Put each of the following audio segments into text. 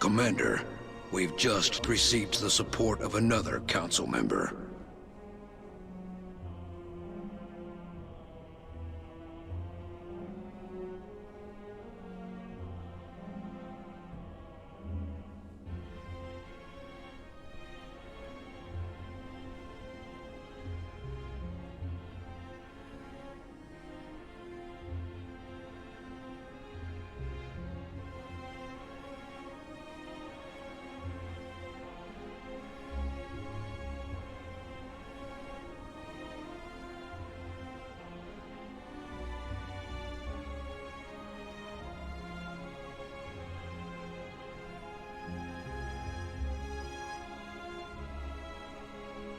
Commander, we've just received the support of another council member.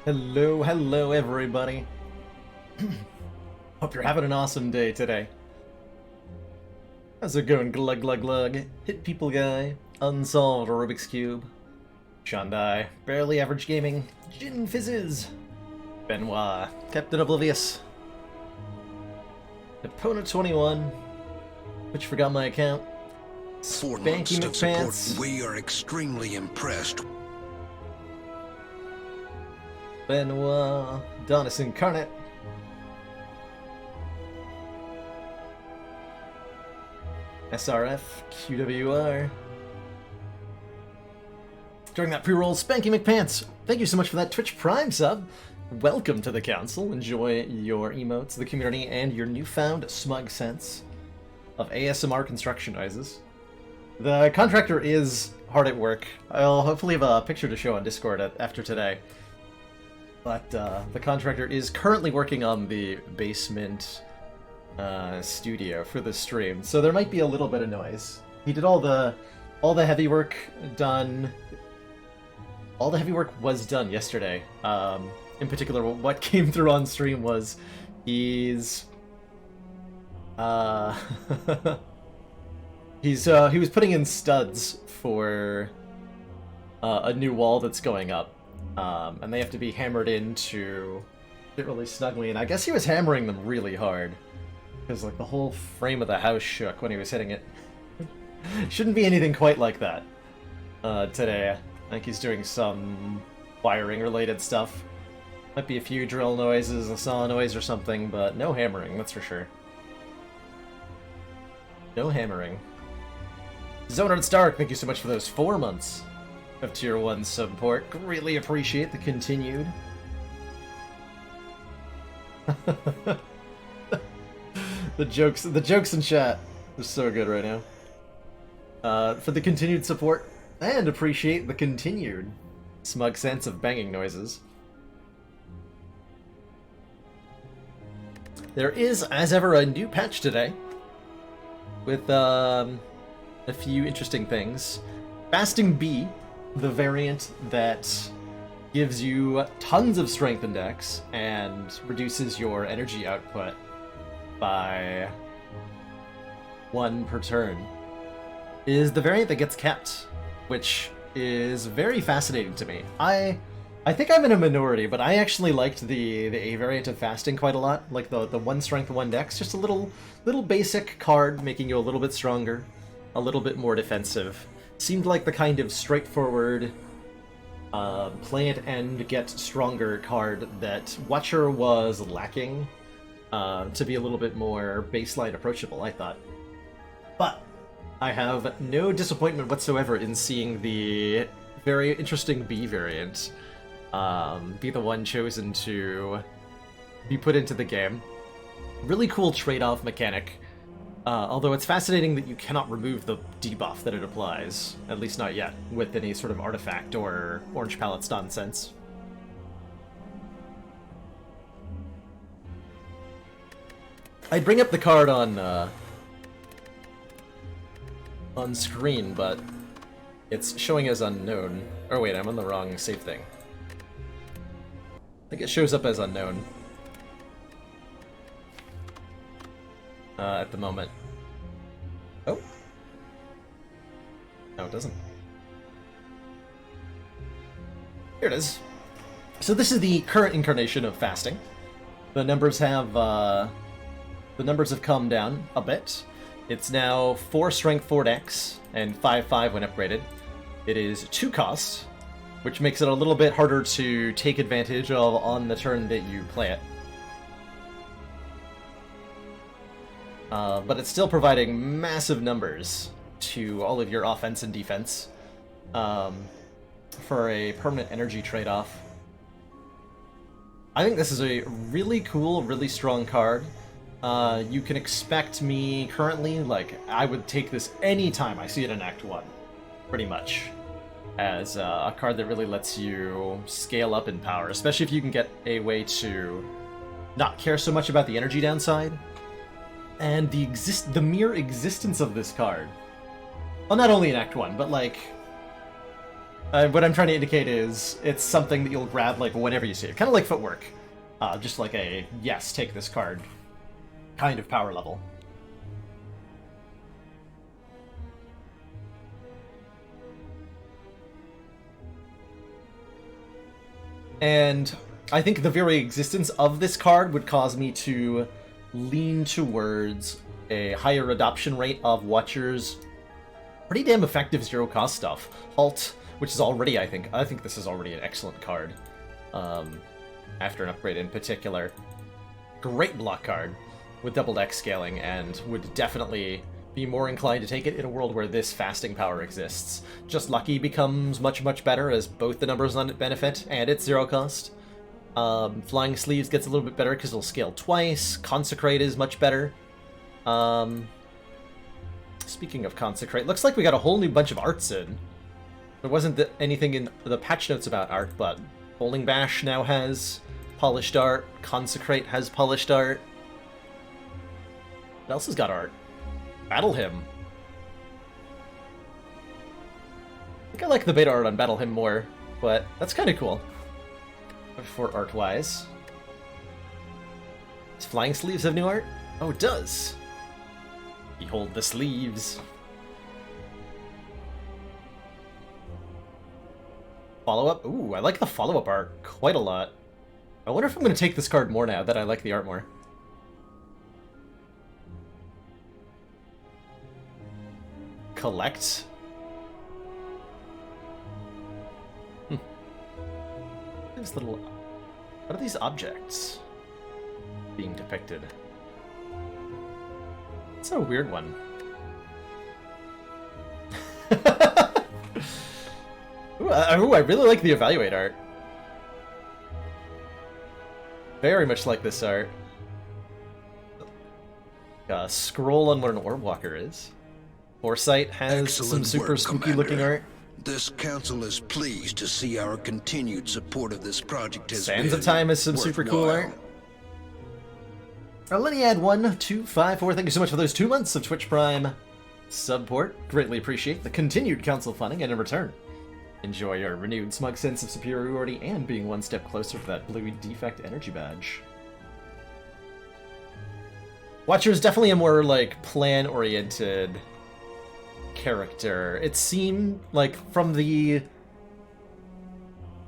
Hello everybody. Hope you're having an awesome day today. How's it going, glug glug glug? Hit people guy, unsolved Rubik's Cube, Shandai, barely average gaming, Jin Fizzes, Benoit, Captain Oblivious, Opponent 21, which forgot my account, 4 months Spanky of support. McPants, We are extremely impressed. Benoit, Donis Incarnate, SRF, QWR. During that pre-roll, Spanky McPants, thank you so much for that Twitch Prime sub. Welcome to the council. Enjoy your emotes, the community, and your newfound smug sense of ASMR construction noises. The contractor is hard at work. I'll hopefully have a picture to show on Discord after today. But the contractor is currently working on the basement studio for the stream, so there might be a little bit of noise. He did all the heavy work done. All the heavy work was done yesterday. In particular, what came through on stream was he was putting in studs for a new wall that's going up. And they have to be hammered into fit really snugly, and I guess he was hammering them really hard, because like the whole frame of the house shook when he was hitting it. Shouldn't be anything quite like that today. I think he's doing some wiring related stuff. Might be a few drill noises, a saw noise or something, but no hammering, that's for sure. No hammering. Zonard Stark, thank you so much for those 4 months of Tier 1 support. Greatly appreciate the continued. the jokes in chat are so good right now. For the continued support, and appreciate the continued smug sense of banging noises. There is, as ever, a new patch today, with a few interesting things. Fasting B, the variant that gives you tons of strength index and reduces your energy output by 1 per turn, is the variant that gets kept, which is very fascinating to me. I think I'm in a minority, but I actually liked the A variant of fasting quite a lot, like the 1 strength, 1 dex, just a little basic card making you a little bit stronger, a little bit more defensive. Seemed like the kind of straightforward play it and get stronger card that Watcher was lacking to be a little bit more baseline approachable, I thought. But I have no disappointment whatsoever in seeing the very interesting B variant be the one chosen to be put into the game. Really cool trade-off mechanic. Although it's fascinating that you cannot remove the debuff that it applies, at least not yet, with any sort of artifact or Orange Palettes nonsense. I'd bring up the card on screen, but it's showing as unknown. Oh wait, I'm on the wrong save thing. I think it shows up as unknown at the moment. Oh. No, it doesn't. Here it is. So this is the current incarnation of fasting. The numbers have come down a bit. It's now 4 strength, 4 dex, and 5/5 when upgraded. It is 2 costs, which makes it a little bit harder to take advantage of on the turn that you play it. But it's still providing massive numbers to all of your offense and defense for a permanent energy trade-off. I think this is a really cool, really strong card. You can expect me currently, like, I would take this anytime I see it in Act 1, pretty much, as a card that really lets you scale up in power, especially if you can get a way to not care so much about the energy downside. And the mere existence of this card, well, not only in Act 1, but, like, what I'm trying to indicate is it's something that you'll grab, like, whenever you see it. Kind of like Footwork. Just like a, yes, take this card kind of power level. And I think the very existence of this card would cause me to lean towards a higher adoption rate of Watcher's pretty damn effective zero-cost stuff. Halt, which is already, I think this is already an excellent card. After an upgrade in particular. Great block card with double deck scaling, and would definitely be more inclined to take it in a world where this fasting power exists. Just Lucky becomes much, much better as both the numbers on it benefit, and it's zero cost. Flying Sleeves gets a little bit better because it'll scale twice. Consecrate is much better. Speaking of Consecrate, looks like we got a whole new bunch of arts in. There wasn't anything in the patch notes about art, but Bowling Bash now has polished art. Consecrate has polished art. What else has got art? Battle Hymn. I think I like the beta art on Battle Hymn more, but that's kind of cool for art-wise. Does Flying Sleeves have new art? Oh, it does. Behold the sleeves. Follow-up? Ooh, I like the follow-up art quite a lot. I wonder if I'm going to take this card more now that I like the art more. Collect? This little... What are these objects being depicted? It's a weird one. Ooh, I really like the Evaluate art. Very much like this art. Scroll on what an Orb Walker is. Foresight has Excellent some super work, spooky looking Commander. art. This council is pleased to see our continued support of this project has Sands of been Time has some super cool worthwhile. art. Let me add 1, 2, 5, 4. Thank you so much for those 2 months of Twitch Prime support. Greatly appreciate the continued council funding, and in return, enjoy your renewed smug sense of superiority and being one step closer to that blue defect energy badge. Watcher is definitely a more, like, plan-oriented character. It seemed like from the...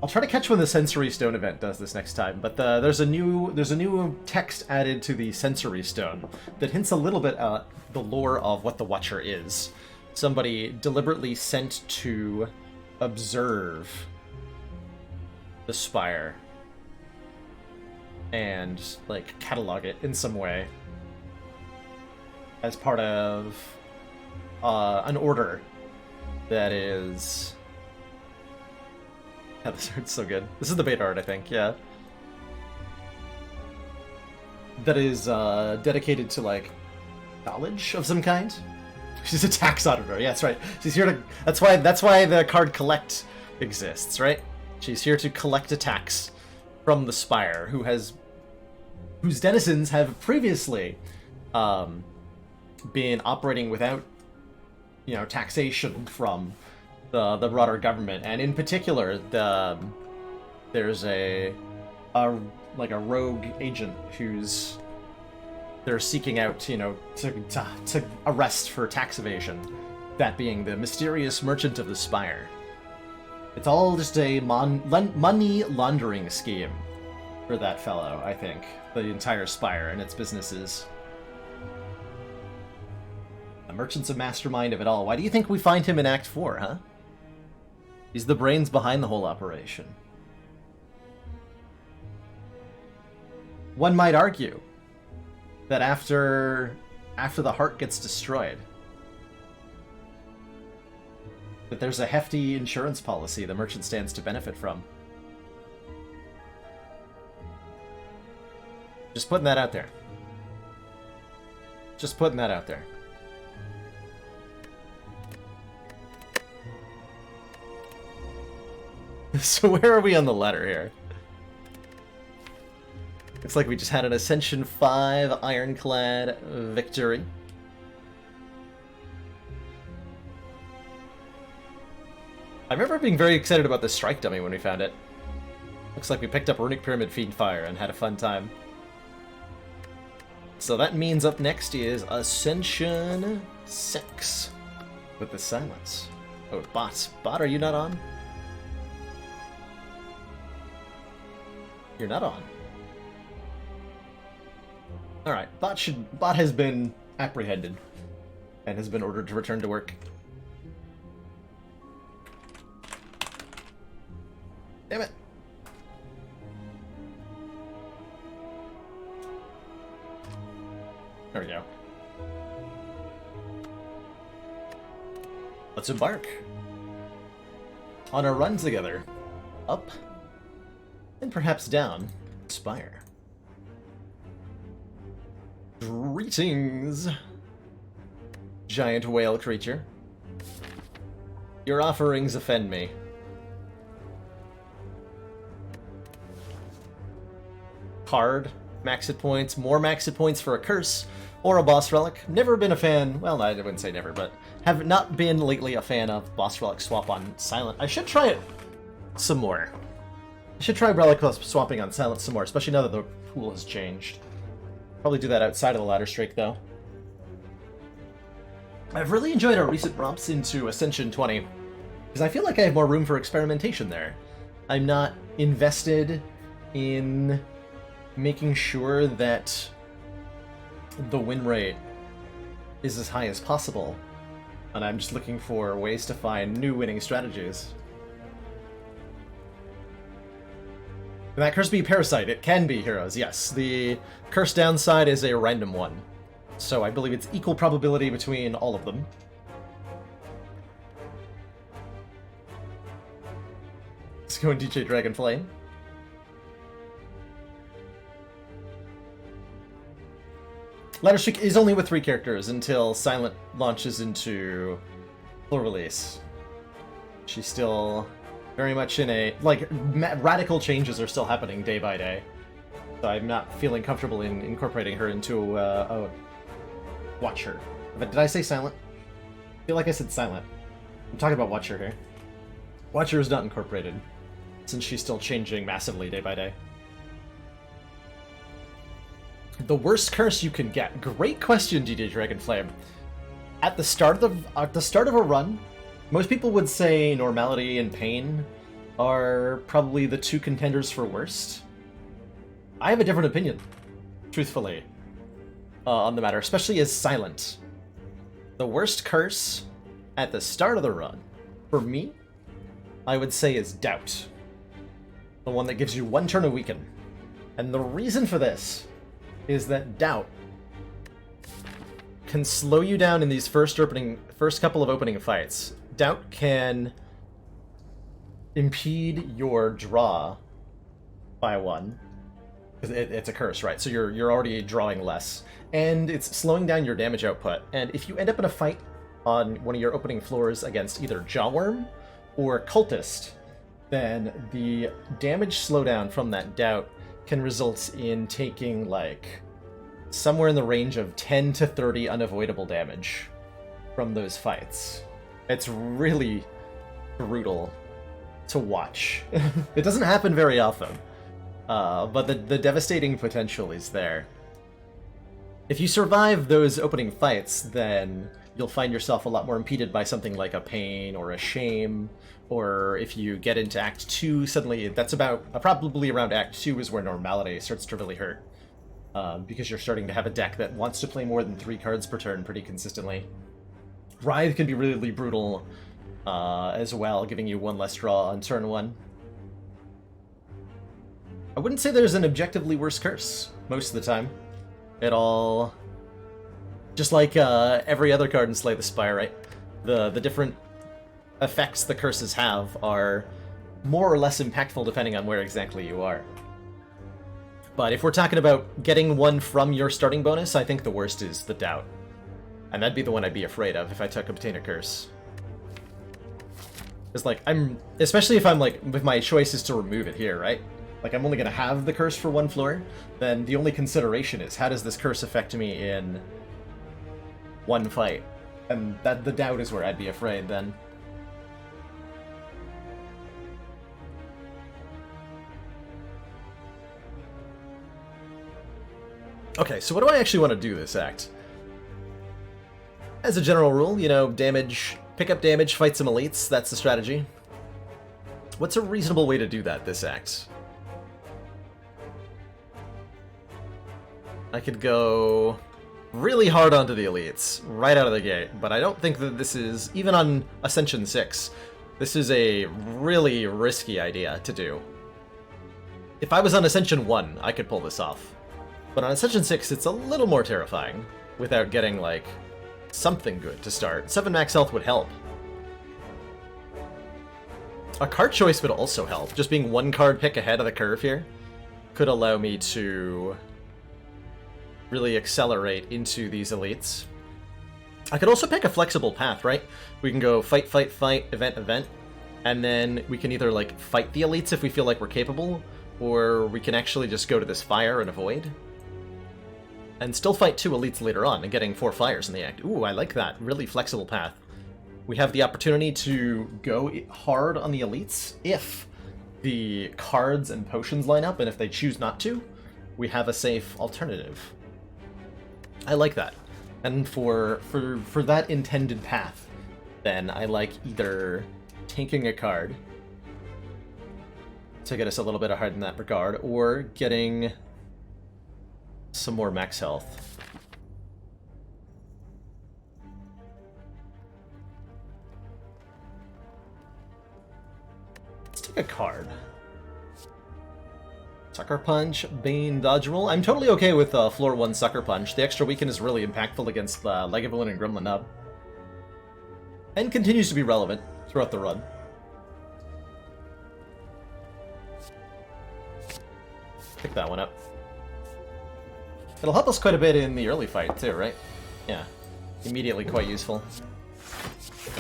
I'll try to catch when the Sensory Stone event does this next time, but there's a new text added to the Sensory Stone that hints a little bit at the lore of what the Watcher is. Somebody deliberately sent to observe the Spire and, like, catalog it in some way as part of an order that is... Yeah, this art's so good. This is the beta art, I think, yeah. That is dedicated to, like, knowledge of some kind. She's a tax auditor, yeah, that's right. She's here to... That's why the card Collect exists, right? She's here to collect a tax from the Spire, whose denizens have previously been operating without, you know, taxation from the broader government, and in particular, there's a rogue agent who's they're seeking out, you know, to arrest for tax evasion. That being the mysterious merchant of the Spire. It's all just a money laundering scheme for that fellow, I think. The entire Spire and its businesses. The merchant's a mastermind of it all. Why do you think we find him in Act 4, huh? He's the brains behind the whole operation. One might argue that after the heart gets destroyed, that there's a hefty insurance policy the merchant stands to benefit from. Just putting that out there. Just putting that out there. So where are we on the ladder here? Looks like we just had an Ascension 5 Ironclad victory. I remember being very excited about the strike dummy when we found it. Looks like we picked up Runic Pyramid Fiendfire and had a fun time. So that means up next is Ascension 6 with the Silence. Oh, Bot. Bot, are you not on? You're not on. Alright, Bot has been apprehended and has been ordered to return to work. Damn it. There we go. Let's embark on a run together. Up and perhaps down Spire. Greetings, giant whale creature. Your offerings offend me. Card, max hit points, more max hit points for a curse, or a boss relic. Never been a fan, well, I wouldn't say never, but have not been lately a fan of boss relic swap on Silent. I should try it some more. I should try relic swapping on Silent some more, especially now that the pool has changed. Probably do that outside of the ladder streak, though. I've really enjoyed our recent romps into Ascension 20, because I feel like I have more room for experimentation there. I'm not invested in making sure that the win rate is as high as possible, and I'm just looking for ways to find new winning strategies. Can that curse be Parasite? It can be, heroes, yes. The curse downside is a random one, so I believe it's equal probability between all of them. Let's go and DJ Dragonflame. Ladder Streak is only with 3 characters until Silent launches into full release. She's still very much in a... like, radical changes are still happening day by day. So I'm not feeling comfortable in incorporating her into a Watcher. But did I say Silent? I feel like I said Silent. I'm talking about Watcher here. Watcher is not incorporated, since she's still changing massively day by day. The worst curse you can get. Great question, DJ Dragonflame. At the start of a run, most people would say Normality and Pain are probably the 2 contenders for worst. I have a different opinion, truthfully, on the matter, especially as Silent. The worst curse at the start of the run, for me, I would say is Doubt. The one that gives you 1 turn of Weaken. And the reason for this is that Doubt can slow you down in these first couple of opening fights. Doubt can impede your draw by 1. It's a curse, right? So you're already drawing less, and it's slowing down your damage output. And if you end up in a fight on one of your opening floors against either Jawworm or Cultist, then the damage slowdown from that Doubt can result in taking, like, somewhere in the range of 10 to 30 unavoidable damage from those fights. It's really brutal to watch. It doesn't happen very often, but the devastating potential is there. If you survive those opening fights, then you'll find yourself a lot more impeded by something like a Pain or a Shame, or if you get into Act 2, suddenly that's probably around Act 2 is where Normality starts to really hurt. Because you're starting to have a deck that wants to play more than 3 cards per turn pretty consistently. Writhe can be really brutal as well, giving you one less draw on turn 1. I wouldn't say there's an objectively worse curse most of the time. It all... Just like every other card in Slay the Spire, right? The different effects the curses have are more or less impactful depending on where exactly you are. But if we're talking about getting one from your starting bonus, I think the worst is the Doubt. And that'd be the one I'd be afraid of if I took Obtain a Curse. It's like, especially if I'm like, if my choice is to remove it here, right? Like, I'm only going to have the curse for one floor, then the only consideration is, how does this curse affect me in one fight? And that the Doubt is where I'd be afraid, then. Okay, so what do I actually want to do this act? As a general rule, you know, damage, pick up damage, fight some elites, that's the strategy. What's a reasonable way to do that this act? I could go really hard onto the elites, right out of the gate, but I don't think that this is, even on Ascension 6, this is a really risky idea to do. If I was on Ascension 1, I could pull this off. But on Ascension 6, it's a little more terrifying, without getting, like, something good to start. 7 max health would help. A card choice would also help. Just being one card pick ahead of the curve here could allow me to really accelerate into these elites. I could also pick a flexible path, right? We can go fight, fight, fight, event, event, and then we can either, like, fight the elites if we feel like we're capable, or we can actually just go to this fire and avoid. And still fight 2 elites later on, and getting 4 fires in the act. Ooh, I like that. Really flexible path. We have the opportunity to go hard on the elites if the cards and potions line up, and if they choose not to, we have a safe alternative. I like that. And for that intended path, then I like either tanking a card to get us a little bit ahead in that regard, or getting some more max health. Let's take a card. Sucker Punch, Bane, Dodge Roll. I'm totally okay with floor 1 Sucker Punch. The extra weaken is really impactful against Lagavulin and Gremlin Nub. And continues to be relevant throughout the run. Pick that one up. It'll help us quite a bit in the early fight, too, right? Yeah. Immediately quite useful.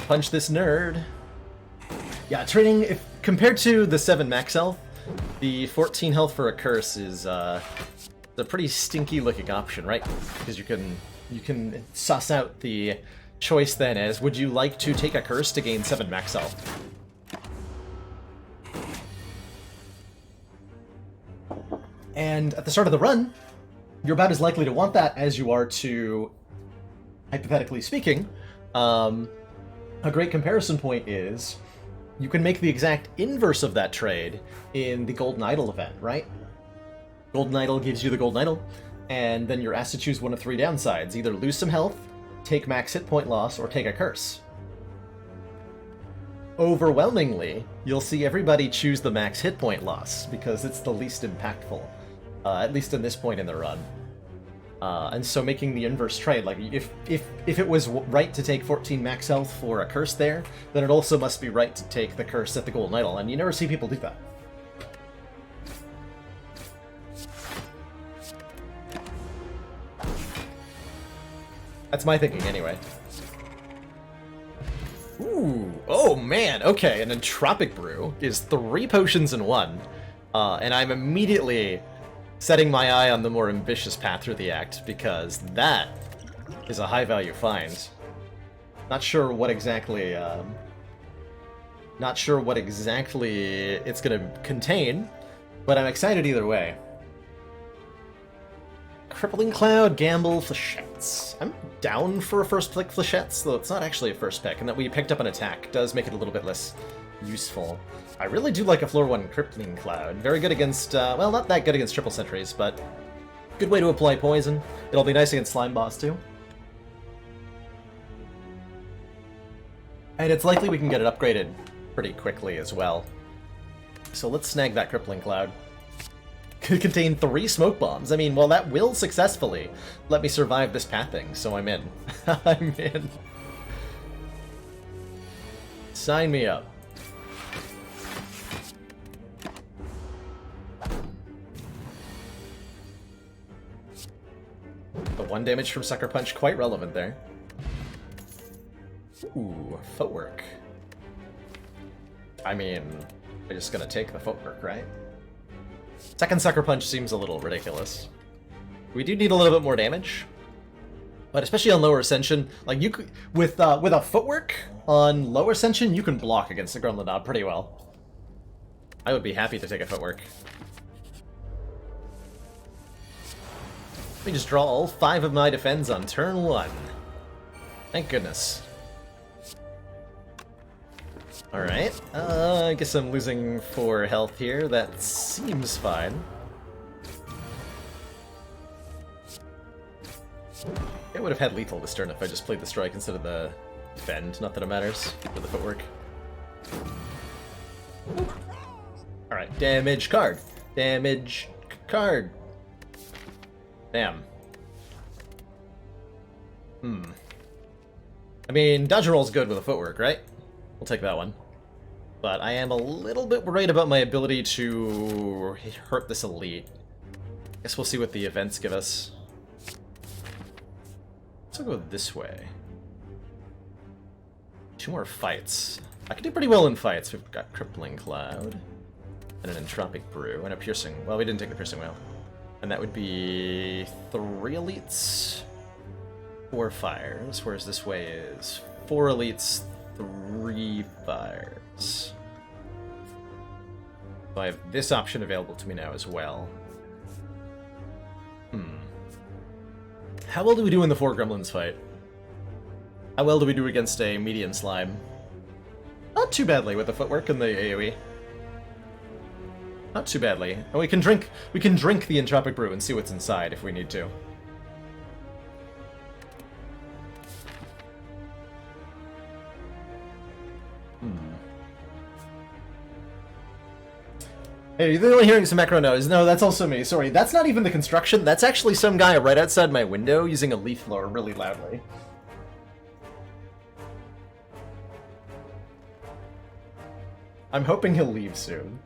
Punch this nerd. Yeah, trading, if compared to the 7 max health, the 14 health for a curse is a pretty stinky looking option, right? Because you can suss out the choice then as, would you like to take a curse to gain 7 max health? And at the start of the run, you're about as likely to want that as you are to, hypothetically speaking, a great comparison point is, you can make the exact inverse of that trade in the Golden Idol event, right? Golden Idol gives you the Golden Idol, and then you're asked to choose one of 3 downsides. Either lose some health, take max hit point loss, or take a curse. Overwhelmingly, you'll see everybody choose the max hit point loss, because it's the least impactful, at least in this point in the run. And so making the inverse trade, like, if it was right to take 14 max health for a curse there, then it also must be right to take the curse at the Golden Idol, and you never see people do that. That's my thinking, anyway. Ooh, oh man, okay, an Entropic Brew is 3 potions in 1, and I'm immediately setting my eye on the more ambitious path through the act, because that is a high-value find. Not sure what exactly it's gonna contain, but I'm excited either way. Crippling Cloud, Gamble, Flechettes. I'm down for a first pick Flechettes, though it's not actually a first pick, and that we picked up an attack does make it a little bit less useful. I really do like a floor 1 Crippling Cloud. Very good against, well, not that good against triple sentries, but good way to apply poison. It'll be nice against Slime Boss, too. And it's likely we can get it upgraded pretty quickly as well. So let's snag that Crippling Cloud. Could contain 3 smoke bombs. I mean, well, that will successfully let me survive this pathing, so I'm in. I'm in. Sign me up. The 1 damage from Sucker Punch, quite relevant there. Ooh, footwork. I mean, we're just gonna take the footwork, right? Second Sucker Punch seems a little ridiculous. We do need a little bit more damage, but especially on lower ascension, like you could, with a footwork on lower ascension, you can block against the Gremlin pretty well. I would be happy to take a footwork. Let me just draw all 5 of my defense on turn 1. Thank goodness. Alright, I guess I'm losing 4 health here. That seems fine. I would have had lethal this turn if I just played the strike instead of the defend. Not that it matters for the footwork. Alright, damage card. Damage card. Damn. I mean, dodge and roll's good with a footwork, right? We'll take that one. But I am a little bit worried about my ability to hurt this elite. Guess we'll see what the events give us. Let's go this way. 2 more fights. I can do pretty well in fights. We've got Crippling Cloud, and an Entropic Brew, and a Piercing. Well, we didn't take the Piercing Whale. And that would be 3 elites, 4 fires, whereas this way is 4 elites, 3 fires. So I have this option available to me now as well. How well do we do in the 4 gremlins fight? How well do we do against a median slime? Not too badly with the footwork and the AoE. Not too badly. And we can drink the Entropic Brew and see what's inside if we need to. Hey, you're only hearing some echo noise. No, that's also me. Sorry, that's not even the construction. That's actually some guy right outside my window using a leaf blower really loudly. I'm hoping he'll leave soon.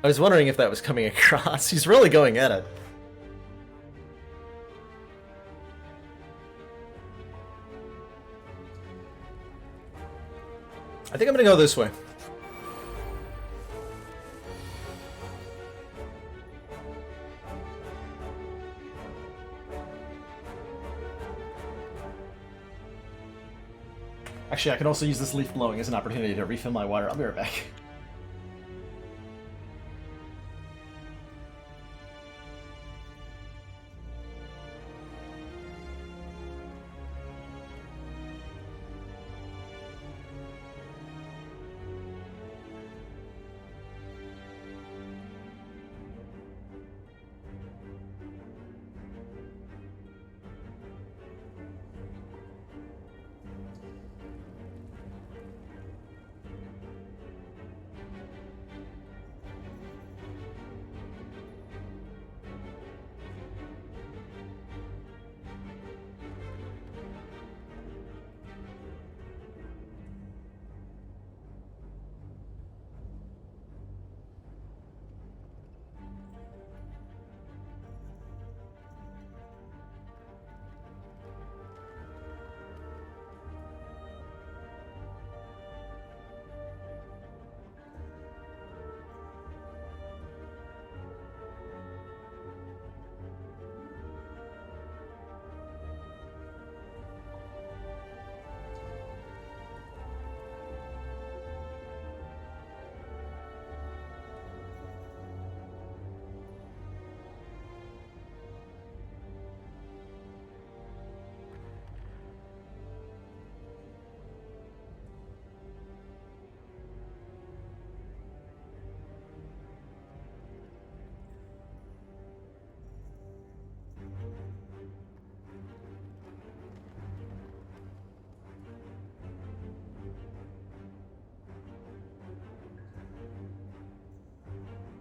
I was wondering if that was coming across. He's really going at it. I think I'm gonna go this way. Actually, I can also use this leaf blowing as an opportunity to refill my water. I'll be right back.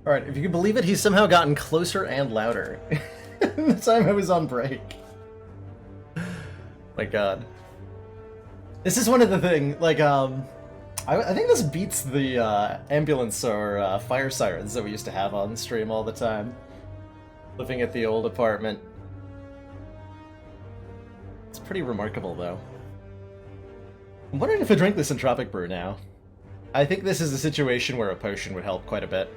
Alright, if you can believe it, he's somehow gotten closer and louder. The time I was on break. My god. This is one of the things, like, I think this beats the ambulance or fire sirens that we used to have on stream all the time. Living at the old apartment. It's pretty remarkable, though. I'm wondering if I drink this Entropic Brew now. I think this is a situation where a potion would help quite a bit.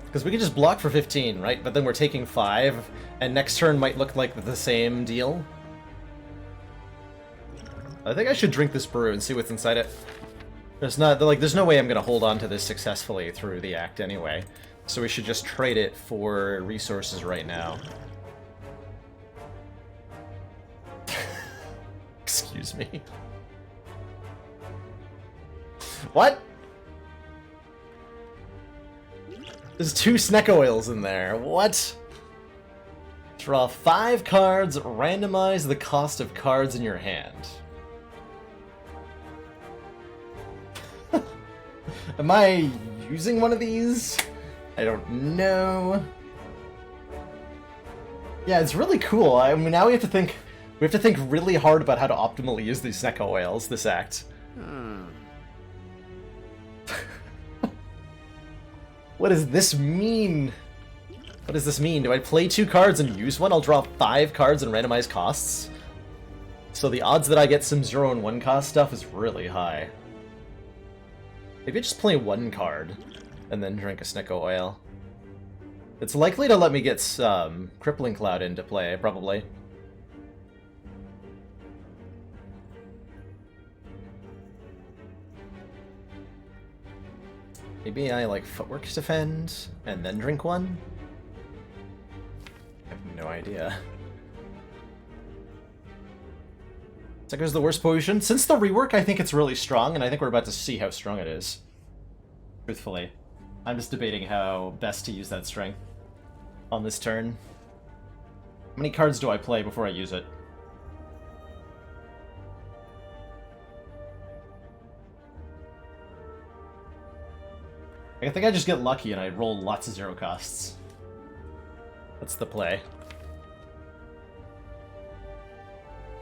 Because we could just block for 15, right? But then we're taking 5, and next turn might look like the same deal. I think I should drink this brew and see what's inside it. There's no way I'm gonna hold on to this successfully through the act anyway. So we should just trade it for resources right now. Excuse me. What? There's 2 Sneck Oils in there. What? Draw 5 cards, randomize the cost of cards in your hand. Am I using one of these? I don't know. Yeah, it's really cool. I mean, now we have to think really hard about how to optimally use these Sneck Oils this act. What does this mean? What does this mean? Do I play 2 cards and use one? I'll draw 5 cards and randomize costs. So the odds that I get some 0 and 1 cost stuff is really high. Maybe I just play 1 card and then drink a Sneck Oil. It's likely to let me get some Crippling Cloud into play, probably. Maybe I, like, Footwork Defend, and then drink 1? I have no idea. Secco's the worst potion. Since the rework, I think it's really strong, and I think we're about to see how strong it is. Truthfully. I'm just debating how best to use that strength on this turn. How many cards do I play before I use it? I think I just get lucky and I roll lots of 0 costs. That's the play.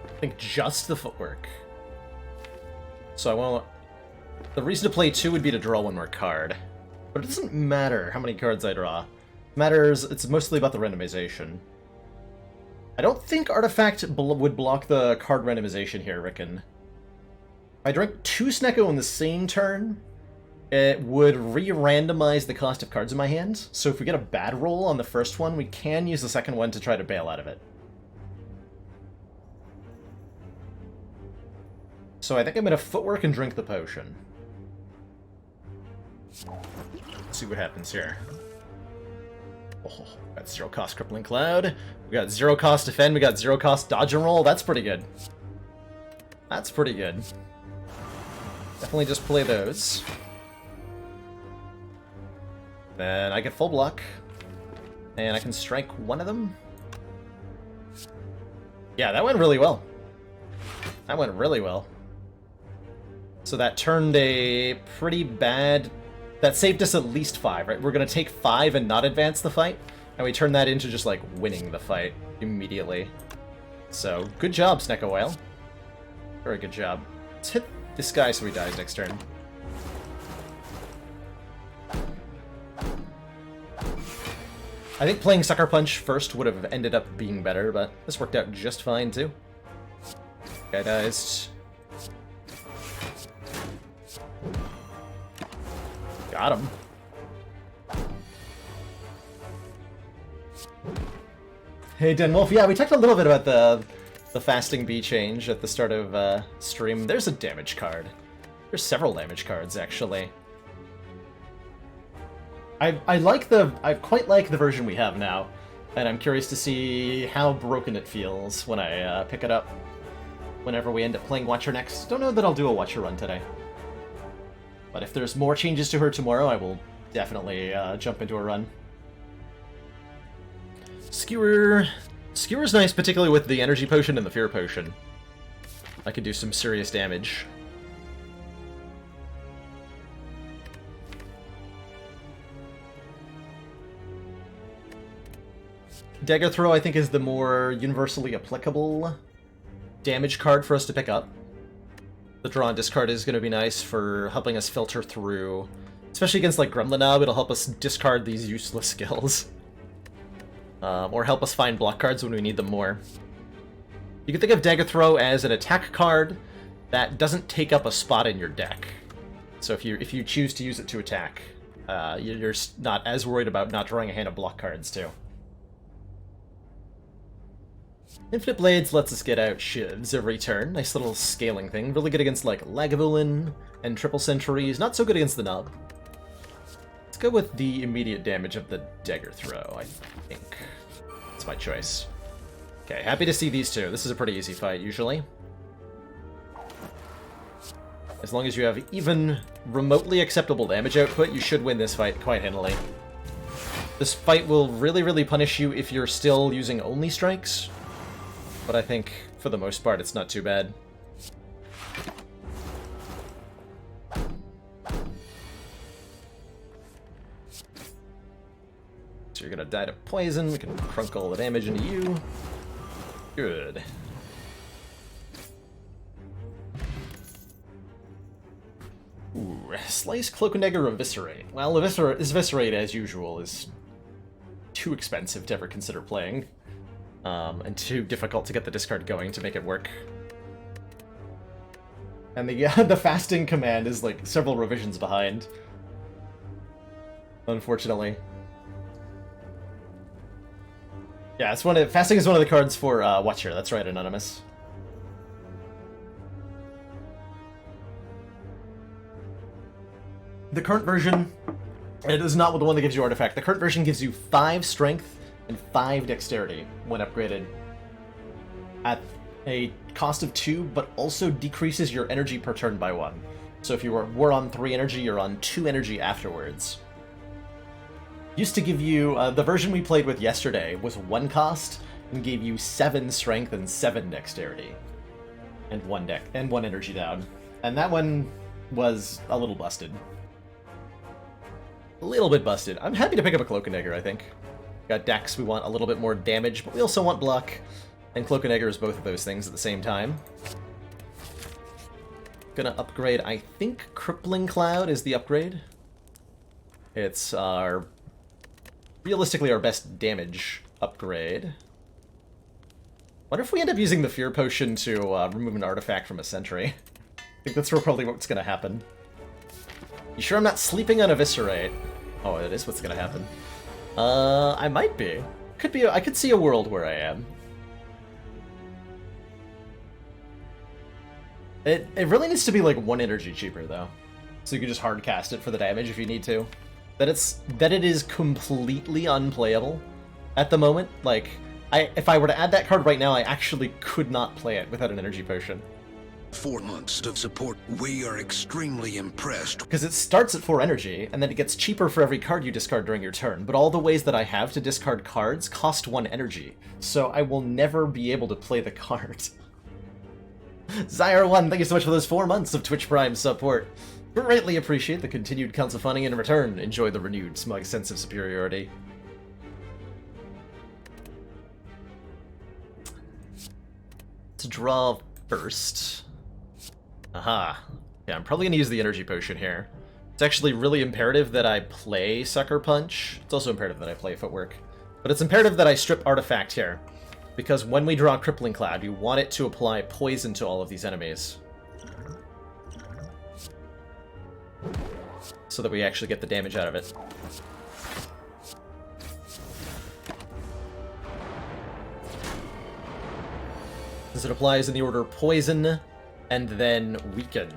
I think just the footwork. So I won't... The reason to play 2 would be to draw 1 more card. But it doesn't matter how many cards I draw. It matters, it's mostly about the randomization. I don't think Artifact would block the card randomization here, Rickon. If I drink 2 Snecko in the same turn, it would re-randomize the cost of cards in my hand. So if we get a bad roll on the first one, we can use the second one to try to bail out of it. So I think I'm going to footwork and drink the potion. Let's see what happens here. Oh, got 0 cost Crippling Cloud. We got 0 cost Defend. We got 0 cost Dodge and Roll. That's pretty good. That's pretty good. Definitely just play those. Then I get full block. And I can strike 1 of them. Yeah, that went really well. That went really well. So that turned a pretty bad... That saved us at least 5, right? We're going to take 5 and not advance the fight. And we turn that into just, like, winning the fight immediately. So, good job, Snecko Oil. Very good job. Let's hit this guy so he dies next turn. I think playing Sucker Punch first would have ended up being better, but this worked out just fine, too. Guy dies. Got him. Hey, Denwolf. Yeah, we talked a little bit about the Fasting Bee change at the start of stream. There's a damage card. There's several damage cards, actually. I quite like the version we have now, and I'm curious to see how broken it feels when I pick it up. Whenever we end up playing Watcher next. Don't know that I'll do a Watcher run today. But if there's more changes to her tomorrow, I will definitely jump into a run. Skewer... Skewer's nice, particularly with the Energy Potion and the Fear Potion. I could do some serious damage. Dagger Throw, I think, is the more universally applicable damage card for us to pick up. The draw and discard is going to be nice for helping us filter through, especially against like Gremlin Knob. It'll help us discard these useless skills. Or help us find block cards when we need them more. You can think of Dagger Throw as an attack card that doesn't take up a spot in your deck. So if you choose to use it to attack, you're not as worried about not drawing a hand of block cards too. Infinite Blades lets us get out shivs every turn. Nice little scaling thing. Really good against like Lagavulin and Triple Sentries. Not so good against the Nub. Let's go with the immediate damage of the Dagger Throw, I think. That's my choice. Okay, happy to see these two. This is a pretty easy fight, usually. As long as you have even remotely acceptable damage output, you should win this fight quite handily. This fight will really, really punish you if you're still using only strikes, but I think, for the most part, it's not too bad. So you're gonna die to poison, we can crunk all the damage into you. Good. Ooh, Slice, Cloak and Dagger, Eviscerate. Well, Eviscerate, as usual, is too expensive to ever consider playing. And too difficult to get the discard going to make it work. And the fasting command is like several revisions behind. Unfortunately. Yeah, fasting is one of the cards for Watcher. That's right, Anonymous. The current version, it is not the one that gives you artifact. The current version gives you 5 strength and 5 dexterity when upgraded at a cost of 2, but also decreases your energy per turn by 1. So if you were on 3 energy, you're on 2 energy afterwards. Used to give you, the version we played with yesterday was 1 cost and gave you 7 strength and 7 dexterity. And 1 energy down. And that one was a little busted. A little bit busted. I'm happy to pick up a Cloak and Dagger, I think. Got decks, we want a little bit more damage, but we also want block. And Cloak and Dagger is both of those things at the same time. Gonna upgrade, I think Crippling Cloud is the upgrade. It's realistically our best damage upgrade. Wonder if we end up using the Fear Potion to remove an artifact from a sentry. I think that's probably what's gonna happen. You sure I'm not sleeping on Eviscerate? Oh, it is what's gonna happen. I might be. I could see a world where I am. It really needs to be like 1 energy cheaper though. So you can just hard cast it for the damage if you need to. That it is completely unplayable at the moment. Like, if I were to add that card right now, I actually could not play it without an energy potion. 4 months of support. We are extremely impressed. Because it starts at 4 energy, and then it gets cheaper for every card you discard during your turn, but all the ways that I have to discard cards cost 1 energy, so I will never be able to play the card. Zyre1, thank you so much for those 4 months of Twitch Prime support. Greatly appreciate the continued council funding, and in return, enjoy the renewed smug sense of superiority. To draw first. Aha. Yeah, I'm probably going to use the energy potion here. It's actually really imperative that I play Sucker Punch. It's also imperative that I play Footwork. But it's imperative that I strip Artifact here. Because when we draw Crippling Cloud, we want it to apply poison to all of these enemies. So that we actually get the damage out of it. As it applies in the order Poison, and then Weaken.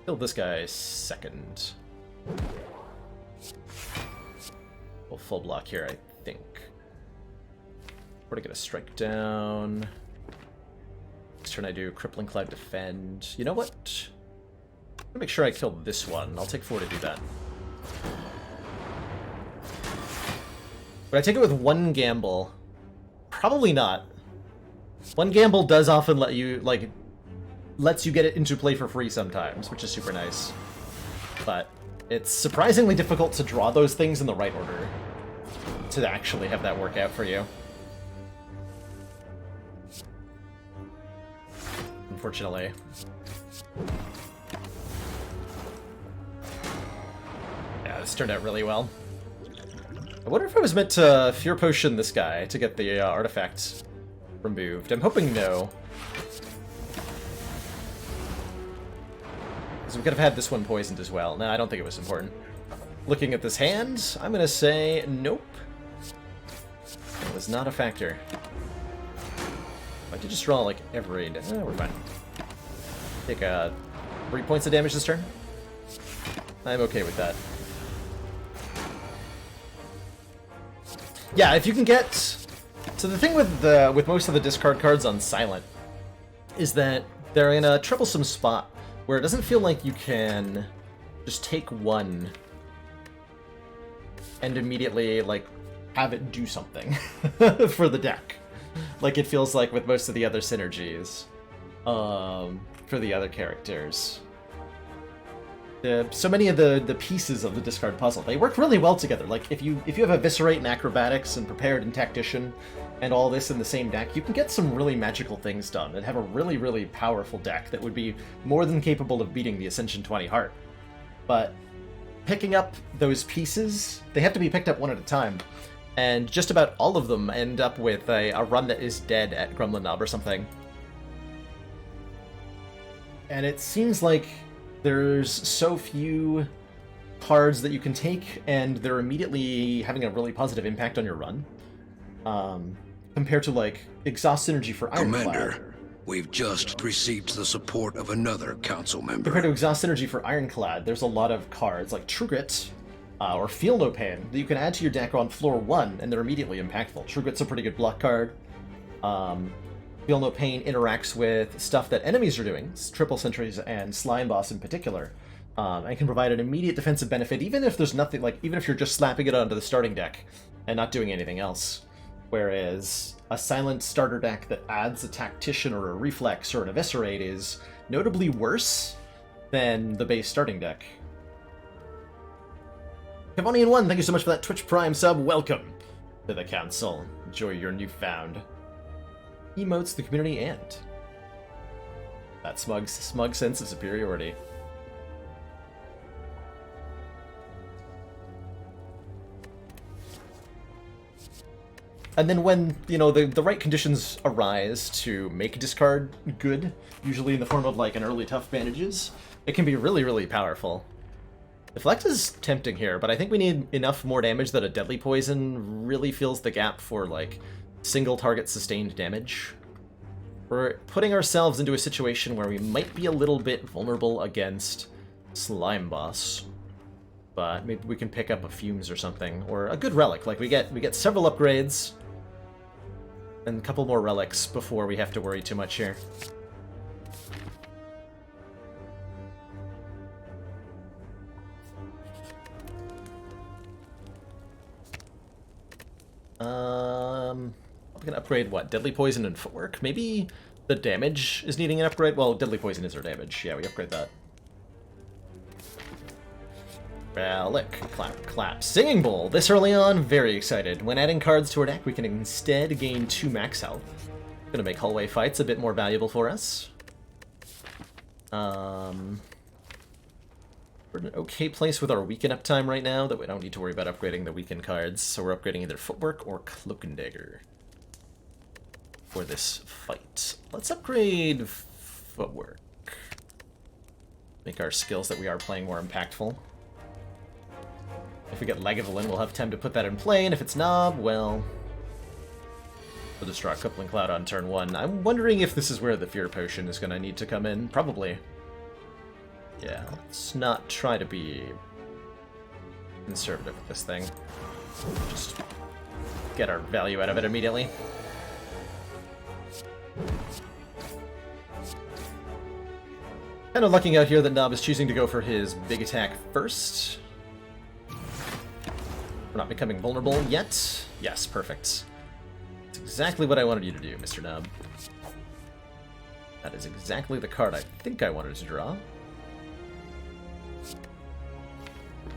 Kill this guy second. We'll full block here, I think. We're gonna get a strike down. Next turn I do Crippling Cloud Defend. You know what? I'm gonna make sure I kill this one. I'll take 4 to do that. Would I take it with 1 gamble? Probably not. One gamble does often let you, like, lets you get it into play for free sometimes, which is super nice. But it's surprisingly difficult to draw those things in the right order to actually have that work out for you. Unfortunately. Yeah, this turned out really well. I wonder if I was meant to Fear Potion this guy to get the artifact removed. I'm hoping no. Because we could have had this one poisoned as well. No, I don't think it was important. Looking at this hand, I'm going to say nope. It was not a factor. I did just draw, like, every... we're fine. Take 3 points of damage this turn. I'm okay with that. Yeah, if you can get... So the thing with most of the discard cards on Silent is that they're in a troublesome spot where it doesn't feel like you can just take one and immediately, like, have it do something for the deck. Like it feels like with most of the other synergies for the other characters. So many of the pieces of the discard puzzle, they work really well together. Like if you have Eviscerate and Acrobatics and Prepared and Tactician and all this in the same deck, you can get some really magical things done and have a really, really powerful deck that would be more than capable of beating the Ascension 20 Heart. But picking up those pieces, they have to be picked up one at a time. And just about all of them end up with a run that is dead at Gremlin Knob or something. And it seems like there's so few cards that you can take, and they're immediately having a really positive impact on your run. Compared to, like, Exhaust Synergy for Ironclad. Commander, we've just received the support of another council member. Compared to Exhaust Synergy for Ironclad, there's a lot of cards like True Grit, or Feel No Pain, that you can add to your deck on floor 1, and they're immediately impactful. True Grit's a pretty good block card. Feel No Pain interacts with stuff that enemies are doing, Triple Sentries and Slime Boss in particular, and can provide an immediate defensive benefit, even if there's nothing, like, even if you're just slapping it onto the starting deck and not doing anything else. Whereas a silent starter deck that adds a Tactician or a Reflex or an Eviscerate is notably worse than the base starting deck. Kevonian1, thank you so much for that Twitch Prime sub. Welcome to the council. Enjoy your newfound emotes, the community, and that smug sense of superiority. And then when, you know, the right conditions arise to make discard good, usually in the form of, like, an early tough bandages, it can be really, really powerful. Deflect is tempting here, but I think we need enough more damage that a Deadly Poison really fills the gap for, like, single target sustained damage. We're putting ourselves into a situation where we might be a little bit vulnerable against Slime Boss. But maybe we can pick up a Fumes or something, or a good relic. Like, we get several upgrades and a couple more relics before we have to worry too much here. I'm gonna upgrade what? Deadly Poison and Footwork? Maybe the damage is needing an upgrade? Well, Deadly Poison is our damage. Yeah, we upgrade that. Relic. Clap, clap. Singing Bowl. This early on, very excited. When adding cards to our deck, we can instead gain 2 max health. Gonna make hallway fights a bit more valuable for us. We're in an okay place with our weaken uptime right now, that we don't need to worry about upgrading the weaken cards, so we're upgrading either Footwork or Cloak and Dagger for this fight. Let's upgrade Footwork. Make our skills that we are playing more impactful. If we get Lagavulin, we'll have time to put that in play, and if it's Knob, well, we'll just draw a Crippling Cloud on turn 1. I'm wondering if this is where the Fear Potion is going to need to come in. Probably. Yeah, let's not try to be conservative with this thing. Just get our value out of it immediately. Kind of lucking out here that Knob is choosing to go for his big attack first. We're not becoming vulnerable yet. Yes, perfect. That's exactly what I wanted you to do, Mr. Knob. That is exactly the card I think I wanted to draw.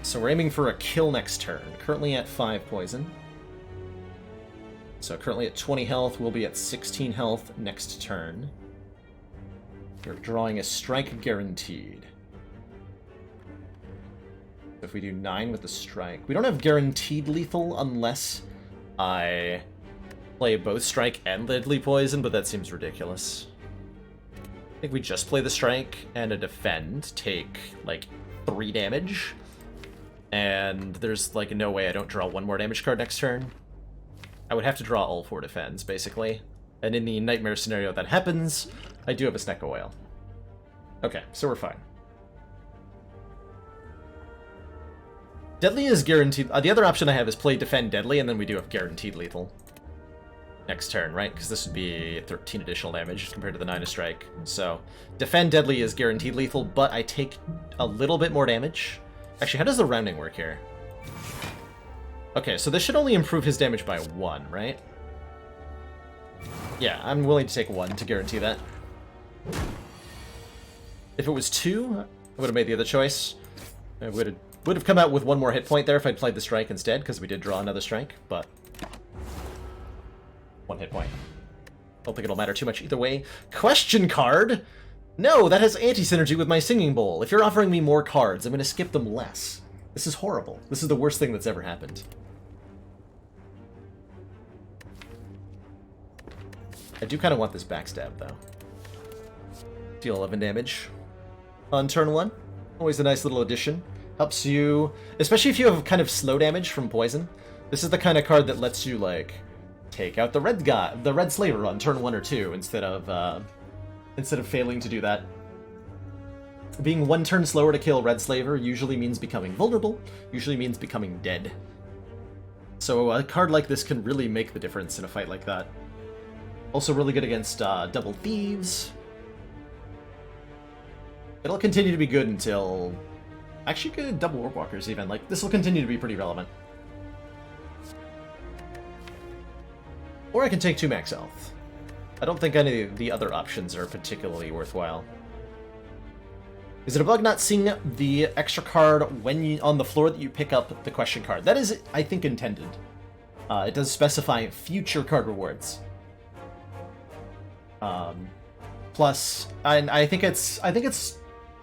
So we're aiming for a kill next turn. Currently at 5 poison. So currently at 20 health, we'll be at 16 health next turn. We're drawing a strike guaranteed. If we do 9 with the strike... We don't have guaranteed lethal unless I play both strike and deadly poison, but that seems ridiculous. I think we just play the strike and a defend, take, like, 3 damage. And there's, like, no way I don't draw 1 more damage card next turn. I would have to draw all 4 defends, basically. And in the nightmare scenario that happens, I do have a Snecko Whale. Okay, so we're fine. Deadly is guaranteed. The other option I have is play defend deadly, and then we do have guaranteed lethal next turn, right? Because this would be 13 additional damage compared to the 9 of strike. So defend deadly is guaranteed lethal, but I take a little bit more damage. Actually, how does the rounding work here? Okay, so this should only improve his damage by 1, right? Yeah, I'm willing to take 1 to guarantee that. If it was 2, I would have made the other choice. I would have come out with 1 more hit point there if I'd played the strike instead, because we did draw another strike, but 1 hit point. Don't think it'll matter too much either way. Question card? No, that has anti-synergy with my singing bowl. If you're offering me more cards, I'm going to skip them less. This is horrible. This is the worst thing that's ever happened. I do kind of want this backstab, though. Deal 11 damage on turn 1. Always a nice little addition. Helps you, especially if you have kind of slow damage from poison. This is the kind of card that lets you, like, take out the red guy, the red slaver on turn 1 or 2 instead of failing to do that. Being 1 turn slower to kill red slaver usually means becoming vulnerable, usually means becoming dead. So a card like this can really make the difference in a fight like that. Also really good against double thieves. It'll continue to be good until... Actually, good double orc walkers even. Like, this will continue to be pretty relevant. Or I can take 2 max health. I don't think any of the other options are particularly worthwhile. Is it a bug not seeing the extra card when you on the floor that you pick up the question card? That is, I think, intended. It does specify future card rewards. Plus, and I think it's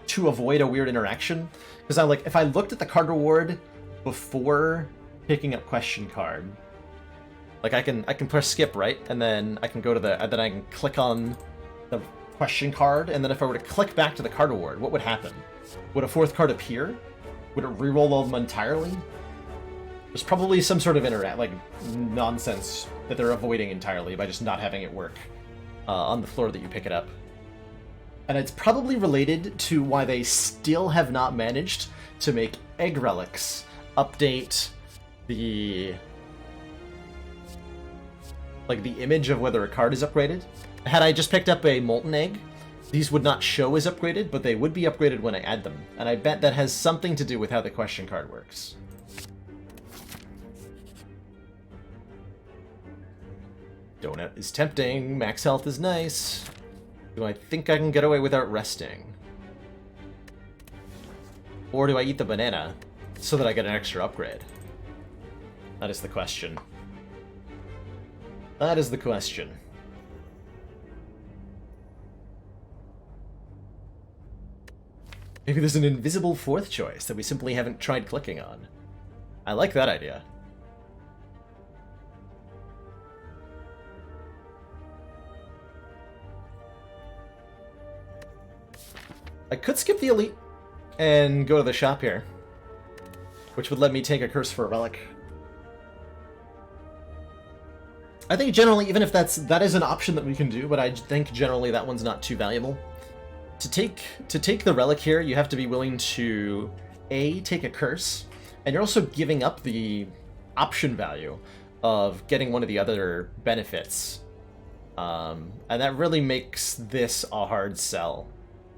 to avoid a weird interaction, because I'm like, if I looked at the card reward before picking up question card, like I can press skip, right, and then I can go to the, and then I can click on the question card, and then if I were to click back to the card reward, what would happen? Would a 4th card appear? Would it reroll all of them entirely? There's probably some sort of like nonsense that they're avoiding entirely by just not having it work on the floor that you pick it up. And it's probably related to why they still have not managed to make egg relics update the image of whether a card is upgraded. Had I just picked up a molten egg, these would not show as upgraded, but they would be upgraded when I add them. And I bet that has something to do with how the question card works. Donut is tempting, max health is nice. Do I think I can get away without resting? Or do I eat the banana so that I get an extra upgrade? That is the question. That is the question. Maybe there's an invisible 4th choice that we simply haven't tried clicking on. I like that idea. I could skip the elite and go to the shop here, which would let me take a curse for a relic. I think generally, even if that is an option that we can do, but I think generally that one's not too valuable. To take the relic here, you have to be willing to A, take a curse, and you're also giving up the option value of getting one of the other benefits. And that really makes this a hard sell.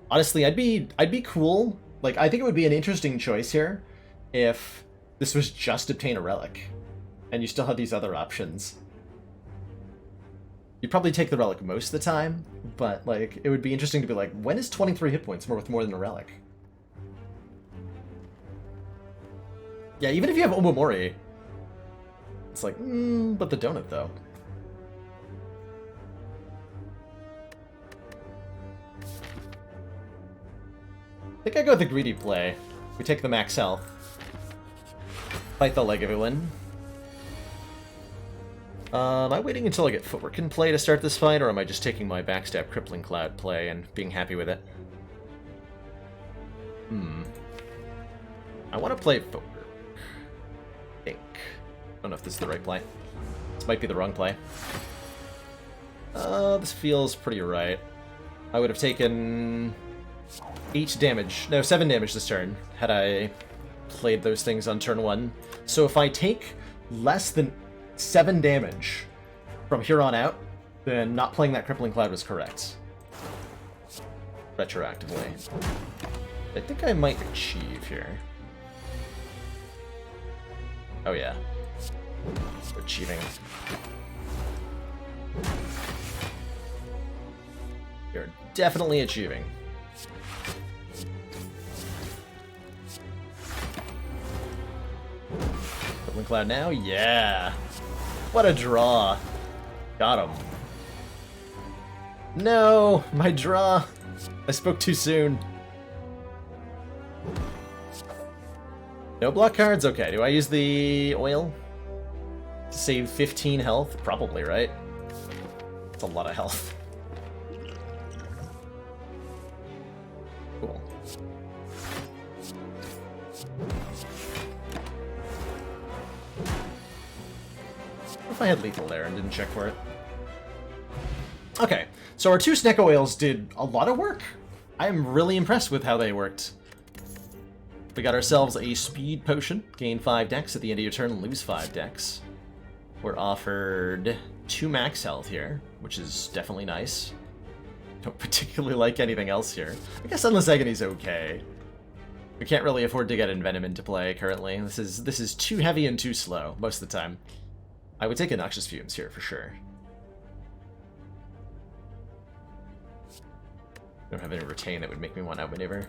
Honestly, I'd be cool. Like, I think it would be an interesting choice here if this was just obtain a relic and you still had these other options. You'd probably take the relic most of the time, but like it would be interesting to be like, when is 23 hit points worth more than a relic? Yeah, even if you have Omamori, it's like, but the donut though. I think I go with the greedy play. We take the max health. Fight the Legavillain. Am I waiting until I get Footwork in play to start this fight, or am I just taking my Backstab Crippling Cloud play and being happy with it? I want to play Footwork. I think. I don't know if this is the right play. This might be the wrong play. This feels pretty right. I would have taken 8 damage, no, 7 damage this turn, had I played those things on turn 1. So if I take less than 7 damage from here on out, then not playing that Crippling Cloud was correct. Retroactively. I think I might achieve here. Oh yeah. We're achieving. You're definitely achieving. Crippling Cloud now? Yeah! What a draw! Got him. No! My draw! I spoke too soon. No block cards? Okay, do I use the oil? To save 15 health? Probably, right? That's a lot of health. Cool. What if I had lethal there and didn't check for it? Okay, so our 2 Snecko oils did a lot of work. I am really impressed with how they worked. We got ourselves a speed potion, gain 5 dex at the end of your turn, lose 5 dex. We're offered 2 max health here, which is definitely nice. Don't particularly like anything else here. I guess Endless Agony's okay. We can't really afford to get Envenom into play currently. This is too heavy and too slow most of the time. I would take a Noxious Fumes here for sure. Don't have any retain that would make me want to outmaneuver.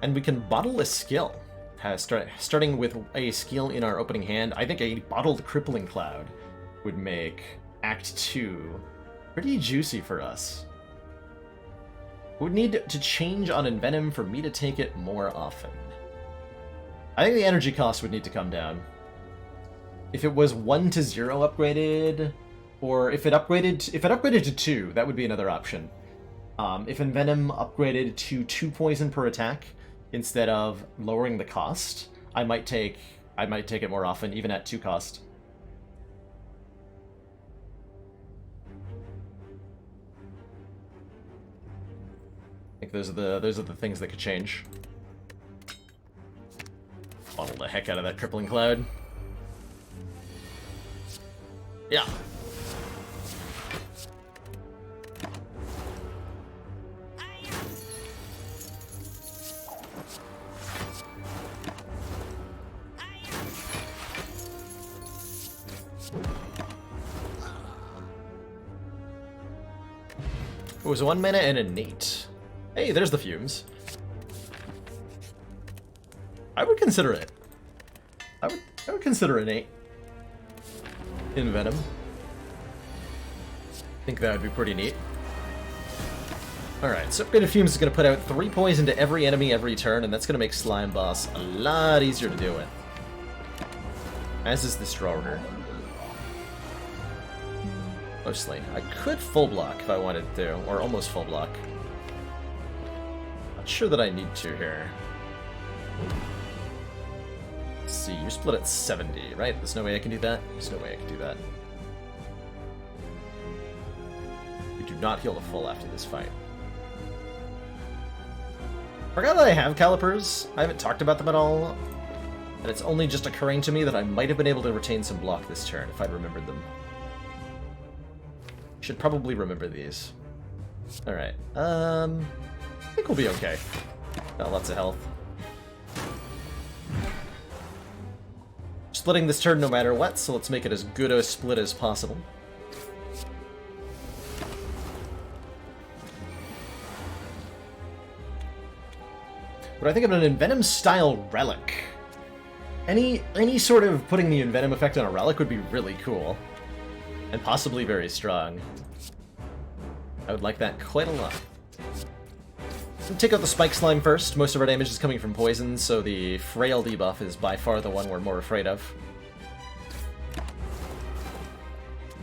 And we can bottle a skill. Starting with a skill in our opening hand, I think a bottled Crippling Cloud would make Act 2 pretty juicy for us. Would need to change on Envenom for me to take it more often. I think the energy cost would need to come down. If it was 1 to 0 upgraded, or if it upgraded to 2, that would be another option. If Envenom upgraded to 2 poison per attack instead of lowering the cost, I might take it more often, even at 2 cost. I think those are the things that could change. Bottle the heck out of that Crippling Cloud. Yeah. It was 1 mana and an 8. Hey, there's the fumes. I would consider it. I would consider an 8 in Venom. I think that would be pretty neat. Alright, so Upgraded Fumes is going to put out 3 poison to every enemy every turn, and that's going to make Slime Boss a lot easier to deal with. As is this draw order. Mostly. I could full block if I wanted to, or almost full block. Not sure that I need to here. Let's see, you're split at 70, right? There's no way I can do that? There's no way I can do that. We do not heal the full after this fight. Forgot that I have calipers. I haven't talked about them at all. And it's only just occurring to me that I might have been able to retain some block this turn if I'd remembered them. Should probably remember these. Alright, I think we'll be okay. Got lots of health. splitting this turn no matter what, so let's make it as good a split as possible. But I think of an Envenom-style relic. Any sort of putting the Envenom effect on a relic would be really cool. And possibly very strong. I would like that quite a lot. We'll take out the Spike Slime first. Most of our damage is coming from poison, so the Frail debuff is by far the one we're more afraid of.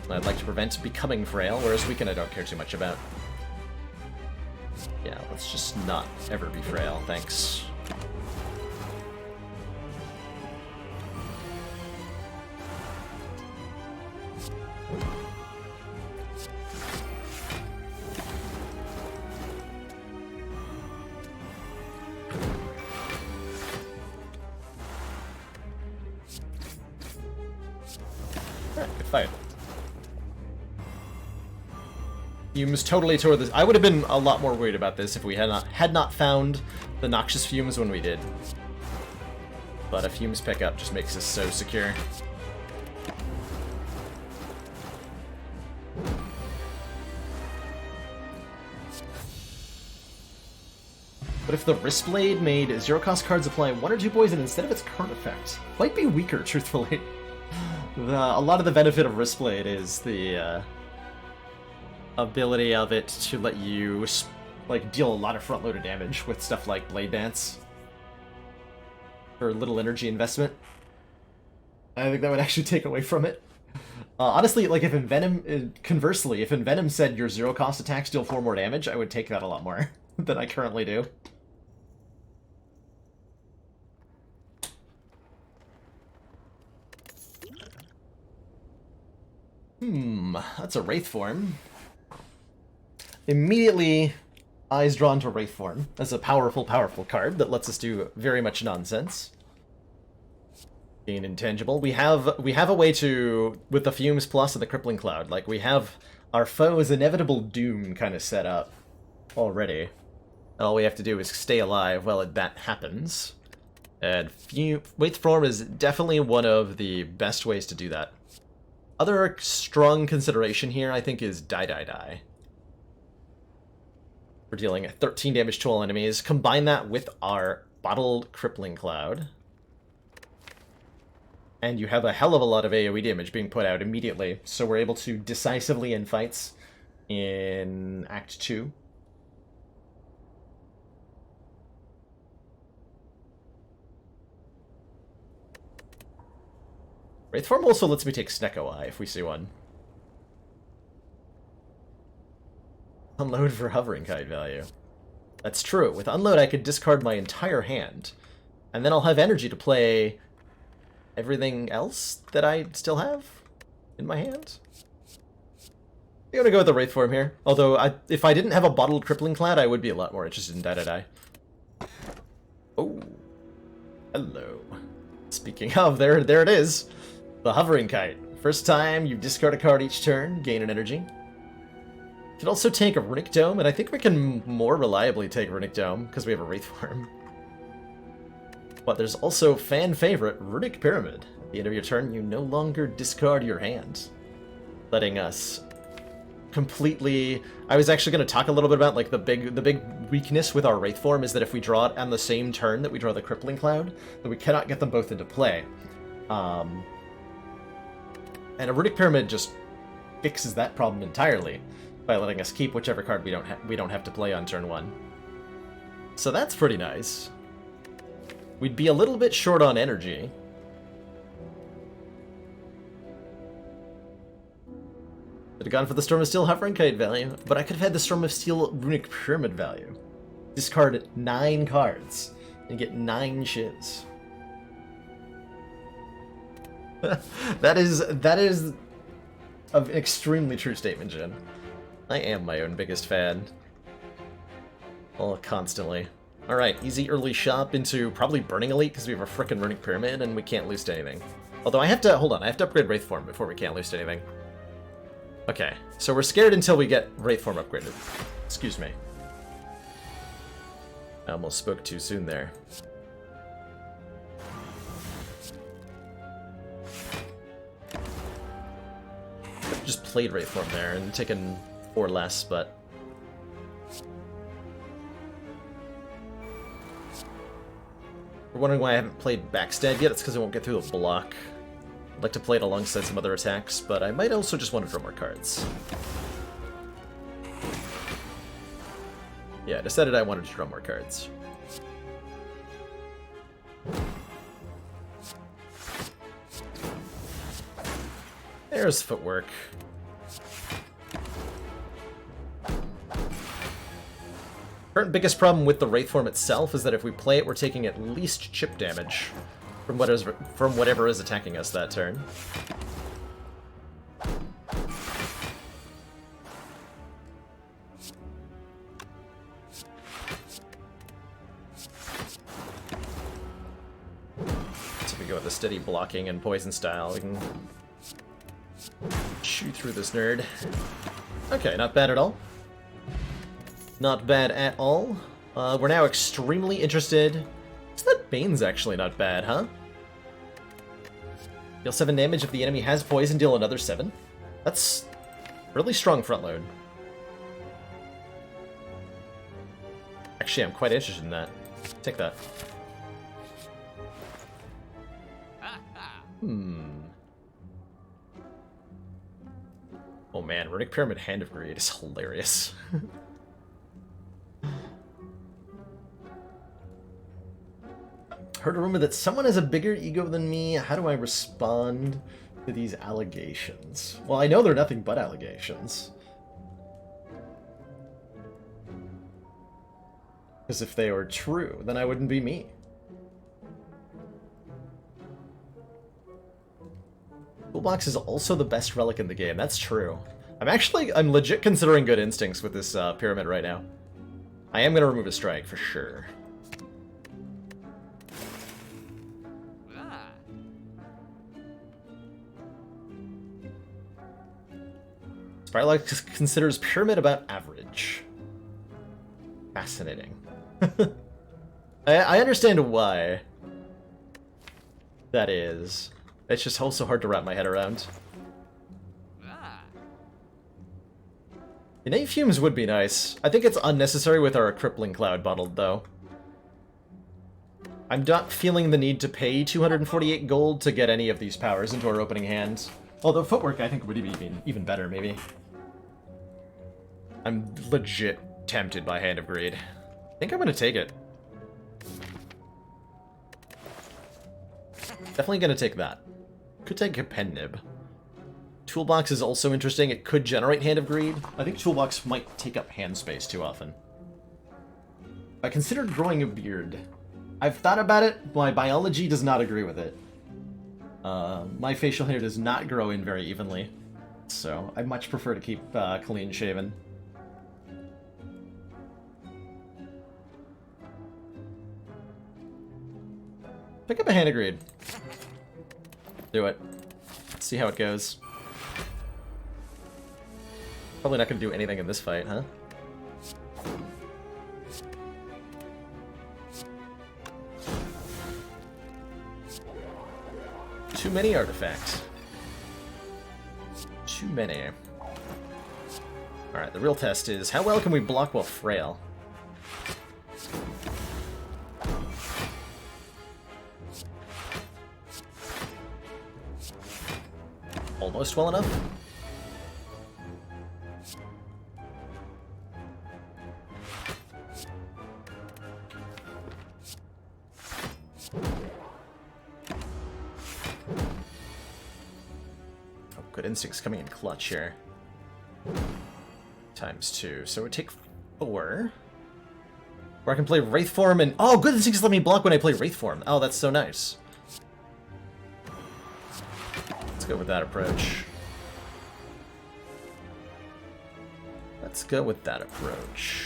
I'd like to prevent becoming frail, whereas Weaken I don't care too much about. Yeah, let's just not ever be frail, thanks. Alright, good fight. Fumes totally tore this. I would have been a lot more worried about this if we had not found the noxious fumes when we did. But a fumes pickup just makes us so secure. But if the Wrist Blade made zero-cost cards apply 1 or 2 poison instead of its current effect, might be weaker, truthfully. A lot of the benefit of Wrist Blade is the ability of it to let you like deal a lot of front-loaded damage with stuff like Blade Dance for little energy investment. I think that would actually take away from it. Honestly, like if Envenom, conversely, if Envenom said your zero-cost attacks deal 4 more damage, I would take that a lot more than I currently do. That's a Wraith form. Immediately, eyes drawn to Wraith form. That's a powerful, powerful card that lets us do very much nonsense. Gain intangible. We have a way to, with the Fumes Plus and the Crippling Cloud, like we have our foe's inevitable doom kind of set up already. And all we have to do is stay alive while that happens. And Wraith form is definitely one of the best ways to do that. Other strong consideration here, I think, is Die. We're dealing 13 damage to all enemies. Combine that with our Bottled Crippling Cloud. And you have a hell of a lot of AoE damage being put out immediately, so we're able to decisively end fights in Act 2. Wraith form also lets me take Snecko Eye if we see one. Unload for hovering kite value. That's true. With unload I could discard my entire hand, and then I'll have energy to play everything else that I still have in my hand. I'm gonna go with the Wraith form here. Although, if I didn't have a Bottled Crippling Cloud, I would be a lot more interested in Die. Oh. Hello. Speaking of, there it is. The Hovering Kite. First time you discard a card each turn, gain an energy. You can also take a Runic Dome, and I think we can more reliably take Runic Dome, because we have a Wraith form. But there's also fan favorite, Runic Pyramid. At the end of your turn, you no longer discard your hand, letting us completely... I was actually going to talk a little bit about like the big weakness with our Wraith form is that if we draw it on the same turn that we draw the Crippling Cloud, that we cannot get them both into play. And a Runic Pyramid just fixes that problem entirely by letting us keep whichever card we don't have to play on turn 1. So that's pretty nice. We'd be a little bit short on energy. Could have gone for the Storm of Steel Hovering Kite value, but I could have had the Storm of Steel Runic Pyramid value. Discard 9 cards and get 9 shiz. That is an extremely true statement, Jin. I am my own biggest fan. Oh, constantly. Alright, easy early shop into probably Burning Elite because we have a frickin' Runic Pyramid and we can't lose to anything. Although I have to, hold on, I have to upgrade Wraith Form before we can't lose to anything. Okay, so we're scared until we get Wraith Form upgraded. Excuse me. I almost spoke too soon there. played Wraithform there and taken 4 less, but... If you're wondering why I haven't played Backstab yet, it's because I won't get through the block. I'd like to play it alongside some other attacks, but I might also just want to draw more cards. Yeah, I decided I wanted to draw more cards. There's footwork. Current biggest problem with the Wraithform itself is that if we play it, we're taking at least chip damage from whatever is attacking us that turn. So if we go with the steady blocking and poison style, we can shoot through this nerd. Okay, not bad at all. Not bad at all. We're now extremely interested. So that Bane's actually not bad, huh? Deal 7 damage if the enemy has poison, deal another 7. That's really strong front load. Actually, I'm quite interested in that. Take that. Oh man, Runic Pyramid Hand of Greed is hilarious. Heard a rumor that someone has a bigger ego than me. How do I respond to these allegations? Well, I know they're nothing but allegations. Because if they were true, then I wouldn't be me. Toolbox is also the best relic in the game. That's true. I'm legit considering Good Instincts with this pyramid right now. I am going to remove a strike for sure. Spire considers pyramid about average. Fascinating. I understand why that is. It's just also hard to wrap my head around. Innate Fumes would be nice. I think it's unnecessary with our Crippling Cloud bottled, though. I'm not feeling the need to pay 248 gold to get any of these powers into our opening hand. Although Footwork, I think, would be even better, maybe. I'm legit tempted by Hand of Greed. I think I'm gonna take it. Definitely gonna take that. Could take a Pen Nib. Toolbox is also interesting. It could generate Hand of Greed. I think Toolbox might take up hand space too often. I considered growing a beard. I've thought about it. My biology does not agree with it. My facial hair does not grow in very evenly. So I much prefer to keep clean shaven. Pick up a Hand of Greed. Do it. Let's see how it goes. Probably not going to do anything in this fight, huh? Too many artifacts. Too many. Alright, the real test is, how well can we block while frail? Almost well enough. Oh, Good Instincts coming in clutch here. ×2. So it would take 4. Or I can play Wraithform and... Oh, Good Instincts let me block when I play Wraithform. Oh, that's so nice. Let's go with that approach. Let's go with that approach.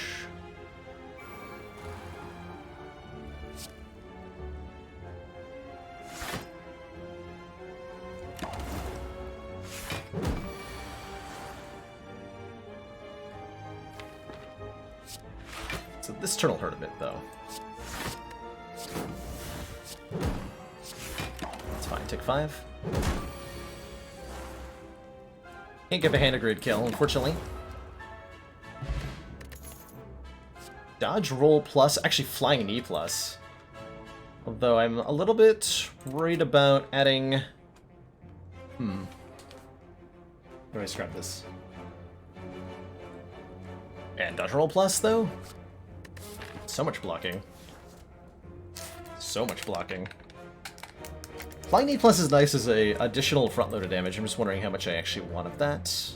So this turn will hurt a bit, though. It's fine. Take 5. Can't get the hand grenade kill, unfortunately. Dodge roll plus, actually flying knee plus. Although I'm a little bit worried about adding... How do I scrap this? And dodge roll plus, though? So much blocking. So much blocking. Flying knee plus is nice as a additional front-loaded damage. I'm just wondering how much I actually want of that.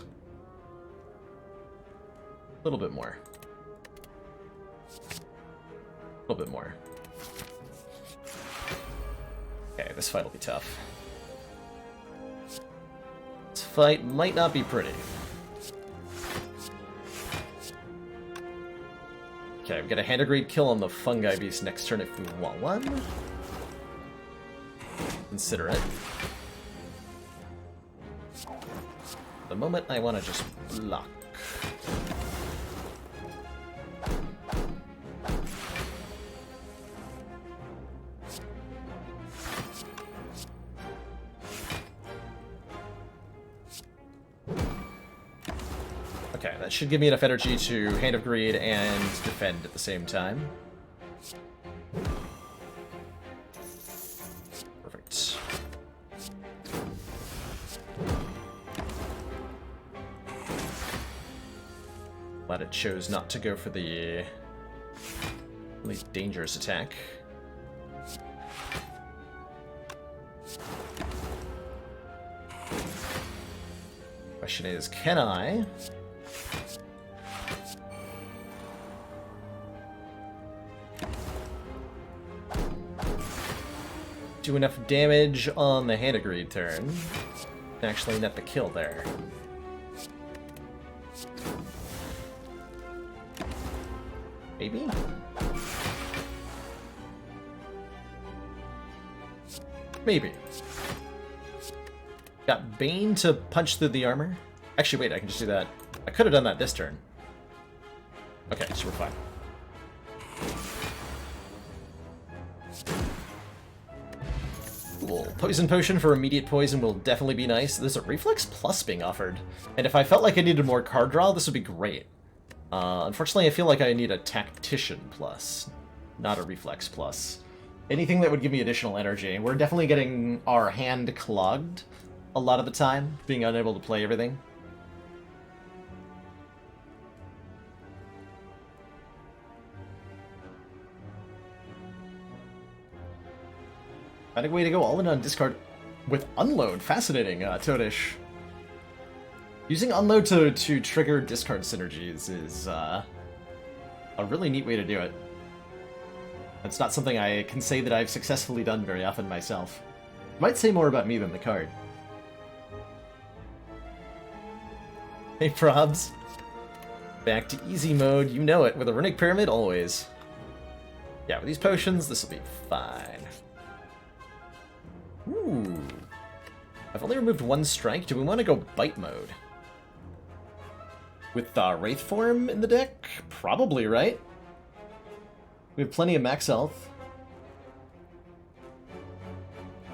A little bit more. A little bit more. Okay, this fight will be tough. This fight might not be pretty. Okay, we've got a hand grenade kill on the fungi beast next turn if we want one. Consider it. The moment I want to just block. Okay, that should give me enough energy to Hand of Greed and defend at the same time. Perfect. Glad it chose not to go for the really dangerous attack. Question is, can I... do enough damage on the Hand of Greed turn to actually net the kill there? Maybe? Maybe. Got Bane to punch through the armor. Actually, wait, I can just do that. I could have done that this turn. Okay, so we're fine. Cool. Poison Potion for immediate poison will definitely be nice. There's a Reflex Plus being offered. And if I felt like I needed more card draw, this would be great. Unfortunately, I feel like I need a Tactician Plus, not a Reflex Plus. Anything that would give me additional energy. We're definitely getting our hand clogged a lot of the time, being unable to play everything. Finding a way to go all in on discard with Unload. Fascinating, Toadish. Using Unload to trigger discard synergies is a really neat way to do it. It's not something I can say that I've successfully done very often myself. Might say more about me than the card. Hey, Probs. Back to easy mode, you know it. With a Runic Pyramid, always. Yeah, with these potions, this will be fine. Ooh. I've only removed one strike. Do we want to go bite mode? With Wraith form in the deck? Probably, right? We have plenty of max health.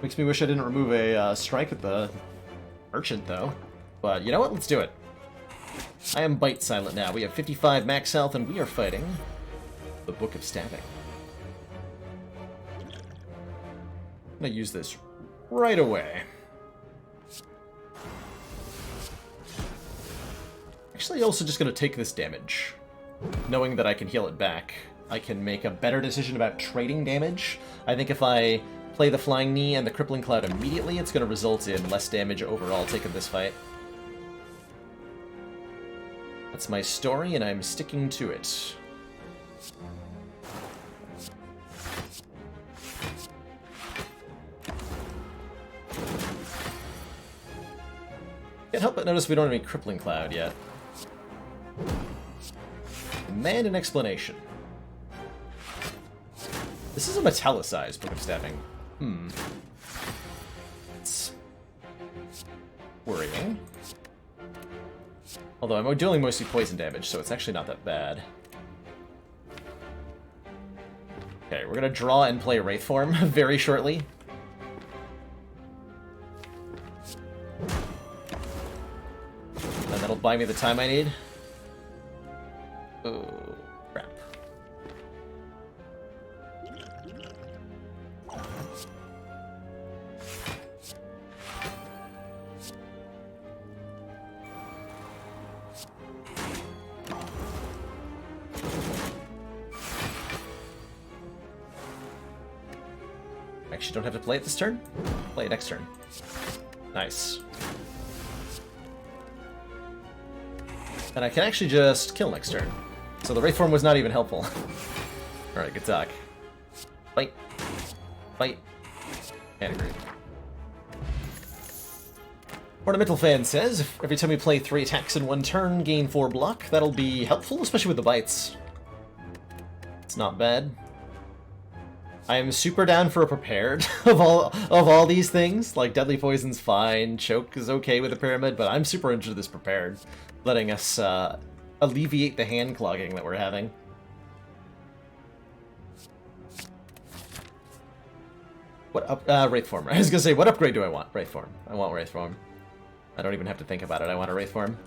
Makes me wish I didn't remove a strike with the Merchant, though. But you know what? Let's do it. I am bite silent now. We have 55 max health, and we are fighting the Book of Stabbing. I'm going to use this right away. Actually, also just going to take this damage. Knowing that I can heal it back, I can make a better decision about trading damage. I think if I play the Flying Knee and the Crippling Cloud immediately, it's going to result in less damage overall taken this fight. That's my story, and I'm sticking to it. Can't help but notice we don't have any Crippling Cloud yet. Demand an explanation. This is a metallicized Book of Stabbing. It's worrying. Although I'm dealing mostly poison damage, so it's actually not that bad. Okay, we're gonna draw and play Wraith form very shortly. buy me the time I need. Oh, crap. Actually, don't have to play it this turn. Play it next turn. Nice. And I can actually just kill next turn. So the Wraith form was not even helpful. Alright, good talk. Fight. Fight. And agree. Ornamental Fan says, if every time we play 3 attacks in 1 turn, gain 4 block. That'll be helpful, especially with the bites. It's not bad. I am super down for a prepared of all these things. Like, Deadly Poison's fine, Choke is okay with the Pyramid, but I'm super into this prepared, letting us alleviate the hand clogging that we're having. What Wraith Form. I was gonna say, what upgrade do I want? Wraith Form. I want Wraith Form. I don't even have to think about it. I want a Wraith Form.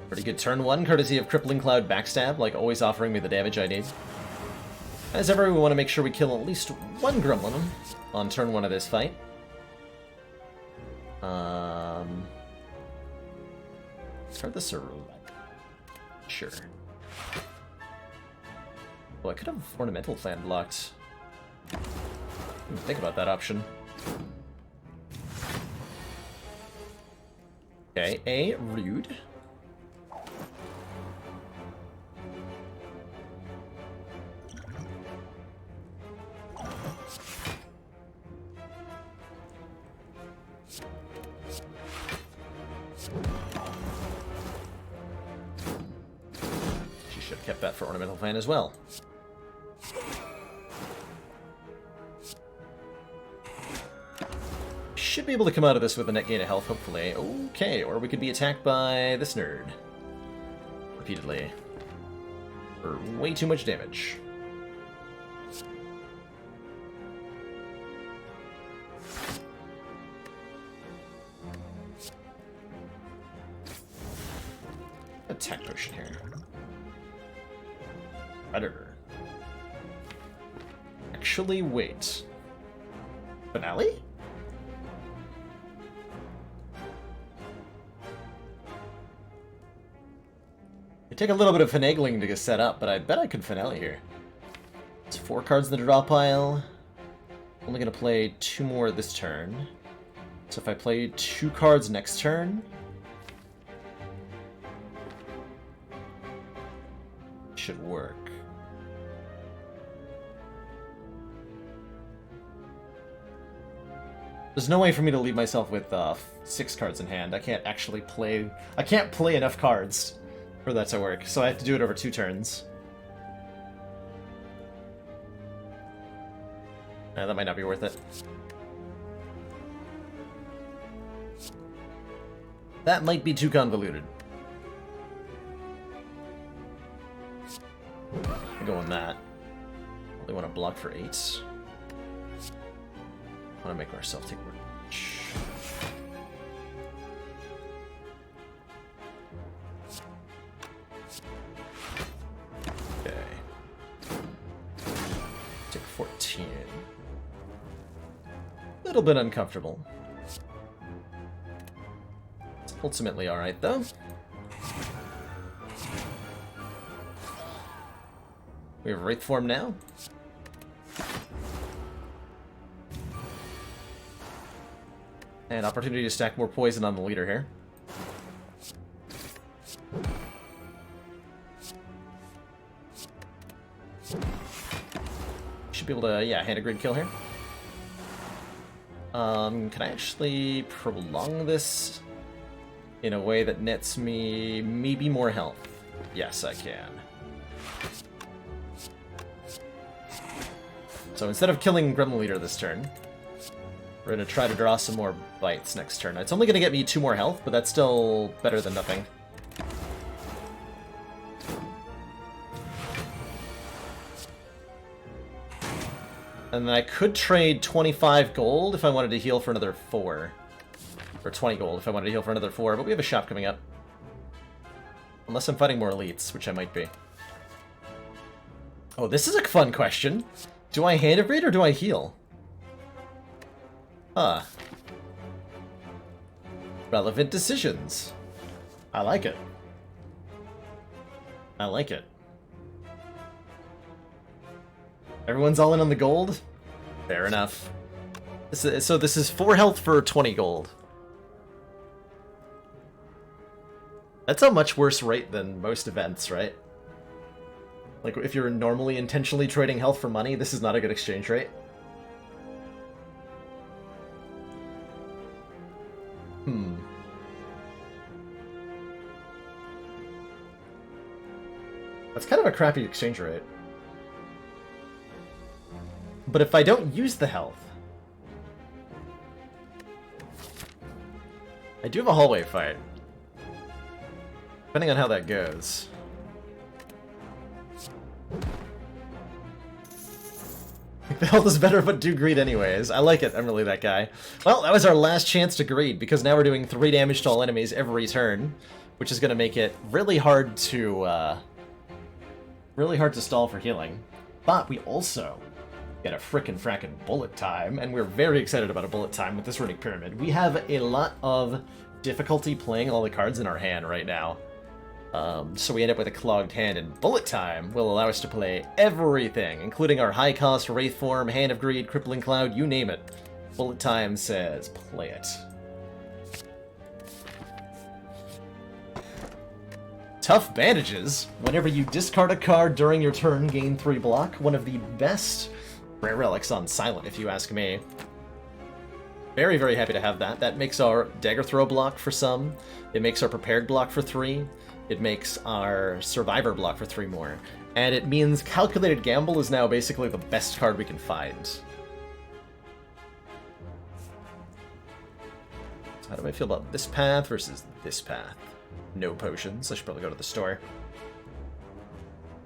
Pretty good turn 1, courtesy of Crippling Cloud Backstab, like always offering me the damage I need. As ever, we want to make sure we kill at least 1 Gremlin on turn 1 of this fight. Start this or sure. Well, I could have Ornamental Fan blocked. Didn't think about that option. Okay, a rude. She should have kept that for Ornamental Fan as well. Should be able to come out of this with a net gain of health, hopefully. Okay, or we could be attacked by this nerd. Repeatedly. For way too much damage. Attack potion here. Predator. Actually, wait. Finale? It'd take a little bit of finagling to get set up, but I bet I could finale here. It's 4 cards in the draw pile. Only gonna play 2 more this turn. So if I play 2 cards next turn, it should work. There's no way for me to leave myself with 6 cards in hand. I can't actually play. I can't play enough cards for that to work, so I have to do it over 2 turns. That might not be worth it. That might be too convoluted. I'm going that. They want to block for 8. I want to make ourselves take revenge. Okay. Take 14. A little bit uncomfortable. It's ultimately alright, though. We have Wraith form now. And opportunity to stack more poison on the leader here. Should be able to, yeah, hand a grid kill here. Can I actually prolong this in a way that nets me maybe more health? Yes, I can. So instead of killing Gremlin Leader this turn, we're We're gonna try to draw some more bites next turn. It's only gonna get me 2 more health, but that's still better than nothing. And then I could trade 25 gold if I wanted to heal for another 4. Or 20 gold if I wanted to heal for another 4, but we have a shop coming up. Unless I'm fighting more elites, which I might be. Oh, this is a fun question. Do I hand upgrade or do I heal? Huh. Relevant decisions. I like it. I like it. Everyone's all in on the gold? Fair enough. So this is 4 health for 20 gold. That's a much worse rate than most events, right? Like, if you're normally intentionally trading health for money, this is not a good exchange rate. That's kind of a crappy exchange rate. But if I don't use the health... I do have a hallway fight. Depending on how that goes. The health is better, but do greed anyways. I like it. I'm really that guy. Well, that was our last chance to greed, because now we're doing 3 damage to all enemies every turn, which is going to make it really hard to stall for healing. But we also get a frackin' bullet time, and we're very excited about a bullet time with this runic pyramid. We have a lot of difficulty playing all the cards in our hand right now. So we end up with a clogged hand, and bullet time will allow us to play everything, including our high cost Wraith form, Hand of Greed, Crippling Cloud, you name it. Bullet time says play it. Tough Bandages. Whenever you discard a card during your turn, gain 3 block. One of the best rare relics on Silent, if you ask me. Very, very happy to have that. That makes our Dagger Throw block for some. It makes our Prepared block for 3. It makes our Survivor block for 3 more. And it means Calculated Gamble is now basically the best card we can find. So how do I feel about this path versus this path? No potions. I should probably go to the store.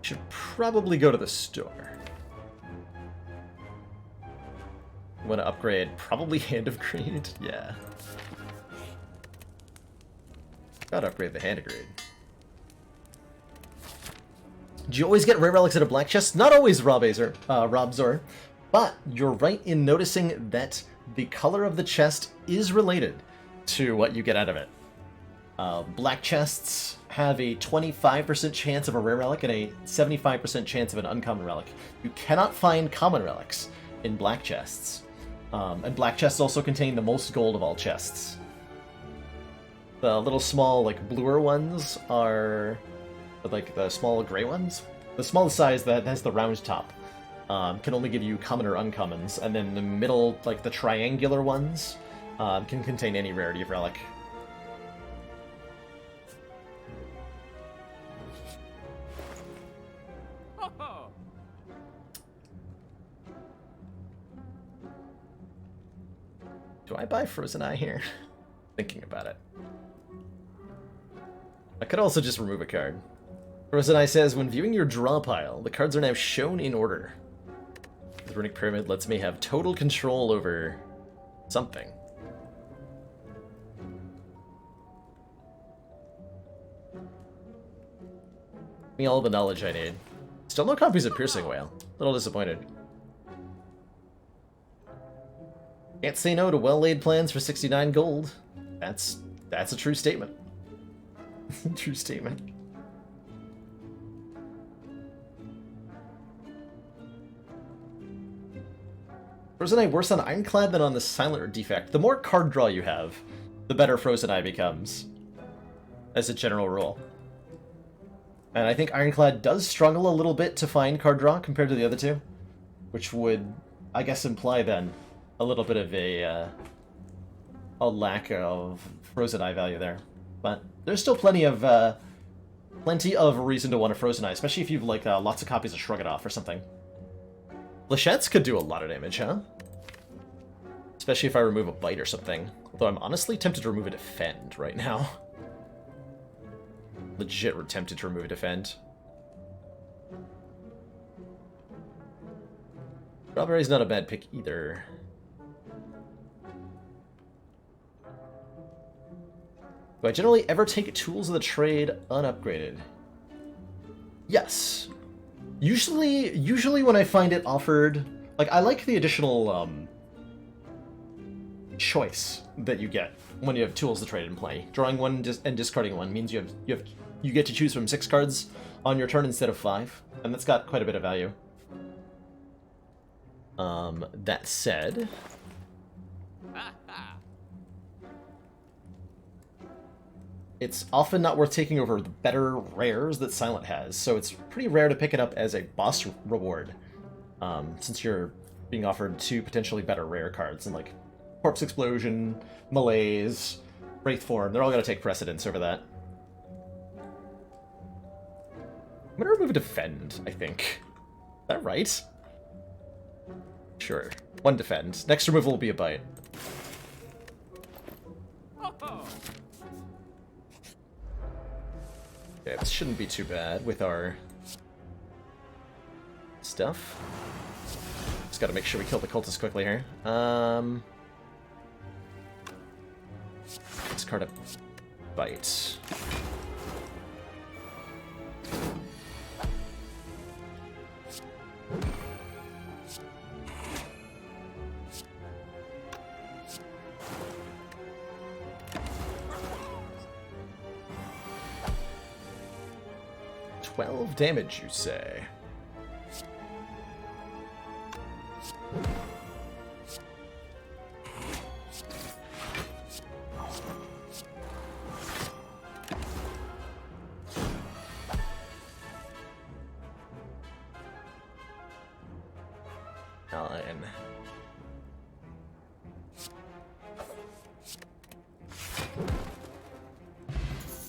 Should probably go to the store. Want to upgrade probably Hand of Greed? Yeah. Gotta upgrade the Hand of Greed. Do you always get rare relics at a black chest? Not always, Robzor. But you're right in noticing that the color of the chest is related to what you get out of it. Black chests have a 25% chance of a rare relic and a 75% chance of an uncommon relic. You cannot find common relics in black chests. And black chests also contain the most gold of all chests. The little small, like, bluer ones are... like the small gray ones, the smallest size that has the round top, can only give you common or uncommons, and then the middle, like the triangular ones, can contain any rarity of relic. Do I buy Frozen Eye here? Thinking about it. I could also just remove a card. Frozen Eye says, when viewing your draw pile, the cards are now shown in order. The Runic Pyramid lets me have total control over something. Give me all the knowledge I need. Still no copies of Piercing Whale. A little disappointed. Can't say no to well-laid plans for 69 gold. That's a true statement. True statement. Frozen Eye worse on Ironclad than on the Silent Defect. The more card draw you have, the better Frozen Eye becomes, as a general rule. And I think Ironclad does struggle a little bit to find card draw compared to the other two, which would, I guess, imply then a little bit of a lack of Frozen Eye value there. But there's still plenty of reason to want a Frozen Eye, especially if you've like lots of copies of Shrug It Off or something. Flechettes could do a lot of damage, huh? Especially if I remove a bite or something. Although I'm honestly tempted to remove a defend right now. Legit tempted to remove a defend. Strawberry's not a bad pick either. Do I generally ever take tools of the trade unupgraded? Yes. Usually when I find it offered, like, I like the additional choice that you get when you have tools of the trade in play. Drawing one and discarding one means you get to choose from 6 cards on your turn instead of 5, and that's got quite a bit of value. That said, it's often not worth taking over the better rares that Silent has, so it's pretty rare to pick it up as a boss reward, since you're being offered 2 potentially better rare cards, and like Corpse Explosion, Malaise, Wraith Form, they're all going to take precedence over that. I'm going to remove a Defend, I think. Is that right? Sure. 1 Defend. Next removal will be a Bite. Okay, this shouldn't be too bad with our stuff. Just gotta make sure we kill the cultist quickly here. Discard a Bite. Damage, you say?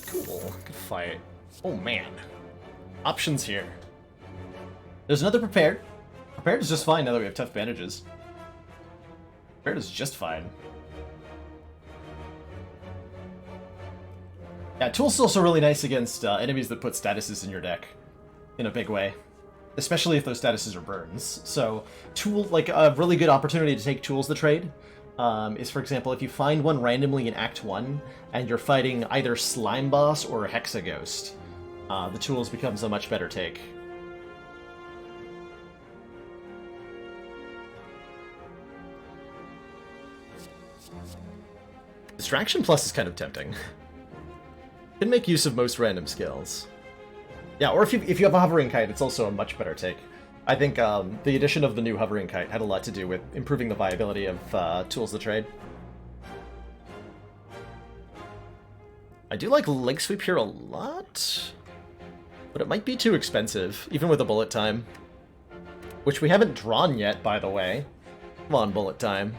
Cool. Good fight. Oh man. Options here. There's another Prepared. Prepared is just fine now that we have tough bandages. Prepared is just fine. Yeah, Tool's also really nice against enemies that put statuses in your deck in a big way. Especially if those statuses are burns. So, Tool, like a really good opportunity to take Tools the trade is, for example, if you find one randomly in Act 1 and you're fighting either Slime Boss or Hexaghost. The Tools becomes a much better take. Distraction Plus is kind of tempting. Can make use of most random skills. Yeah, or if you have a Hovering Kite, it's also a much better take. I think the addition of the new Hovering Kite had a lot to do with improving the viability of Tools of the Trade. I do like Leg Sweep here a lot. But it might be too expensive, even with a bullet time. Which we haven't drawn yet, by the way. Come on, bullet time.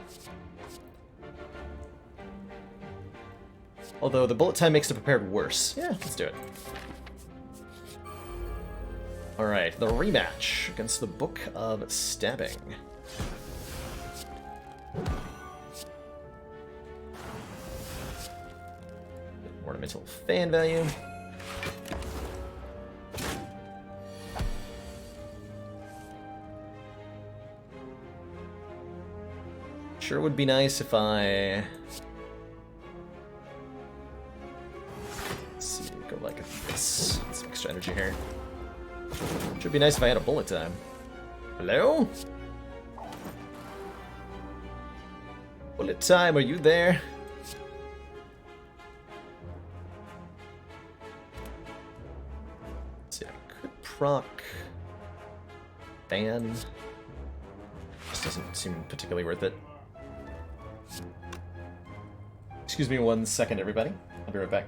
Although the bullet time makes the Prepared worse. Yeah, let's do it. Alright, the rematch against the Book of Stabbing. Ornamental fan value. Sure would be nice if I... Let's see, go like this. Some extra energy here. Should be nice if I had a bullet time. Hello? Bullet time, are you there? Let's see, I could proc... Ban. This doesn't seem particularly worth it. Excuse me 1 second, everybody. I'll be right back.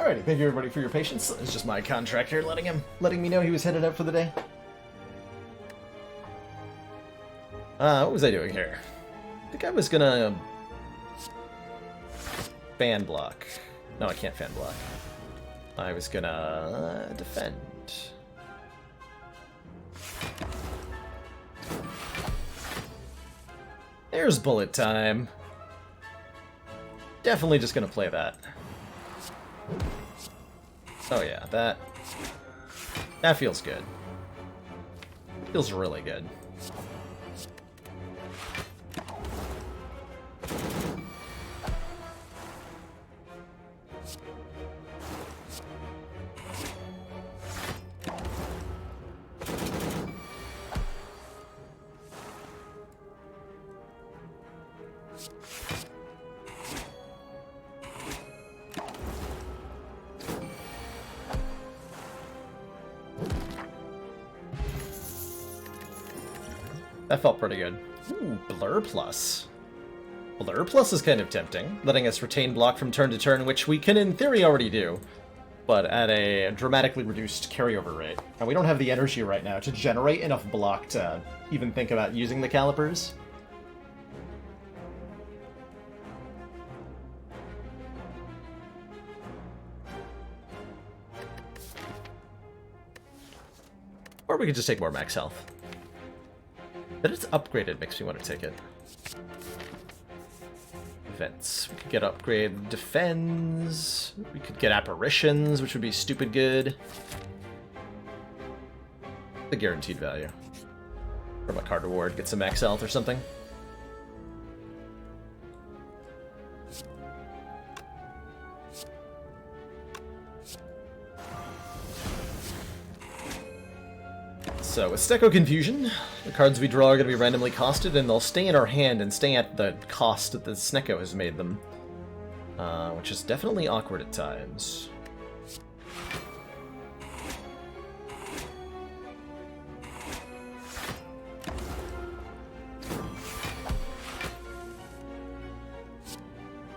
Alrighty, thank you everybody for your patience. It's just my contractor letting me know he was headed out for the day. What was I doing here? I think I was gonna fan block. No, I can't fan block. I was gonna defend. There's bullet time. Definitely just gonna play that. Oh yeah, that feels good. Feels really good. That felt pretty good. Ooh, Blur Plus. Blur Plus is kind of tempting, letting us retain block from turn to turn, which we can in theory already do, but at a dramatically reduced carryover rate. And we don't have the energy right now to generate enough block to even think about using the calipers. Or we could just take more max health. That it's upgraded makes me want to take it. Events. We could get upgrade defends. We could get apparitions, which would be stupid good. The guaranteed value. From a card reward, get some max health or something. So, with Stecco Confusion, the cards we draw are going to be randomly costed, and they'll stay in our hand and stay at the cost that the Snecco has made them. Which is definitely awkward at times.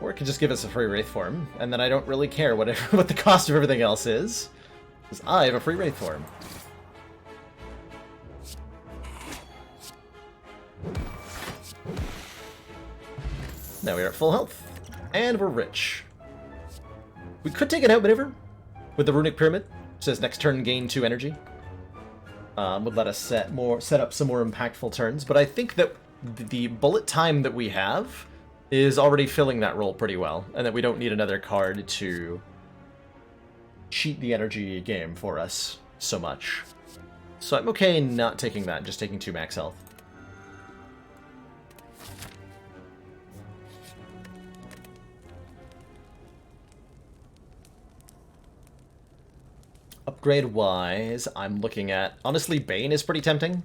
Or it could just give us a free Wraith form, and then I don't really care what the cost of everything else is, because I have a free Wraith form. Now we are at full health, and we're rich. We could take an out maneuver with the Runic Pyramid. It says next turn gain 2 energy. Would let us set up some more impactful turns, but I think that the bullet time that we have is already filling that role pretty well, and that we don't need another card to cheat the energy game for us so much. So I'm okay not taking that, just taking 2 max health. Upgrade-wise, I'm looking at... Honestly, Bane is pretty tempting.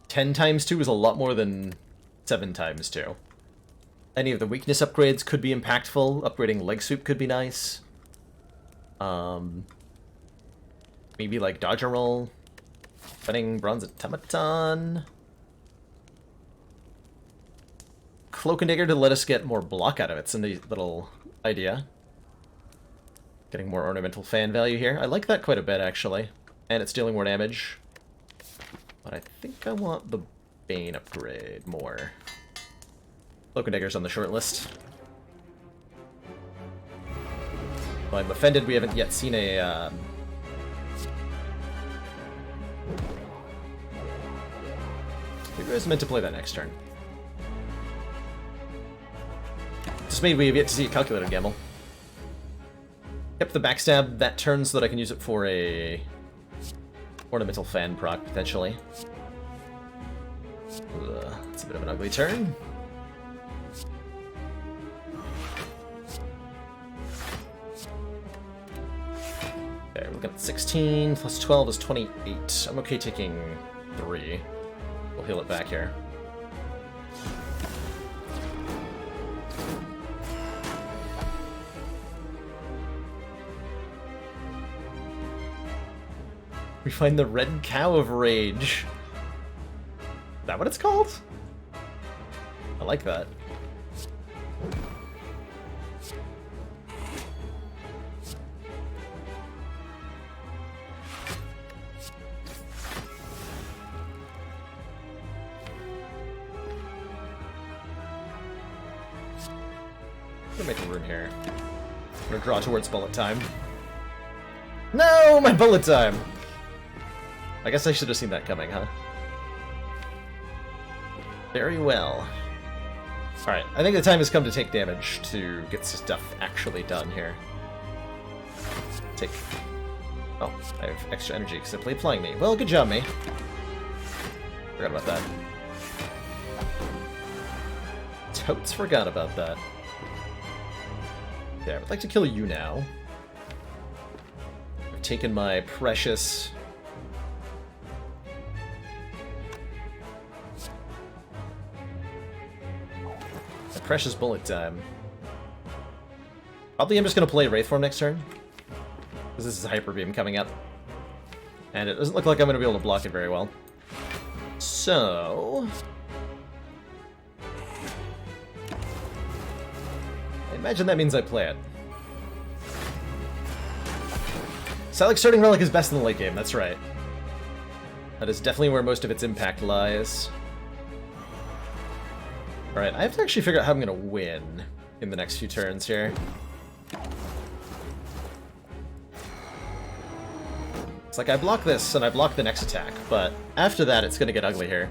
10 times 2 is a lot more than 7 times 2. Any of the weakness upgrades could be impactful. Upgrading Leg Sweep could be nice. Maybe like Dodge and Roll. Fighting Bronze Automaton. Cloak and Dagger to let us get more block out of it. It's a neat little idea. Getting more ornamental fan value here. I like that quite a bit, actually. And it's dealing more damage. But I think I want the Bane upgrade more. Cloak and Dagger's on the short list. Well, I'm offended we haven't yet seen a... Maybe I was meant to play that next turn. Just maybe we have yet to see a calculated gamble. Yep, the backstab that turn so that I can use it for a ornamental fan proc, potentially. It's a bit of an ugly turn. Okay, we're looking at 16, plus 12 is 28. I'm okay taking 3. We'll heal it back here. We find the Red Cow of Rage. Is that what it's called? I like that. I'm gonna make a rune here. I'm gonna draw towards bullet time. No, my bullet time! I guess I should have seen that coming, huh? Very well. Alright, I think the time has come to take damage to get stuff actually done here. Take... Oh, I have extra energy because I played Flying Me. Well, good job, me. Forgot about that. Totes forgot about that. Yeah, I would like to kill you now. I've taken my precious... precious bullet time. Probably I'm just going to play Wraith Form next turn. Because this is a Hyper Beam coming up. And it doesn't look like I'm going to be able to block it very well. So... I imagine that means I play it. Silex Starting Relic is best in the late game, that's right. That is definitely where most of its impact lies. Alright, I have to actually figure out how I'm going to win in the next few turns here. It's like I block this and I block the next attack, but after that it's going to get ugly here.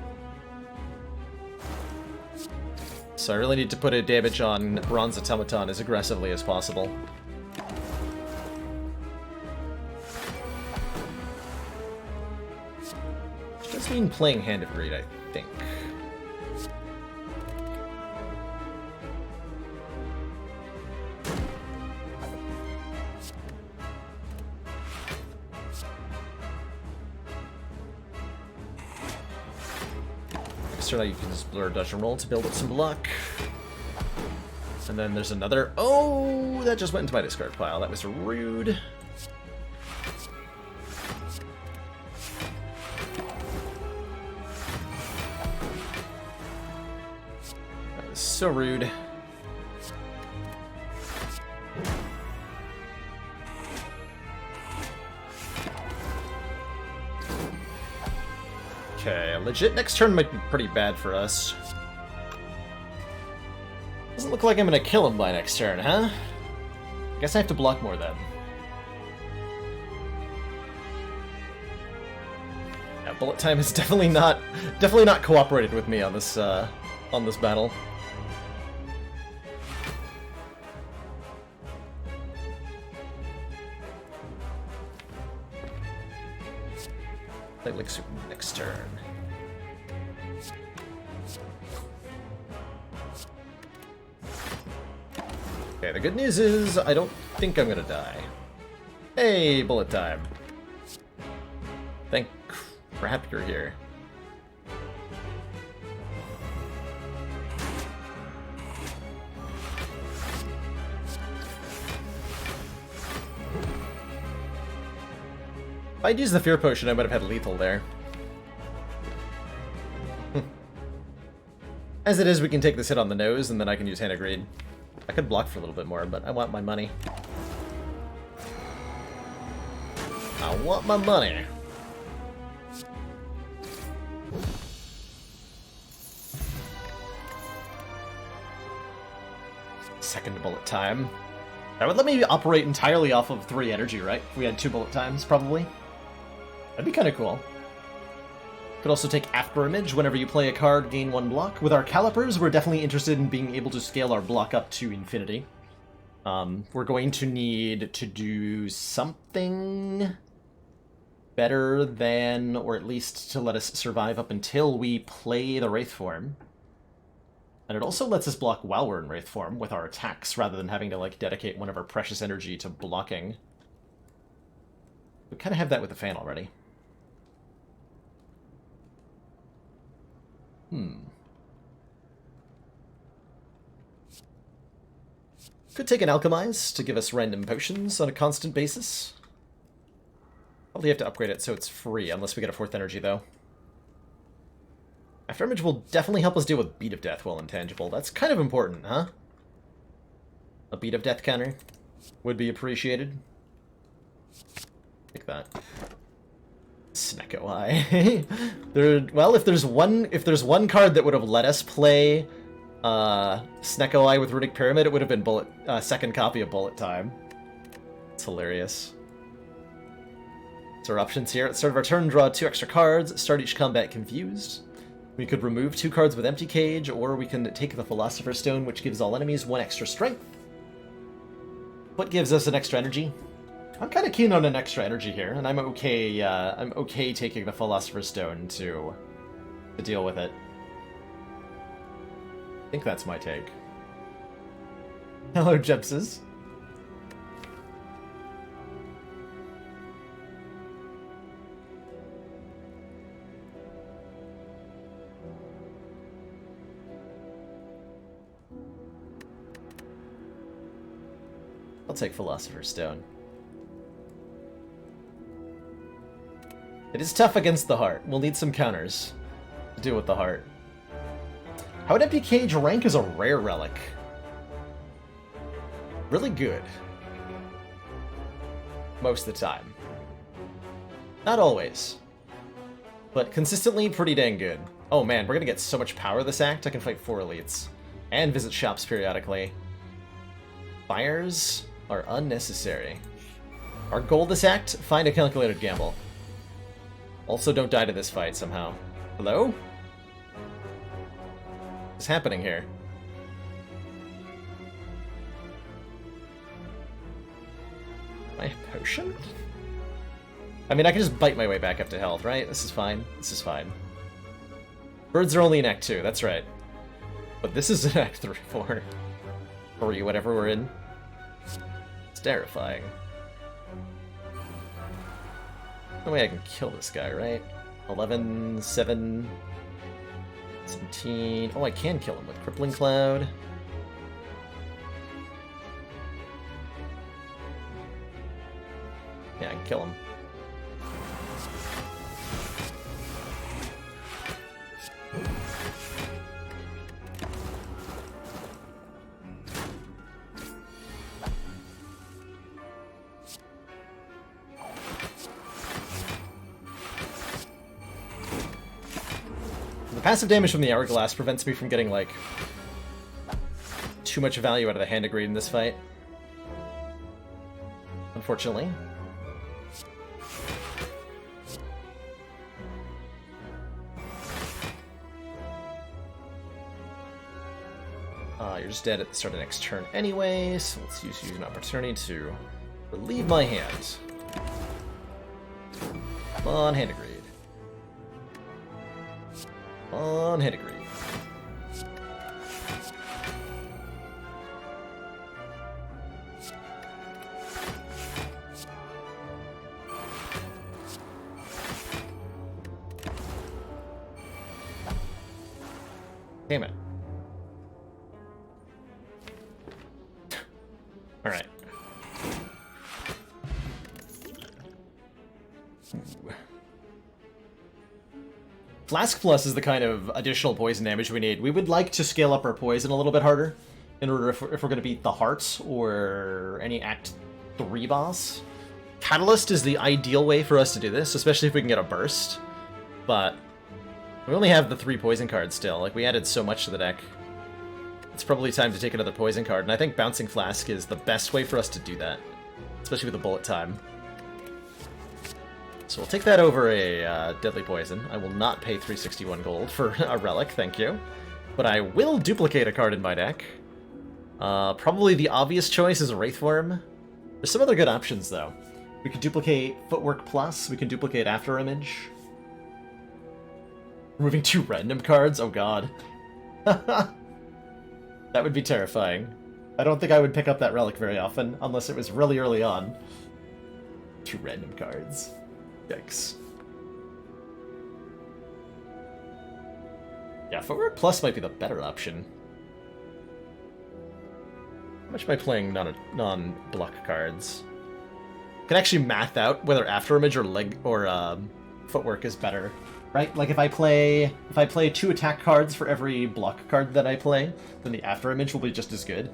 So I really need to put a damage on Bronze Automaton as aggressively as possible. Which does mean playing Hand of Greed, I think. So now you can just Blur Dodge and Roll to build up some luck. And then there's another... Oh, that just went into my discard pile. That was rude. That was so rude. Okay, legit next turn might be pretty bad for us. Doesn't look like I'm gonna kill him by next turn, huh? I guess I have to block more then. Yeah, bullet time is definitely not cooperated with me on this battle. Like next turn. Okay, the good news is I don't think I'm gonna die. Hey, bullet time. Thank crap you're here. If I'd used the Fear Potion, I would have had lethal there. As it is, we can take this hit on the nose, and then I can use Hand of Greed. I could block for a little bit more, but I want my money. I want my money. Second bullet time. That would let me operate entirely off of 3 energy, right? If we had 2 bullet times, probably. That'd be kind of cool. Could also take After Image whenever you play a card, gain 1 block. With our Calipers, we're definitely interested in being able to scale our block up to infinity. We're going to need to do something better than, or at least to let us survive up until we play the Wraith Form. And it also lets us block while we're in Wraith Form with our attacks, rather than having to, like, dedicate one of our precious energy to blocking. We kind of have that with the fan already. Could take an Alchemize to give us random potions on a constant basis. Probably have to upgrade it so it's free, unless we get a 4th energy, though. After Image will definitely help us deal with Beat of Death while intangible. That's kind of important, huh? A Beat of Death counter would be appreciated. Like that. Snecko Eye. Well, if there's one card that would have let us play Snecko Eye with Runic Pyramid, it would have been second copy of Bullet Time. It's hilarious. So our options here. At the start of our turn, draw 2 extra cards. Start each combat confused. We could remove 2 cards with Empty Cage, or we can take the Philosopher's Stone, which gives all enemies 1 extra strength. What gives us an extra energy? I'm kind of keen on an extra energy here, and I'm okay taking the Philosopher's Stone to deal with it. I think that's my take. Hello, Jepses. I'll take Philosopher's Stone. It is tough against the heart. We'll need some counters to deal with the heart. How would Empty Cage rank as a rare relic? Really good. Most of the time. Not always. But consistently pretty dang good. Oh man, we're gonna get so much power this act. I can fight 4 elites. And visit shops periodically. Fires are unnecessary. Our goal this act, find a calculated gamble. Also don't die to this fight somehow. Hello? What's happening here? My potion? I mean, I can just bite my way back up to health, right? This is fine. This is fine. Birds are only in Act 2, that's right. But this is in Act 3, 4. 3, whatever we're in. It's terrifying. No way I can kill this guy, right? 11, 7, 17... Oh, I can kill him with Crippling Cloud. Yeah, I can kill him. The passive damage from the Hourglass prevents me from getting, like, too much value out of the Hand of Greed in this fight. Unfortunately. You're just dead at the start of next turn anyway, so let's use an opportunity to relieve my hand. Come on, Hand of Greed. Come on, Hand of Greed. Damn it. Alright. Flask Plus is the kind of additional poison damage we need. We would like to scale up our poison a little bit harder in order if we're going to beat the Heart or any Act 3 boss. Catalyst is the ideal way for us to do this, especially if we can get a burst. But we only have the 3 poison cards still. Like, we added so much to the deck. It's probably time to take another poison card, and I think Bouncing Flask is the best way for us to do that, especially with the bullet time. So we'll take that over a Deadly Poison. I will not pay 361 gold for a relic, thank you. But I will duplicate a card in my deck. Probably the obvious choice is Wraithworm. There's some other good options, though. We could duplicate Footwork Plus, we can duplicate After Image. Removing 2 random cards? Oh god. That would be terrifying. I don't think I would pick up that relic very often, unless it was really early on. 2 random cards. Yikes. Yeah, Footwork Plus might be the better option. How much am I playing non-block cards? I can actually math out whether After Image or Footwork is better. Right? Like if I play 2 attack cards for every block card that I play, then the After Image will be just as good.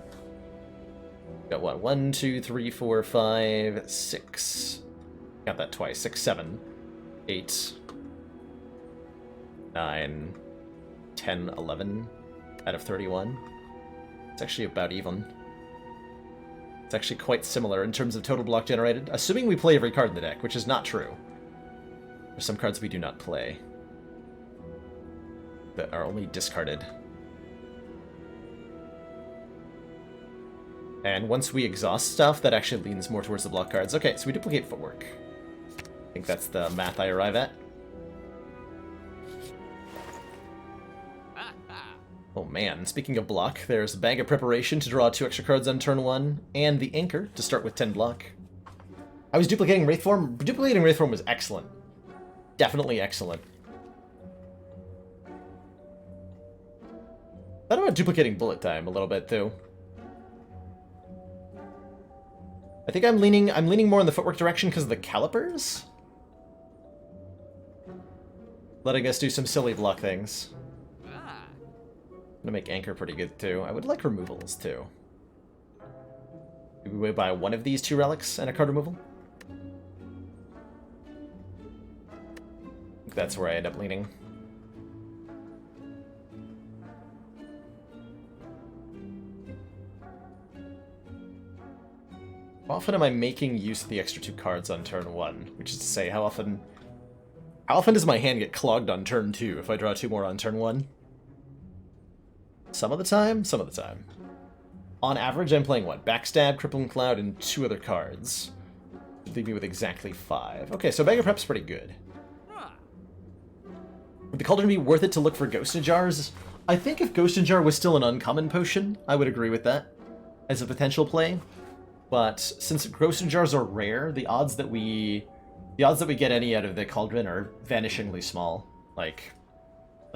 Got what? 1, 2, 3, 4, 5, 6. Got that twice. 6, 7, 8, 9, 10, 11, out of 31. It's actually about even. It's actually quite similar in terms of total block generated, assuming we play every card in the deck, which is not true. There's some cards we do not play that are only discarded. And once we exhaust stuff, that actually leans more towards the block cards. Okay, so we duplicate footwork. I think that's the math I arrive at. Oh man, speaking of block, there's Bag of Preparation to draw 2 extra cards on turn 1, and the Anchor to start with 10 block. I was duplicating Wraithform. Duplicating Wraithform was excellent. Definitely excellent. Thought about duplicating Bullet Time a little bit, too. I think I'm leaning more in the footwork direction because of the calipers. Letting us do some silly block things. I'm gonna make Anchor pretty good too. I would like removals too. Maybe we buy one of these 2 relics and a card removal. I think that's where I end up leaning. How often am I making use of the extra 2 cards on turn 1? Which is to say, how often does my hand get clogged on turn 2 if I draw 2 more on turn 1? Some of the time? Some of the time. On average, I'm playing what? Backstab, Crippling Cloud, and 2 other cards. Leave me with exactly 5. Okay, so Bag of Prep's pretty good. Would the Cauldron be worth it to look for Ghost Najars? I think if Ghost Najar was still an uncommon potion, I would agree with that as a potential play. But since Ghost Najars are rare, the odds that we get any out of the Cauldron are vanishingly small. Like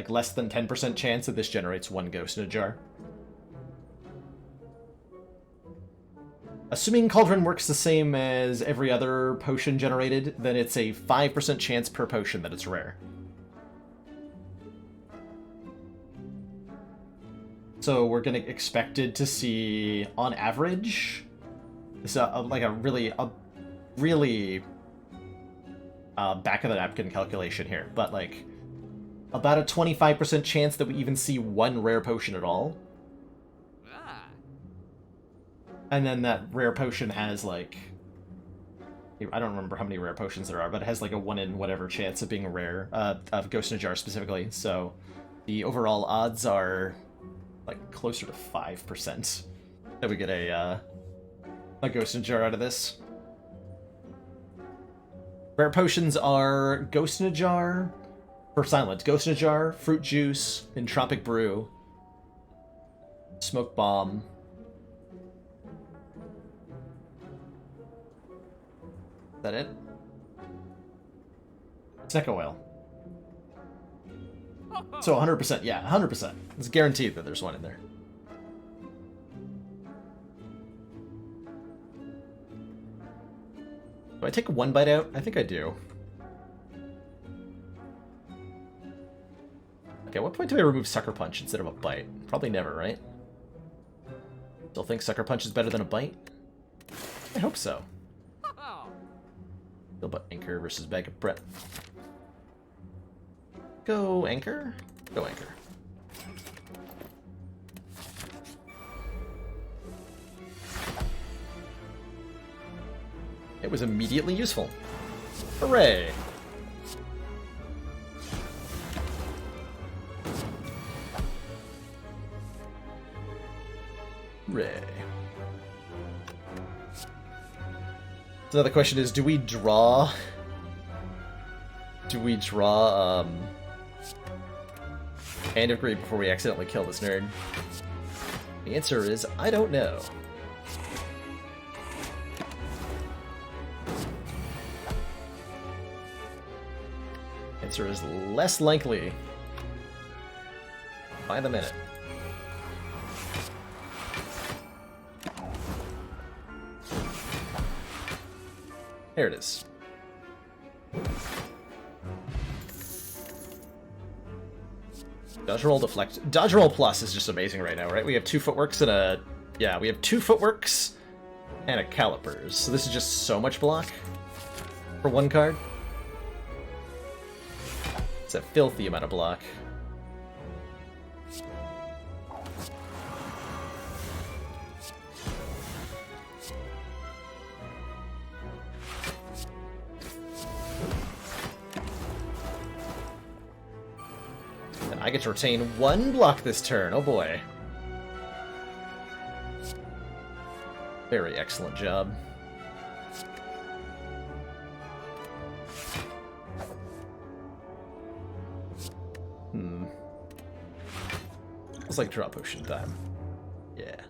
less than 10% chance that this generates 1 Ghost Najar. Assuming Cauldron works the same as every other potion generated, then it's a 5% chance per potion that it's rare. So we're gonna expected to see, on average, it's like a really back of the napkin calculation here, but like about a 25% chance that we even see 1 rare potion at all. And then that rare potion has like, I don't remember how many rare potions there are, but it has like a 1 in whatever chance of being a rare, of Ghost Najar specifically. So the overall odds are like closer to 5% that we get a Ghost Najar out of this. Rare potions are Ghost Najar for Silent, Ghost Najar, Fruit Juice, Entropic Brew, Smoke Bomb. Is that it? Snecko Oil. So 100%, yeah, 100%. It's guaranteed that there's 1 in there. Do I take 1 bite out? I think I do. Okay, at what point do I remove Sucker Punch instead of a bite? Probably never, right? Still think Sucker Punch is better than a bite? I hope so. Still but Anchor versus Bag of Prep. Go Anchor? Go Anchor. It was immediately useful. Hooray! Hooray. So the question is, do we draw Hand of Greed before we accidentally kill this nerd? The answer is, I don't know. Answer is less likely by the minute. There it is. Dodge roll deflect. Dodge roll plus is just amazing right now, right? We have 2 footworks and a... Yeah, we have 2 footworks and a calipers. So this is just so much block for 1 card. It's a filthy amount of block. I get to retain 1 block this turn. Oh boy. Very excellent job. It's like draw potion time. Yeah.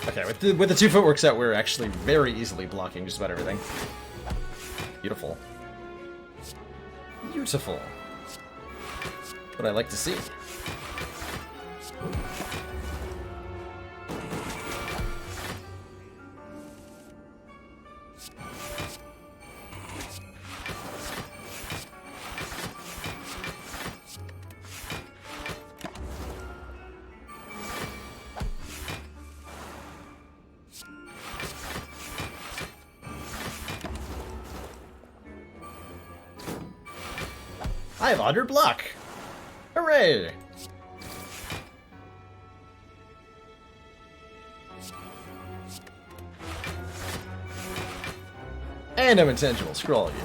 Okay, with the 2 footworks out, we're actually very easily blocking just about everything. Beautiful. Beautiful. What I like to see. I have under block! Hooray! And I'm intangible, screw all of you.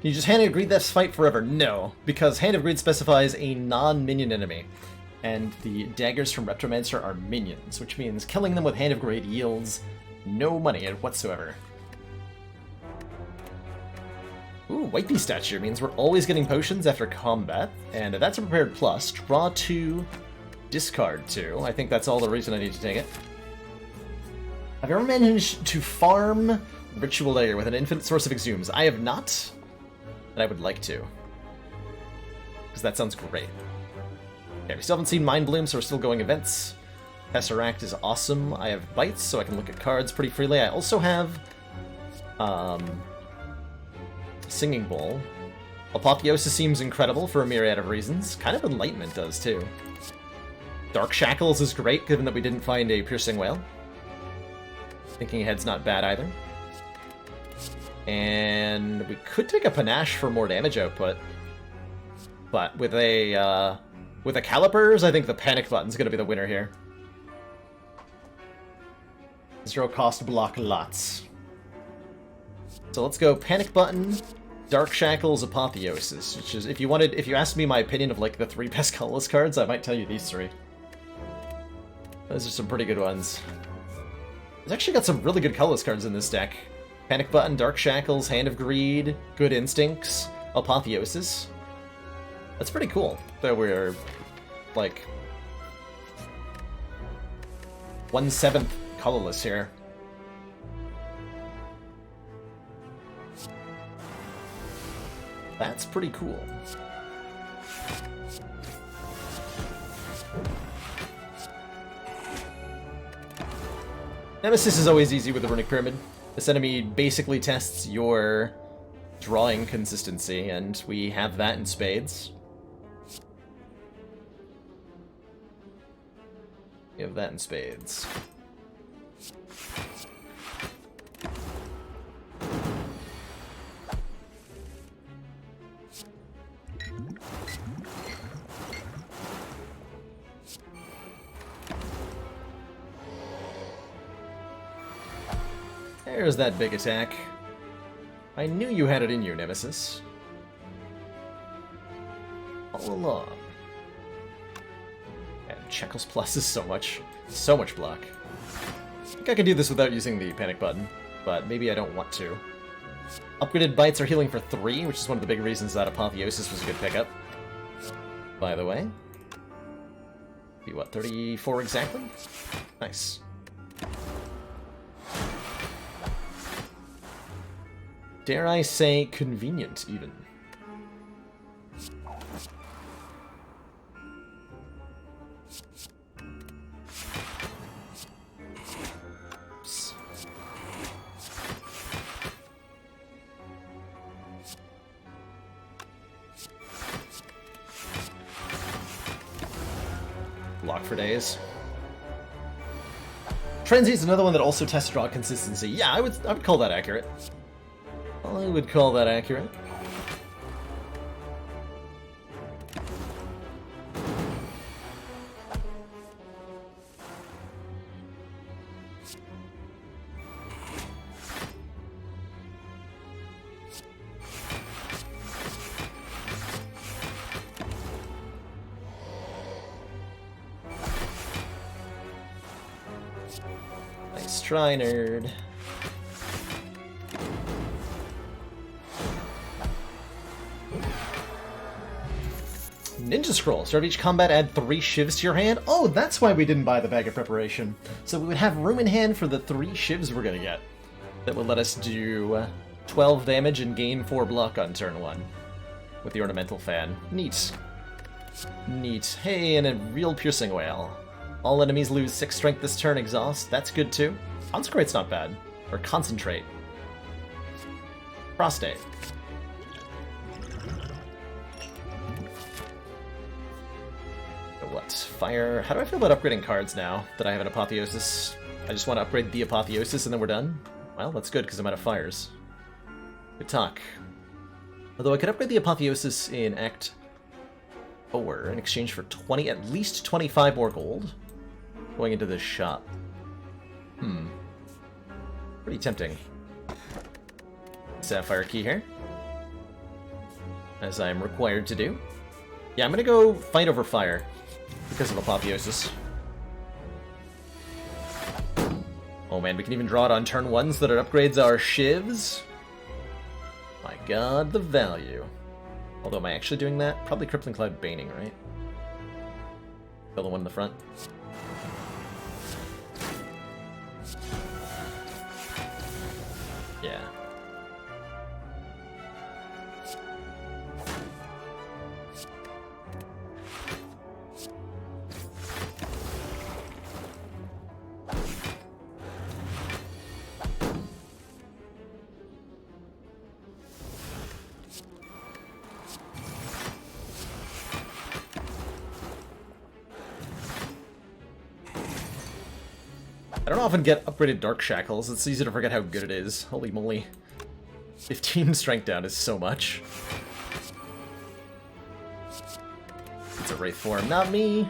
Can you just Hand of Greed this fight forever? No, because Hand of Greed specifies a non-minion enemy, and the daggers from Retromancer are minions, which means killing them with Hand of Greed yields no money whatsoever. Ooh, White Beast statue means we're always getting potions after combat, and that's a prepared plus. Draw 2, discard 2. I think that's all the reason I need to take it. Have you ever managed to farm Ritual Layer with an infinite source of exhumes? I have not. And I would like to. Because that sounds great. Okay, we still haven't seen Mind Bloom, so we're still going events. Tesseract is awesome. I have Bites, so I can look at cards pretty freely. I also have Singing Bowl. Apotheosis seems incredible for a myriad of reasons. Kind of Enlightenment does, too. Dark Shackles is great, given that we didn't find a Piercing Wail. Thinking Ahead's not bad either. And we could take a Panache for more damage output. But with a Calipers, I think the Panic Button's going to be the winner here. 0 cost block lots. So let's go Panic Button, Dark Shackles, Apotheosis, which is, if you asked me my opinion of like the 3 best colorless cards, I might tell you these 3. Those are some pretty good ones. It's actually got some really good colorless cards in this deck. Panic Button, Dark Shackles, Hand of Greed, Good Instincts, Apotheosis. That's pretty cool that we're, like, 1/7 colorless here. That's pretty cool. Nemesis is always easy with the Runic Pyramid. This enemy basically tests your drawing consistency, and we have that in spades. We have that in spades. There's that big attack. I knew you had it in you, Nemesis. All along. And Checkles Plus is so much block. I think I can do this without using the Panic Button, but maybe I don't want to. Upgraded Bites are healing for 3, which is one of the big reasons that Apotheosis was a good pickup. By the way. Be what, 34 exactly? Nice. Dare I say convenient, even. block for days. Transient's another one that also tests draw consistency. Yeah, I would call that accurate. I would call that accurate. Nice try, nerd. Ninja Scroll. Start of each combat, add 3 shivs to your hand. Oh, that's why we didn't buy the Bag of Preparation. So we would have room in hand for the 3 shivs we're gonna get. That would let us do 12 damage and gain 4 block on turn 1. With the Ornamental Fan. Neat. Neat. Hey, and a real Piercing Whale. All enemies lose 6 strength this turn, exhaust. That's good too. Consecrate's not bad. Or Concentrate. Prostate. What? Fire. How do I feel about upgrading cards now that I have an Apotheosis? I just want to upgrade the Apotheosis and then we're done? Well, that's good because I'm out of fires. Good talk. Although I could upgrade the Apotheosis in Act 4 in exchange for at least 25 more gold going into this shop. Pretty tempting. Sapphire key here. As I am required to do. Yeah, I'm gonna go fight over fire. Because of Apotheosis. Oh man, we can even draw it on turn 1 so that it upgrades our shivs. My god, the value. Although, am I actually doing that? Probably Crippling Cloud Baning, right? Kill the one in the front. Yeah. I don't often get upgraded Dark Shackles. It's easy to forget how good it is. Holy moly. 15 strength down is so much. It's a Wraith form. Not me.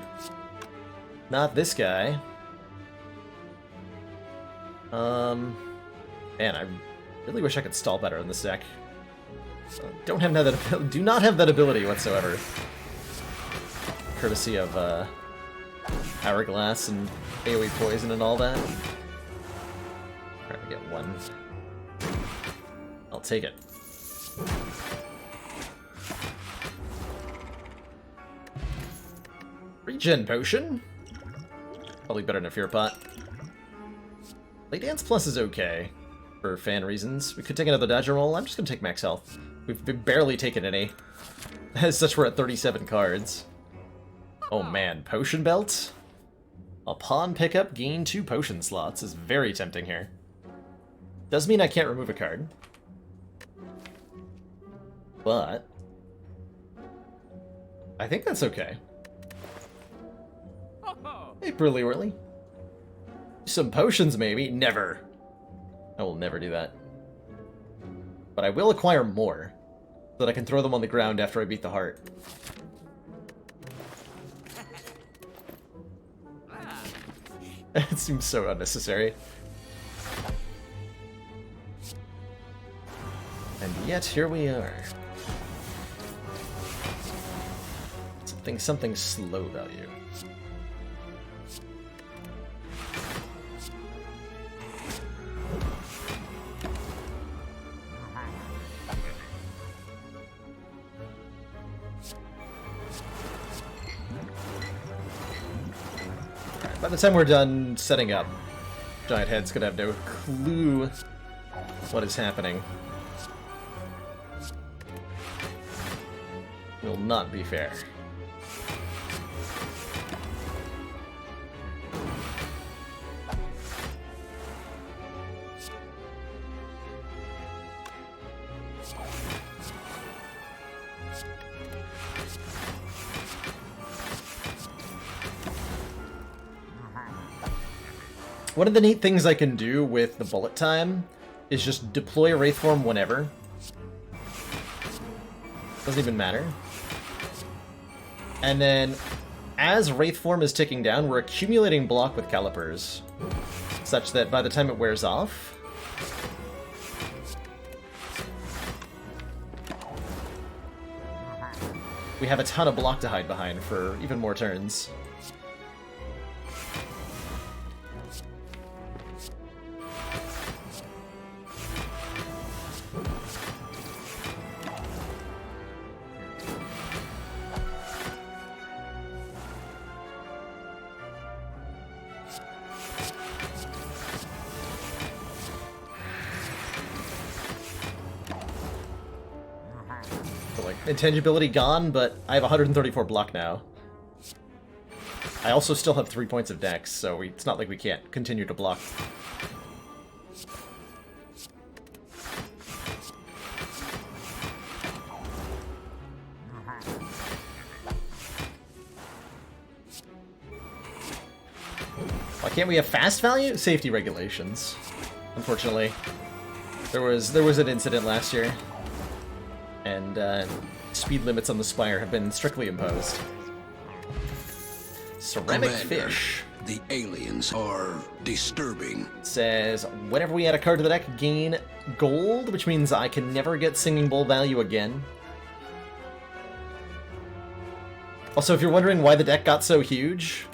Not this guy. Man, I really wish I could stall better in this deck. Do not have that ability whatsoever. Courtesy of, Hourglass and AoE poison and all that. Trying to get one. I'll take it. Regen potion. Probably better than a Fear Pot. Late Dance Plus is okay for fan reasons. We could take another dodge roll. I'm just gonna take max health. We've barely taken any. As such, we're at 37 cards. Oh man, Potion Belt? Upon pickup, gain 2 potion slots is very tempting here. Does mean I can't remove a card. But I think that's okay. Hey, Brilly Whirly. Some potions, maybe? Never. I will never do that. But I will acquire more, so that I can throw them on the ground after I beat the heart. It seems so unnecessary. And yet, here we are. Something slow about you. By the time we're done setting up, Giant Head's gonna have no clue what is happening. It will not be fair. One of the neat things I can do with the bullet time is just deploy Wraith Form whenever. Doesn't even matter. And then, as Wraith Form is ticking down, we're accumulating block with calipers, such that by the time it wears off, we have a ton of block to hide behind for even more turns. Intangibility gone, but I have 134 block now. I also still have 3 points of dex, so it's not like we can't continue to block. Why can't we have fast value? Safety regulations. Unfortunately. There was an incident last year. And speed limits on the Spire have been strictly imposed. Ceramic Commander, fish. The aliens are disturbing. Says, whenever we add a card to the deck, gain gold, which means I can never get Singing Bowl value again. Also, if you're wondering why the deck got so huge,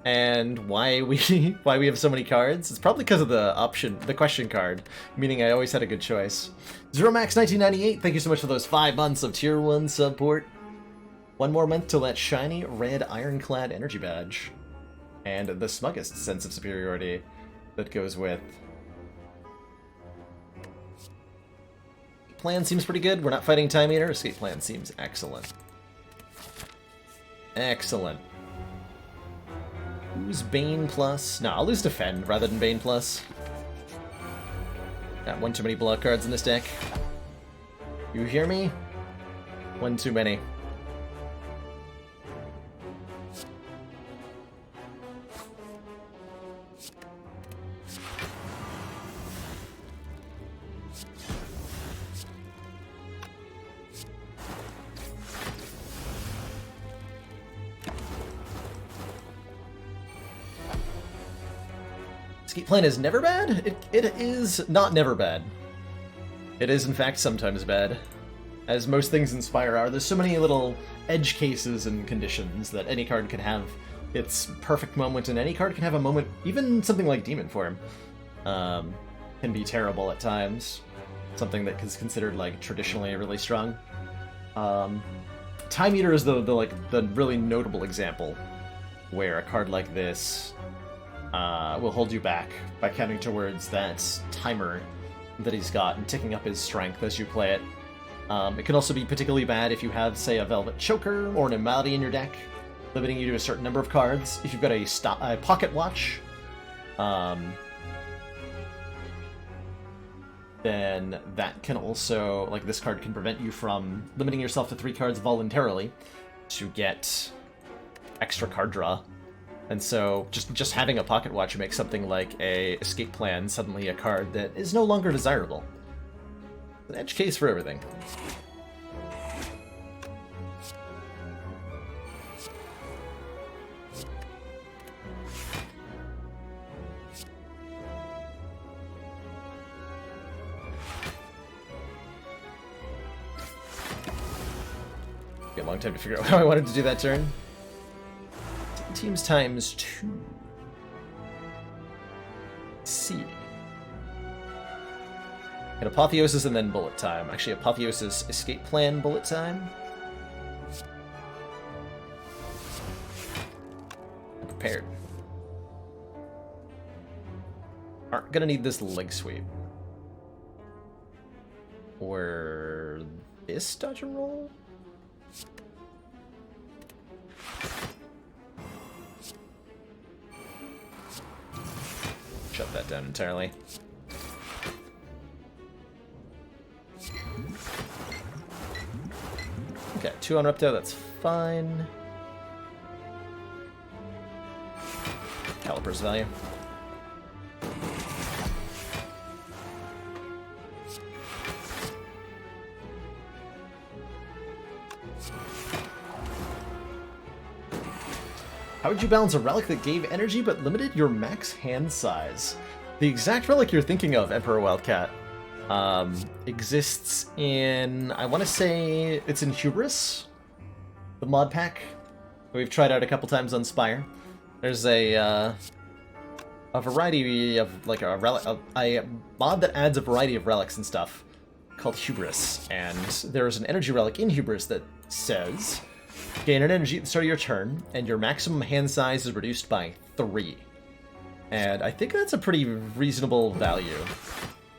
and why we have so many cards, it's probably because of the question card, meaning I always had a good choice. ZeroMax1998, thank you so much for those 5 months of Tier 1 support. 1 more month till that shiny red ironclad energy badge. And the smuggest sense of superiority that goes with. Plan seems pretty good. We're not fighting Time Eater. Escape plan seems excellent. Excellent. Who's Bane plus? No, I'll lose Defend rather than Bane plus. Got one too many block cards in this deck. You hear me? One too many. Escape plan is never bad? It is not never bad. It is, in fact, sometimes bad. As most things in Spire are, there's so many little edge cases and conditions that any card can have its perfect moment, and any card can have a moment, even something like Demon Form, can be terrible at times. Something that is considered, like, traditionally really strong. Time Eater is the really notable example where a card like this will hold you back by counting towards that timer that he's got and ticking up his strength as you play it. It can also be particularly bad if you have, say, a Velvet Choker or an Immortality in your deck, limiting you to a certain number of cards. If you've got a Pocket Watch, then that can also, like, this card can prevent you from limiting yourself to 3 cards voluntarily to get extra card draw. And so, just having a Pocket Watch makes something like a Escape Plan suddenly a card that is no longer desirable. An edge case for everything. Took a long time to figure out how I wanted to do that turn. Teams times 2. Let's see. And Apotheosis and then Bullet Time. Actually, Apotheosis, Escape Plan, Bullet Time. I'm prepared. Aren't gonna need this Leg Sweep. Or this Dodge and Roll? Shut that down entirely. Okay, 2 on Repto, that's fine. Caliper's value. How would you balance a relic that gave energy but limited your max hand size? The exact relic you're thinking of, Emperor Wildcat, exists in, I want to say it's in Hubris, the mod pack. We've tried out a couple times on Spire. There's a variety of, like, a mod that adds a variety of relics and stuff called Hubris, and there's an energy relic in Hubris that says, gain an energy at the start of your turn, and your maximum hand size is reduced by 3. And I think that's a pretty reasonable value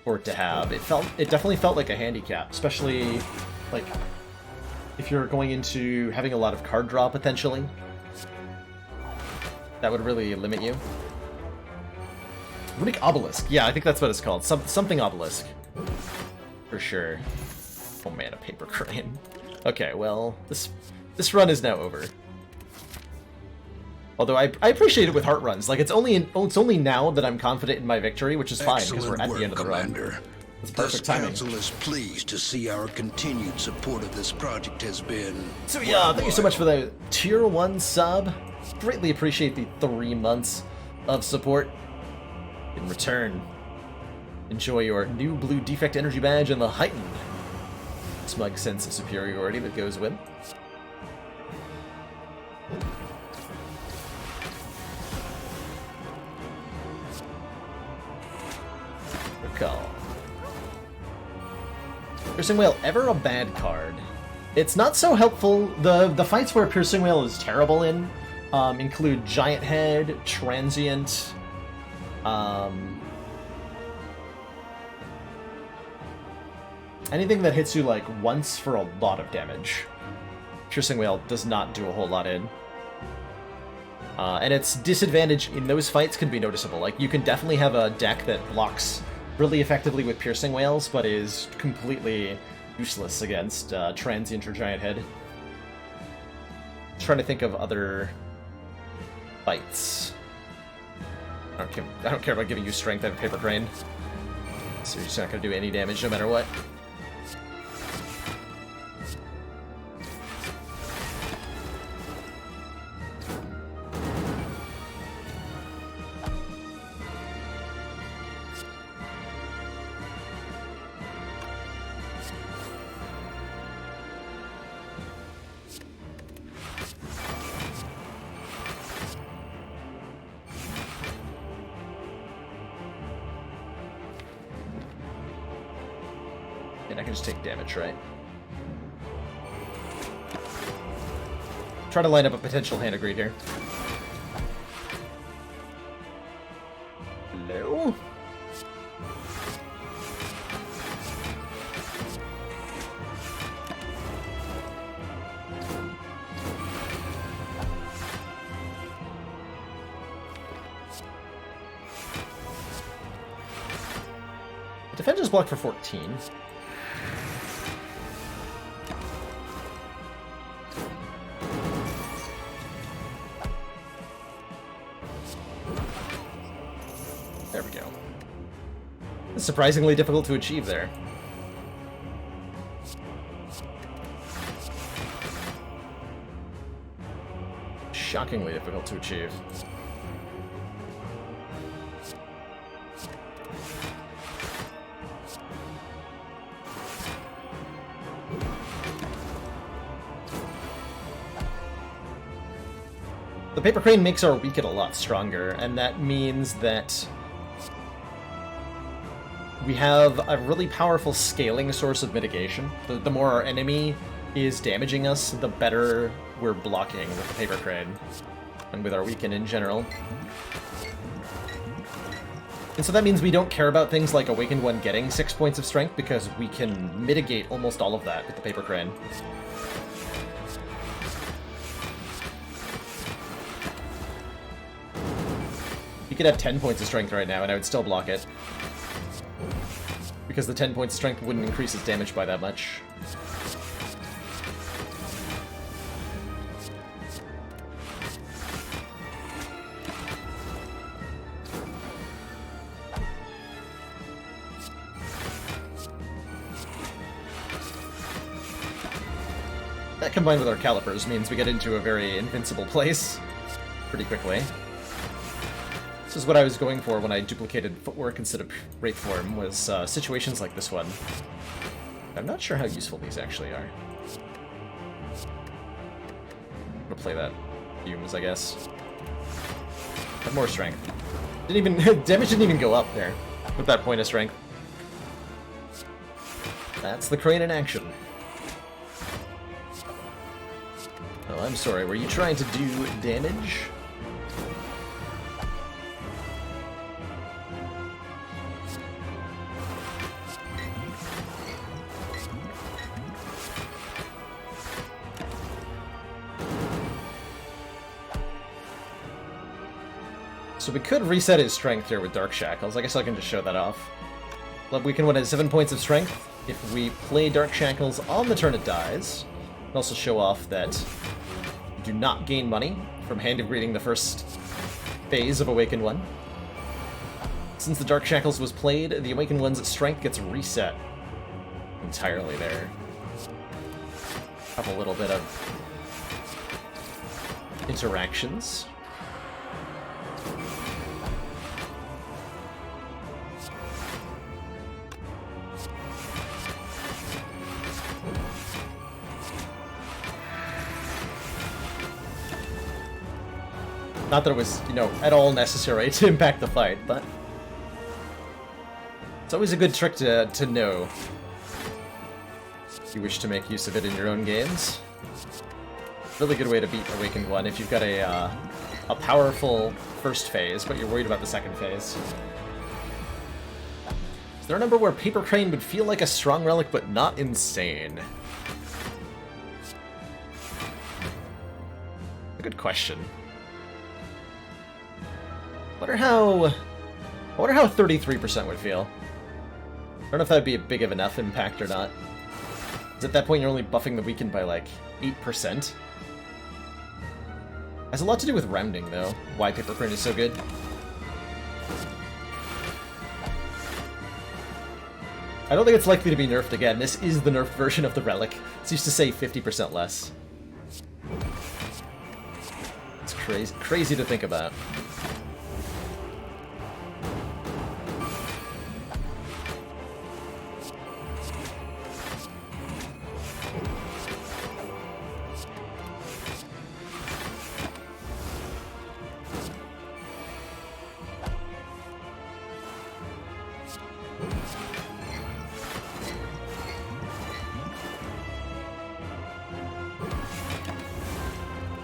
for it to have. It definitely felt like a handicap, especially, like, if you're going into having a lot of card draw, potentially. That would really limit you. Runic Obelisk. Yeah, I think that's what it's called. Something Obelisk. For sure. Oh man, a paper crane. Okay, well, this run is now over. Although I appreciate it with heart runs. Like, it's only now that I'm confident in my victory, which is fine, because we're at the end of the Commander. run. It's perfect timing. This council is pleased to see our continued support of this project has been... So yeah, thank you so much for the tier 1 sub. Greatly appreciate the 3 months of support. In return, enjoy your new blue defect energy badge and the heightened smug sense of superiority that goes with. Recall. Piercing Whale, ever a bad card? It's not so helpful. The fights where Piercing Whale is terrible in include Giant Head, Transient, anything that hits you like once for a lot of damage. Piercing Whale does not do a whole lot in. And its disadvantage in those fights can be noticeable. Like, you can definitely have a deck that blocks really effectively with Piercing Whales, but is completely useless against Transient or Giant Head. Trying to think of other fights. I don't care about giving you strength. I have a paper crane, so you're just not going to do any damage no matter what. And I can just take damage, right? Try to line up a potential hand of greed here. Hello? Defense is blocked for 14. There we go. It's surprisingly difficult to achieve there. Shockingly difficult to achieve. The paper crane makes our wicked a lot stronger, and that means that we have a really powerful scaling source of mitigation. The more our enemy is damaging us, the better we're blocking with the paper crane, and with our weaken in general. And so that means we don't care about things like Awakened One getting 6 points of strength, because we can mitigate almost all of that with the paper crane. You could have 10 points of strength right now, and I would still block it. Because the 10 points of strength wouldn't increase its damage by that much. That combined with our calipers means we get into a very invincible place pretty quickly. This is what I was going for when I duplicated footwork instead of Wraith form, was situations like this one. I'm not sure how useful these actually are. I'm gonna play that fumes, I guess. Have more strength. Didn't even damage didn't even go up there with that point of strength. That's the crane in action. Oh, I'm sorry. Were you trying to do damage? So we could reset his strength here with Dark Shackles. I guess I can just show that off. But we can win at 7 points of strength if we play Dark Shackles on the turn it dies. And also show off that you do not gain money from Hand of Greeting the first phase of Awakened One. Since the Dark Shackles was played, the Awakened One's strength gets reset entirely there. Have a little bit of interactions. Not that it was, you know, at all necessary to impact the fight, but it's always a good trick to know if you wish to make use of it in your own games. Really good way to beat Awakened One if you've got a powerful first phase, but you're worried about the second phase. Is there a number where Paper Crane would feel like a strong relic, but not insane? A good question. I wonder how 33% would feel. I don't know if that would be a big of enough impact or not. Because at that point you're only buffing the weakened by like 8%. Has a lot to do with rounding though, why Paper Crane is so good. I don't think it's likely to be nerfed again. This is the nerfed version of the relic. It's used to say 50% less. It's crazy to think about.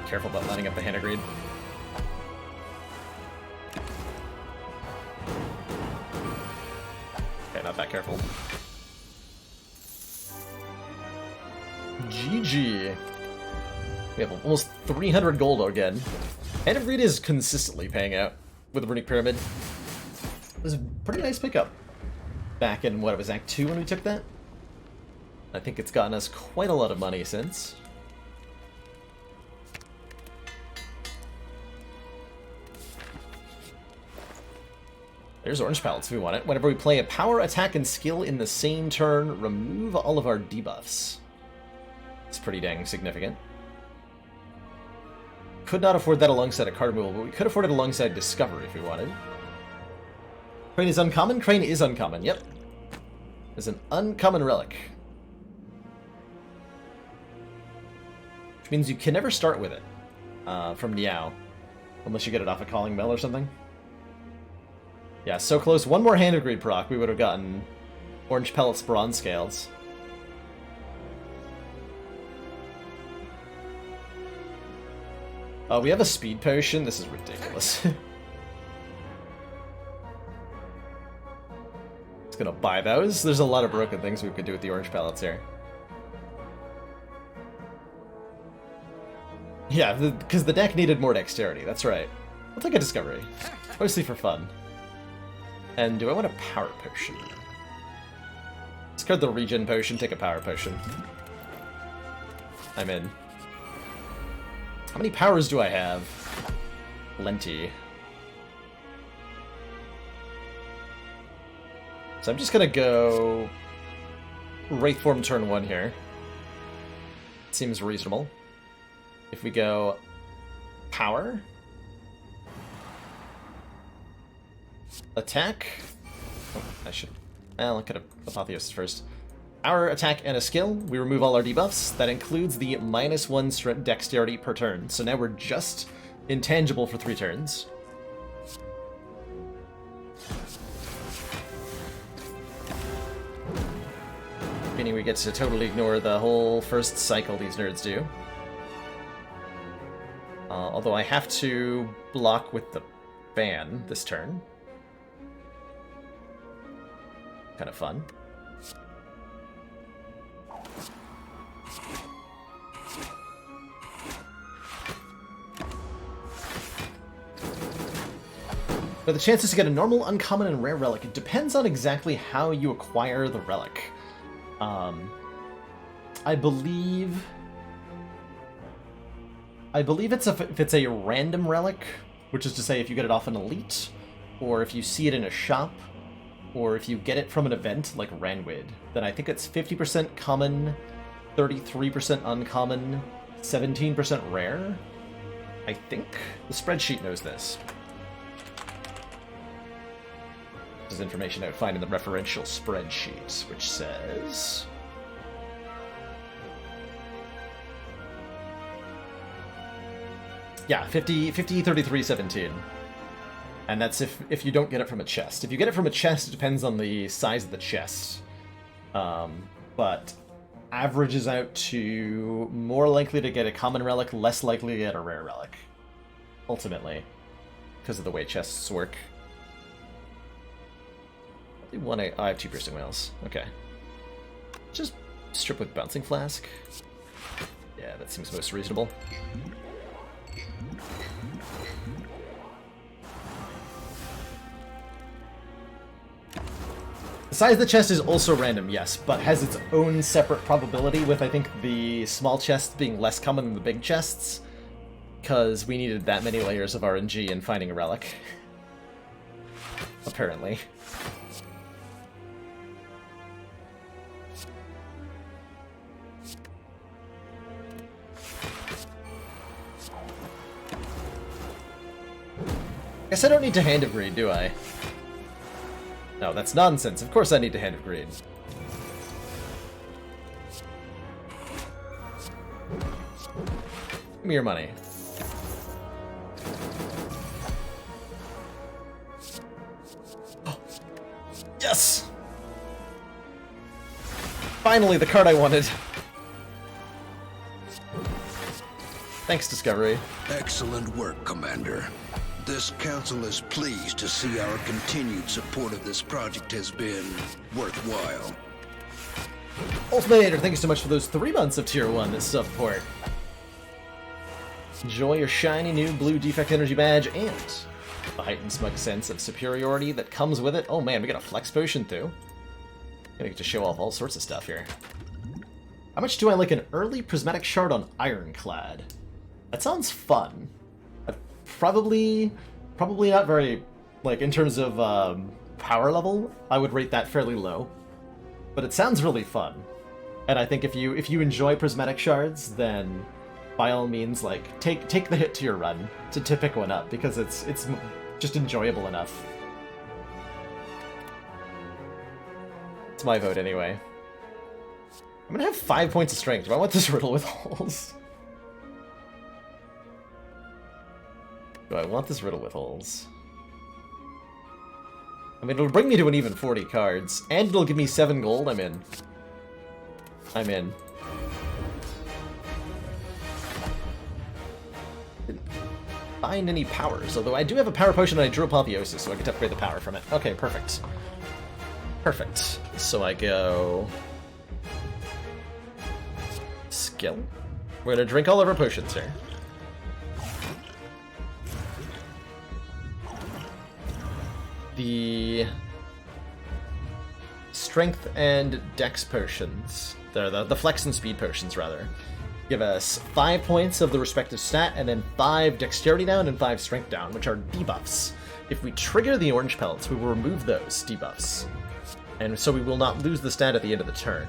Careful about lining up the Hand of Greed. Okay, not that careful. GG. We have almost 300 gold again. Hand of Greed is consistently paying out with the Runic Pyramid. It was a pretty nice pickup back in, what, it was Act 2 when we took that? I think it's gotten us quite a lot of money since. There's orange pallets if we want it. Whenever we play a power, attack, and skill in the same turn, remove all of our debuffs. It's pretty dang significant. Could not afford that alongside a card removal, but we could afford it alongside Discovery if we wanted. Crane is uncommon? Crane is uncommon, yep. It's an uncommon relic. Which means you can never start with it from Niao. Unless you get it off a Calling Bell or something. Yeah, so close. One more Hand of Greed proc, we would have gotten Orange Pellets Bronze Scales. We have a Speed Potion. This is ridiculous. It's gonna buy those. There's a lot of broken things we could do with the Orange Pellets here. Yeah, because the deck needed more dexterity. That's right. I'll take a Discovery. Mostly for fun. And do I want a Power Potion? Discard the Regen Potion, take a Power Potion. I'm in. How many powers do I have? Plenty. So I'm just gonna go Wraith Form turn 1 here. Seems reasonable. If we go power, attack. Oh, I'll look at Apotheosis first. Our attack and a skill, we remove all our debuffs. That includes the -1 dexterity per turn. So now we're just intangible for 3 turns. Meaning we get to totally ignore the whole first cycle these nerds do. Although I have to block with the fan this turn. Kind of fun. But the chances to get a normal, uncommon, and rare relic, it depends on exactly how you acquire the relic. I believe if it's a random relic, which is to say if you get it off an elite, or if you see it in a shop, or if you get it from an event like Ranwid, then I think it's 50% common, 33% uncommon, 17% rare. I think the spreadsheet knows this. This is information I would find in the referential spreadsheet, which says... Yeah, 50, 33, 17. And that's if you don't get it from a chest. If you get it from a chest, it depends on the size of the chest. But averages out to more likely to get a common relic, less likely to get a rare relic. Ultimately. Because of the way chests work. I have 2 piercing whales. Okay. Just strip with bouncing flask. Yeah, that seems most reasonable. The size of the chest is also random, yes, but has its own separate probability, with I think the small chests being less common than the big chests, because we needed that many layers of RNG in finding a relic. Apparently. Guess I don't need to Hand of Greed, do I? No, that's nonsense. Of course I need to Hand of Greed. Give me your money. Oh. Yes! Finally, the card I wanted. Thanks, Discovery. Excellent work, Commander. This council is pleased to see our continued support of this project has been worthwhile. Ultimator, thank you so much for those 3 months of Tier 1 support. Enjoy your shiny new blue Defect Energy badge and the heightened smug sense of superiority that comes with it. Oh man, we got a Flex Potion too. Gonna get to show off all sorts of stuff here. How much do I like an early Prismatic Shard on Ironclad? That sounds fun. Probably not very, like, in terms of power level, I would rate that fairly low. But it sounds really fun. And I think if you enjoy Prismatic Shards, then by all means, like, take the hit to your run to pick one up, because it's just enjoyable enough. It's my vote anyway. I'm gonna have 5 points of strength. Do I want this riddle with holes? Do I want this riddle with holes? I mean, it'll bring me to an even 40 cards, and it'll give me 7 gold. I'm in. I'm in. Didn't find any powers, although I do have a power potion and I drew Apotheosis, so I get to upgrade the power from it. Okay, perfect. Perfect. So I go... Skill? We're gonna drink all of our potions here. The strength and dex potions, the flex and speed potions rather, give us 5 points of the respective stat, and then 5 dexterity down and 5 strength down, which are debuffs. If we trigger the orange pellets, we will remove those debuffs, and so we will not lose the stat at the end of the turn.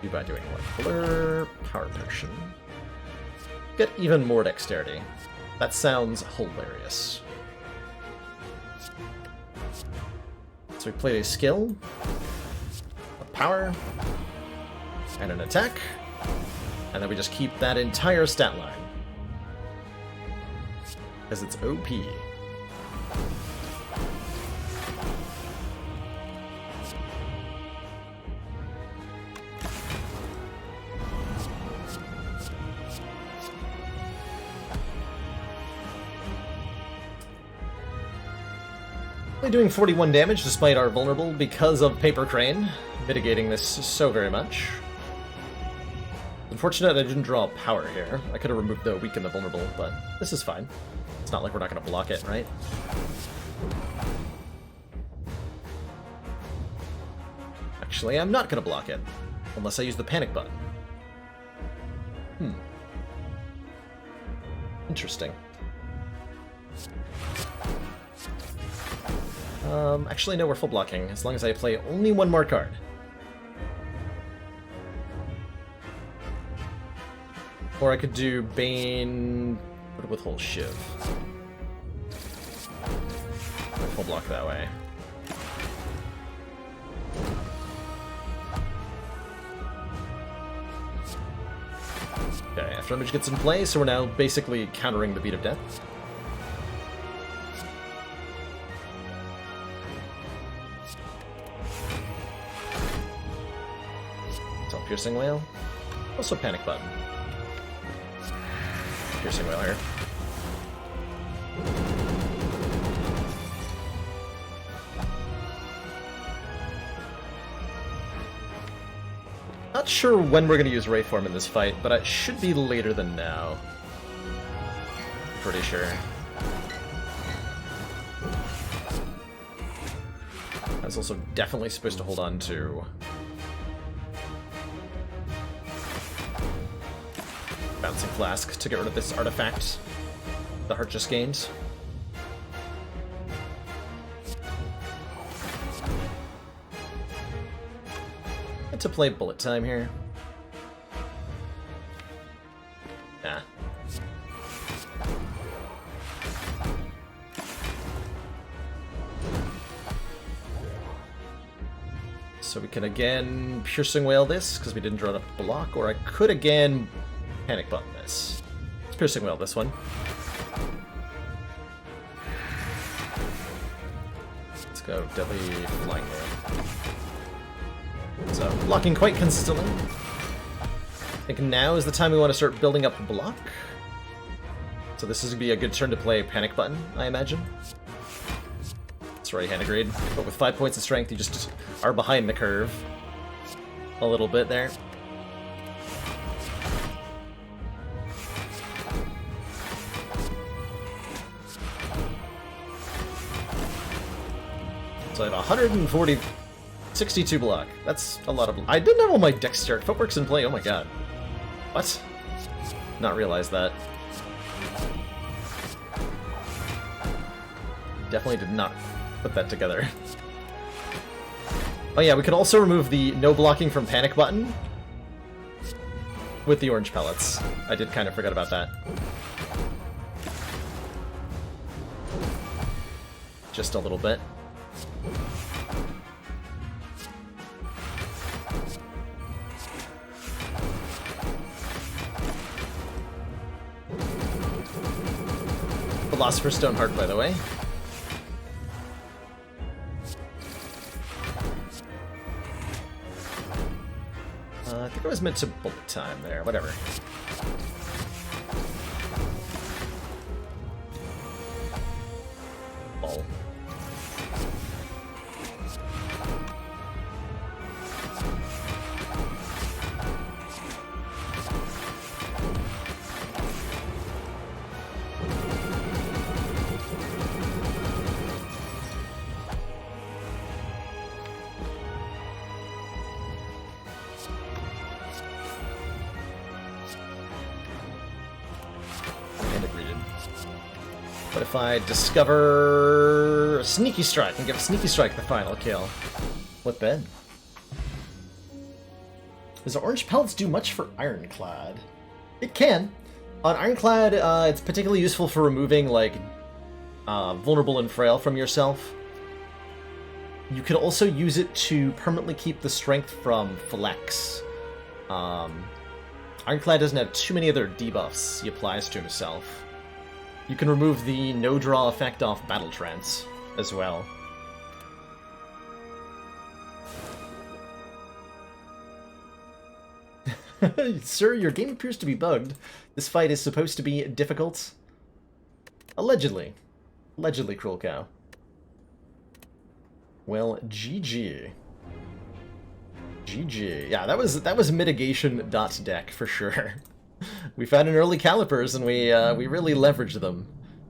Do by doing what? Blur, power potion. Get even more dexterity. That sounds hilarious. So we played a skill, a power, and an attack, and then we just keep that entire stat line. Because it's OP. Only doing 41 damage despite our vulnerable because of Paper Crane, mitigating this so very much. Unfortunate I didn't draw a power here. I could have removed the weak and the vulnerable, but this is fine. It's not like we're not going to block it, right? Actually, I'm not going to block it, unless I use the panic button. Interesting. Actually, no, we're full blocking, as long as I play only one more card. Or I could do Bane with Whole Shiv. Full block that way. Okay, after image gets in play, so we're now basically countering the Beat of Death. So Piercing Wail. Also Panic Button. Piercing Wail here. Not sure when we're going to use Ray Form in this fight, but it should be later than now. Pretty sure. I was also definitely supposed to hold on to Bouncing Flask to get rid of this artifact the heart just gained. To play Bullet Time here. Nah. So we can again Piercing Wail this, because we didn't draw a block, or I could again Panic Button this. Let's Piercing Wail this one. Let's go Deadly Flying Wail. So, blocking quite consistently. I think now is the time we want to start building up the block. So this is going to be a good turn to play Panic Button, I imagine. Sorry, Hand of Greed. But with 5 points of strength, you just are behind the curve. A little bit there. So I have 140... 62 block. That's a lot of block. I didn't have all my dexterity. Footwork's in play. Oh my god. What? Not realize that. Definitely did not put that together. Oh yeah, we could also remove the no blocking from Panic Button with the orange pellets. I did kind of forget about that. Just a little bit. Philosopher's Stone Heart, by the way. I think I was meant to Bullet Time there, whatever. Ball. What if I discover Sneaky Strike and give Sneaky Strike the final kill? What then? Does orange pellets do much for Ironclad? It can. On Ironclad, it's particularly useful for removing, like, vulnerable and frail from yourself. You can also use it to permanently keep the strength from Flex. Ironclad doesn't have too many other debuffs he applies to himself. You can remove the no-draw effect off Battle Trance as well. Sir, your game appears to be bugged. This fight is supposed to be difficult. Allegedly. Allegedly, Cruel Cow. Well, GG. GG. Yeah, that was mitigation.deck for sure. We found an early calipers and we really leveraged them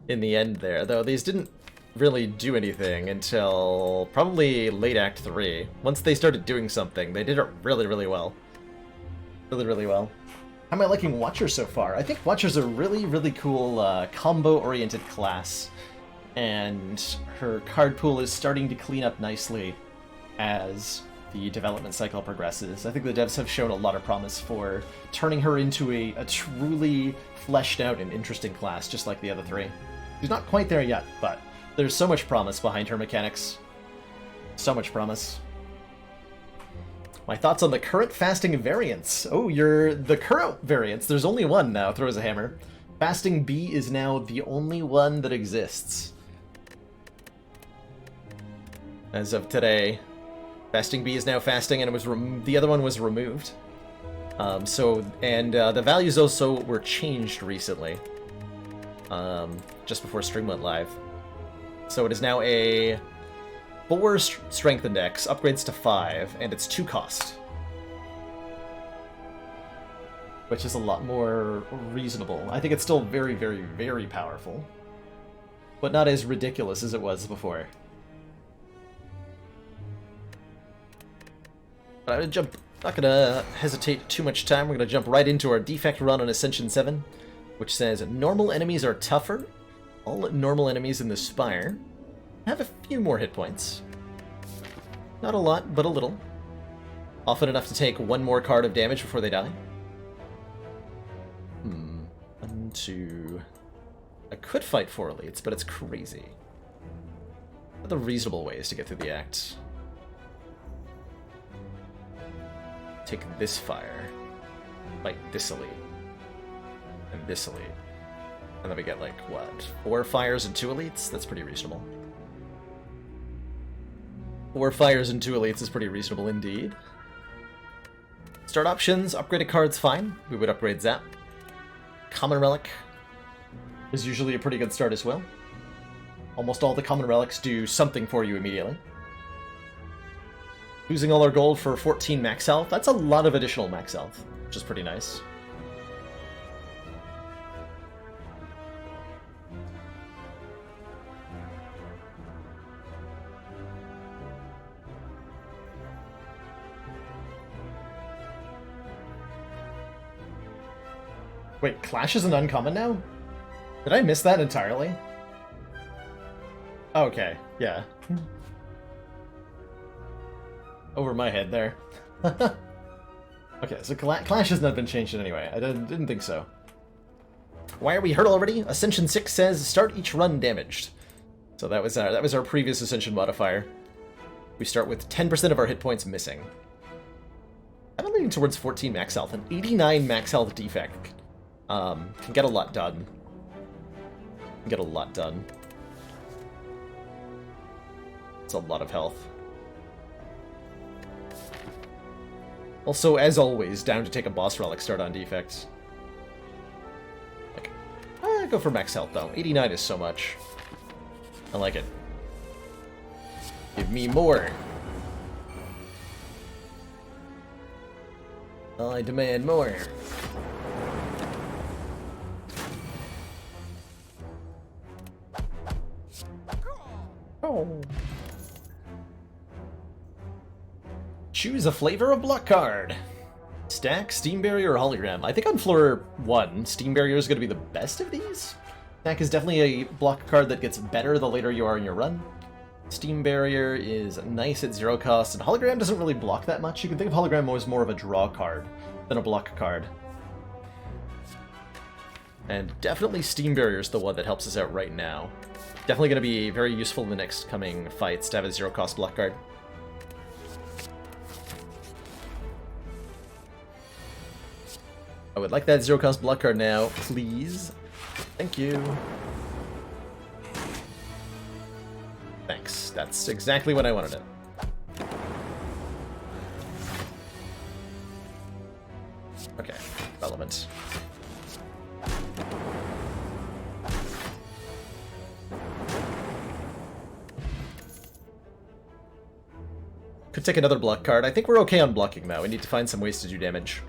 in the end there, though these didn't really do anything until probably late Act 3. Once they started doing something, they did it really, really well. Really, really well. How am I liking Watcher so far? I think Watcher's a really, really cool combo-oriented class, and her card pool is starting to clean up nicely as the development cycle progresses. I think the devs have shown a lot of promise for turning her into a truly fleshed out and interesting class, just like the other three. She's not quite there yet, but there's so much promise behind her mechanics. So much promise. My thoughts on the current fasting variants. Oh, the current variants. There's only one now, throws a hammer. Fasting B is now the only one that exists. As of today, Fasting B is now fasting, and it was the other one was removed. The values also were changed recently, just before stream went live. So it is now a 4 strength index, upgrades to 5, and it's 2 cost. Which is a lot more reasonable. I think it's still very, very, very powerful, but not as ridiculous as it was before. But I'm not gonna hesitate too much time. We're gonna jump right into our defect run on Ascension 7, which says normal enemies are tougher. All normal enemies in the Spire have a few more hit points. Not a lot, but a little. Often enough to take 1 more card of damage before they die. 1, 2... I could fight 4 elites, but it's crazy. What are the reasonable ways to get through the act? Take this fire, fight this elite, and this elite. And then we get, like, what, 4 fires and 2 elites? That's pretty reasonable. 4 fires and 2 elites is pretty reasonable indeed. Start options, upgraded cards, fine. We would upgrade Zap. Common Relic is usually a pretty good start as well. Almost all the common relics do something for you immediately. Losing all our gold for 14 max health. That's a lot of additional max health, which is pretty nice. Wait, Clash is an uncommon now? Did I miss that entirely? Okay, yeah. Over my head there. Okay, so Clash has not been changed in any way. I didn't think so. Why are we hurt already? Ascension 6 says start each run damaged. So that was our previous Ascension modifier. We start with 10% of our hit points missing. I'm leaning towards 14 max health. An 89 max health defect can get a lot done. Can get a lot done. It's a lot of health. Also, as always, down to take a boss relic start on defects. Like, go for max health though. 89 is so much. I like it. Give me more. I demand more. Oh. Choose a flavor of block card. Stack, Steam Barrier, or Hologram. I think on floor 1, Steam Barrier is going to be the best of these. Stack is definitely a block card that gets better the later you are in your run. Steam Barrier is nice at 0 cost, and Hologram doesn't really block that much. You can think of Hologram as more of a draw card than a block card. And definitely Steam Barrier is the one that helps us out right now. Definitely going to be very useful in the next coming fights to have a 0 cost block card. I would like that 0 cost block card now, please. Thank you. Thanks. That's exactly what I wanted it. Okay, relevant. Could take another block card. I think we're okay on blocking though. We need to find some ways to do damage.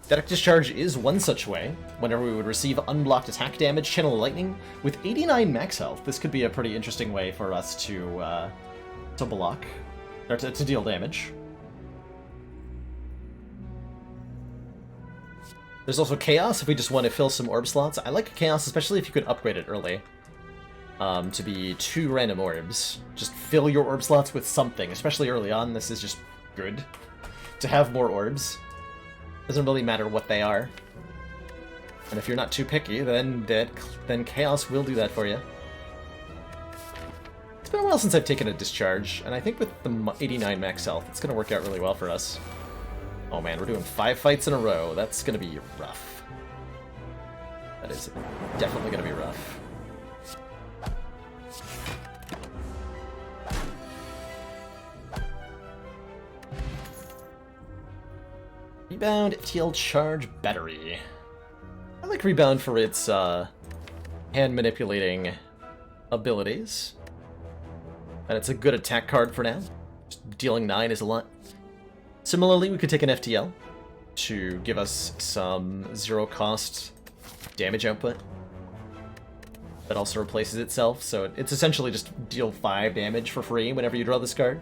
Static Discharge is one such way. Whenever we would receive unblocked attack damage, Channel Lightning. With 89 max health, this could be a pretty interesting way for us to block, or to deal damage. There's also Chaos if we just want to fill some orb slots. I like Chaos, especially if you could upgrade it early. To be 2 random orbs. Just fill your orb slots with something, especially early on. This is just good to have more orbs. Doesn't really matter what they are. And if you're not too picky, then Chaos will do that for you. It's been a while since I've taken a Discharge, and I think with the 89 max health, it's going to work out really well for us. Oh man, we're doing 5 fights in a row. That's going to be rough. That is definitely going to be rough. Rebound, FTL Charge, Battery. I like Rebound for its hand-manipulating abilities. And it's a good attack card for now. Just dealing 9 is a lot. Similarly, we could take an FTL to give us some 0 cost damage output. That also replaces itself, so it's essentially just deal 5 damage for free whenever you draw this card.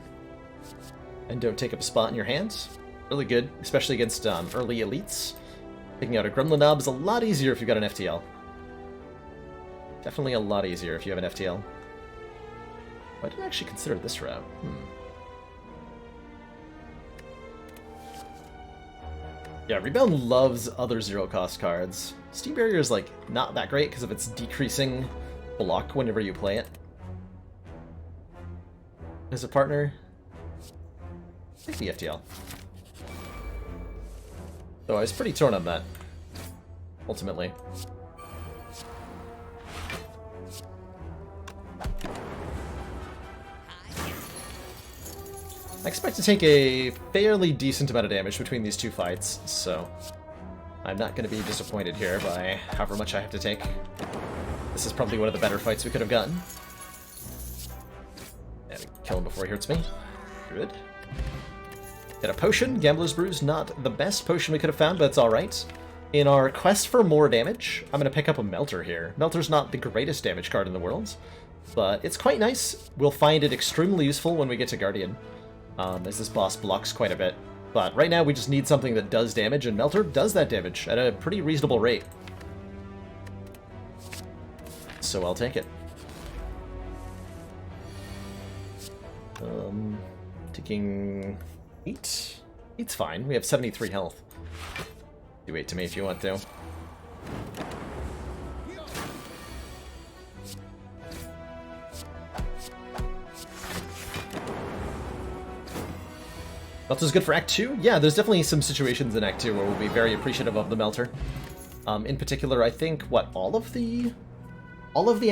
And don't take up a spot in your hands. Really good, especially against early elites. Taking out a Gremlin Knob is a lot easier if you've got an FTL. Definitely a lot easier if you have an FTL. I didn't actually consider this route. Yeah, Rebound loves other 0 cost cards. Steam Barrier is like not that great because of its decreasing block whenever you play it. As a partner, take the FTL. Though I was pretty torn on that, ultimately. I expect to take a fairly decent amount of damage between these 2 fights, so I'm not going to be disappointed here by however much I have to take. This is probably one of the better fights we could have gotten. And kill him before he hurts me. Good. Get a potion. Gambler's Brew, not the best potion we could have found, but it's alright. In our quest for more damage, I'm going to pick up a Melter here. Melter's not the greatest damage card in the world, but it's quite nice. We'll find it extremely useful when we get to Guardian, as this boss blocks quite a bit. But right now we just need something that does damage, and Melter does that damage at a pretty reasonable rate. So I'll take it. Taking 8? 8's fine. We have 73 health. Do 8 to me if you want to. Melter's good for Act 2? Yeah, there's definitely some situations in Act 2 where we'll be very appreciative of the Melter. In particular, I think, what, all of the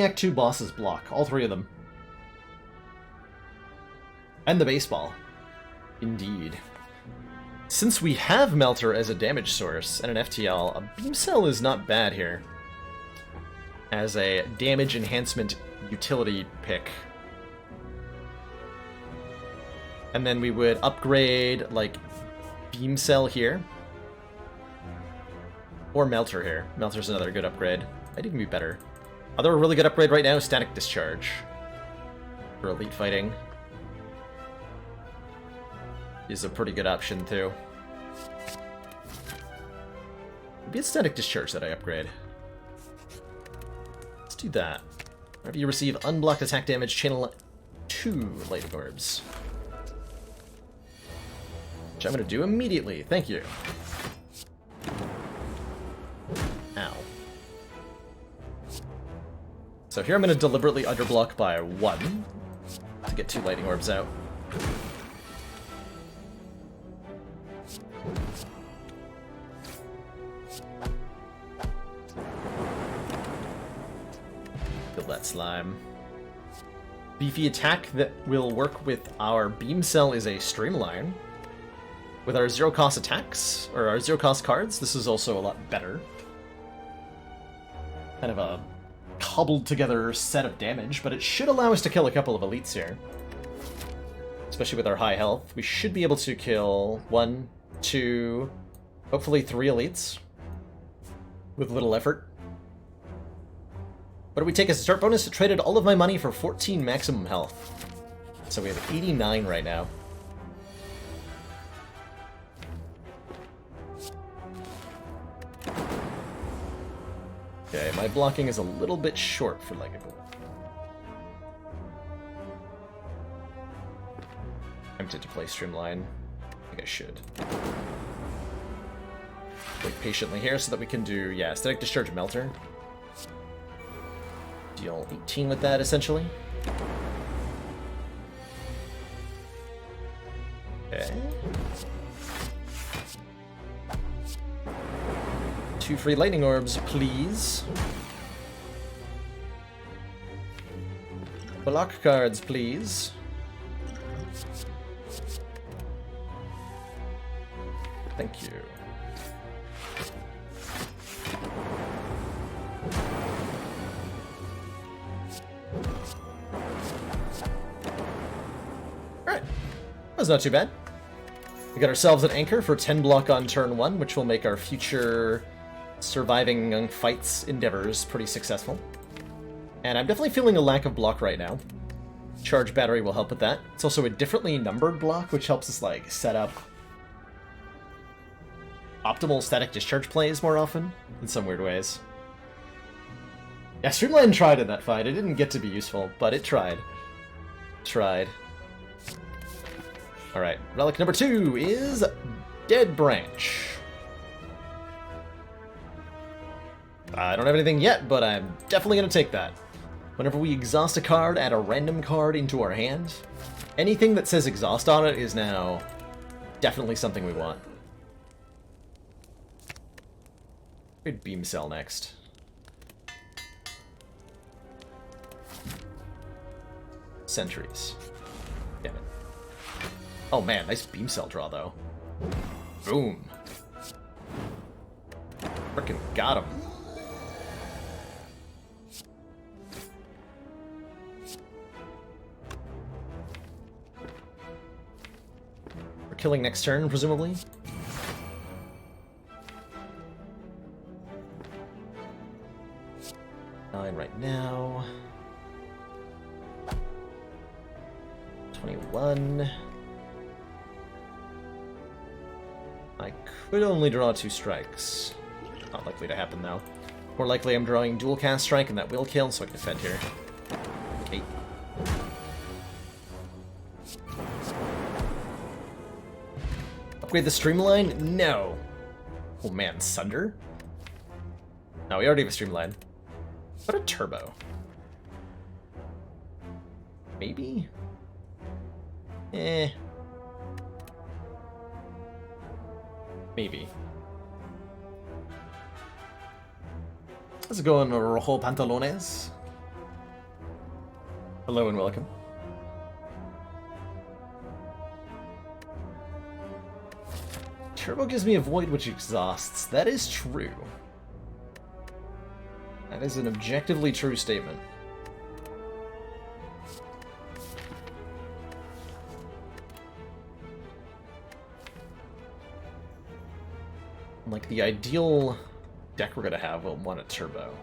Act 2 bosses block. All 3 of them. And the baseball. Indeed. Since we have Melter as a damage source and an FTL, a Beam Cell is not bad here. As a damage enhancement utility pick. And then we would upgrade, like, Beam Cell here. Or Melter here. Melter's another good upgrade. Might even be better. Other really good upgrade right now is Static Discharge. For elite fighting. Is a pretty good option, too. Maybe it's Static Discharge that I upgrade. Let's do that. Whenever you receive unblocked attack damage, channel 2 lightning orbs. Which I'm going to do immediately. Thank you. Ow. So here I'm going to deliberately underblock by 1 to get 2 lightning orbs out. Kill that slime. Beefy attack that will work with our beam cell is a streamline. With our zero cost attacks, or our zero cost cards, this is also a lot better. Kind of a cobbled together set of damage, but it should allow us to kill a couple of elites here. Especially with our high health. We should be able to kill 1, 2, hopefully 3 elites. With little effort. What do we take as a start bonus? It traded all of my money for 14 maximum health. So we have 89 right now. Okay, my blocking is a little bit short for Legible. Tempted to play Streamline. I think I should. Wait patiently here so that we can do, yeah, Static Discharge Melter. Deal 18 with that, essentially. Okay. 2 free lightning orbs, please. Block cards, please. Thank you. Alright. That was not too bad. We got ourselves an anchor for 10 block on turn 1, which will make our future surviving fights endeavors pretty successful. And I'm definitely feeling a lack of block right now. Charge battery will help with that. It's also a differently numbered block, which helps us like set up optimal static discharge plays more often, in some weird ways. Yeah, Streamline tried in that fight. It didn't get to be useful, but it tried. Tried. Alright, relic number 2 is Dead Branch. I don't have anything yet, but I'm definitely going to take that. Whenever we exhaust a card, add a random card into our hand. Anything that says exhaust on it is now definitely something we want. Good beam cell next. Sentries. Damn it. Oh man, nice beam cell draw though. Boom. Frickin' got him. We're killing next turn, presumably. Right now. 21. I could only draw 2 strikes. Not likely to happen though. More likely I'm drawing dual cast strike and that will kill, so I can defend here. Okay. Upgrade the Streamline? No. Oh man, Sunder? No, we already have a Streamline. What a turbo. Maybe? Maybe. How's it going, Rojo Pantalones? Hello and welcome. Turbo gives me a void which exhausts. That is true. That is an objectively true statement. Like, the ideal deck we're gonna have will want a turbo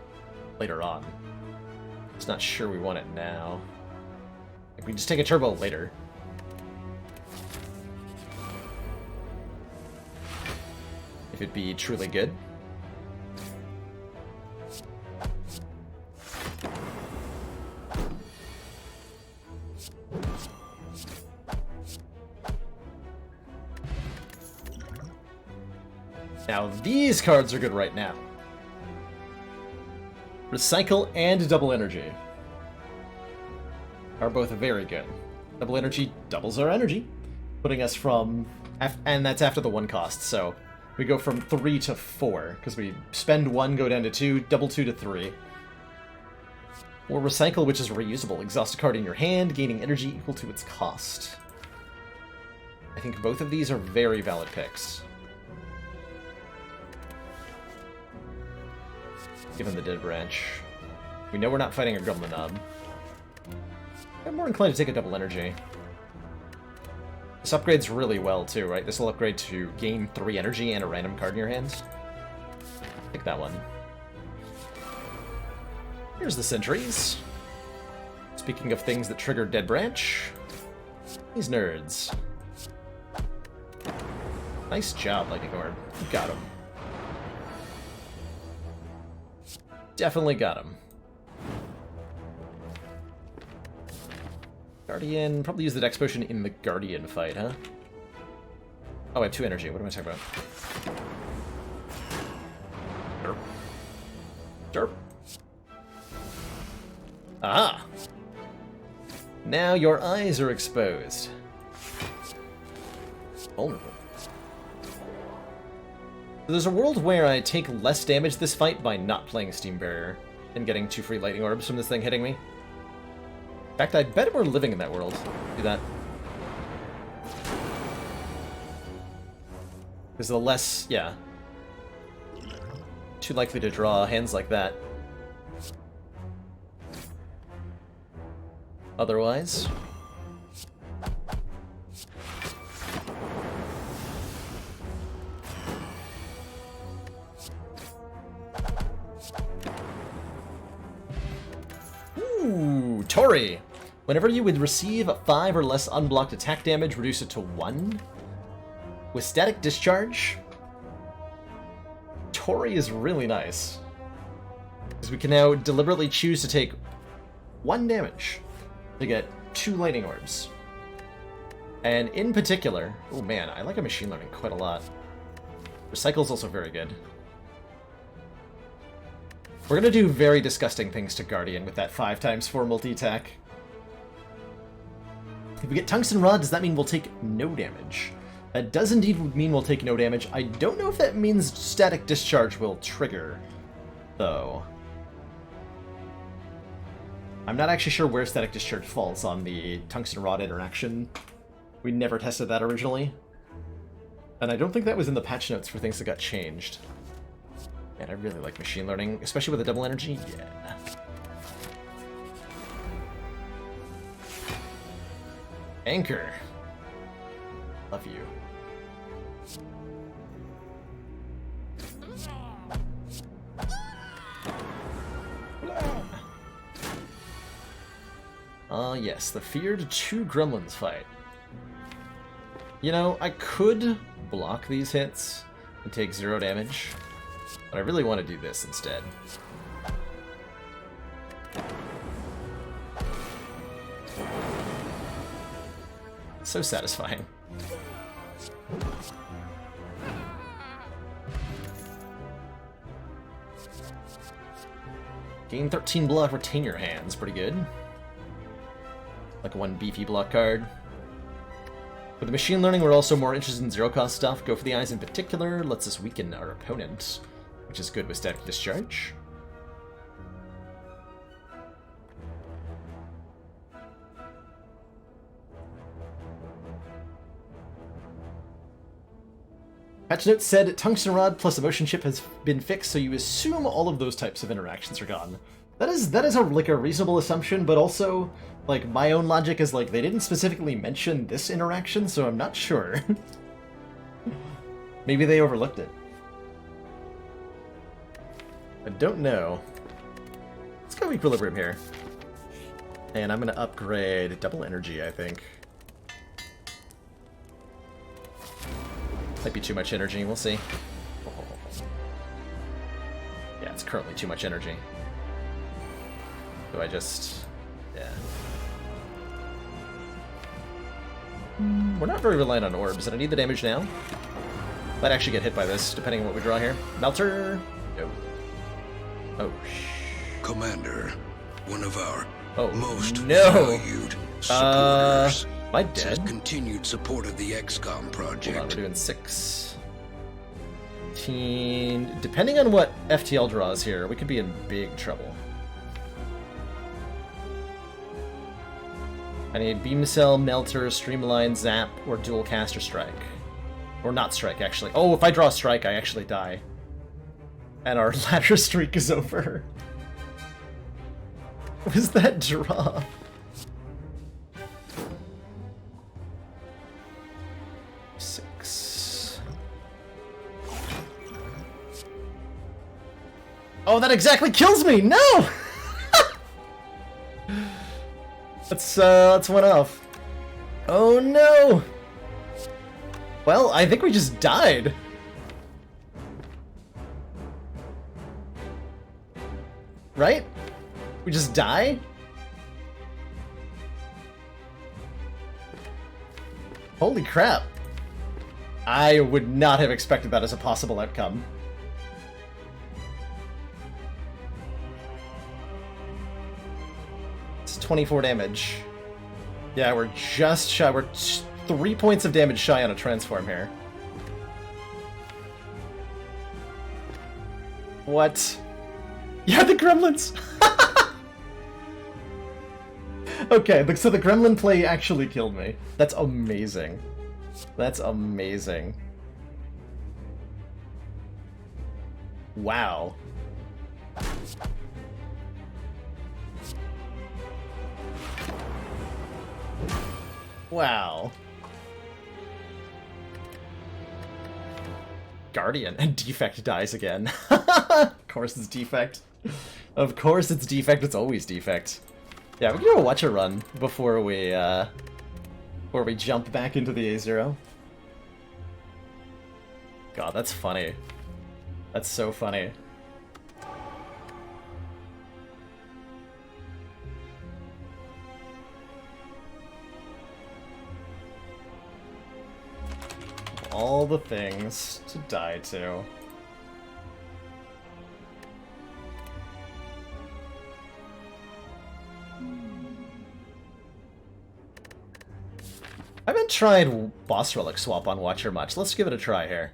later on. Just not sure we want it now. Like, we just take a turbo later. If it'd be truly good. Now, these cards are good right now. Recycle and Double Energy are both very good. Double Energy doubles our energy, putting us from... and that's after the 1 cost, so we go from 3 to 4, because we spend 1, go down to 2, double 2 to 3. Or Recycle, which is reusable. Exhaust a card in your hand, gaining energy equal to its cost. I think both of these are very valid picks. Given the Dead Branch. We know we're not fighting a Gremlin Knob. I'm more inclined to take a Double Energy. This upgrades really well, too, right? This will upgrade to gain 3 energy and a random card in your hands. Pick that one. Here's the Sentries. Speaking of things that trigger Dead Branch, these nerds. Nice job, Lightning Orb. You got him. Definitely got him. Guardian, probably use the Dex Potion in the Guardian fight, huh? Oh, I have 2 energy. What am I talking about? Derp. Derp. Aha! Now your eyes are exposed. Vulnerable. So there's a world where I take less damage this fight by not playing Steam Barrier and getting 2 free lightning orbs from this thing hitting me. In fact, I bet we're living in that world. Do that. Because the less, yeah. Too likely to draw hands like that. Otherwise... Ooh, Tori! Whenever you would receive 5 or less unblocked attack damage, reduce it to 1. With Static Discharge, Tori is really nice. Because we can now deliberately choose to take 1 damage to get 2 lightning orbs. And in particular, oh man, I like a Machine Learning quite a lot. Recycle is also very good. We're gonna do very disgusting things to Guardian with that 5x4 multi-attack. If we get Tungsten Rod, does that mean we'll take no damage? That does indeed mean we'll take no damage. I don't know if that means Static Discharge will trigger, though. I'm not actually sure where Static Discharge falls on the Tungsten Rod interaction. We never tested that originally. And I don't think that was in the patch notes for things that got changed. Man, I really like Machine Learning, especially with the Double Energy. Yeah. Anchor. Love you. Yes, the feared 2 gremlins fight. You know, I could block these hits and take 0 damage, but I really want to do this instead. So satisfying. Gain 13 block, retain your hands. Pretty good. Like 1 beefy block card. With the Machine Learning, we're also more interested in 0-cost stuff. Go for the Eyes in particular. Lets us weaken our opponent, which is good with Static Discharge. Patch notes said Tungsten Rod plus Emotion Chip has been fixed, so you assume all of those types of interactions are gone. That is like a reasonable assumption, but also, like, my own logic is like they didn't specifically mention this interaction, so I'm not sure. Maybe they overlooked it. I don't know. Let's go Equilibrium here. And I'm gonna upgrade Double Energy, I think. Might be too much energy, we'll see. Yeah, it's currently too much energy. Do I just... yeah. We're not very reliant on orbs, and I need the damage now. Might actually get hit by this, depending on what we draw here. Melter? No. Oh, Commander, one of our most no. valued supporters am I dead? says continued support of the XCOM project. Hold on, we're doing 6. 15. Depending on what FTL draws here, we could be in big trouble. I need Beam Cell, Melter, Streamline, Zap, or Dual Caster Strike. Or not Strike, actually. Oh, if I draw Strike, I actually die. And our ladder streak is over. What was that draw? Oh, that exactly kills me! No! That's one off. Oh no! Well, I think we just died. Right? We just die? Holy crap. I would not have expected that as a possible outcome. It's 24 damage. Yeah, we're just shy. We're 3 points of damage shy on a transform here. What? Yeah, the gremlins! Okay, so the gremlin play actually killed me. That's amazing. That's amazing. Wow. Wow. Guardian and Defect dies again. Of course it's Defect. Of course it's Defect, it's always Defect. Yeah, we can go watch a run before we jump back into the A0. God, that's funny. That's so funny. All the things to die to. I haven't tried Boss Relic Swap on Watcher much. Let's give it a try here.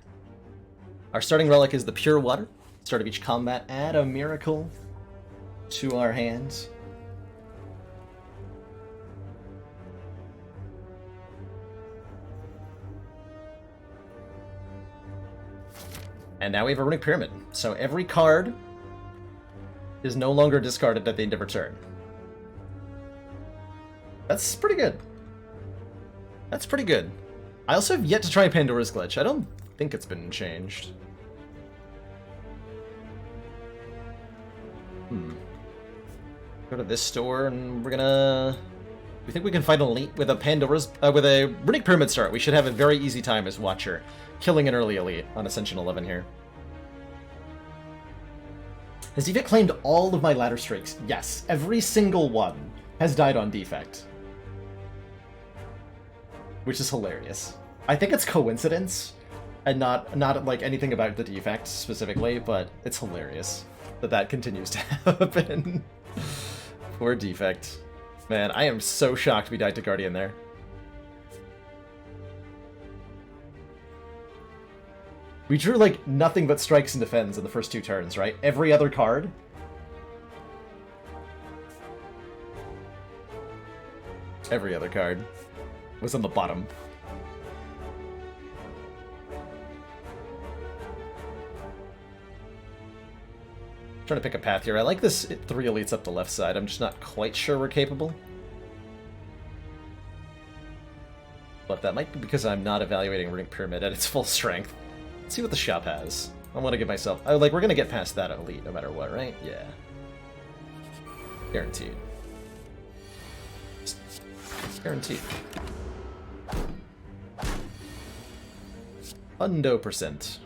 Our starting relic is the Pure Water. Start of each combat, add a miracle to our hands. And now we have a Runic Pyramid. So every card is no longer discarded at the end of return. That's pretty good. That's pretty good. I also have yet to try Pandora's Glitch. I don't think it's been changed. Go to this store and we're gonna... We think we can find an elite with a Pandora's... with a Runic Pyramid start. We should have a very easy time as Watcher. Killing an early elite on Ascension 11 here. Has Defect claimed all of my ladder streaks? Yes. Every single one has died on Defect. Which is hilarious. I think it's coincidence, and not like anything about the Defect specifically, but it's hilarious that that continues to happen. Poor Defect. Man, I am so shocked we died to Guardian there. We drew, like, nothing but strikes and defends in the first 2 turns, right? Every other card. Every other card was on the bottom. Trying to pick a path here. I like this 3 elites up the left side. I'm just not quite sure we're capable. But that might be because I'm not evaluating Runic Pyramid at its full strength. Let's see what the shop has. I want to give myself... like, we're going to get past that elite no matter what, right? Yeah. Guaranteed. Guaranteed. Hundo%.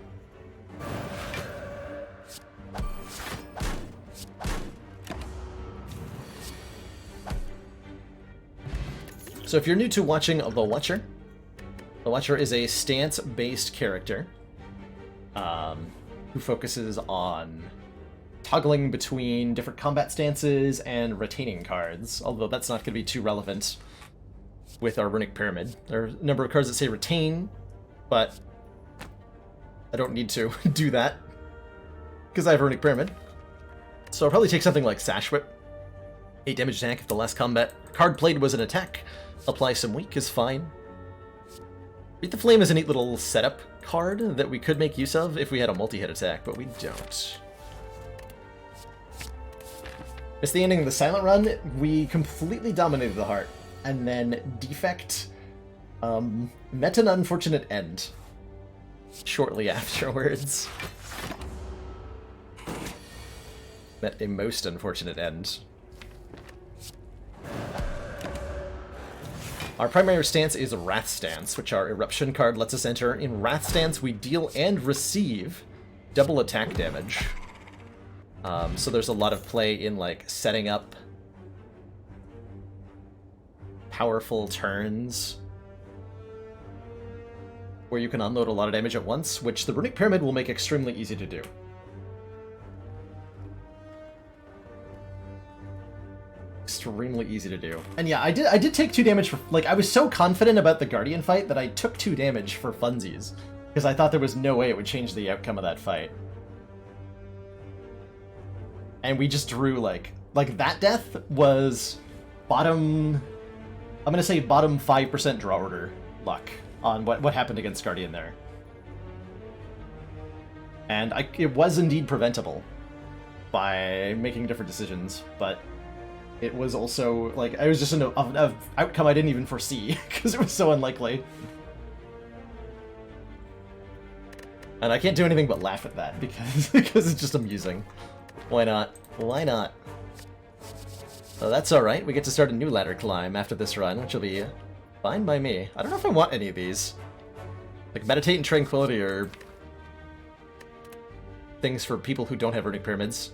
So if you're new to watching The Watcher is a stance-based character who focuses on toggling between different combat stances and retaining cards, although that's not going to be too relevant with our Runic Pyramid. There are a number of cards that say retain, but I don't need to do that because I have a Runic Pyramid. So I'll probably take something like Sash Whip. 8 damage attack if the last combat card played was an attack. Apply some weak is fine. Beat the Flame is a neat little setup card that we could make use of if we had a multi-hit attack, but we don't. It's the ending of the Silent Run. We completely dominated the heart, and then Defect met an unfortunate end shortly afterwards. Met a most unfortunate end. Our primary stance is Wrath Stance, which our Eruption card lets us enter. In Wrath Stance, we deal and receive double attack damage. So there's a lot of play in, like, setting up powerful turns where you can unload a lot of damage at once, which the Runic Pyramid will make extremely easy to do. Extremely easy to do. And yeah, I did take 2 damage for, like, I was so confident about the Guardian fight that I took 2 damage for funsies, because I thought there was no way it would change the outcome of that fight. And we just drew, like that death was bottom, I'm gonna say bottom 5% draw order luck on what happened against Guardian there. And it was indeed preventable by making different decisions, but it was also, like, it was just an outcome I didn't even foresee, because it was so unlikely. And I can't do anything but laugh at that, because it's just amusing. Why not? Why not? So that's alright, we get to start a new ladder climb after this run, which will be fine by me. I don't know if I want any of these. Like, Meditate and Tranquility are things for people who don't have Runic Pyramids.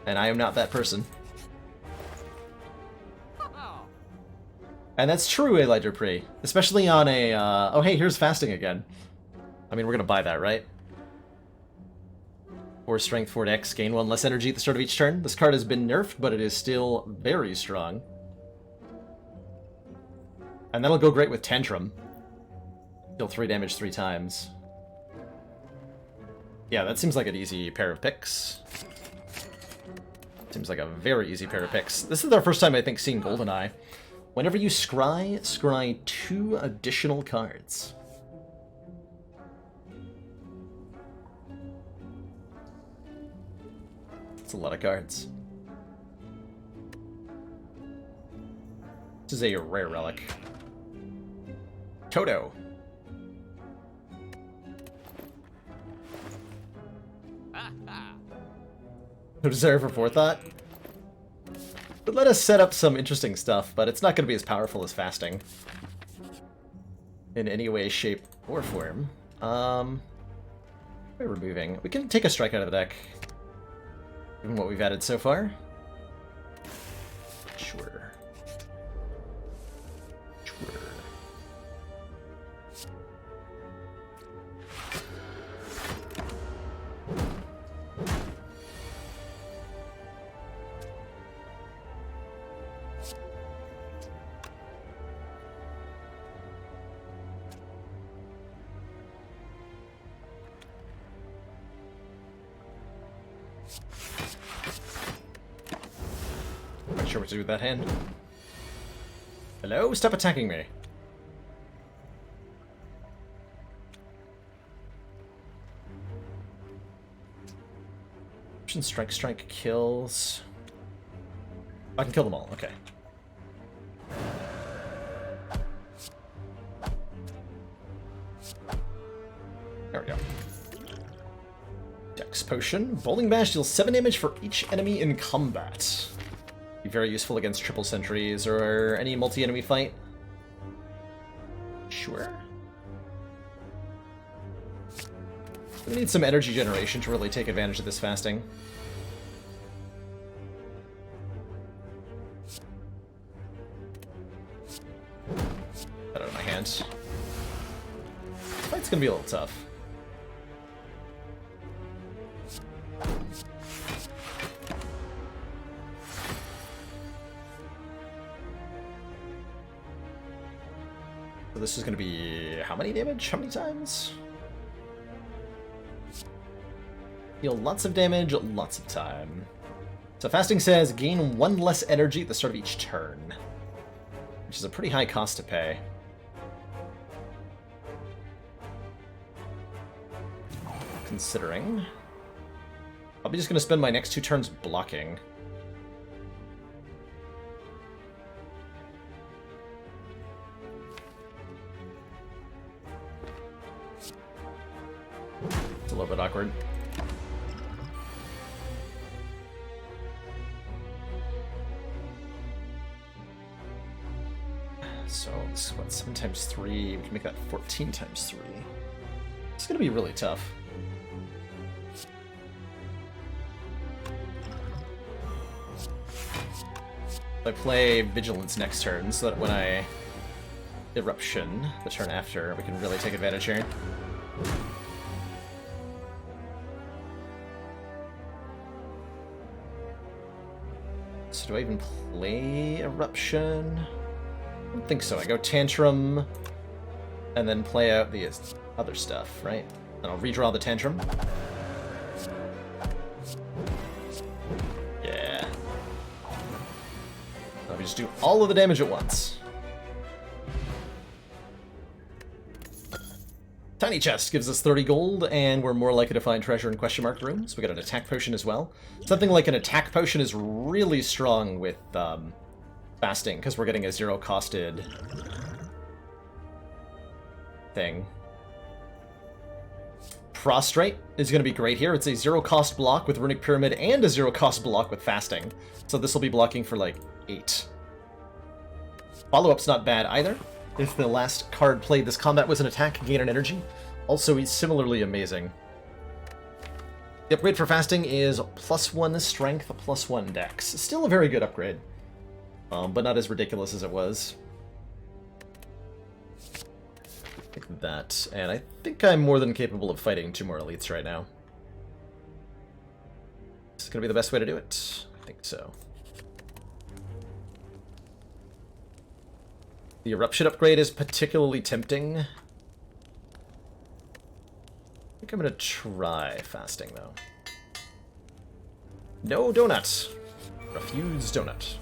And I am not that person. And that's true, Elijah Pre. Especially on a, oh hey, here's fasting again. I mean, we're gonna buy that, right? 4 strength, 4 dex, gain 1 less energy at the start of each turn. This card has been nerfed, but it is still very strong. And that'll go great with Tantrum. Deal 3 damage 3 times. Yeah, that seems like an easy pair of picks. Seems like a very easy pair of picks. This is our first time, I think, seeing Goldeneye. Whenever you scry 2 additional cards. That's a lot of cards. This is a rare relic. Toto. No desire for forethought? But let us set up some interesting stuff, but it's not going to be as powerful as fasting. In any way, shape, or form. We're removing. We can take a strike out of the deck. Given what we've added so far. Sure. Sure. Not sure what to do with that hand. Hello? Stop attacking me. Option strike kills. I can kill them all, okay. There we go. Dex Potion. Bowling Bash deals 7 damage for each enemy in combat. Be very useful against triple sentries or any multi-enemy fight. Sure. We need some energy generation to really take advantage of this fasting. That out of my hand. It's gonna be a little tough. So this is gonna be how many damage? How many times? Deal lots of damage, lots of time. So fasting says gain 1 less energy at the start of each turn, which is a pretty high cost to pay. Considering. I'll be just going to spend my next 2 turns blocking. It's a little bit awkward. So this is what, 7 times 3, we can make that 14 times 3. It's gonna be really tough. I play Vigilance next turn, so that when I Eruption the turn after, we can really take advantage here. So do I even play Eruption? I don't think so. I go Tantrum, and then play out the other stuff, right? And I'll redraw the Tantrum. Yeah. Let me just do all of the damage at once. Tiny Chest gives us 30 gold, and we're more likely to find treasure in question mark rooms. We got an attack potion as well. Something like an attack potion is really strong with fasting, because we're getting a zero-costed thing. Prostrate is going to be great here. It's a zero-cost block with Runic Pyramid and a zero-cost block with fasting. So this will be blocking for like 8. Follow-up's not bad either. If the last card played this combat was an attack, gain an energy. Also, he's similarly amazing. The upgrade for fasting is +1 strength, +1 dex. Still a very good upgrade. But not as ridiculous as it was. Like that. And I think I'm more than capable of fighting 2 more elites right now. This is going to be the best way to do it. I think so. The Eruption upgrade is particularly tempting. I think I'm going to try fasting, though. No donut. Refuse donut.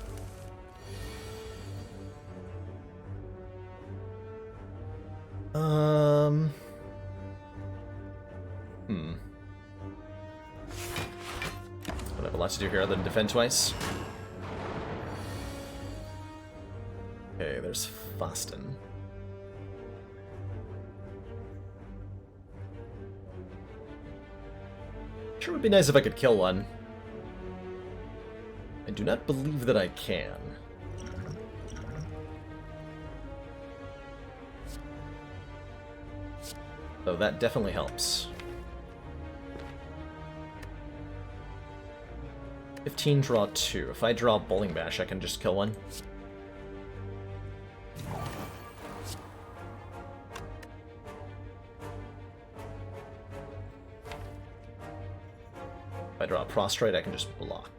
I have a lot to do here other than defend twice. Okay, there's Fasten. Sure would be nice if I could kill one. I do not believe that I can. So that definitely helps. 15, draw 2. If I draw Bowling Bash, I can just kill one. If I draw Prostrate, I can just block.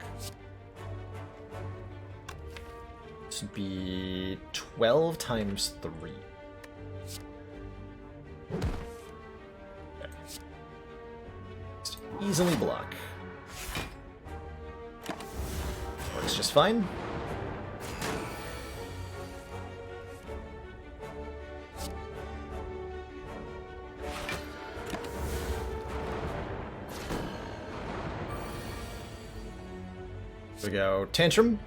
This would be 12 times 3. Okay. Just easily block. Works just fine. Here we go. Tantrum.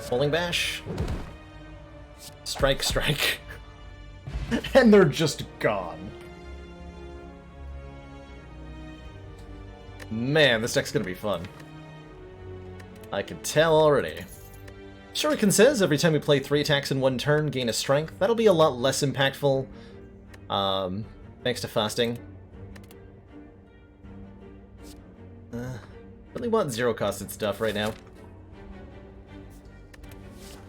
Bowling Bash. Strike, strike. And they're just gone. Man, this deck's gonna be fun. I can tell already. Shuriken says, every time we play 3 attacks in 1 turn, gain a strength. That'll be a lot less impactful. Thanks to fasting. Really want zero-costed stuff right now.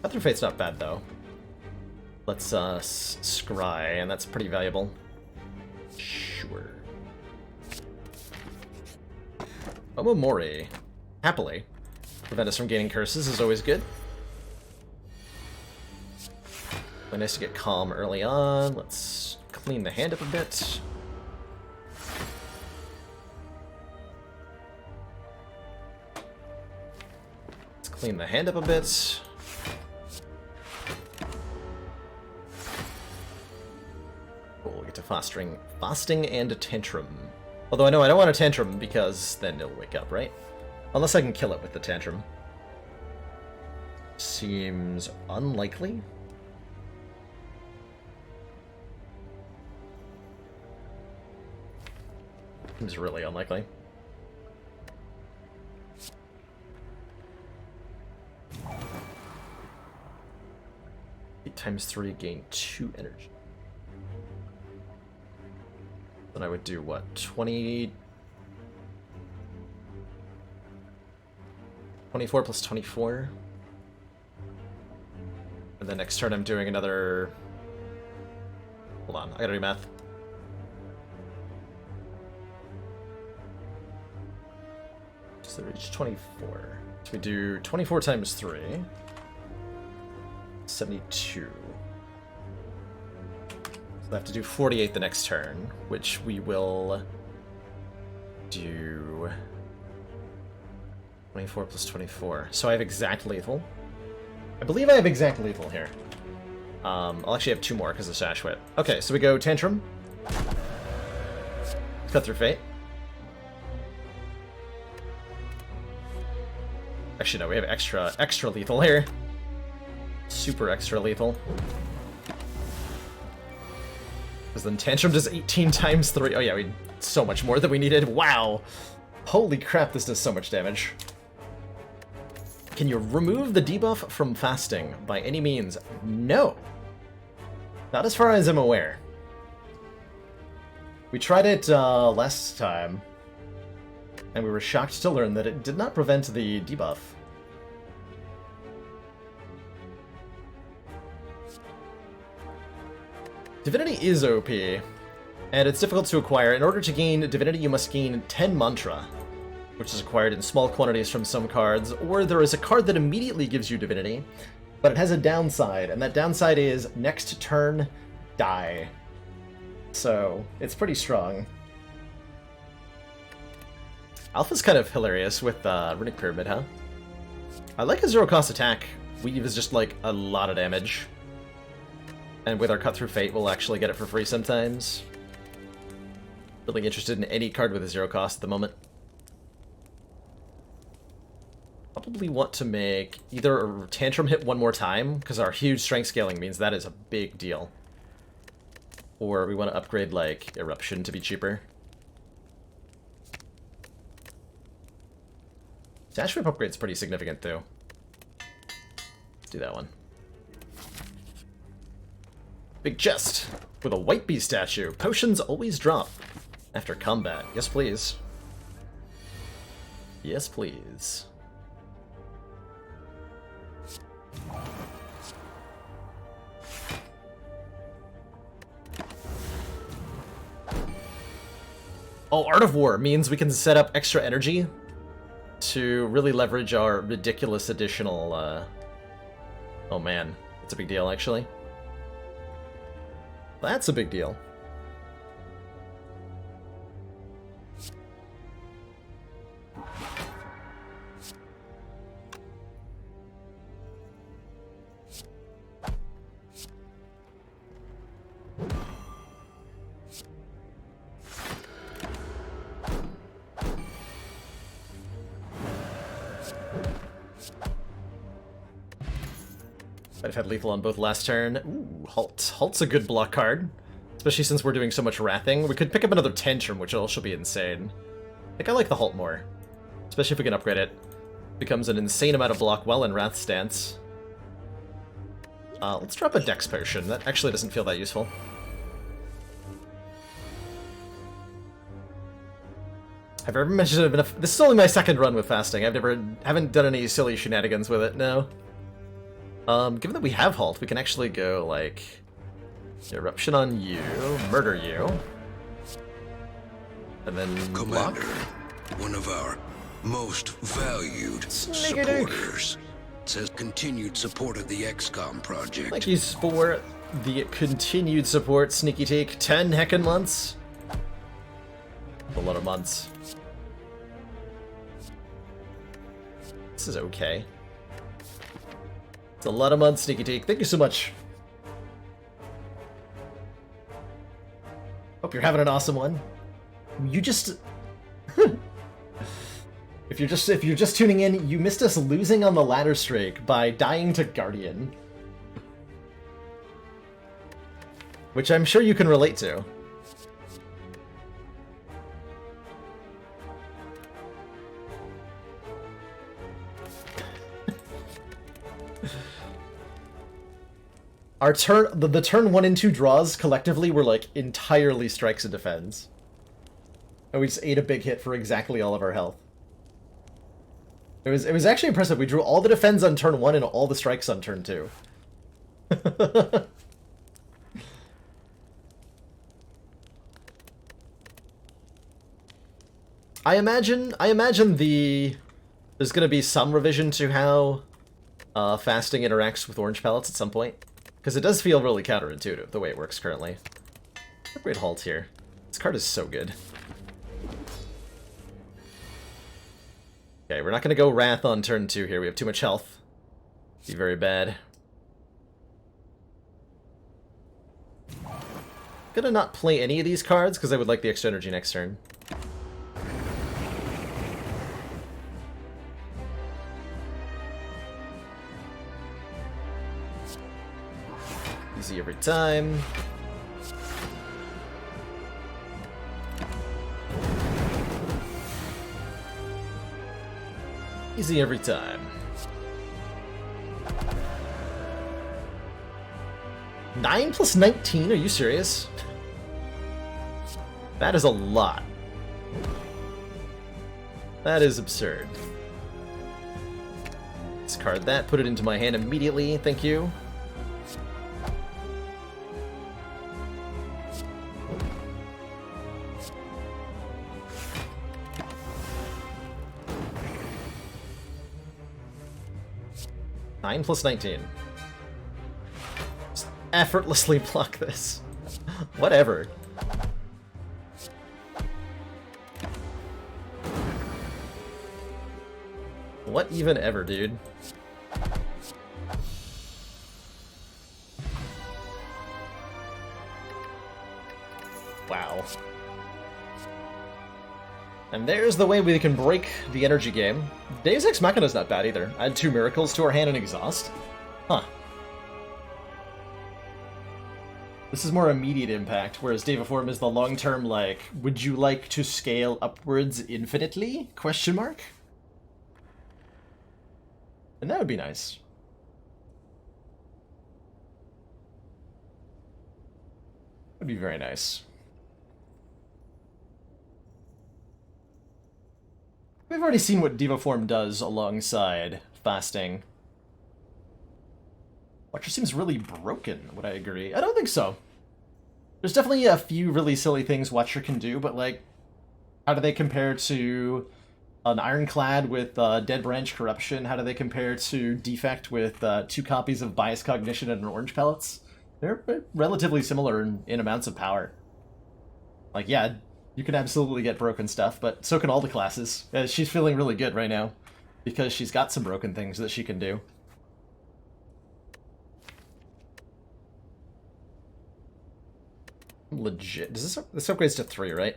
Path Through Fate's not bad, though. Let's scry, and that's pretty valuable. Sure. Omomori. Happily. Prevent us from gaining curses is always good. Really nice to get calm early on. Let's clean the hand up a bit. Let's clean the hand up a bit. Cool, we'll get to fasting and a tantrum. Although I know I don't want a tantrum because then it'll wake up, right? Unless I can kill it with the tantrum. Seems unlikely. Seems really unlikely. Eight times 3, gain 2 energy. Then I would do what? 20... 24 plus 24. And then next turn I'm doing another... Hold on, I gotta do math. So reach 24. So we do 24 times 3. 72. So I have to do 48 the next turn, which we will do 24 plus 24. So I have exact lethal. I believe I have exact lethal here. I'll actually have 2 more because of Sash Whip. Okay, so we go Tantrum. Cut through Fate. Actually, no, we have extra lethal here. Super extra lethal. Because then Tantrum does 18 times 3. Oh yeah, we so much more than we needed. Wow. Holy crap, this does so much damage. Can you remove the debuff from fasting by any means? No. Not as far as I'm aware. We tried it last time, and we were shocked to learn that it did not prevent the debuff. Divinity is OP, and it's difficult to acquire. In order to gain Divinity, you must gain 10 Mantra, which is acquired in small quantities from some cards, or there is a card that immediately gives you Divinity, but it has a downside, and that downside is next turn, die. So, it's pretty strong. Alpha's kind of hilarious with Runic Pyramid, huh? I like a zero-cost attack. Weave is just, like, a lot of damage. And with our Cut Through Fate, we'll actually get it for free sometimes. Really interested in any card with a zero cost at the moment. Probably want to make either a Tantrum hit one more time, because our huge strength scaling means that is a big deal. Or we want to upgrade, like, Eruption to be cheaper. Dash Whip upgrade's pretty significant, too. Let's do that one. Big chest with a White Bee statue. Potions always drop after combat. Yes, please. Yes, please. Oh, Art of War means we can set up extra energy to really leverage our ridiculous additional, Oh man, it's a big deal, actually. That's a big deal. I've had lethal on both last turn. Ooh, Halt. Halt's a good block card. Especially since we're doing so much wrathing. We could pick up another Tantrum, which will also be insane. I think I like the Halt more. Especially if we can upgrade it. Becomes an insane amount of block while in Wrath stance. Let's drop a Dex Potion. That actually doesn't feel that useful. Have I ever mentioned it enough? This is only my second run with fasting. Haven't done any silly shenanigans with it, no. Given that we have halt, we can actually go, like, eruption on you, murder you, and then block. Commander, one of our most valued Sneaky supporters says continued support of the XCOM project. Thank you for the continued support, Sneaky Take. 10 heckin' months. A lot of months. This is okay. It's a lot of months, Sneaky Take. Thank you so much. Hope you're having an awesome one. You just... If you're just tuning in, you missed us losing on the ladder streak by dying to Guardian. Which I'm sure you can relate to. Our turn, the turn 1 and 2 draws collectively were like entirely strikes and defends. And we just ate a big hit for exactly all of our health. It was actually impressive. We drew all the defends on turn 1 and all the strikes on turn 2. I imagine there's gonna be some revision to how fasting interacts with orange pellets at some point. Because it does feel really counterintuitive, the way it works currently. Great halt here. This card is so good. Okay, we're not going to go Wrath on turn 2 here. We have too much health. Be very bad. Gonna not play any of these cards, because I would like the extra energy next turn. Easy every time. Easy every time. 9 plus 19? Are you serious? That is a lot. That is absurd. Discard that, put it into my hand immediately, thank you. Nine plus 19. Just effortlessly block this. Whatever. What even ever, dude? Wow. And there's the way we can break the energy game. Deus Ex Machina's not bad either. Add 2 miracles to our hand and exhaust. Huh. This is more immediate impact, whereas Daviform is the long-term, like, would you like to scale upwards infinitely? Question mark? And that would be nice. Would be very nice. We've already seen what Divaform does alongside fasting. Watcher seems really broken, would I agree? I don't think so. There's definitely a few really silly things Watcher can do, but like, how do they compare to an Ironclad with Dead Branch Corruption? How do they compare to Defect with 2 copies of Bias Cognition and an Orange Pellets? They're relatively similar in amounts of power. Like, yeah, you can absolutely get broken stuff, but so can all the classes. She's feeling really good right now, because she's got some broken things that she can do. Legit. Does this upgrades to 3, right?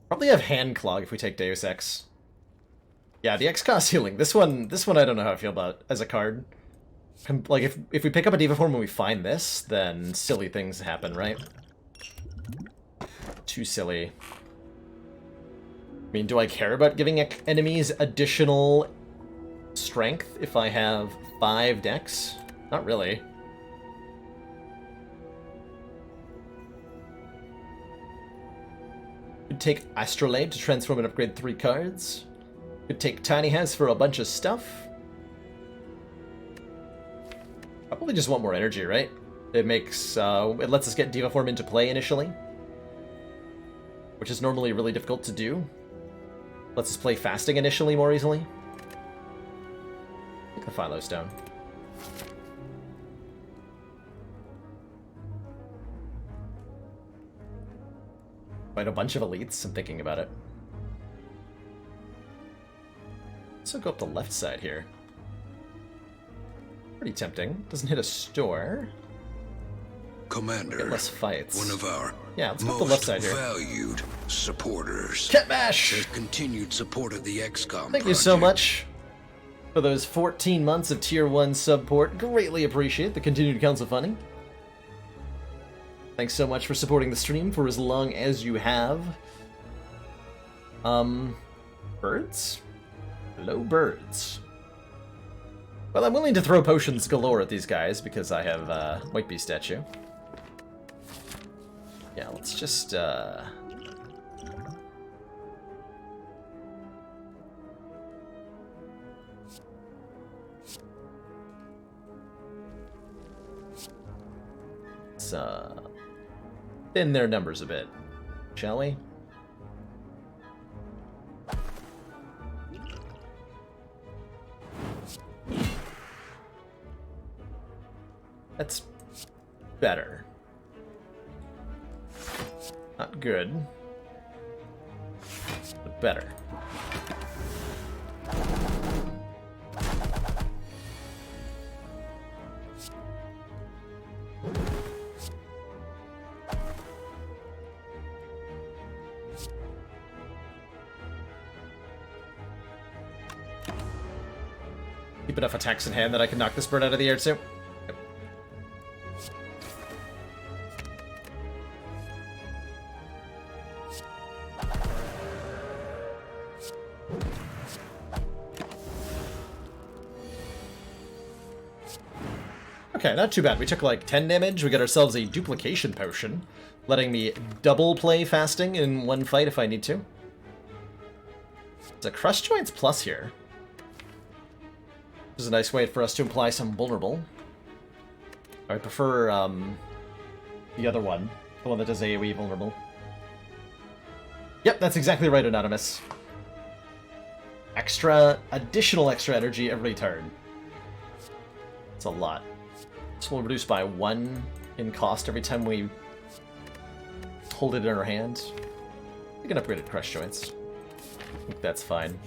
Probably have Hand Clog if we take Deus Ex. Yeah, the X-Cost healing. This one I don't know how I feel about as a card. Like, if we pick up a Diva form when we find this, then silly things happen, right? Too silly. I mean, do I care about giving enemies additional strength if I have 5 decks? Not really. Could take Astrolabe to transform and upgrade 3 cards. Could take Tiny House for a bunch of stuff. Probably just want more energy, right? It makes, it lets us get Diva Form into play initially, which is normally really difficult to do. Lets us play fasting initially more easily. Take the Philo Stone. Quite a bunch of elites, I'm thinking about it. So go up the left side here. Pretty tempting. Doesn't hit a store. Commander, Get less fights. one of our let's go up the left most side here. valued supporters. Cat Bash! Their continued support of the XCOM Thank you so project. much for those 14 months of Tier 1 support. Greatly appreciate the continued council funding. Thanks so much for supporting the stream for as long as you have. Birds? Hello, birds. Well, I'm willing to throw potions galore at these guys because I have White Bee statue. Yeah, let's just let's thin their numbers a bit, shall we? That's better. Not good, but better. Keep enough attacks in hand that I can knock this bird out of the air too. Okay, not too bad. We took like 10 damage. We got ourselves a duplication potion, letting me double play fasting in one fight if I need to. It's a Crush Joints Plus here. This is a nice way for us to imply some vulnerable. I prefer the other one, the one that does AoE vulnerable. Yep, that's exactly right, Anonymous. Additional extra energy every turn. It's a lot. This will reduce by 1 in cost every time we hold it in our hand. We can upgrade it Crush Joints. I think that's fine.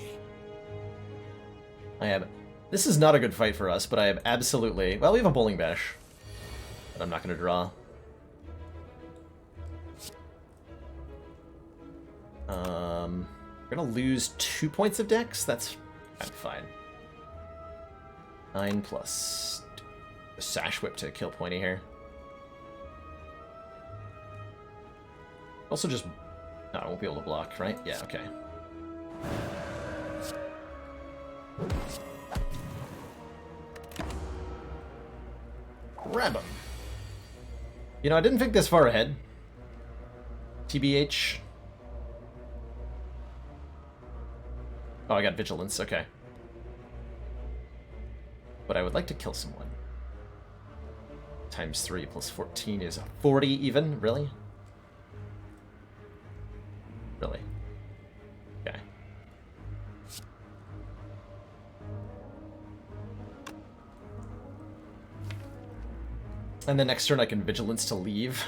This is not a good fight for us, but I have absolutely... Well, we have a Bowling Bash, but I'm not going to draw. We're going to lose 2 points of dex? That's fine. 9 plus... a Sash Whip to kill Pointy here. Also just... No, I won't be able to block, right? Yeah, okay. Grab him. You know, I didn't think this far ahead. TBH. Oh, I got Vigilance, okay. But I would like to kill someone. Times 3 plus 14 is 40 even? Really? Really? Okay. And the next turn I can Vigilance to leave.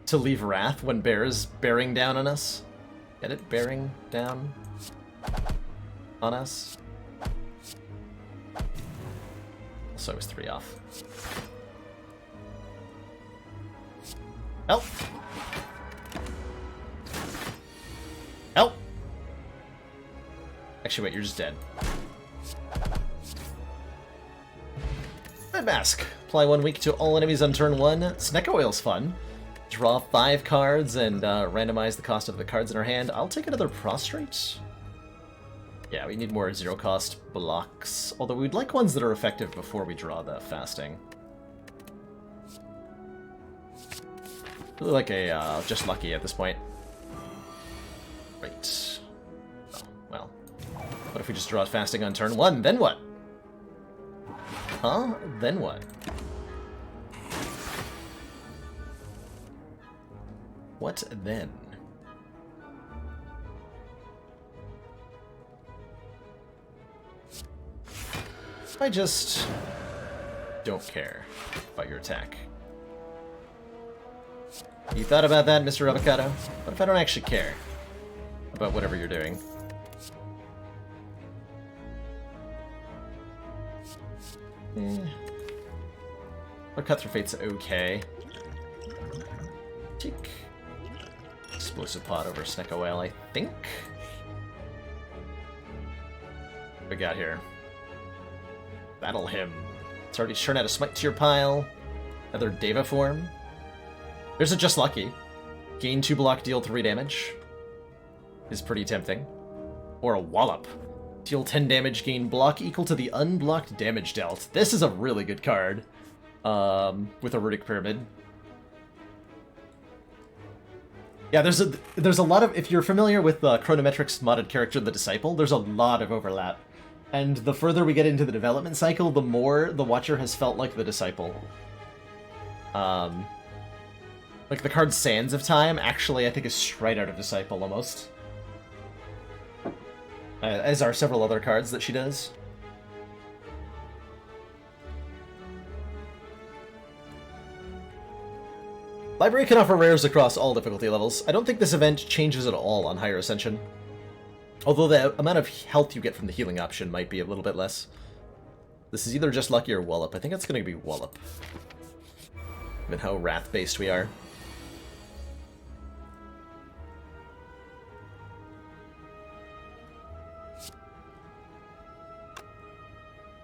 To leave Wrath when Bear is bearing down on us. Get it? Bearing down on us. So I was 3 off. Help! Help! Actually, wait, you're just dead. Red Mask. Apply 1 week to all enemies on turn 1. Snecko Oil's fun. Draw 5 cards and randomize the cost of the cards in our hand. I'll take another Prostrate. Yeah, we need more 0-cost blocks. Although we'd like ones that are effective before we draw the fasting. Really like a Just Lucky at this point. Right. Oh, well. What if we just draw fasting on turn 1? Then what? Huh? Then what? What then? I just don't care about your attack. You thought about that, Mr. Avocado? What if I don't actually care about whatever you're doing? Our Cut Through Fate's okay. Tick. Explosive Pot over Snecko Whale, I think. What we got here? Battle him. It's already turned out a smite to your pile. Another Deva form. There's a Just Lucky. Gain 2 block, deal 3 damage. Is pretty tempting. Or a Wallop. Deal 10 damage, gain block equal to the unblocked damage dealt. This is a really good card. With a Runic Pyramid. Yeah, there's a lot of... If you're familiar with Chronometric's modded character, the Disciple, there's a lot of overlap. And the further we get into the development cycle, the more the Watcher has felt like the Disciple. Like the card Sands of Time, actually, I think is straight out of Disciple, almost. As are several other cards that she does. Library can offer rares across all difficulty levels. I don't think this event changes at all on higher Ascension. Although the amount of health you get from the healing option might be a little bit less. This is either Just Lucky or Wallop. I think it's going to be Wallop. Given how Wrath-based we are.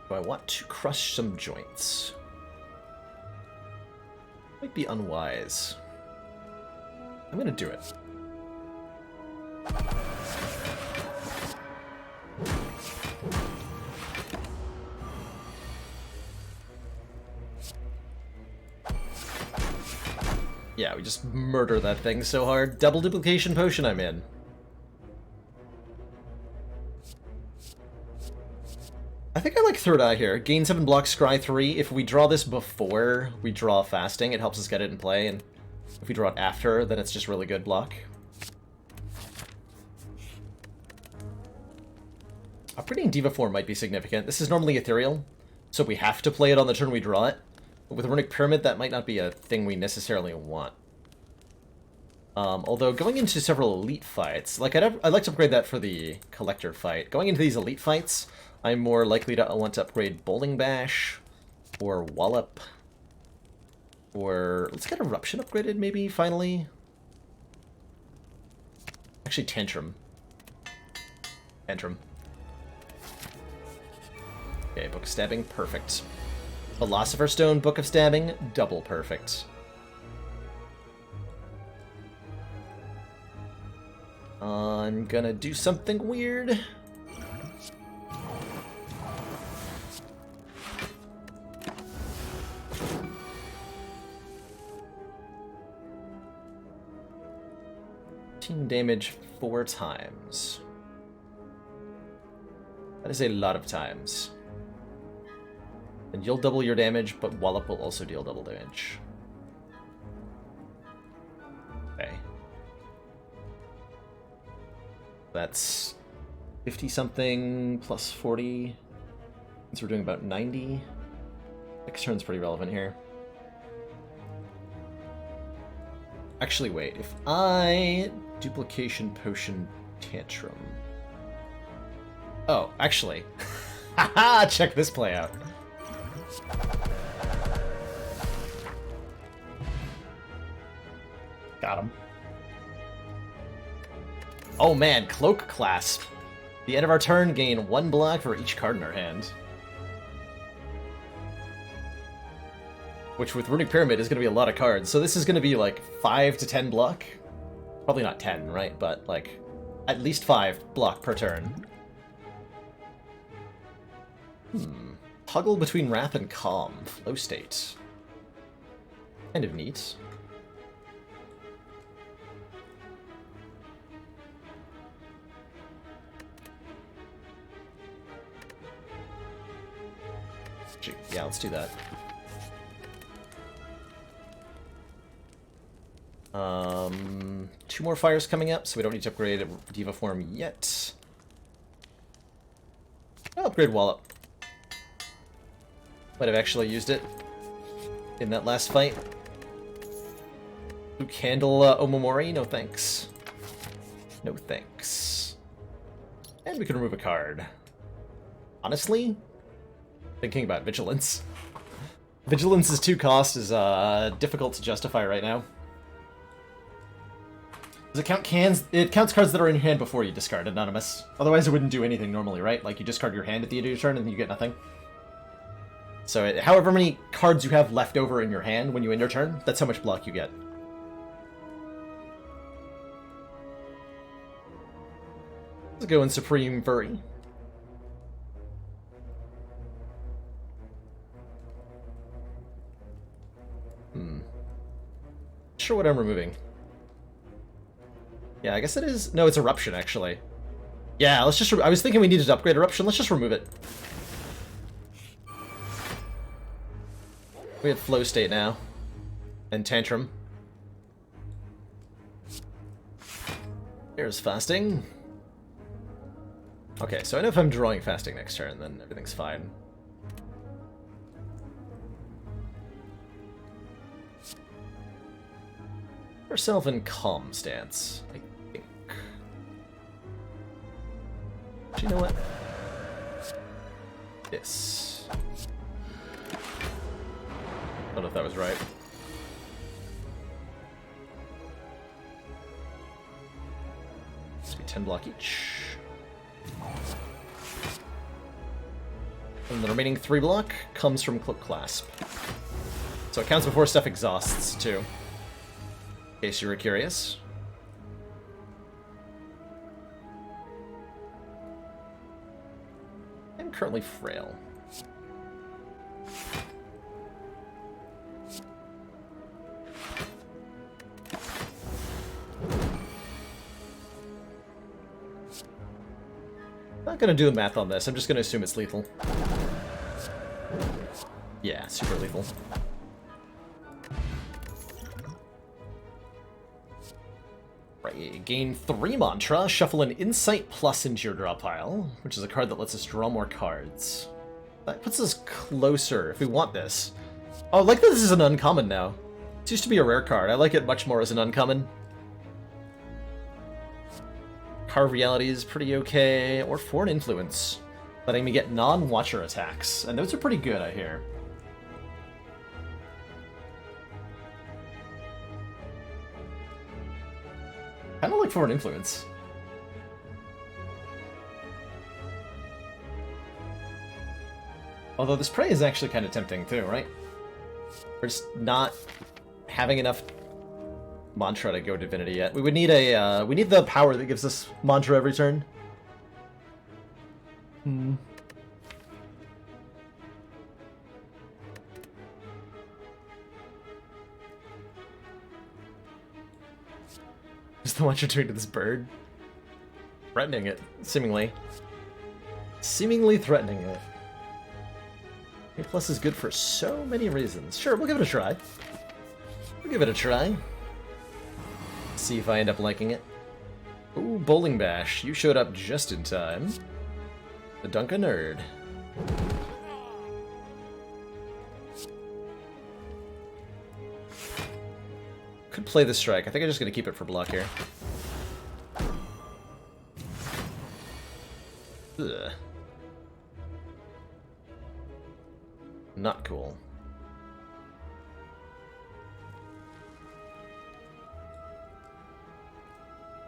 Do I want to crush some joints? Might be unwise. I'm gonna do it. Yeah, we just murder that thing so hard. Double duplication potion I'm in. I think I like Third Eye here. Gain 7 blocks, scry 3. If we draw this before we draw Fasting, it helps us get it in play, and if we draw it after, then it's just really good block. Upgrading Diva form might be significant. This is normally ethereal, so we have to play it on the turn we draw it. But with Runic Pyramid, that might not be a thing we necessarily want. Although going into several elite fights, like I'd like to upgrade that for the Collector fight. Going into these elite fights, I'm more likely to want to upgrade Bowling Bash, or Wallop, or let's get Eruption upgraded maybe, finally. Actually, Tantrum. Tantrum. Okay, Book of Stabbing, perfect. Philosopher's Stone, Book of Stabbing, double perfect. I'm gonna do something weird. Damage 4 times. That is a lot of times. And you'll double your damage, but Wallop will also deal double damage. Okay. That's 50-something plus 40. So we're doing about 90. Next turn's pretty relevant here. Actually, wait. If I... Duplication Potion Tantrum. Oh, actually. Haha! Check this play out. Got him. Oh man, Cloak Clasp. The end of our turn, gain 1 block for each card in our hand. Which with Runic Pyramid is going to be a lot of cards. So this is going to be like 5 to 10 block. Probably not 10, right? But like at least 5 block per turn. Toggle between Wrath and Calm. Flow state. Kind of neat. Yeah, let's do that. Two more fires coming up, so we don't need to upgrade Diva Form yet. I'll upgrade Wallop. Might have actually used it in that last fight. Blue Candle Omamori, no thanks. No thanks. And we can remove a card. Honestly, thinking about Vigilance. Vigilance's 2 cost is difficult to justify right now. Does it count cans? It counts cards that are in your hand before you discard Anonymous. Otherwise it wouldn't do anything normally, right? Like you discard your hand at the end of your turn and then you get nothing. So however many cards you have left over in your hand when you end your turn, that's how much block you get. Let's go in Supreme Fury. Not sure what I'm removing. Yeah, I guess it is... No, it's Eruption, actually. Yeah, let's just... I was thinking we needed to upgrade Eruption. Let's just remove it. We have Flow State now. And Tantrum. Here's Fasting. Okay, so I know if I'm drawing Fasting next turn, then everything's fine. Herself in Calm Stance, I think. Do you know what? This. I don't know if that was right. This will be 10 block each. And the remaining 3 block comes from Cloak Clasp. So it counts before stuff exhausts, too. In case you were curious. I'm currently frail. Not gonna do the math on this, I'm just gonna assume it's lethal. Yeah, super lethal. Right, gain 3 Mantra, shuffle an Insight Plus into your draw pile, which is a card that lets us draw more cards. That puts us closer, if we want this. Oh, I like that this is an uncommon now. It used to be a rare card, I like it much more as an uncommon. Carve Reality is pretty okay, or Foreign Influence, letting me get non-Watcher attacks, and those are pretty good, I hear. Kinda like Foreign Influence. Although this Prey is actually kind of tempting too, right? We're just not having enough Mantra to go Divinity yet. We would need a, we need the power that gives us Mantra every turn. Just what you're doing to this bird. Threatening it, seemingly. Seemingly threatening it. A plus is good for so many reasons. Sure, we'll give it a try. We'll give it a try. See if I end up liking it. Ooh, Bowling Bash. You showed up just in time. The Dunk a Nerd. Could play the Strike. I think I'm just going to keep it for block here. Ugh. Not cool.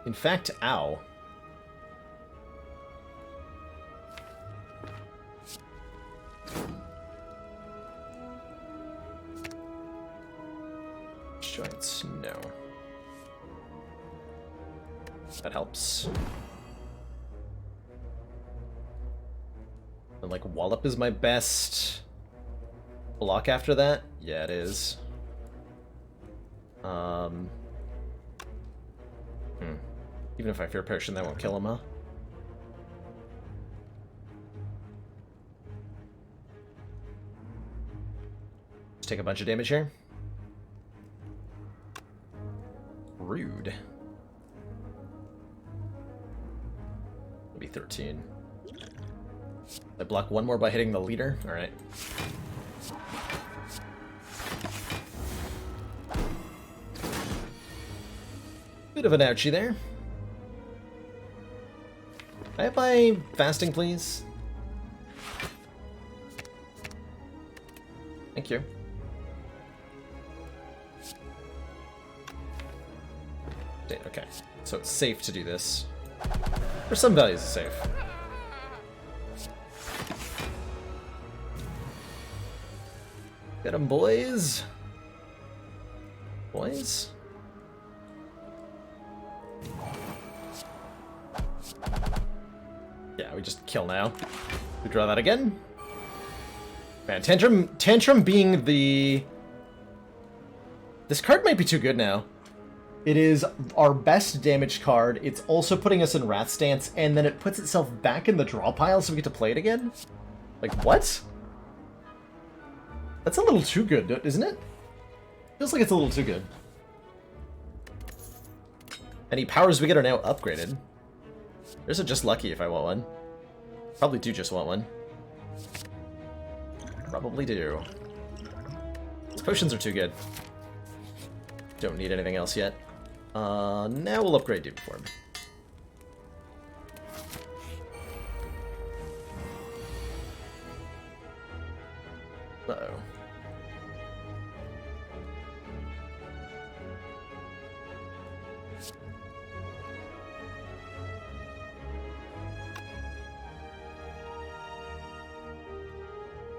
In fact, ow. Joints, no. That helps. And like Wallop is my best block after that? Yeah, it is. Even if I Fear Potion, that won't kill him, huh? Just take a bunch of damage here. Rude. Maybe 13. I block one more by hitting the leader? Alright. Bit of an ouchie there. Can I have my fasting, please? Thank you. Okay, so it's safe to do this. For some values, it's safe. Get 'em, boys. Boys? Yeah, we just kill now. We draw that again. Man, Tantrum being the... This card might be too good now. It is our best damage card. It's also putting us in Wrath stance, and then it puts itself back in the draw pile so we get to play it again? Like, what? That's a little too good, isn't it? Feels like it's a little too good. Any powers we get are now upgraded. There's a just lucky if I want one. Probably do just want one. Probably do. These potions are too good. Don't need anything else yet. Now we'll upgrade Dupe Form. Uh-oh.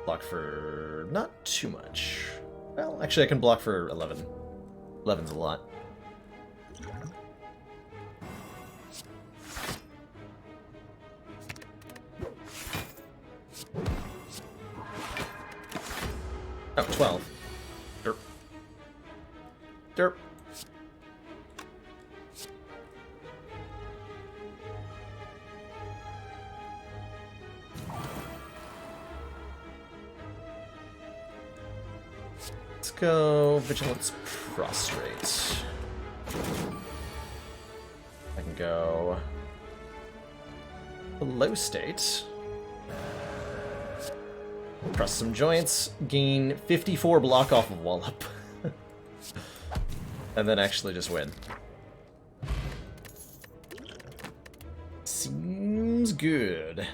Block for not too much. Well, actually I can block for 11. 11's a lot. Oh, 12. Derp. Derp. Let's go Vigilance Prostrate. I can go Low State. Press some joints, gain 54 block off of Wallop. And then actually just win. Seems good.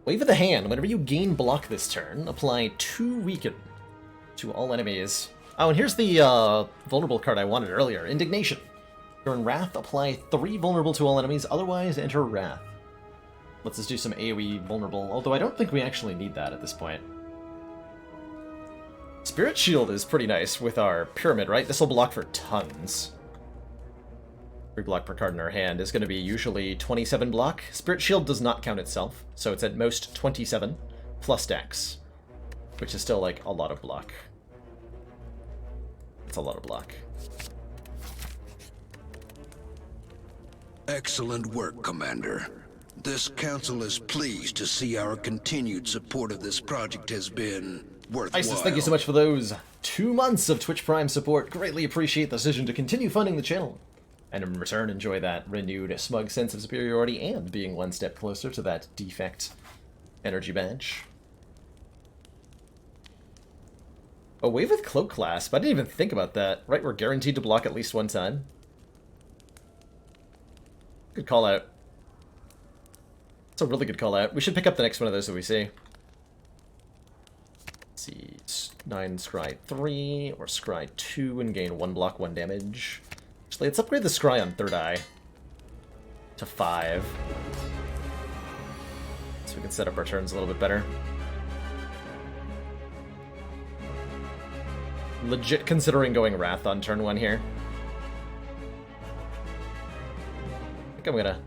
Wave of the Hand. Whenever you gain block this turn, apply 2 Weaken to all enemies. Oh, and here's the vulnerable card I wanted earlier. Indignation. During Wrath, apply 3 vulnerable to all enemies, otherwise enter Wrath. Let's just do some AoE vulnerable, although I don't think we actually need that at this point. Spirit Shield is pretty nice with our Pyramid, right? This will block for tons. 3 block per card in our hand is going to be usually 27 block. Spirit Shield does not count itself, so it's at most 27 plus Dex, which is still like a lot of block. It's a lot of block. Excellent work, Commander. This council is pleased to see our continued support of this project has been worthwhile. Isis, thank you so much for those 2 months of Twitch Prime support. Greatly appreciate the decision to continue funding the channel. And in return, enjoy that renewed smug sense of superiority and being one step closer to that defect energy badge. A wave with Cloak Clasp. I didn't even think about that. Right, we're guaranteed to block at least one time. Good call out. It's a really good call out. We should pick up the next one of those that we see. Let's see. 9 Scry 3 or Scry 2 and gain 1 block, 1 damage. Actually, let's upgrade the Scry on 3rd eye to 5. So we can set up our turns a little bit better. Legit considering going Wrath on turn 1 here. I think I'm gonna...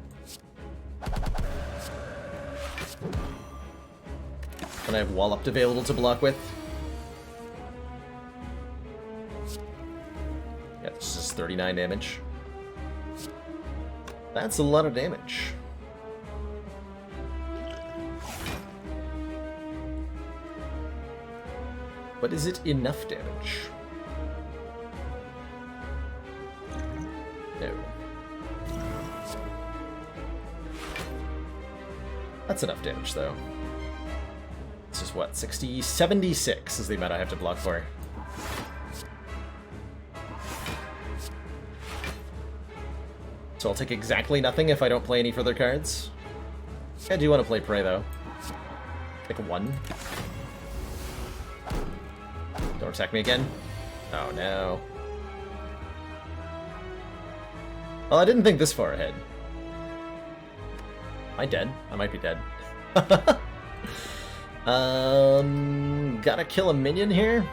And I have Wallop available to block with. Yeah, this is 39 damage. That's a lot of damage. But is it enough damage? No. That's enough damage, though. This is what, 60, 76 is the amount I have to block for. So I'll take exactly nothing if I don't play any further cards. I do want to play Prey, though. Take 1. Don't attack me again. Oh, no. Well, I didn't think this far ahead. Am I dead? I might be dead. Gotta kill a minion here.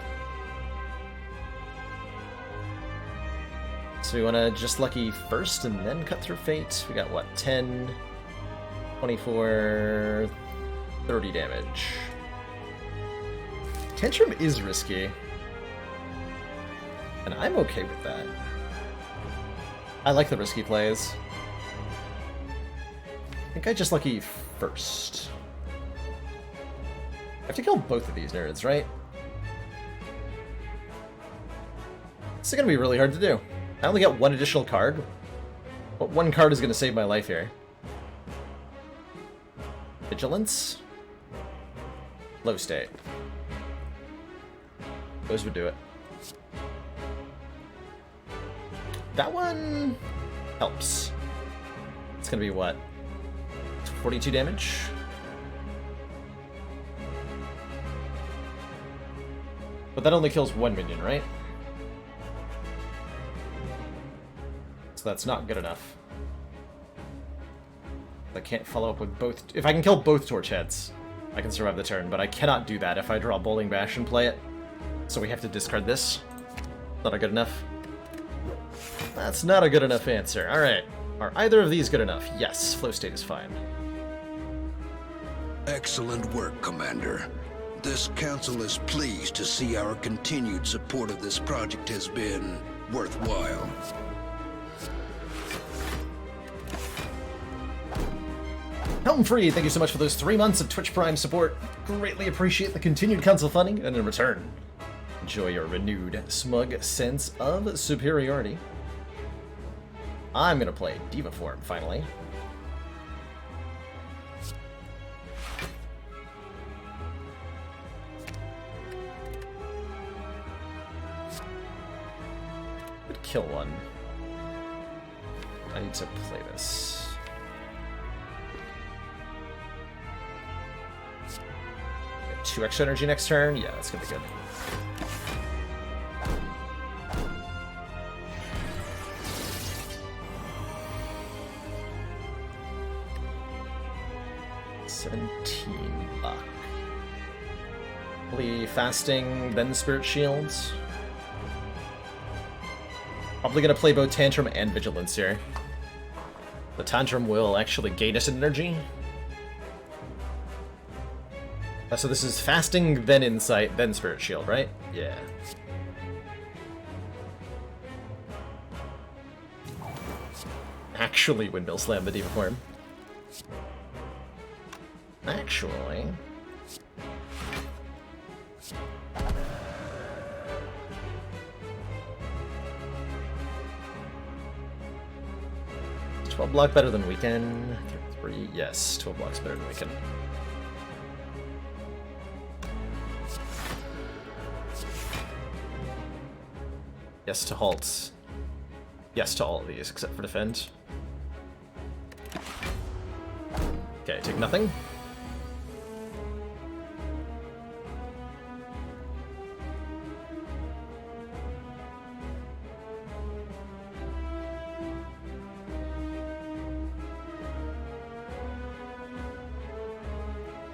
So we want to just lucky first and then cut through fate. We got what? 10, 24, 30 damage. Tantrum is risky. And I'm okay with that. I like the risky plays. I think I just lucky first. I have to kill both of these nerds, right? This is going to be really hard to do. I only got 1 additional card, but 1 card is going to save my life here. Vigilance. Low state. Those would do it. That one helps. It's going to be what? 42 damage? But that only kills 1 minion, right? So that's not good enough. I can't follow up with both. If I can kill both torch heads, I can survive the turn, but I cannot do that if I draw Bowling Bash and play it. So we have to discard this. Not good enough. That's not a good enough answer. Alright. Are either of these good enough? Yes, flow state is fine. Excellent work, Commander. This council is pleased to see our continued support of this project has been worthwhile. Helm Free, thank you so much for those 3 months of Twitch Prime support. Greatly appreciate the continued council funding, and in return, enjoy your renewed, smug sense of superiority. I'm gonna play Diva Form, finally. Would kill one. I need to play this. Get 2 extra energy next turn? Yeah, that's gonna be good. $17. Probably fasting, then Spirit Shields. Probably gonna play both Tantrum and Vigilance here. The Tantrum will actually gain us energy. So this is fasting, then Insight, then Spirit Shield, right? Yeah. Actually, Windmill Slam the Diva Form. Actually... Is 12 block better than Weekend? 3, yes, 12 blocks better than Weekend. Yes to halt. Yes to all of these, except for defend. Okay, take nothing.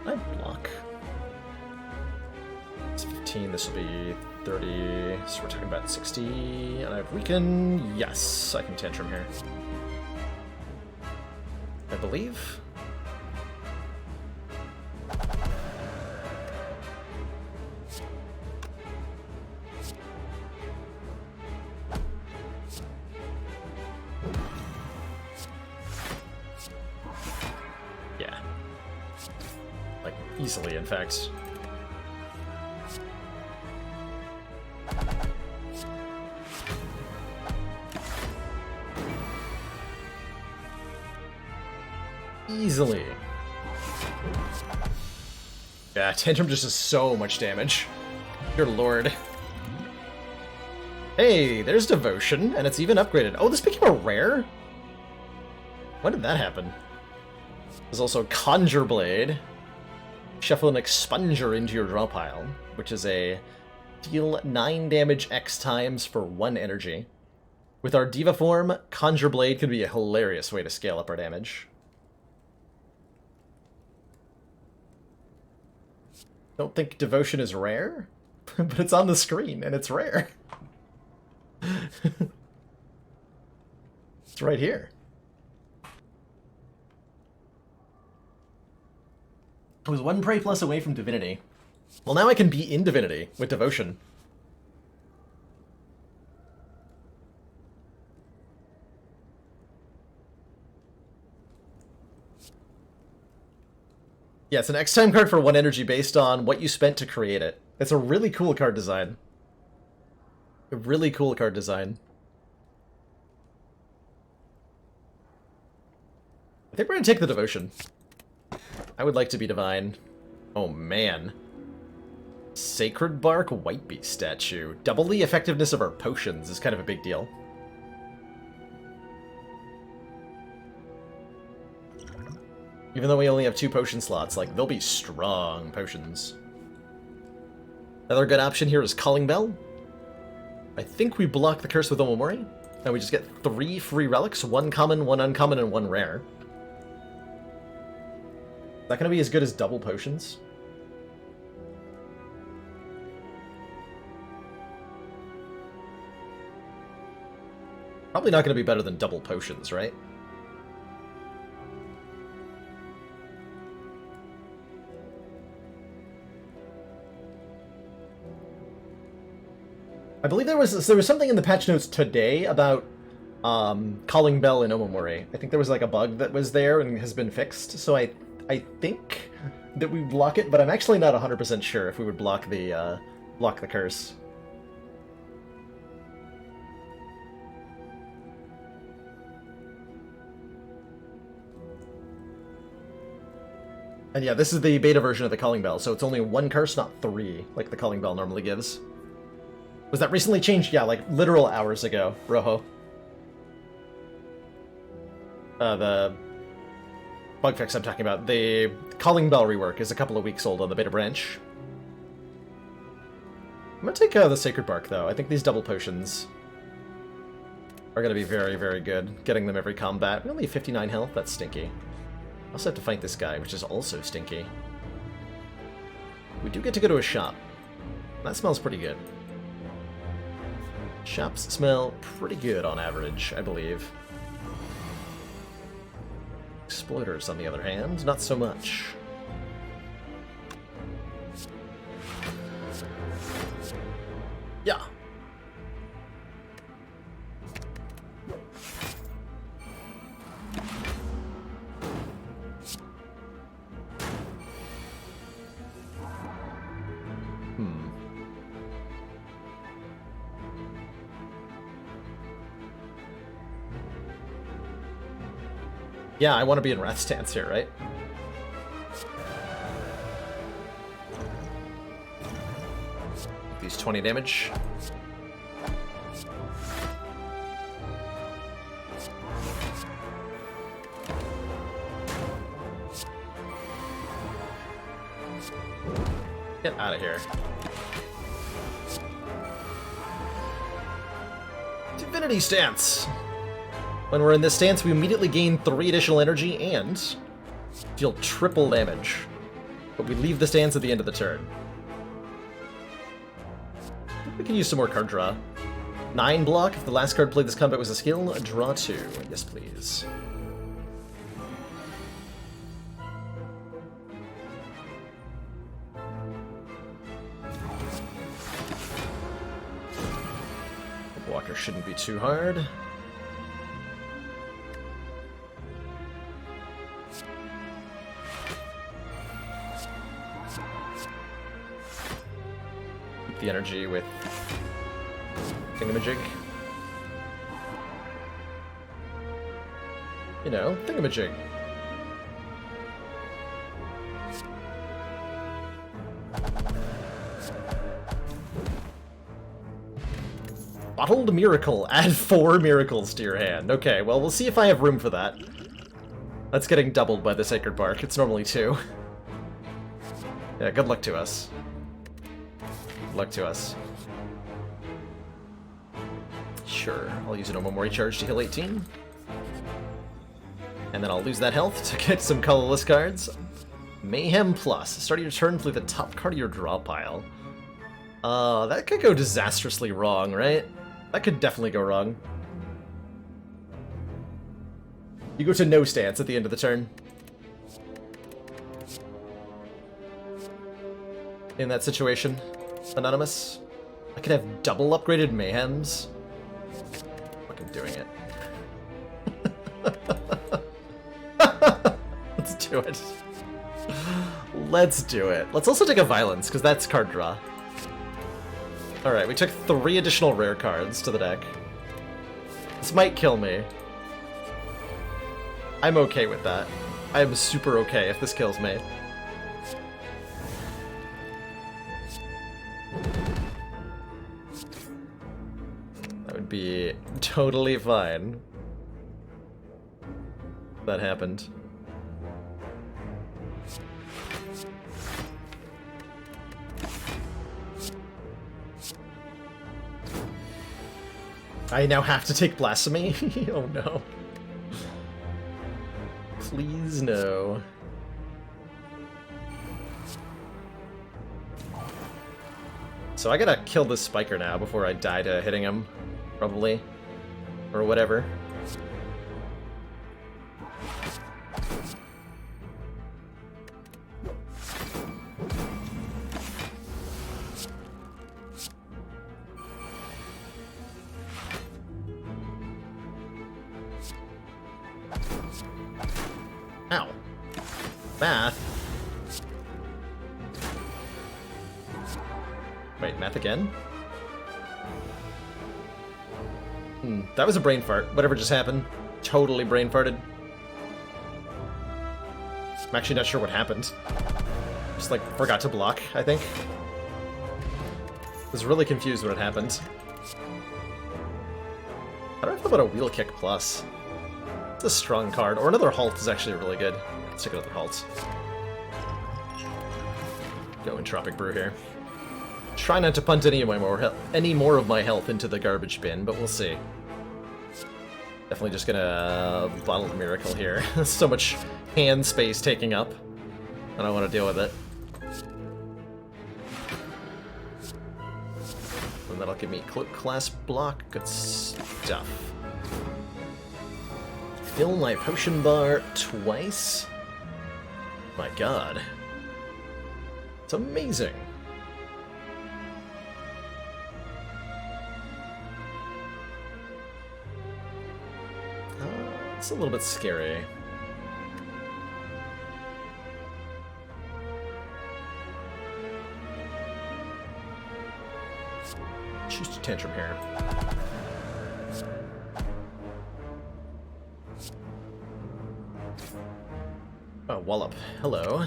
I block. It's 15, this will be 30, so we're talking about 60, and I have Weaken. Yes, I can Tantrum here. I believe. Yeah. Like, easily, in fact. Easily. Yeah, Tantrum just does so much damage. Dear lord. Hey, there's Devotion, and it's even upgraded. Oh, this became a rare? When did that happen? There's also Conjure Blade. Shuffle an Expunger into your draw pile, which is a deal 9 damage X times for 1 energy. With our Diva form, Conjure Blade could be a hilarious way to scale up our damage. Don't think Devotion is rare, but it's on the screen, and it's rare. It's right here. I was 1 Prey Plus away from Divinity. Well, now I can be in Divinity with Devotion. Yeah, it's an X-Time card for 1 energy based on what you spent to create it. It's a really cool card design. A really cool card design. I think we're gonna take the Devotion. I would like to be Divine. Oh man. Sacred Bark White Beast statue. Double the effectiveness of our potions is kind of a big deal. Even though we only have 2 potion slots, like, they'll be strong potions. Another good option here is Calling Bell. I think we block the Curse with Omamori, and we just get 3 free relics, 1 common, 1 uncommon, and 1 rare. Is that going to be as good as double potions? Probably not going to be better than double potions, right? I believe there was something in the patch notes today about Calling Bell in Omamori. I think there was like a bug that was there and has been fixed, so I think that we block it, but I'm actually not 100% sure if we would block the curse. And yeah, this is the beta version of the Calling Bell, so it's only 1 curse, not 3, like the Calling Bell normally gives. Was that recently changed? Yeah, like literal hours ago, Rojo. The bug fix I'm talking about. The Calling Bell rework is a couple of weeks old on the beta branch. I'm gonna take the Sacred Bark, though. I think these double potions are gonna be very, very good. Getting them every combat. We only have 59 health, that's stinky. I also have to fight this guy, which is also stinky. We do get to go to a shop. That smells pretty good. Shops smell pretty good on average, I believe. Exploiters, on the other hand, not so much. Yeah. Yeah, I want to be in Wrath stance here, right? These 20 damage. Get out of here. Divinity stance! When we're in this stance, we immediately gain 3 additional energy and deal triple damage. But we leave the stance at the end of the turn. We can use some more card draw. 9 block. If the last card played this combat was a skill, draw 2. Yes, please. The blocker shouldn't be too hard. The energy with Thingamajig. You know, Thingamajig. Bottled Miracle. Add 4 miracles to your hand. Okay, well, we'll see if I have room for that. That's getting doubled by the Sacred Bark. It's normally 2. Yeah, good luck to us. Good luck to us. Sure, I'll use a normal Mori charge to heal 18. And then I'll lose that health to get some colorless cards. Mayhem Plus. Start your turn, play the top card of your draw pile. That could go disastrously wrong, right? That could definitely go wrong. You go to no stance at the end of the turn. In that situation, Anonymous, I could have double upgraded Mayhems. Fucking doing it. Let's do it. Let's do it. Let's also take a Violence, because that's card draw. Alright, we took 3 additional rare cards to the deck. This might kill me. I'm okay with that. I am super okay if this kills me. That would be totally fine. That happened. I now have to take Blasphemy? Oh no. Please no. So I gotta kill this Spiker now before I die to hitting him. Probably. Or whatever. Ow. Math? Wait, math again? That was a brain fart. Whatever just happened. Totally brain farted. I'm actually not sure what happened. Just, like, forgot to block, I think. Was really confused when it happened. How do I feel about a Wheel Kick Plus? It's a strong card. Or another Halt is actually really good. Let's take another Halt. Go Entropic Brew here. Try not to punt any more of my health into the garbage bin, but we'll see. Definitely just gonna Bottle Miracle here. So much hand space taking up. I don't want to deal with it. And that'll give me Cloak Class block. Good stuff. Fill my potion bar twice? My god. It's amazing. It's a little bit scary. Choose to Tantrum here. Oh, Wallop. Hello.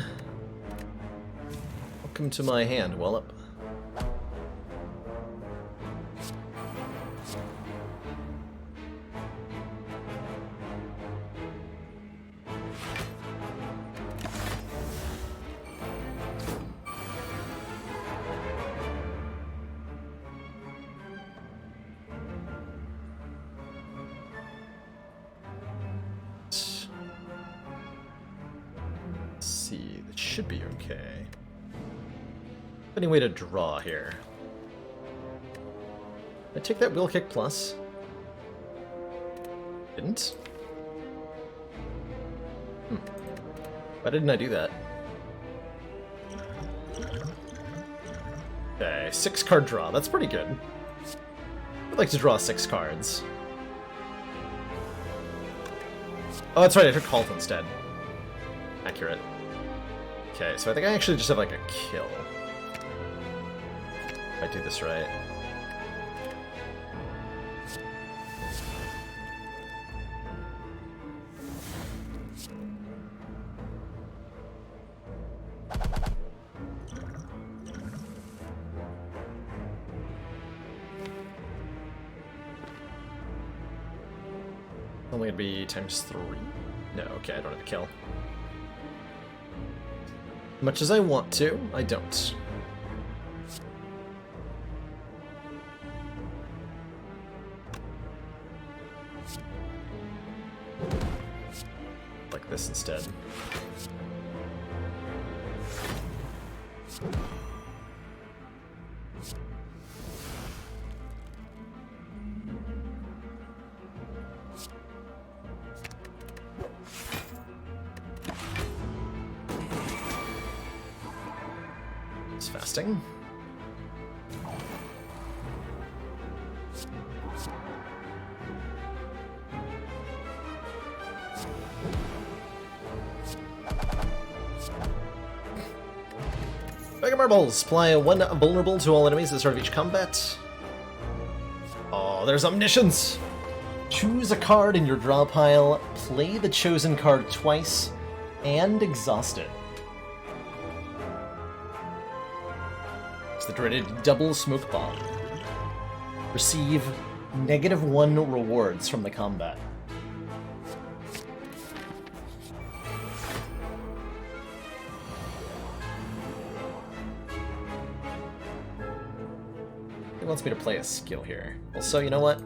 Welcome to my hand, Wallop. Should be okay. Any way to draw here? I take that Wheel Kick Plus. Didn't? Why didn't I do that? Okay, 6 card draw. That's pretty good. I'd like to draw 6 cards. Oh, that's right. I took Halt instead. Accurate. Okay, so I think I actually just have like a kill. If I do this right. Only gonna be times 3? No, okay, I don't have a kill. Much as I want to, I don't. Like this instead. It's fasting. Mega Marbles! Apply 1 vulnerable to all enemies at the start of each combat. Oh, there's Omniscience! Choose a card in your draw pile, play the chosen card twice, and exhaust it. It's the dreaded Double Smoke Bomb. Receive -1 rewards from the combat. He wants me to play a skill here. Well, so you know what?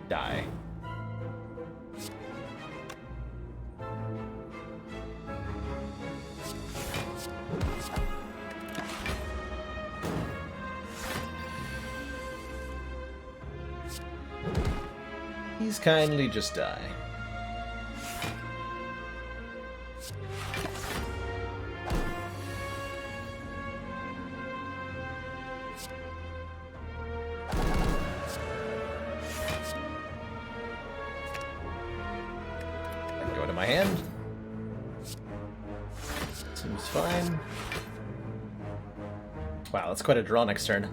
Die. Please kindly just die. Go to my hand. Seems fine. Wow, that's quite a draw next turn.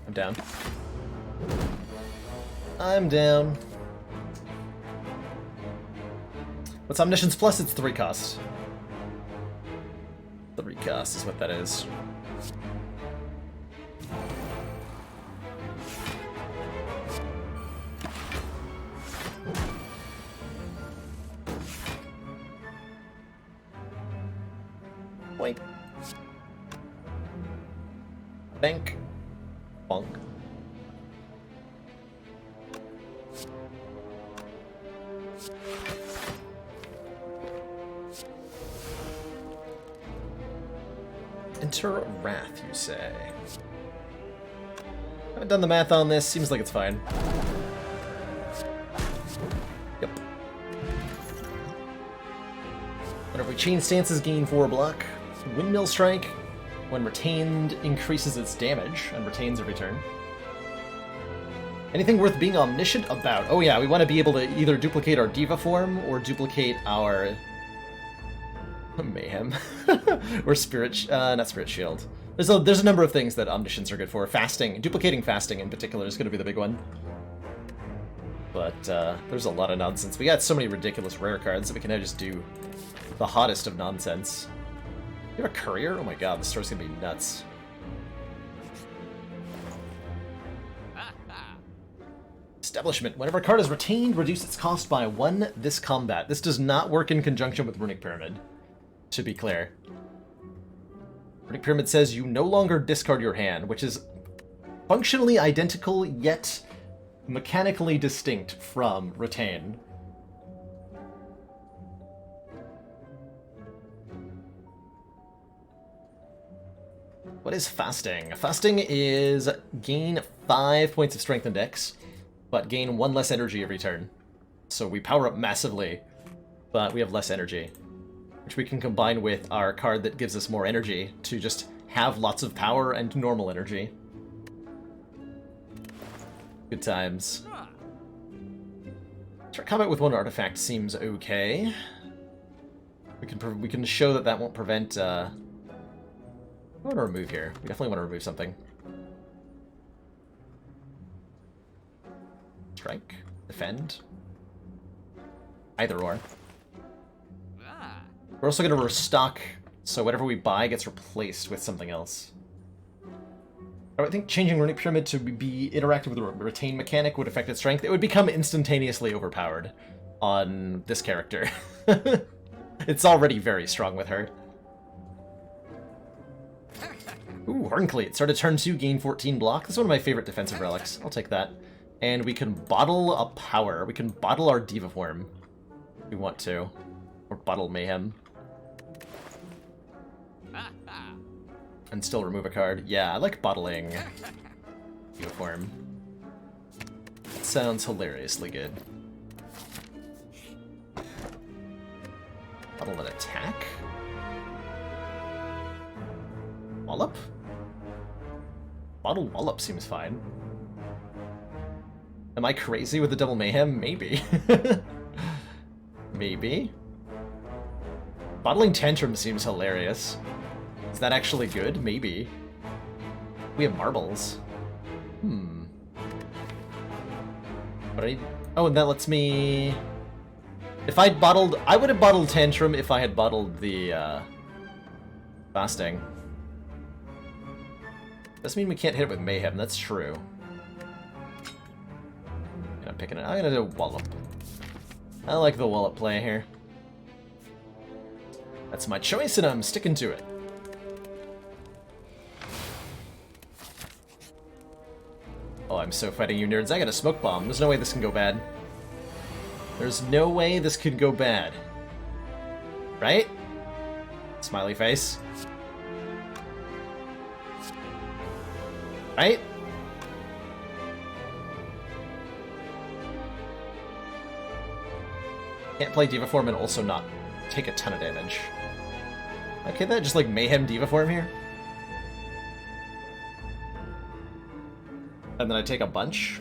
I'm down. I'm down. What's Omniscience Plus? It's 3 cost. 3 cost is what that is. Boink. Bank. Bonk. Enter Wrath, you say? I haven't done the math on this, seems like it's fine. Yep. Whenever we change stances, gain 4 block. Windmill Strike, when retained, increases its damage and retains every turn. Anything worth being omniscient about? Oh yeah, we want to be able to either duplicate our Diva form or duplicate our Mayhem. Or Spirit, not Spirit Shield. There's a number of things that Omniscience are good for. Fasting, duplicating Fasting in particular is going to be the big one. But there's a lot of nonsense. We got so many ridiculous rare cards that we can now just do the hottest of nonsense. You have a Courier? Oh my god, this store's going to be nuts. Establishment. Whenever a card is retained, reduce its cost by 1 this combat. This does not work in conjunction with Runic Pyramid, to be clear. Runic Pyramid says you no longer discard your hand, which is functionally identical, yet mechanically distinct from Retain. What is Fasting? Fasting is gain 5 points of Strength and Dex, but gain 1 less energy every turn. So we power up massively, but we have less energy, which we can combine with our card that gives us more energy to just have lots of power and normal energy. Good times. Start combat with 1 artifact seems okay. We can show that won't prevent. I want to remove here. We definitely want to remove something. Strike, defend. Either or. We're also going to restock, so whatever we buy gets replaced with something else. I would think changing Runic Pyramid to be interactive with the retain mechanic would affect its strength. It would become instantaneously overpowered on this character. It's already very strong with her. Ooh, Horncleat. Start of turn 2, gain 14 block. This is one of my favorite defensive relics. I'll take that. And we can bottle a power. We can bottle our Diva Form if we want to. Or bottle Mayhem. And still remove a card. Yeah, I like bottling Diva Form. That sounds hilariously good. Bottle an attack? Wallop? Bottle Wallop seems fine. Am I crazy with the Double Mayhem? Maybe. Maybe. Bottling Tantrum seems hilarious. Is that actually good? Maybe. We have marbles. What do I need? Oh, and that lets me... If I'd bottled... I would have bottled Tantrum if I had bottled the, Fasting. Doesn't mean we can't hit it with Mayhem, that's true. And I'm picking it. I'm gonna do Wallop. I like the Wallop play here. That's my choice and I'm sticking to it. Oh, I'm so fighting you nerds. I got a Smoke Bomb. There's no way this can go bad. There's no way this could go bad. Right? Smiley face. Right? Can't play Diva Form and also not take a ton of damage. Okay, that just like Mayhem Diva Form here. And then I take a bunch.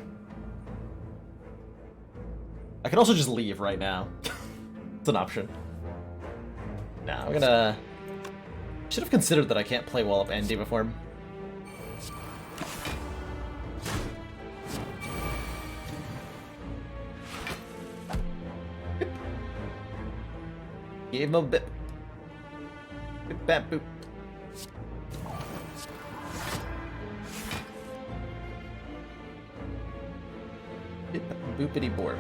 I can also just leave right now. It's an option. Nah, I'm gonna... Should have considered that I can't play Wallop and Diva Form. Gave him a bit. Bip, bap, boop. Bip, boopity borp.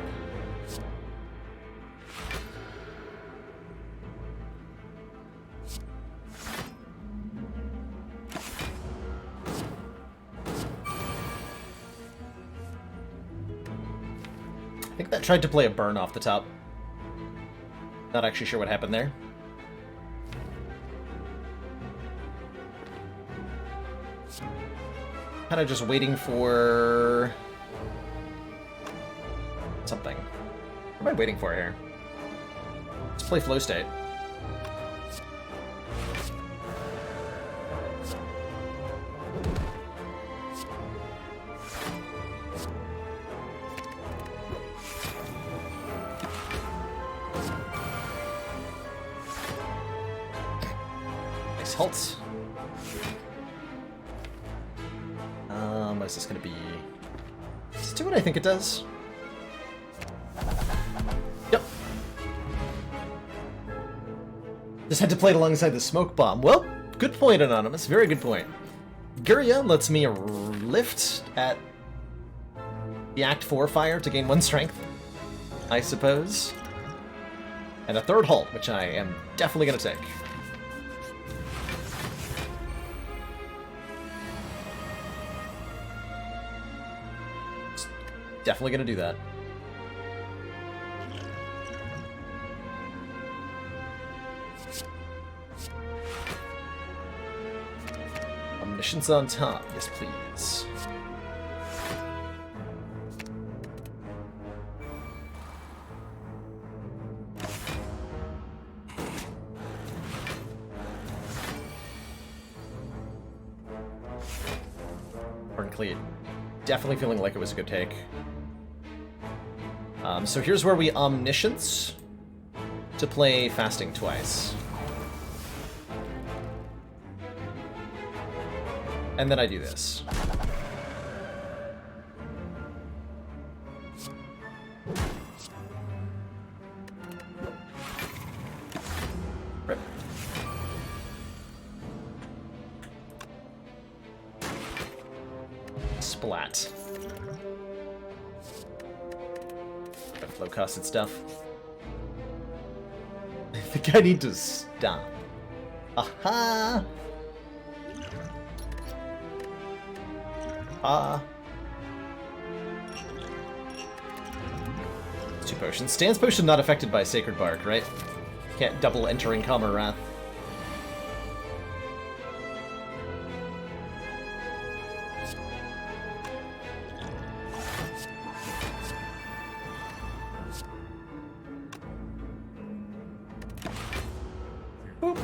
I think that tried to play a burn off the top. Not actually sure what happened there. Kind of just waiting for... something. What am I waiting for here? Let's play Flow State. Halts. What is this going to be? Does it do what I think it does? Yep. Just had to play it alongside the Smoke Bomb. Well, good point, Anonymous. Very good point. Guria lets me lift at the Act 4 fire to gain 1 strength, I suppose. And a 3rd halt, which I am definitely going to take. Definitely gonna do that. Omniscience on top, yes please. Horncleat. Definitely feeling like it was a good take. So here's where we Omniscience to play Fasting twice. And then I do this. Rip. Splat. Got low-costed stuff. I think I need to stop. Aha! Ah. 2 potions. Stance potion not affected by Sacred Bark, right? Can't double entering Calmer Wrath. Boop.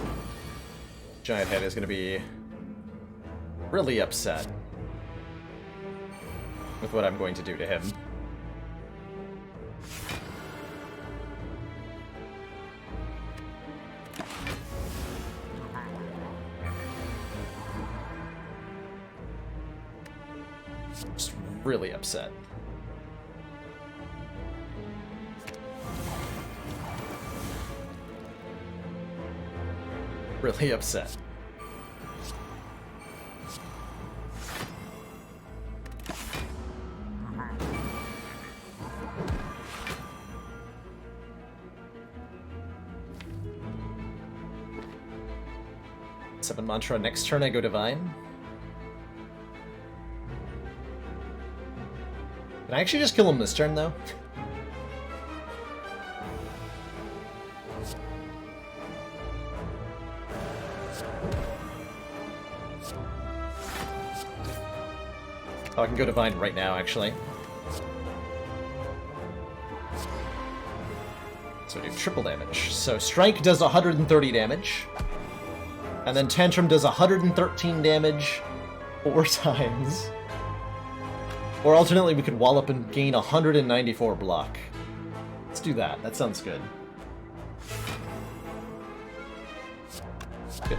Giant Head is going to be really upset with what I'm going to do to him. Just really upset. Really upset. Summon Mantra. Next turn I go Divine. Can I actually just kill him this turn, though? Oh, I can go Divine right now, actually. So I do triple damage. So Strike does 130 damage. And then Tantrum does 113 damage 4 times. Or alternately, we could wallop and gain 194 block. Let's do that. That sounds good. Good.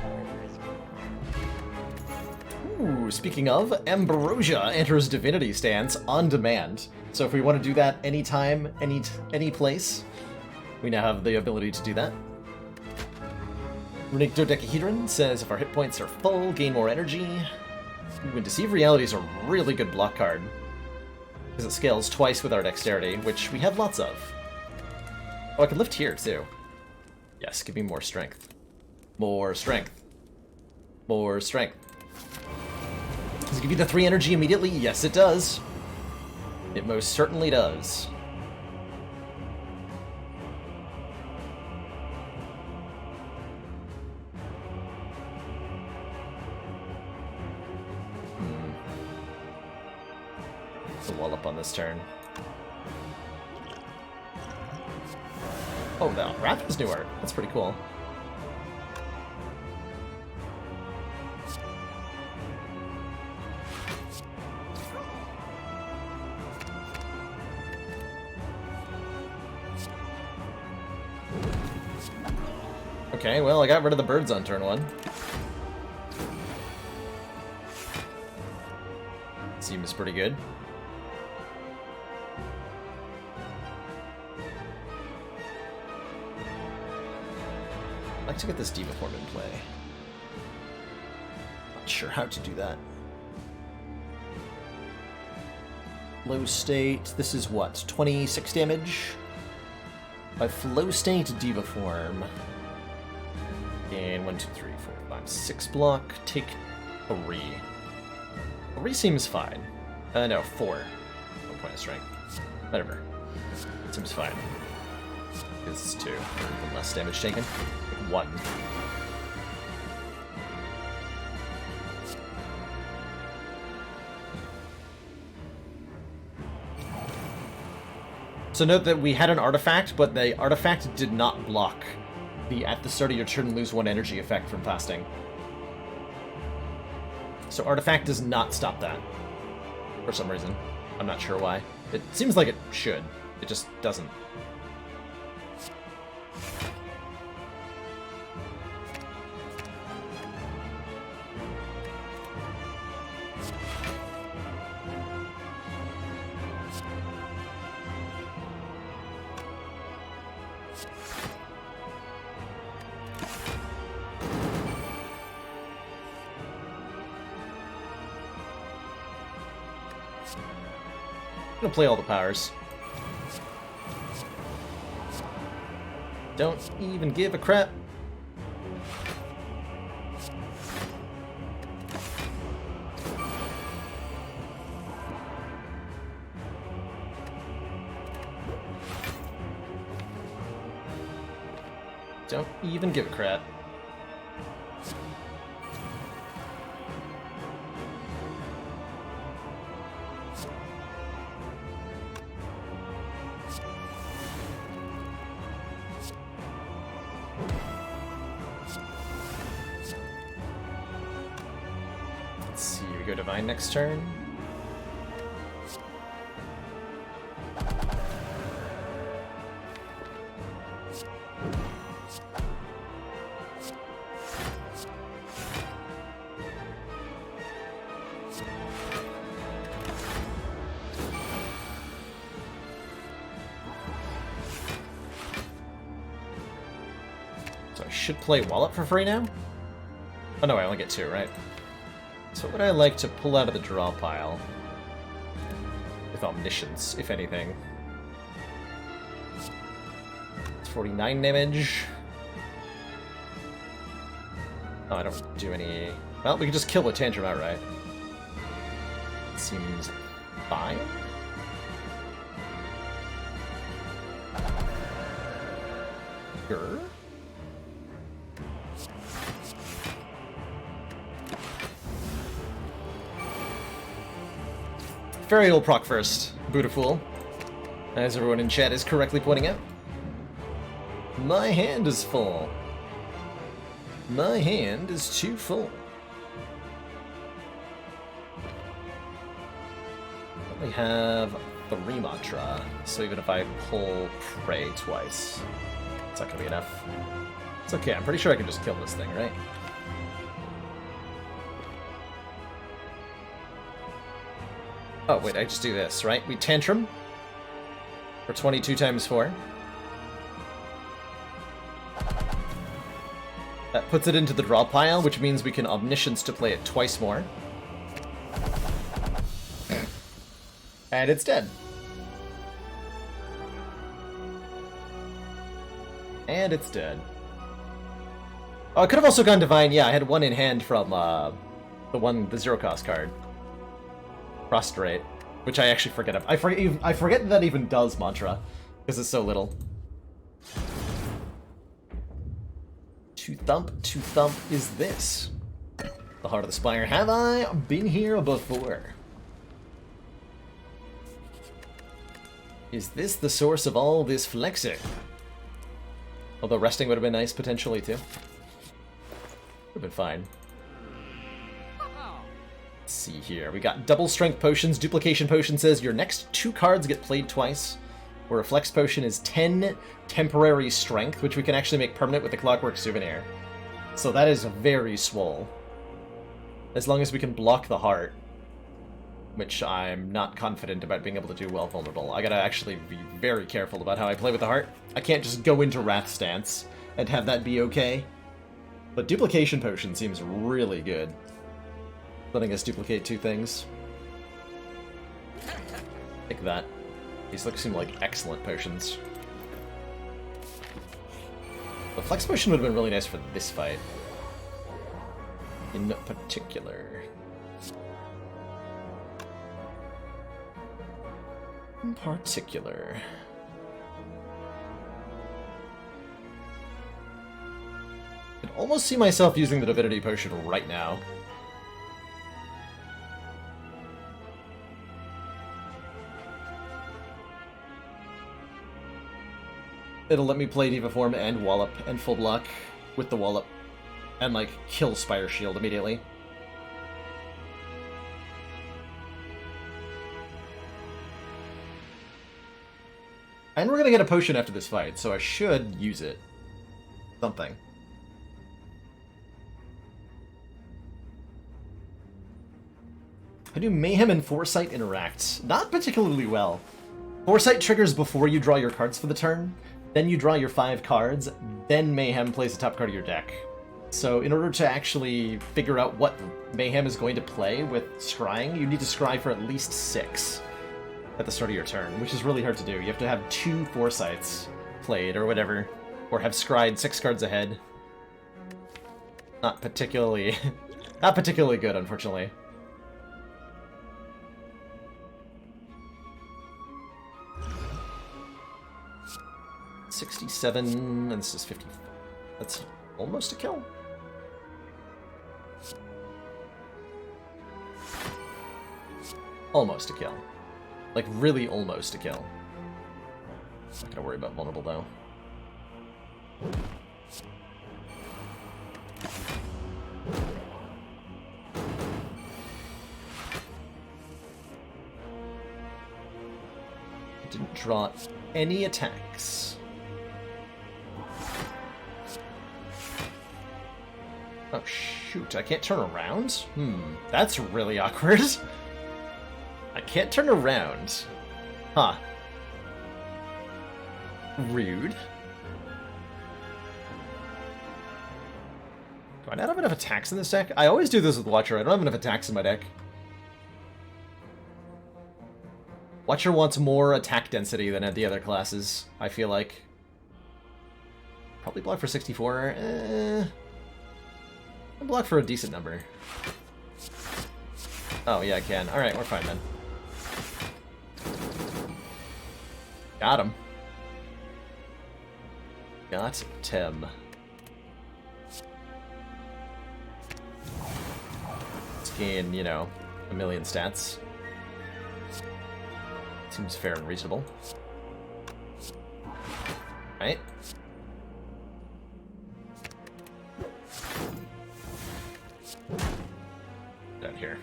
Ooh, speaking of, Ambrosia enters Divinity stance on demand. So if we want to do that anytime, any place, we now have the ability to do that. Runic Dodecahedron says if our hit points are full, gain more energy. Ooh, and Deceive Reality is a really good block card, because it scales twice with our dexterity, which we have lots of. Oh, I can lift here, too. Yes, give me more strength. More strength. More strength. Does it give you the 3 energy immediately? Yes, it does. It most certainly does. A wall up on this turn. Oh, no. Wrath is new art. That's pretty cool. Okay, well, I got rid of the birds on turn 1. Seems pretty good. I'd like to get this Diva form in play. Not sure how to do that. Flow state, this is what, 26 damage? By flow state, Diva form. Gain 1, 2, 3, 4, 5, 6 block, take 3. 3 seems fine. No, 4. 1 point of strength. Whatever. Seems fine. Because it's 2. Even less damage taken. Like 1. So note that we had an artifact, but the artifact did not block the at the start of your turn lose 1 energy effect from fasting. So artifact does not stop that. For some reason. I'm not sure why. It seems like it should. It just doesn't. I'm gonna play all the powers. Don't even give a crap. Don't even give a crap. Let's see, we go Divine next turn. So I should play Wallop for free now? Oh no, I only get 2, right? So what would I like to pull out of the draw pile? With Omniscience, if anything. It's 49 damage. Oh, I don't do any... Well, we can just kill the Tantrum outright. Seems fine. Sure. Fairy will proc first, Buddhafool, as everyone in chat is correctly pointing out. My hand is full. My hand is too full. We have 3 mantra, so even if I pull Prey twice, it's not gonna be enough. It's okay, I'm pretty sure I can just kill this thing, right? Oh, wait, I just do this, right? We Tantrum for 22 times 4. That puts it into the draw pile, which means we can Omniscience to play it twice more. And it's dead. And it's dead. Oh, I could have also gone Divine. Yeah, I had 1 in hand from the 0 cost card. Prostrate, which I actually forget. I forget that even does mantra, because it's so little. To thump is this. The Heart of the Spire. Have I been here before? Is this the source of all this flexing? Although resting would have been nice, potentially, too. Would have been fine. Let's see here. We got double strength potions. Duplication potion says your next 2 cards get played twice. Where a flex potion is 10 temporary strength, which we can actually make permanent with the Clockwork Souvenir. So that is very swole. As long as we can block the heart. Which I'm not confident about being able to do well vulnerable. I gotta actually be very careful about how I play with the heart. I can't just go into Wrath stance and have that be okay. But duplication potion seems really good. Letting us duplicate 2 things. Take that. These seem like excellent potions. The flex potion would have been really nice for this fight. In particular. In particular. I could almost see myself using the Divinity Potion right now. It'll let me play Diva Form and Wallop and full block with the Wallop and, like, kill Spire Shield immediately. And we're gonna get a potion after this fight, so I should use it. Something. How do Mayhem and Foresight interact? Not particularly well. Foresight triggers before you draw your cards for the turn, then you draw your 5 cards, then Mayhem plays the top card of your deck. So in order to actually figure out what Mayhem is going to play with scrying, you need to scry for at least 6. at the start of your turn, which is really hard to do. You have to have 2 foresights played or whatever, or have scryed 6 cards ahead. Not particularly good, unfortunately. $67, and this is 54. That's almost a kill. Almost a kill. Like, really almost a kill. Not gonna worry about vulnerable, though. Didn't draw any attacks. Oh, shoot. I can't turn around? That's really awkward. I can't turn around. Huh. Rude. Do I not have enough attacks in this deck? I always do this with Watcher. I don't have enough attacks in my deck. Watcher wants more attack density than the other classes, I feel like. Probably block for 64. I'll block for a decent number. Oh, yeah, I can. Alright, we're fine then. Got him. Got Tim. Let's gain, you know, a million stats. Seems fair and reasonable. Right? Down here.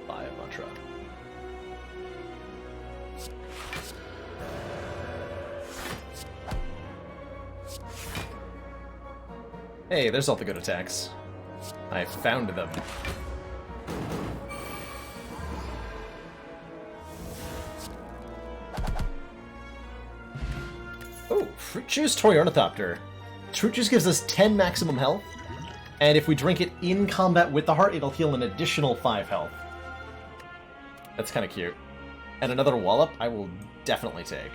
Buy a mantra. Hey, there's all the good attacks. I found them. Oh, Fruit Juice Toy Ornithopter. Fruit Juice gives us 10 maximum health, and if we drink it in combat with the heart, it'll heal an additional 5 health. That's kind of cute. And another Wallop I will definitely take.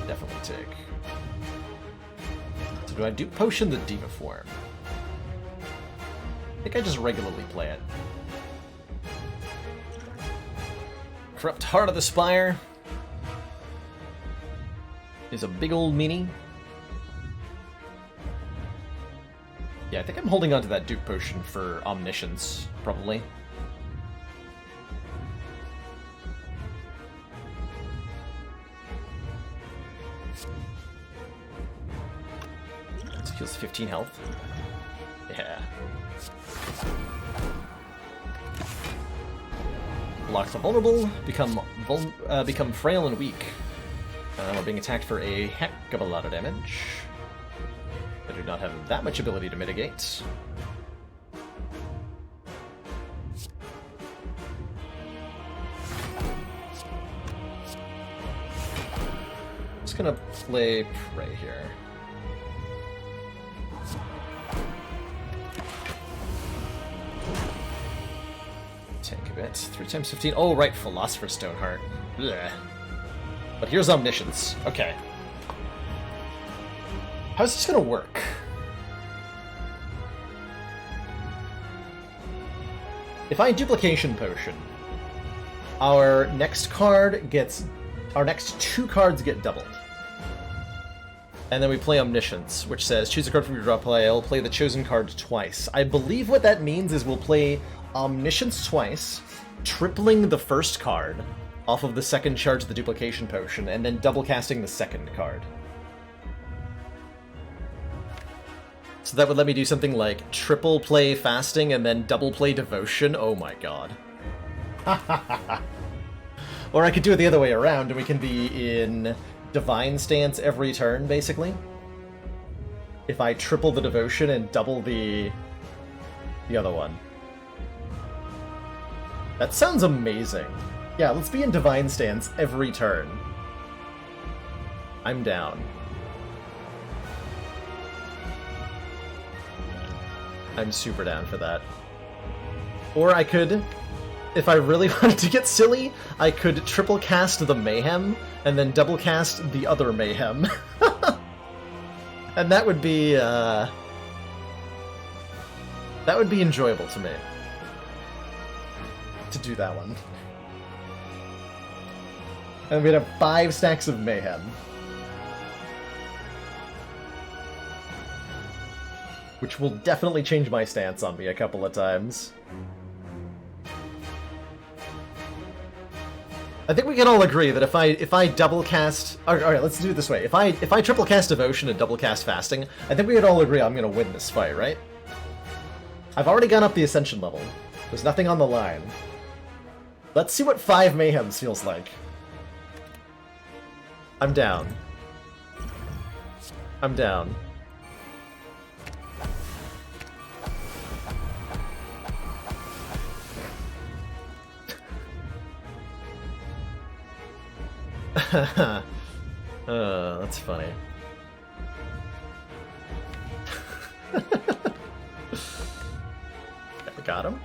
Definitely take. So do I do Potion the Diva form? I think I just regularly play it. Corrupt Heart of the Spire is a big old meanie. Yeah, I think I'm holding on to that Duke Potion for Omniscience, probably. This heals 15 health. Yeah. Blocks are vulnerable, become frail and weak. We're being attacked for a heck of a lot of damage. I do not have that much ability to mitigate. Just gonna play Prey here. Tank a bit. 3 times 15. Oh, right, Philosopher's Stone Heart. Blech. But here's Omniscience. Okay. How's this gonna work? If I Duplication Potion, our next 2 cards get doubled. And then we play Omniscience, which says, choose a card from your draw pile, play the chosen card twice. I believe what that means is we'll play Omniscience twice, tripling the first card off of the second charge of the Duplication Potion, and then double casting the second card. So that would let me do something like triple play Fasting and then double play Devotion. Oh my god. Or I could do it the other way around, and we can be in Divine Stance every turn, basically. If I triple the Devotion and double the other one. That sounds amazing. Yeah, let's be in Divine Stance every turn. I'm down. I'm super down for that. Or I could, if I really wanted to get silly, I could triple cast the Mayhem and then double cast the other Mayhem. And that would be enjoyable to me. To do that one. And we'd have 5 stacks of Mayhem. Which will definitely change my stance on me a couple of times. I think we can all agree that if I double cast, all right, let's do it this way. If I triple cast Devotion and double cast Fasting, I think we can all agree I'm gonna win this fight, right? I've already gone up the Ascension level. There's nothing on the line. Let's see what 5 Mayhems feels like. I'm down. I'm down. That's funny. Got him.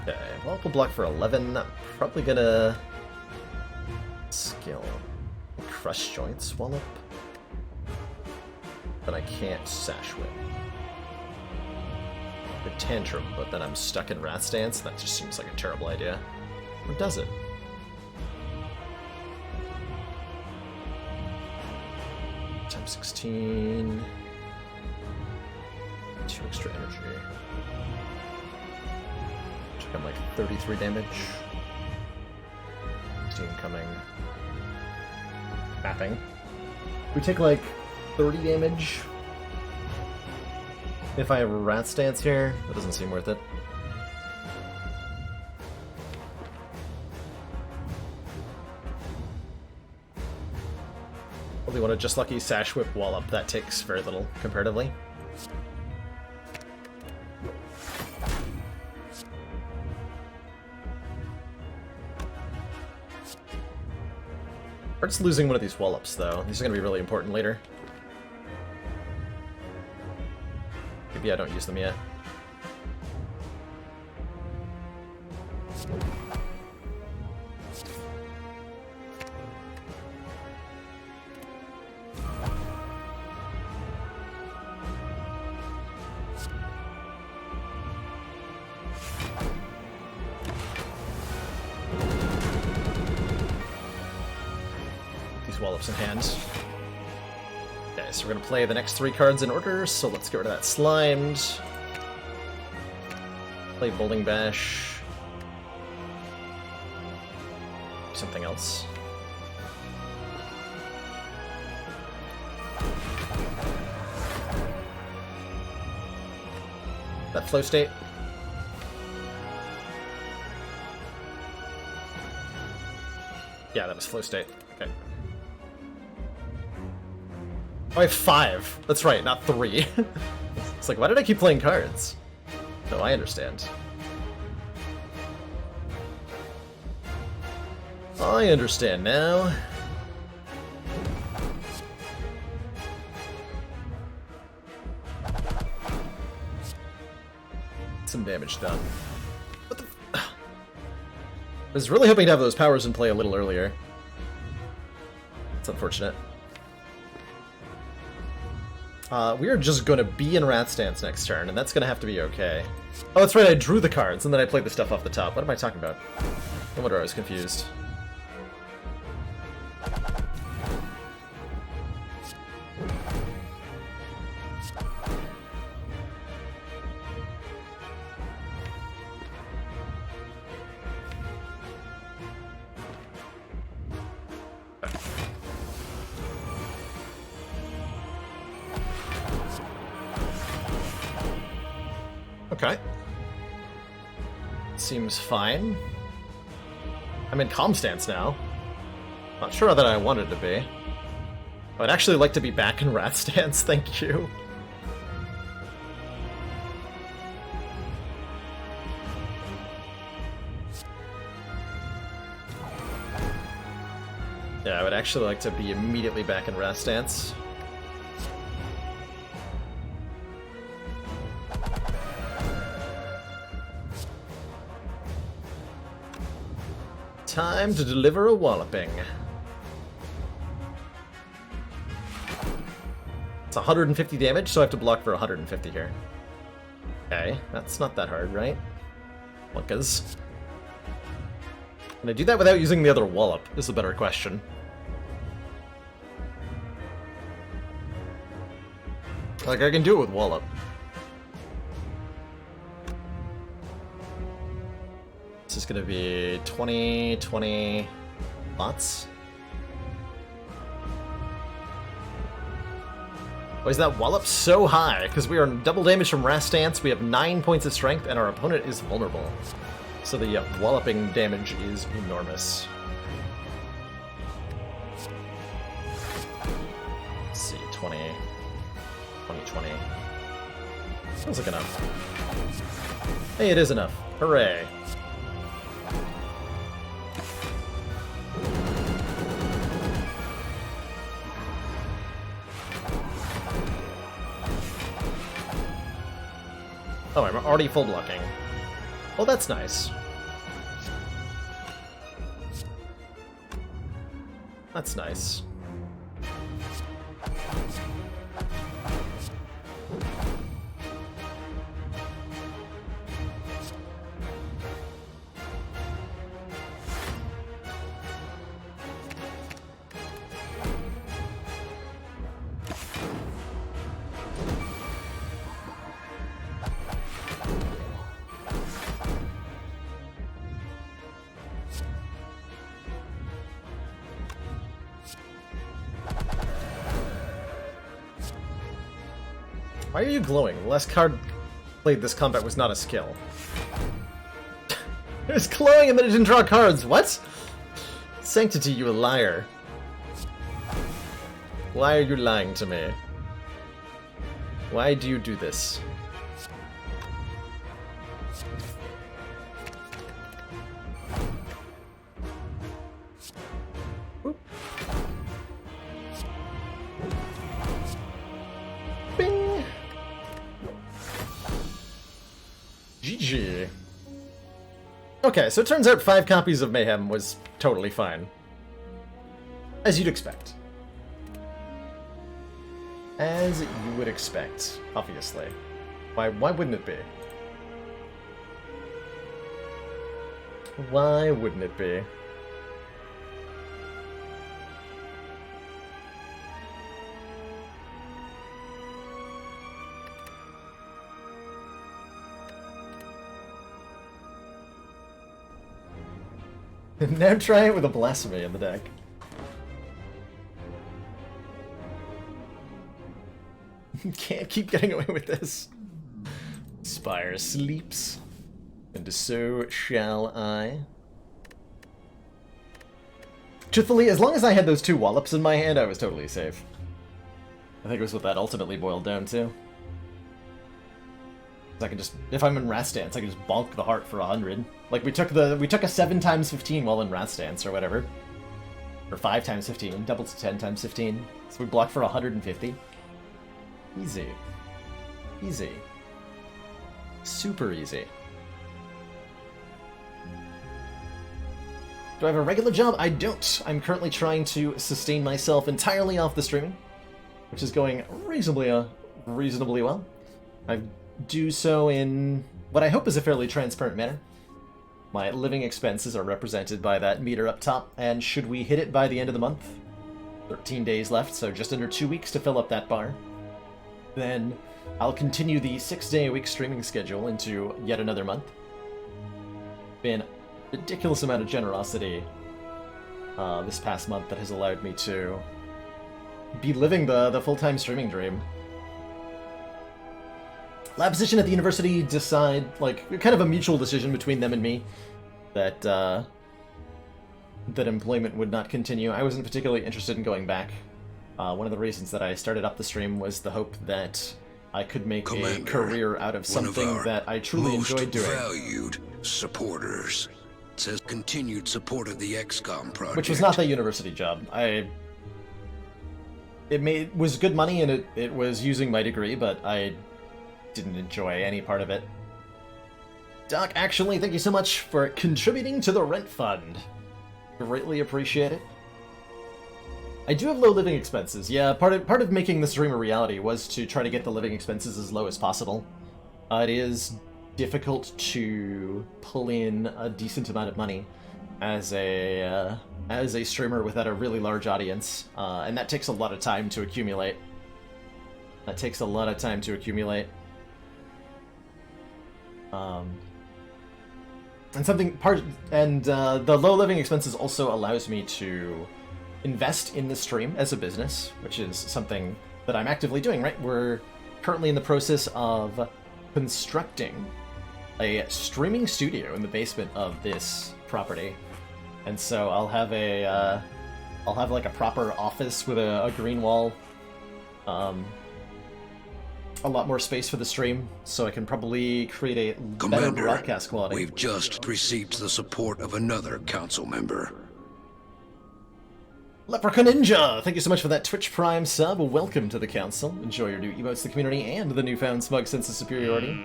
Okay, Welcome block for 11. I'm probably gonna skill Crush Joints Wallop. But I can't Sash Whip. Tantrum, but then I'm stuck in Rat Stance. That just seems like a terrible idea. Or does it? Times 16. 2 extra energy. Check out like 33 damage. 16 coming. Mapping. We take like 30 damage. If I have a Rat Stance here, that doesn't seem worth it. Probably want to just lucky Sash Whip Wallop. That takes very little, comparatively. Art's losing one of these Wallops, though. These are going to be really important later. Maybe I don't use them yet. These Wallops in hand. Okay, so we're going to play the next 3 cards in order, so let's get rid of that Slimed. Play Bowling Bash. Something else. That Flow State. Yeah, that was Flow State. Okay. Oh, I have 5. That's right, not 3. It's like, why did I keep playing cards? No, I understand. I understand now. Some damage done. What the I was really hoping to have those powers in play a little earlier. It's unfortunate. We are just going to be in Rat Stance next turn, and that's going to have to be okay. Oh, that's right, I drew the cards, and then I played the stuff off the top. What am I talking about? No wonder I was confused. Okay. Seems fine. I'm in Calm Stance now. Not sure that I wanted to be. I'd actually like to be back in Rat Stance, thank you. Yeah, I would actually like to be immediately back in Wrath Stance. Time to deliver a walloping. It's 150 damage, so I have to block for 150 here. Okay, that's not that hard, right? Lunkas. Can I do that without using the other wallop? Is a better question. Like, I can do it with wallop. This is gonna be 20 lots. Why is that wallop so high? Because we are double damage from Wrath Stance, we have 9 points of strength, and our opponent is vulnerable. So the walloping damage is enormous. Let's see, 20, 20. Feels like enough. Hey, it is enough. Hooray. Oh, I'm already full blocking. Well, that's nice. That's nice. Why are you glowing? The last card played this combat was not a skill. It was glowing and then it didn't draw cards. What? Sanctity, you liar. Why are you lying to me? Why do you do this? Oop. Bing! GG. Okay, so it turns out 5 copies of Mayhem was totally fine. As you'd expect. As you would expect, obviously. Why wouldn't it be? Why wouldn't it be? Now try it with a Blasphemy in the deck. Can't keep getting away with this. Spire sleeps, and so shall I. Truthfully, as long as I had those 2 wallops in my hand, I was totally safe. I think it was what that ultimately boiled down to. I can just, if I'm in Wrath Stance, I can just bonk the heart for 100. Like we took a 7 times 15 while in Wrath Stance or whatever, or 5 times 15, double to 10 times 15. So we blocked for 150. Easy, easy, super easy. Do I have a regular job? I don't. I'm currently trying to sustain myself entirely off the streaming, which is going reasonably well. I do so in what I hope is a fairly transparent manner. My living expenses are represented by that meter up top, and should we hit it by the end of the month, 13 days left, so just under 2 weeks to fill up that bar, then I'll continue the 6-day-a-week streaming schedule into yet another month. Been a ridiculous amount of generosity this past month that has allowed me to be living the full-time streaming dream. Lab position at the university decide, like, kind of a mutual decision between them and me that that employment would not continue. I wasn't particularly interested in going back. One of the reasons that I started up the stream was the hope that I could make Commander, a career out of something that I truly enjoyed doing. Valued supporters. says continued support of the XCOM project. Which was not that university job. It was good money and it was using my degree, but I didn't enjoy any part of it. Doc, actually, thank you so much for contributing to the rent fund. Greatly appreciate it. I do have low living expenses. Yeah, part of making this dream a reality was to try to get the living expenses as low as possible. It is difficult to pull in a decent amount of money as a streamer without a really large audience, and that takes a lot of time to accumulate. The low living expenses also allows me to invest in the stream as a business, which is something that I'm actively doing, right? We're currently in the process of constructing a streaming studio in the basement of this property. And so I'll have like a proper office with a green wall, a lot more space for the stream, so I can probably create a better broadcast quality. We've just received the support of another council member. Leprechaun Ninja, thank you so much for that Twitch Prime sub. Welcome to the council. Enjoy your new emotes, the community, and the newfound smug sense of superiority.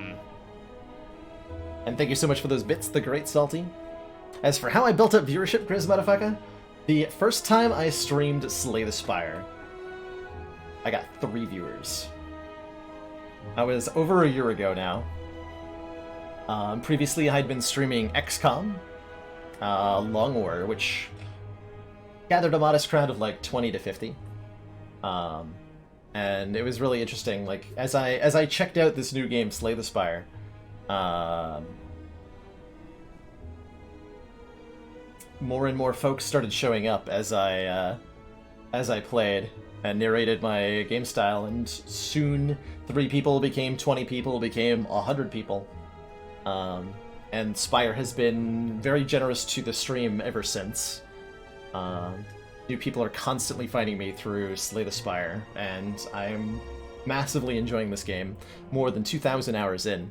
And thank you so much for those bits, the great Salty. As for how I built up viewership, Grizz motherfucker, the first time I streamed Slay the Spire, I got 3 viewers. That was over a year ago now. Previously, I'd been streaming XCOM, Long War, which gathered a modest crowd of like 20 to 50. And it was really interesting. Like as I checked out this new game, Slay the Spire, more and more folks started showing up as I played and narrated my game style, and soon 3 people became 20 people, became 100 people. And Spire has been very generous to the stream ever since. New people are constantly finding me through Slay the Spire, and I'm massively enjoying this game, more than 2,000 hours in.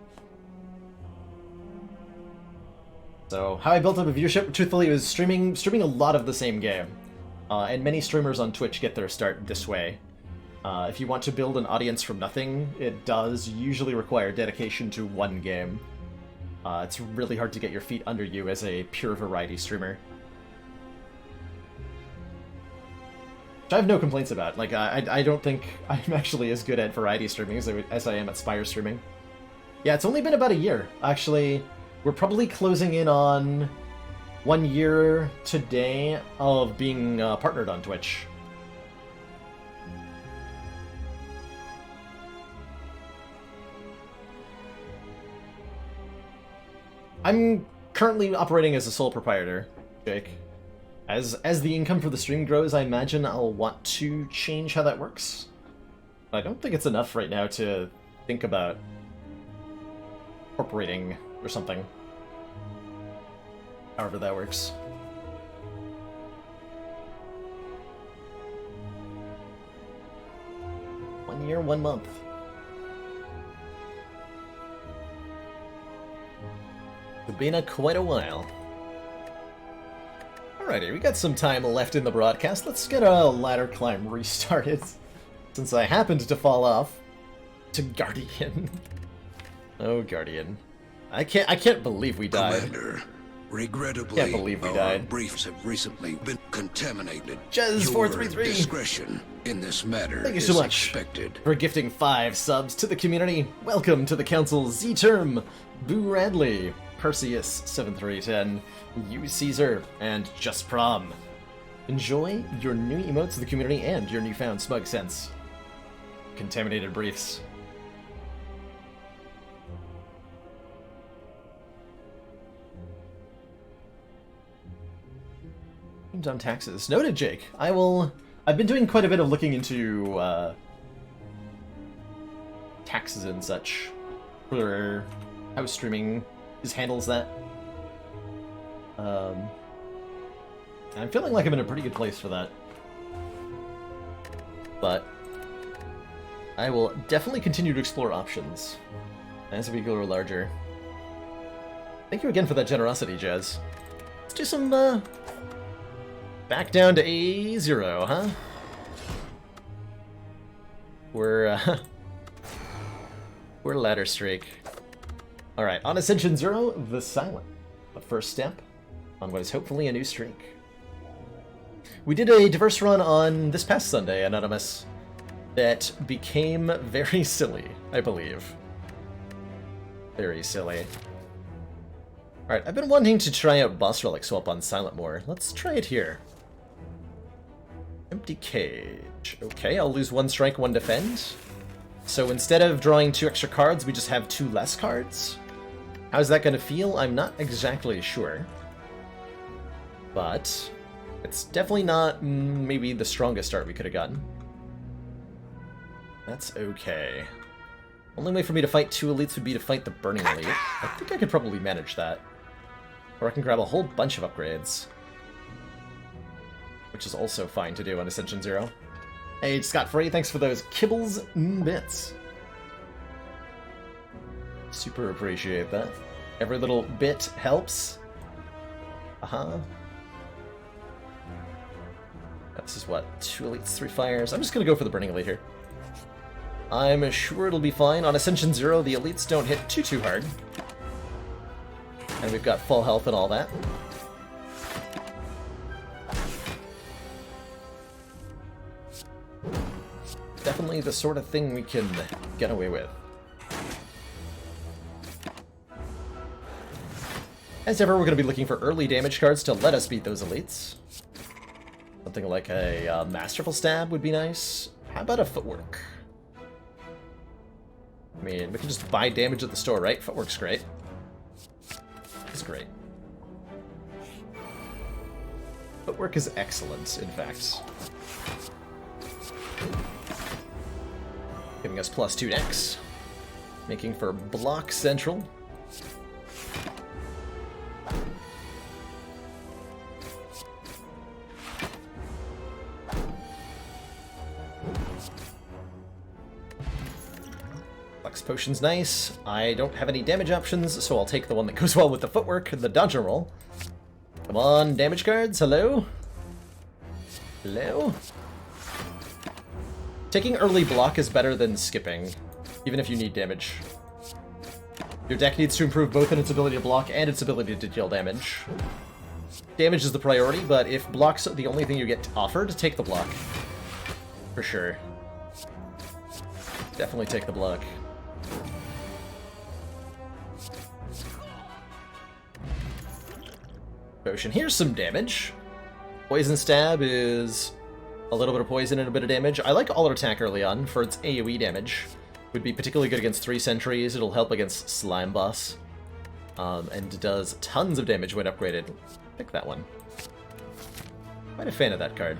So, how I built up a viewership, truthfully, was streaming a lot of the same game. And many streamers on Twitch get their start this way. If you want to build an audience from nothing, it does usually require dedication to one game. It's really hard to get your feet under you as a pure variety streamer. Which I have no complaints about. Like, I don't think I'm actually as good at variety streaming as I am at Spire streaming. Yeah, it's only been about a year. Actually, we're probably closing in on 1 year today of being partnered on Twitch. I'm currently operating as a sole proprietor, Jake. As the income for the stream grows, I imagine I'll want to change how that works. But I don't think it's enough right now to think about incorporating or something. However that works. One year, 1 month. It's been quite a while. Alrighty, we got some time left in the broadcast. Let's get a ladder climb restarted, since I happened to fall off to Guardian. Oh, Guardian. I can't believe we died. Commander, regrettably, Can't believe we our died. briefs have recently been contaminated. Jez433. Your discretion in this matter Thank you is so much expected. for gifting 5 subs to the community. Welcome to the council, Z-Term, Boo Radley, Perseus7310, U Caesar, and Just Prom. Enjoy your new emotes of the community and your newfound smug sense. Contaminated briefs. On taxes. Noted, Jake. I've been doing quite a bit of looking into taxes and such for how streaming handles that. I'm feeling like I'm in a pretty good place for that. But I will definitely continue to explore options as we grow larger. Thank you again for that generosity, Jez. Let's do some, back down to A0, huh? We're ladder streak. Alright, on Ascension 0, the Silent. The first step on what is hopefully a new streak. We did a diverse run on this past Sunday, Anonymous, that became very silly, I believe. Very silly. Alright, I've been wanting to try out Boss Relic Swap on Silent more. Let's try it here. Empty Cage. Okay, I'll lose 1 strike, 1 defend. So instead of drawing 2 extra cards, we just have 2 less cards? How's that going to feel? I'm not exactly sure. But it's definitely not maybe the strongest start we could have gotten. That's okay. Only way for me to fight 2 elites would be to fight the Burning Elite. I think I could probably manage that. Or I can grab a whole bunch of upgrades. Which is also fine to do on Ascension 0. Hey, Scott Frey, thanks for those kibbles and bits. Super appreciate that. Every little bit helps. Uh-huh. This is what? 2 elites, 3 fires. I'm just gonna go for the Burning Elite here. I'm sure it'll be fine. On Ascension 0, the elites don't hit too hard. And we've got full health and all that. Definitely the sort of thing we can get away with. As ever, we're going to be looking for early damage cards to let us beat those elites. Something like a Masterful Stab would be nice. How about a Footwork? I mean, we can just buy damage at the store, right? Footwork's great. It's great. Footwork is excellent, in fact. Giving us +2 next. Making for Block Central. Flex Potion's nice. I don't have any damage options, so I'll take the one that goes well with the Footwork, the Dodge and Roll. Come on, damage cards, hello? Hello? Taking early block is better than skipping, even if you need damage. Your deck needs to improve both in its ability to block and its ability to deal damage. Damage is the priority, but if block's the only thing you get offered, take the block. For sure. Definitely take the block. Potion. Here's some damage. Poison Stab is a little bit of poison and a bit of damage. I like All Out Attack early on for its AoE damage. Would be particularly good against 3 sentries. It'll help against Slime Boss. And does tons of damage when upgraded. Pick that one. Quite a fan of that card.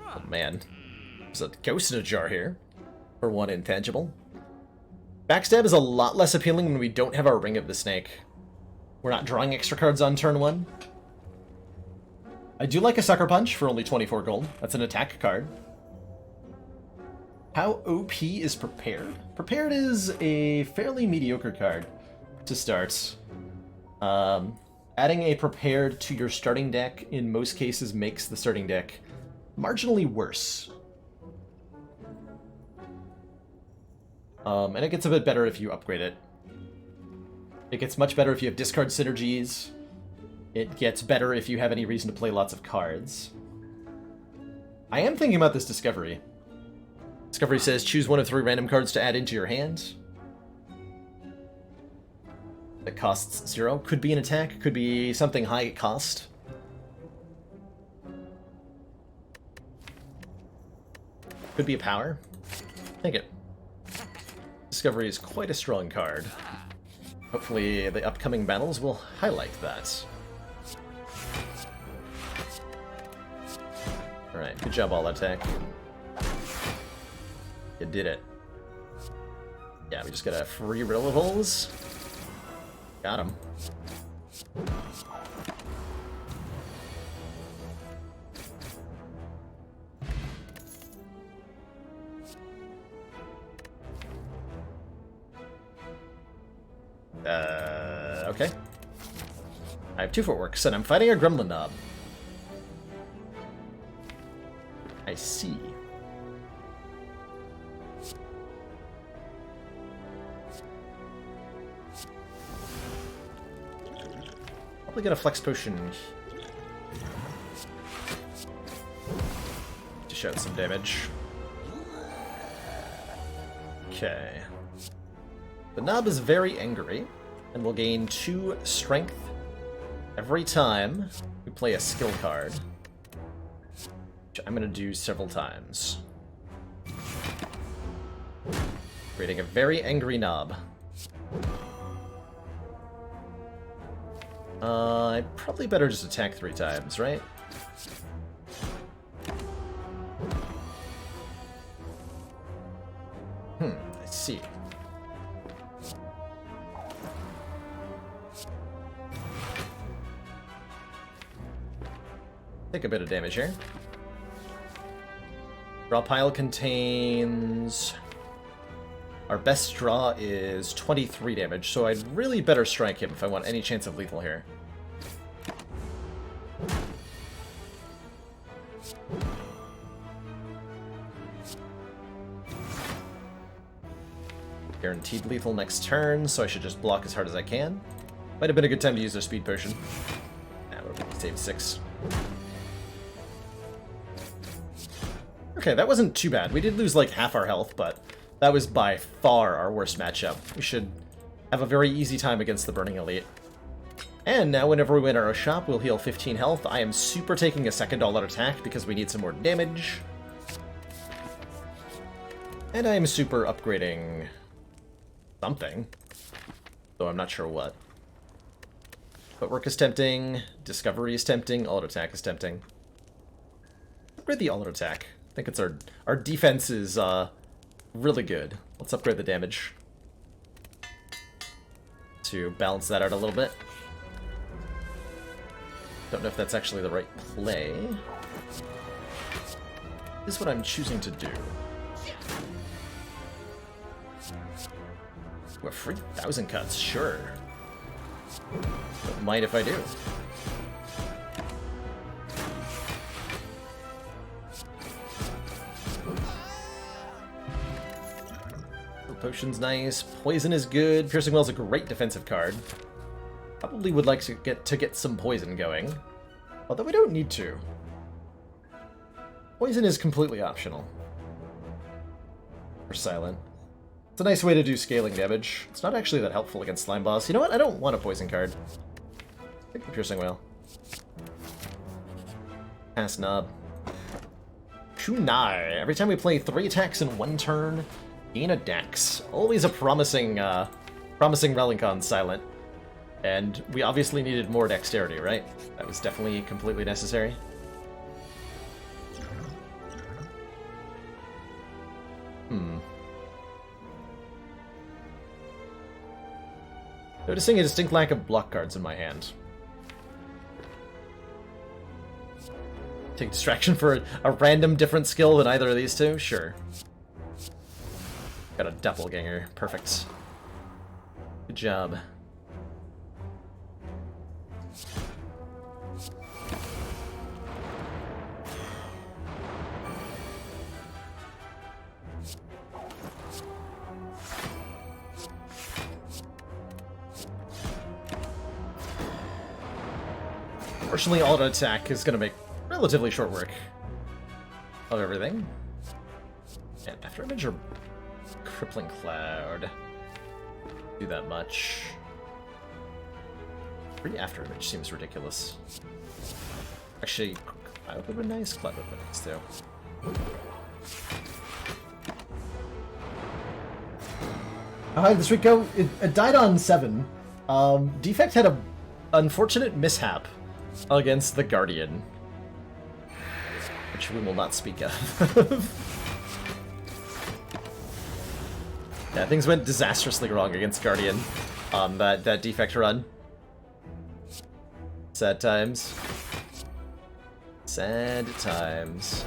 Oh man. There's a ghost in a jar here. For one intangible. Backstab is a lot less appealing when we don't have our Ring of the Snake. We're not drawing extra cards on turn 1. I do like a Sucker Punch for only 24 gold. That's an attack card. How OP is Prepared? Prepared is a fairly mediocre card to start. Adding a Prepared to your starting deck in most cases makes the starting deck marginally worse. And it gets a bit better if you upgrade it. It gets much better if you have discard synergies. It gets better if you have any reason to play lots of cards. I am thinking about this Discovery. Discovery says choose 1 of 3 random cards to add into your hand. That costs 0. Could be an attack, could be something high cost. Could be a power. Take it. Discovery is quite a strong card. Hopefully the upcoming battles will highlight that. Alright, good job, All Attack. You did it. Yeah, we just got a free removals. Got him. Okay. I have 2 footworks, and I'm fighting a gremlin knob. I see. Probably get a flex potion to shout some damage. Okay. The knob is very angry, and will gain 2 strength every time we play a skill card, which I'm going to do several times. Creating a very angry knob. I'd probably better just attack 3 times, right? I see. Take a bit of damage here. Draw pile contains... Our best draw is 23 damage, so I'd really better strike him if I want any chance of lethal here. Guaranteed lethal next turn, so I should just block as hard as I can. Might have been a good time to use their speed potion. Nah, we'll save 6. Okay, that wasn't too bad. We did lose like half our health, but that was by far our worst matchup. We should have a very easy time against the Burning Elite. And now whenever we win our shop, we'll heal 15 health. I am super taking a second all-out attack because we need some more damage. And I am super upgrading something, though I'm not sure what. Footwork is tempting, Discovery is tempting, all-out attack is tempting. Upgrade the all-out attack. I think it's our defense is really good. Let's upgrade the damage to balance that out a little bit. Don't know if that's actually the right play. This is what I'm choosing to do. Ooh, a free 1,000 cuts, sure. Don't mind if I do. Potion's nice. Poison is good. Piercing Well's a great defensive card. Probably would like to get some poison going, although we don't need to. Poison is completely optional. Or silent. It's a nice way to do scaling damage. It's not actually that helpful against Slime Boss. You know what? I don't want a poison card. Take the Piercing Well. Pass knob. Kunai. Every time we play 3 attacks in 1 turn, gain a dex. Always a promising Relincon silent. And we obviously needed more dexterity, right? That was definitely completely necessary. Noticing a distinct lack of block cards in my hand. Take distraction for a random different skill than either of these two? Sure. Got a doppelganger. Perfect. Good job. Fortunately, auto attack is going to make relatively short work of everything. And after image or crippling cloud do that much. Free after image seems ridiculous. Actually, cloud would have been nice. Cloud would have been nice too. How did this week go? It died on 7. Defect had a unfortunate mishap against the Guardian, which we will not speak of. Yeah, things went disastrously wrong against Guardian on that defect run. Sad times. Sad times.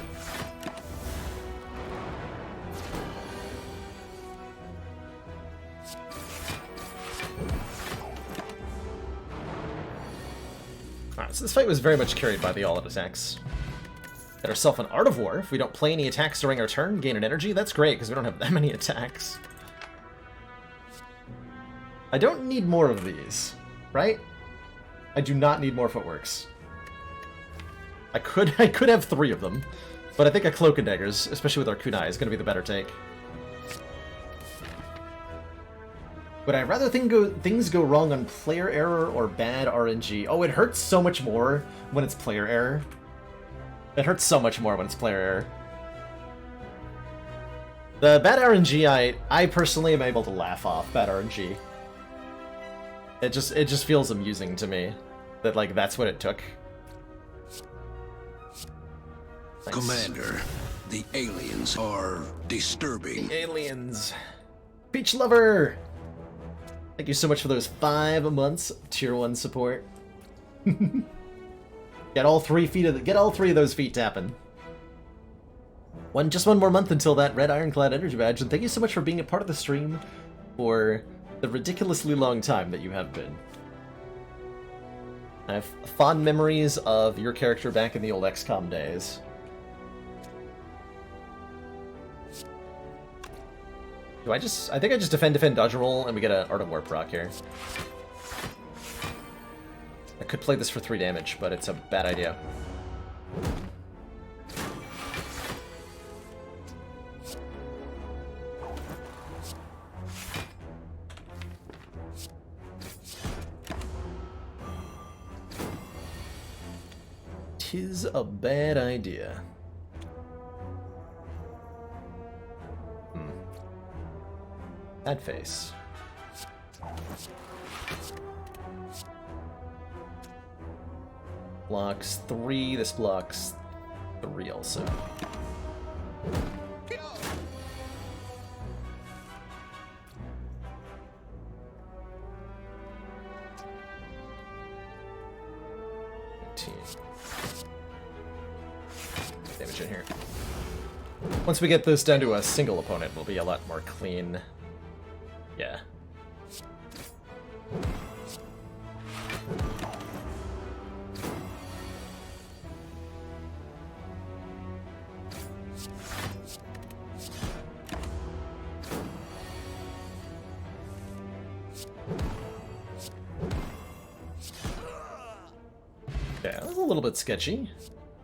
so this fight was very much carried by the all-out attacks. Get ourselves an Art of War. If we don't play any attacks during our turn, gain an energy. That's great, because we don't have that many attacks. I don't need more of these, right? I do not need more footworks. I could have 3 of them, but I think a Cloak and Daggers, especially with our kunai, is going to be the better take. Would I rather things go wrong on player error or bad RNG? Oh, it hurts so much more when it's player error. It hurts so much more when it's player error. The bad RNG, I personally am able to laugh off bad RNG. It just feels amusing to me that, like, that's what it took. Nice. Commander, the aliens are disturbing. The aliens. Peach Lover! Thank you so much for those 5 months of Tier 1 support. Get all 3 of those feet tapping. Just one more month until that red ironclad energy badge, and thank you so much for being a part of the stream for the ridiculously long time that you have been. I have fond memories of your character back in the old XCOM days. I think I just defend, dodge, and roll, and we get an Art of War proc here. I could play this for 3 damage, but it's a bad idea. Tis a bad idea. Bad face. Blocks 3, this blocks 3 also. Damage in here. Once we get this down to a single opponent, we'll be a lot more clean. Yeah. Yeah, that was a little bit sketchy.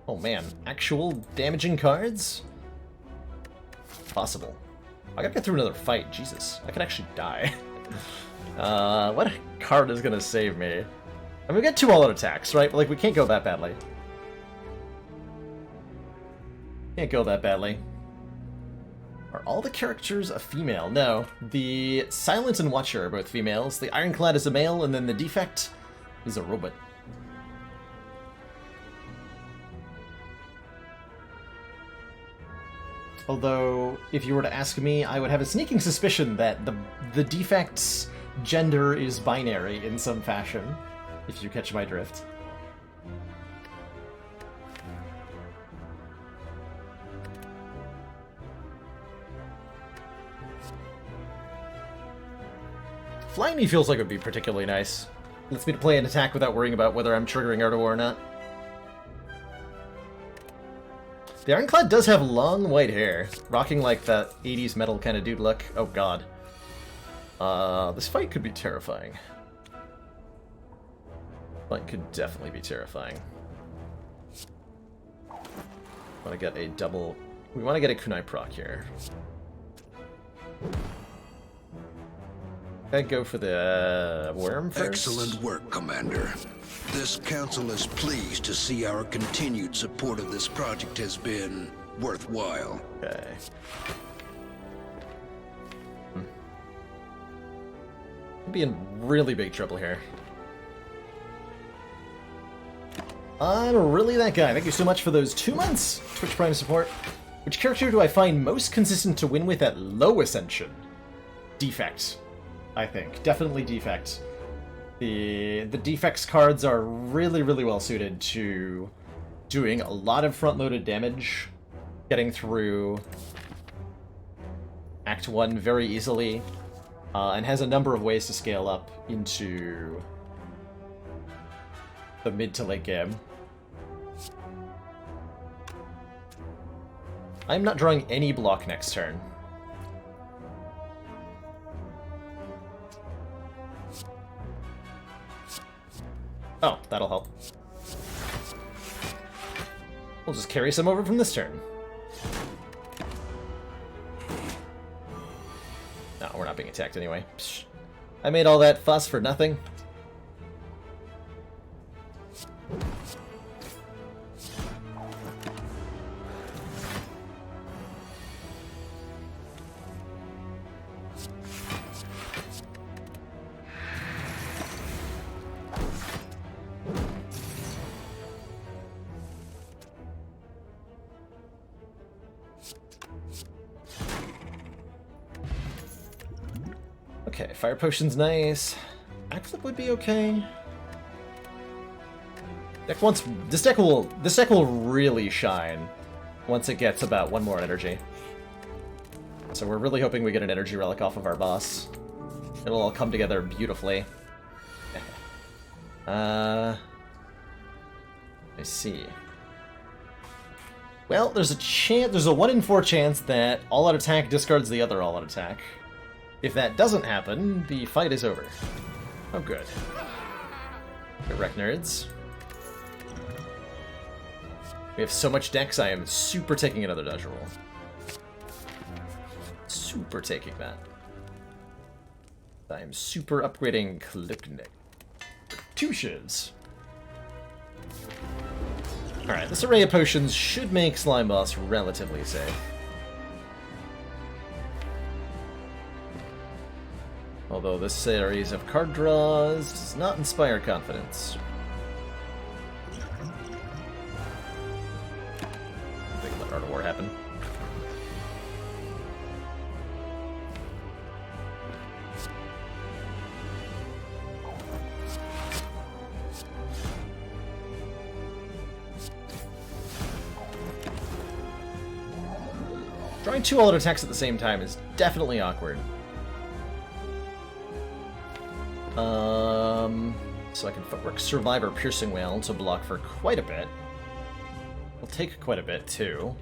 Oh man, actual damaging cards? Possible. I gotta get through another fight, Jesus. I could actually die. What card is gonna save me? I mean, we got 2 all-out attacks, right? But, like, we can't go that badly. Can't go that badly. Are all the characters a female? No. The Silent and Watcher are both females. The Ironclad is a male, and then the Defect is a robot. Although, if you were to ask me, I would have a sneaking suspicion that the Defect's gender is binary in some fashion, if you catch my drift. Flying me feels like it would be particularly nice. Lets me to play an attack without worrying about whether I'm triggering Art of War or not. The Ironclad does have long white hair, rocking like that 80s metal kind of dude look. Oh god. This fight could be terrifying. Fight could definitely be terrifying. Want to get a double... We want to get a kunai proc here. I'd go for the worm first. Excellent work, Commander. This council is pleased to see our continued support of this project has been worthwhile. Okay. I'd be in really big trouble here. I'm really that guy. Thank you so much for those 2 months Twitch Prime support. Which character do I find most consistent to win with at low Ascension? Defect, I think. Definitely Defect. The Defects cards are really, really well suited to doing a lot of front-loaded damage, getting through Act 1 very easily, and has a number of ways to scale up into the mid to late game. I'm not drawing any block next turn. Oh, that'll help. We'll just carry some over from this turn. No, we're not being attacked anyway. Psh. I made all that fuss for nothing. Okay, fire potion's nice. Backflip would be okay. This deck will really shine once it gets about one more energy. So we're really hoping we get an energy relic off of our boss. It'll all come together beautifully. I see. Well, there's a 1 in 4 chance that all-out attack discards the other all-out attack. If that doesn't happen, the fight is over. Oh, good. Good wreck, nerds. We have so much dex, I am super taking another dodge roll. Super taking that. I am super upgrading Klipnik. 2 shivs. Alright, this array of potions should make Slime Boss relatively safe. Although this series of card draws does not inspire confidence. I think let Art of War happen. Drawing 2 all-out attacks at the same time is definitely awkward. So I can footwork Survivor Piercing Wail to block for quite a bit. It'll take quite a bit, too.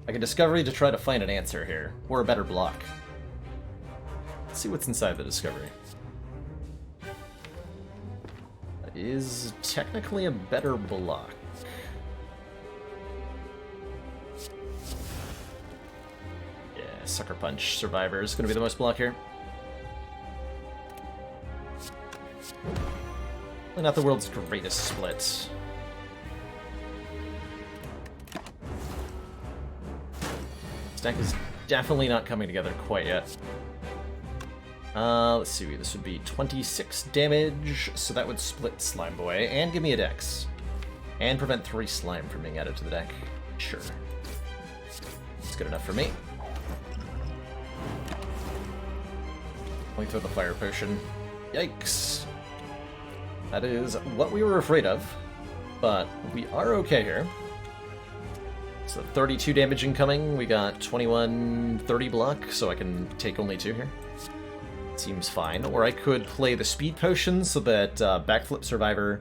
I can Discovery to try to find an answer here, or a better block. Let's see what's inside the Discovery. That is technically a better block. Yeah, Sucker Punch Survivor is going to be the most block here. Not the world's greatest split. This deck is definitely not coming together quite yet. Let's see, this would be 26 damage, so that would split Slime Boy, and give me a dex. And prevent 3 slime from being added to the deck. Sure. That's good enough for me. Only throw the fire potion. Yikes. That is what we were afraid of, but we are okay here. So 32 damage incoming, we got 21, 30 block, so I can take only 2 here. Seems fine. Or I could play the speed potion so that Backflip Survivor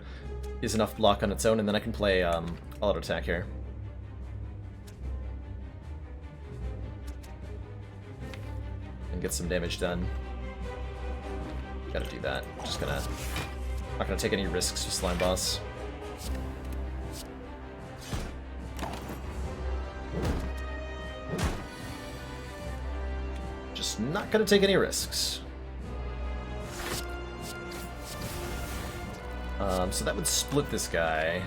is enough block on its own, and then I can play all-out attack here. And get some damage done. Gotta do that. Just gonna... Not gonna take any risks with Slime Boss. Just not gonna take any risks. So that would split this guy,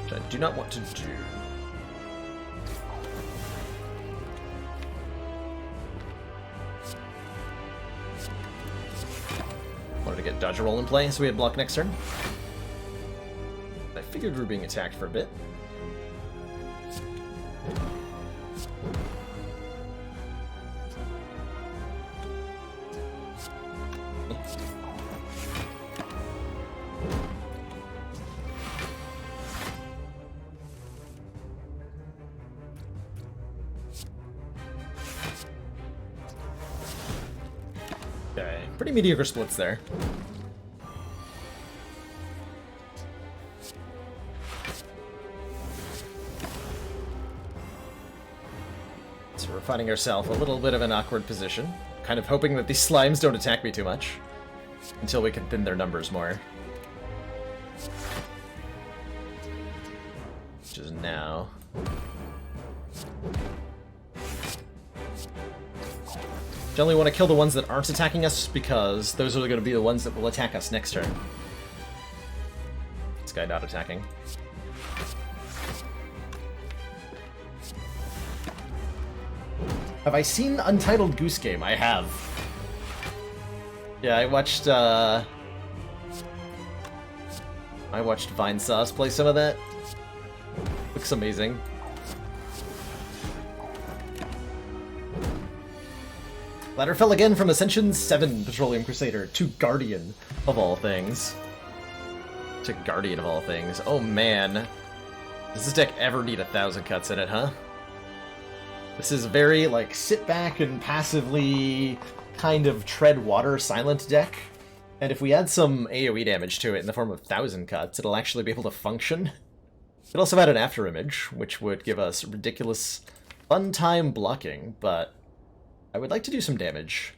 which I do not want to do. Wanted to get dodge roll in play, so we had block next turn. I figured we were being attacked for a bit. Okay, pretty mediocre splits there. finding ourselves a little bit of an awkward position. Kind of hoping that these slimes don't attack me too much. Until we can thin their numbers more. Which is now. Generally want to kill the ones that aren't attacking us, because those are going to be the ones that will attack us next turn. This guy not attacking. Have I seen Untitled Goose Game? I have. Yeah, I watched Vinesauce play some of that. Looks amazing. Ladder fell again from Ascension 7 Petroleum Crusader to Guardian of all things. To Guardian of all things. Oh man. Does this deck ever need 1,000 cuts in it, huh? This is very, like, sit back and passively kind of tread water silent deck. And if we add some AoE damage to it in the form of 1,000 cuts, it'll actually be able to function. It also had an afterimage, which would give us ridiculous fun time blocking, but I would like to do some damage.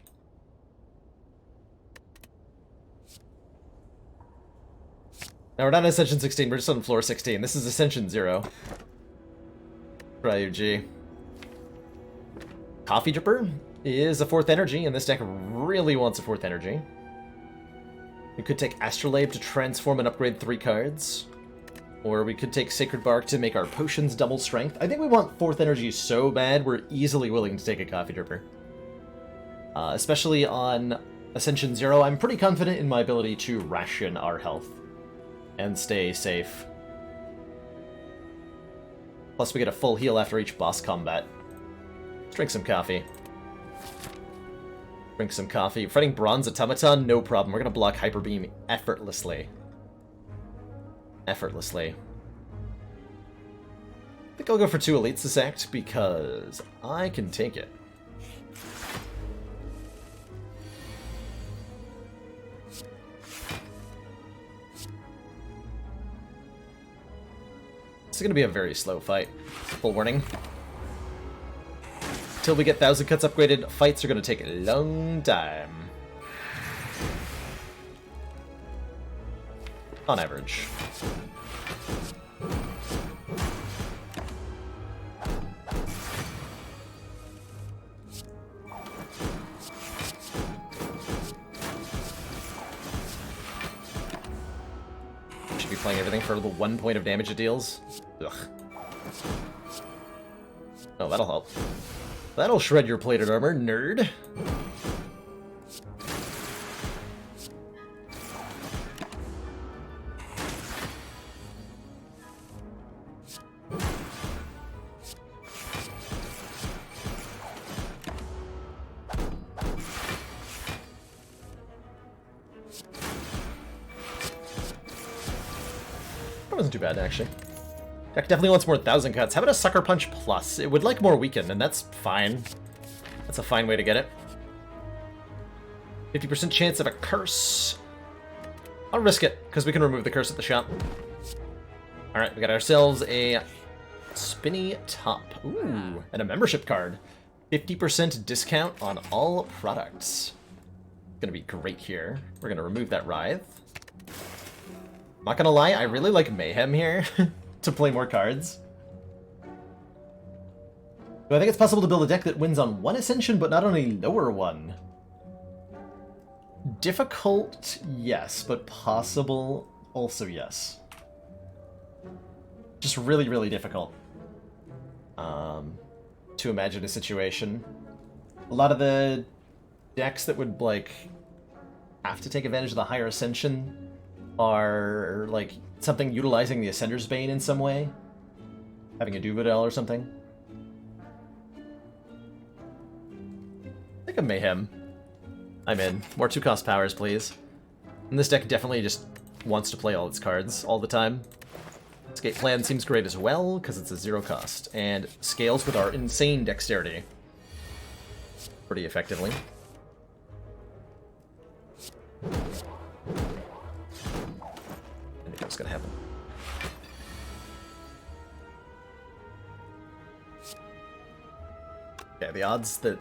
Now we're not on Ascension 16, we're just on floor 16. This is Ascension 0. For IUG. Coffee Dripper is a 4th energy, and this deck really wants a 4th energy. We could take Astrolabe to transform and upgrade 3 cards. Or we could take Sacred Bark to make our potions double strength. I think we want 4th energy so bad, we're easily willing to take a Coffee Dripper. Especially on Ascension 0, I'm pretty confident in my ability to ration our health and stay safe. Plus we get a full heal after each boss combat. Let's drink some coffee. Drink some coffee. Fighting Bronze Automaton, no problem. We're gonna block Hyper Beam effortlessly. Effortlessly. I think I'll go for 2 elites this act because I can take it. This is going to be a very slow fight. Full warning. Till we get 1,000 cuts upgraded, fights are going to take a long time. On average. Should be playing everything for the 1 point of damage it deals. Ugh. Oh, that'll help. That'll shred your plated armor, nerd. That wasn't too bad, actually. Deck definitely wants more 1,000 cuts. How about a Sucker Punch Plus? It would like more Weaken, and that's fine. That's a fine way to get it. 50% chance of a curse. I'll risk it, because we can remove the curse at the shop. Alright, we got ourselves a Spinny Top. Ooh, and a membership card. 50% discount on all products. Gonna be great here. We're gonna remove that Writhe. Not gonna lie, I really like Mayhem here. To play more cards. So I think it's possible to build a deck that wins on 1 Ascension, but not on a lower one. Difficult, yes, but possible, also yes. Just really, really difficult to imagine a situation. A lot of the decks that would, like, have to take advantage of the higher Ascension are, like, something utilizing the Ascender's Bane in some way. Having a Duvidel or something. Think of Mayhem. I'm in. More 2-cost powers, please. And this deck definitely just wants to play all its cards all the time. Escape Plan seems great as well, because it's a 0 cost, and scales with our insane dexterity pretty effectively. What's gonna happen? Okay, Yeah, the odds that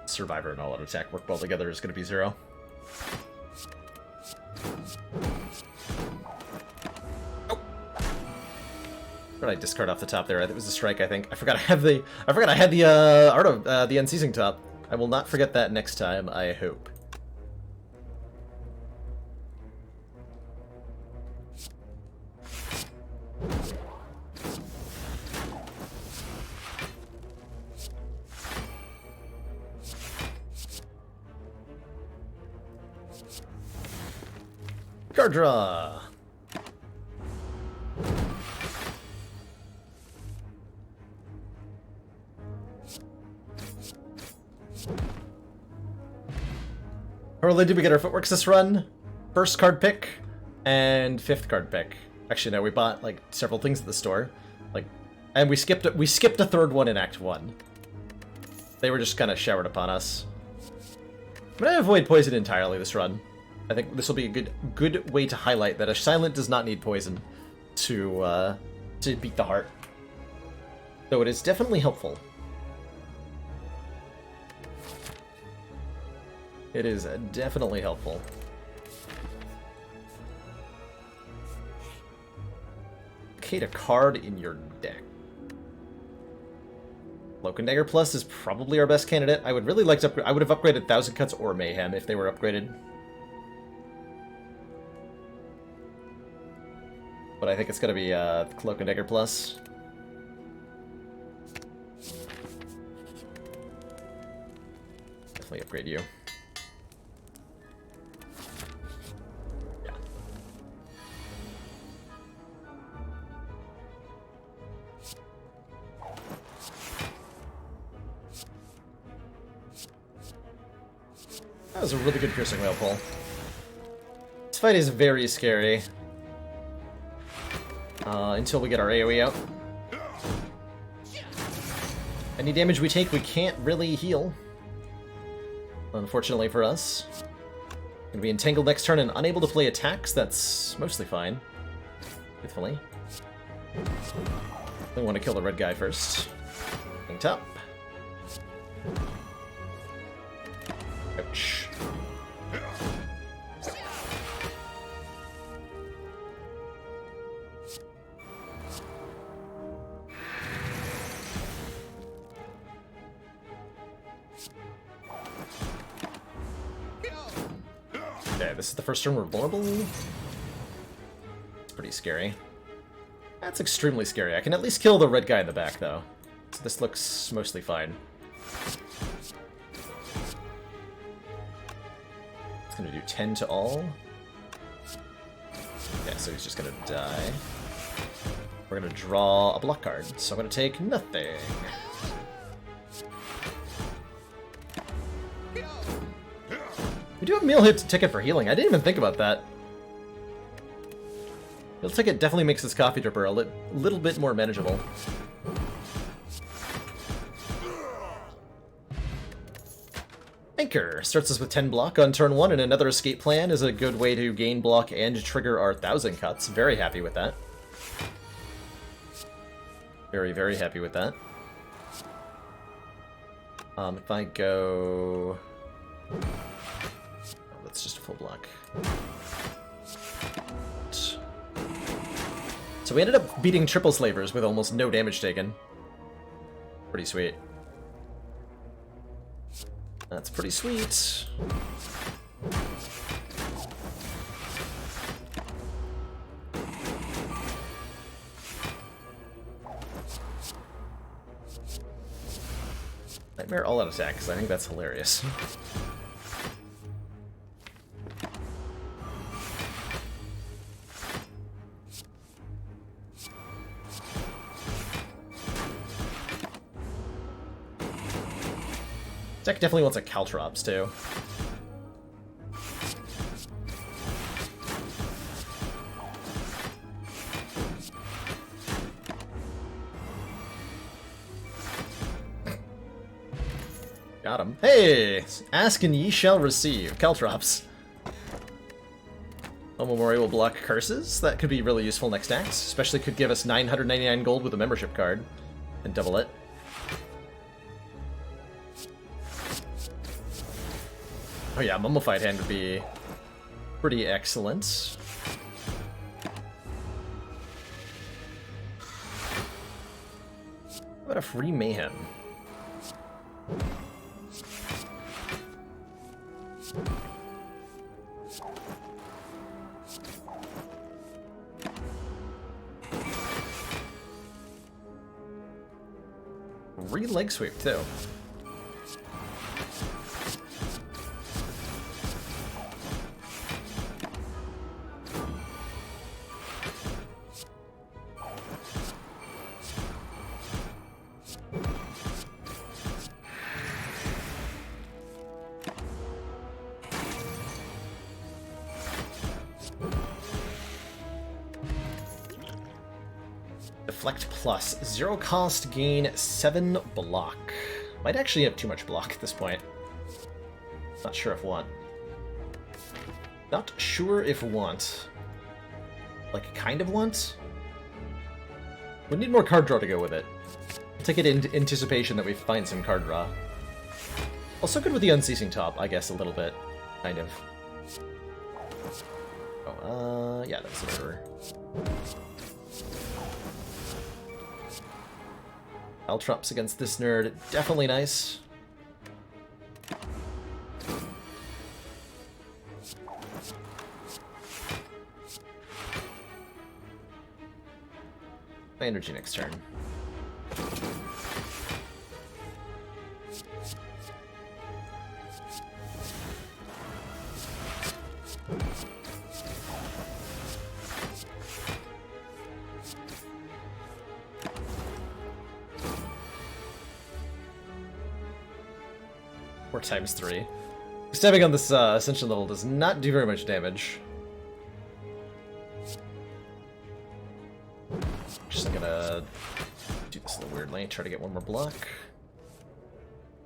Survivor and all-out attack work well together is going to be 0. Oh! What did I discard off the top there? That was a strike, I think. I forgot I had the art of the unceasing top. I will not forget that next time, I hope. Card draw! How early did we get our footworks this run? First card pick and 5th card pick. Actually, no, we bought like several things at the store, and we skipped a 3rd one in Act 1. They were just kind of showered upon us. I'm gonna avoid poison entirely this run. I think this will be a good way to highlight that a silent does not need poison to beat the heart. Though it is definitely helpful. It is definitely helpful. Locate a card in your deck. Cloak and Dagger Plus is probably our best candidate. I would really like to I would have upgraded Thousand Cuts or Mayhem if they were upgraded. But I think it's going to be Cloak and Dagger Plus. Definitely upgrade you. Yeah. That was a really good Piercing Whale pull. This fight is very scary. Until we get our AoE out. Any damage we take, we can't really heal. Unfortunately for us. Gonna be entangled next turn and unable to play attacks, that's mostly fine. Truthfully. We want to kill the red guy first. Linked up. Ouch. Okay, this is the first turn we're vulnerable. It's pretty scary. That's extremely scary. I can at least kill the red guy in the back, though. So this looks mostly fine. It's gonna do 10 to all. Yeah, so he's just gonna die. We're gonna draw a block card, so I'm gonna take nothing. We do have meal hit ticket for healing. I didn't even think about that. Meal ticket definitely makes this coffee dripper a little bit more manageable. Anchor starts us with 10 block on turn 1, and another escape plan is a good way to gain block and trigger our 1000 cuts. Very happy with that. Very, very happy with that. If I go... That's just a full block. So we ended up beating triple slavers with almost no damage taken. Pretty sweet. That's pretty sweet. Nightmare all-out attack, because I think that's hilarious. Deck definitely wants a Caltrops, too. Got him. Hey! Ask and ye shall receive. Caltrops. A Memorial will block curses. That could be really useful next act. Especially could give us 999 gold with a membership card. And double it. Oh yeah, Mummified Hand would be pretty excellent. How about a free Mayhem? Free leg sweep too. Deflect plus. 0 cost, gain 7 block. Might actually have too much block at this point. Not sure if want. Not sure if want. Like, kind of want? We need more card draw to go with it. I'll take it in anticipation that we find some card draw. Also good with the Unceasing Top, I guess, a little bit. Kind of. Oh, yeah, that's whatever. Caltrops against this nerd, definitely nice. My energy next turn. Or times 3. Stabbing on this Ascension level does not do very much damage. Just gonna do this a little weirdly, try to get one more block.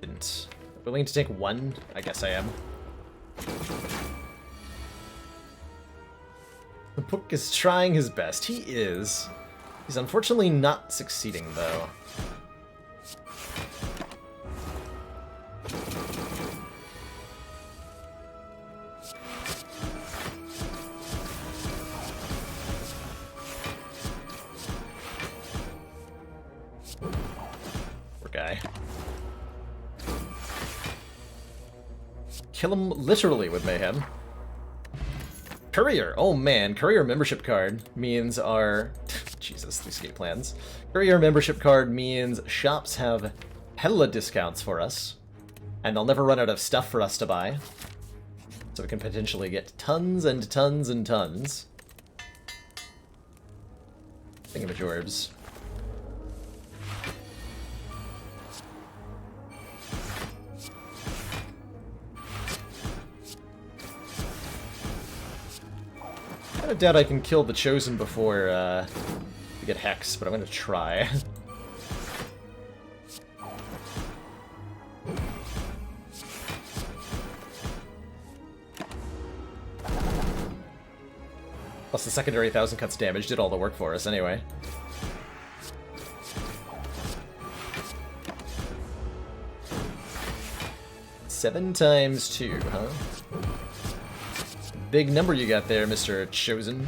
Didn't. Willing to take 1? I guess I am. The book is trying his best. He is. He's unfortunately not succeeding, though. Guy. Kill him literally with Mayhem. Courier! Oh man, Courier membership card means our... Jesus, these escape plans. Courier membership card means shops have hella discounts for us, and they'll never run out of stuff for us to buy. So we can potentially get tons and tons and tons. Thingamajorbs. I doubt I can kill the Chosen before we get Hex, but I'm gonna try. Plus the secondary 1000 cuts damage did all the work for us anyway. Seven times 2, huh? Big number you got there, Mr. Chosen.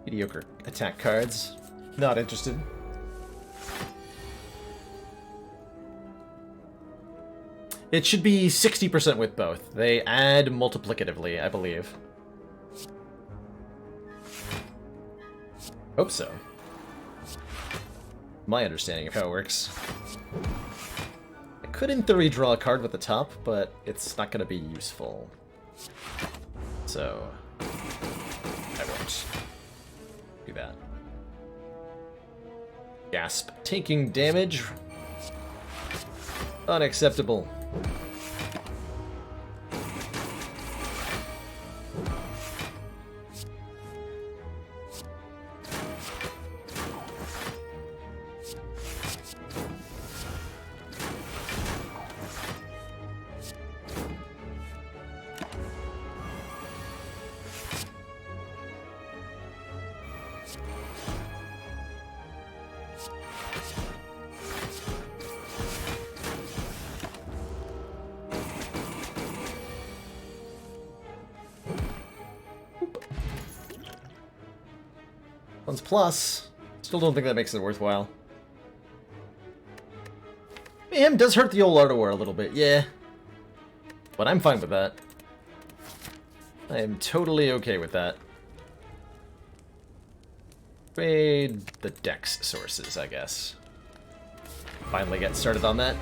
Mediocre attack cards. Not interested. It should be 60% with both. They add multiplicatively, I believe. Hope so. My understanding of how it works. Could in theory draw a card with the top, but it's not going to be useful. So, I won't do that. Gasp. Taking damage. Unacceptable. Bronze plus. Still don't think that makes it worthwhile. Mayhem does hurt the old Art-of-War a little bit, yeah. But I'm fine with that. I am totally okay with that. Trade the Dex sources, I guess. Finally get started on that.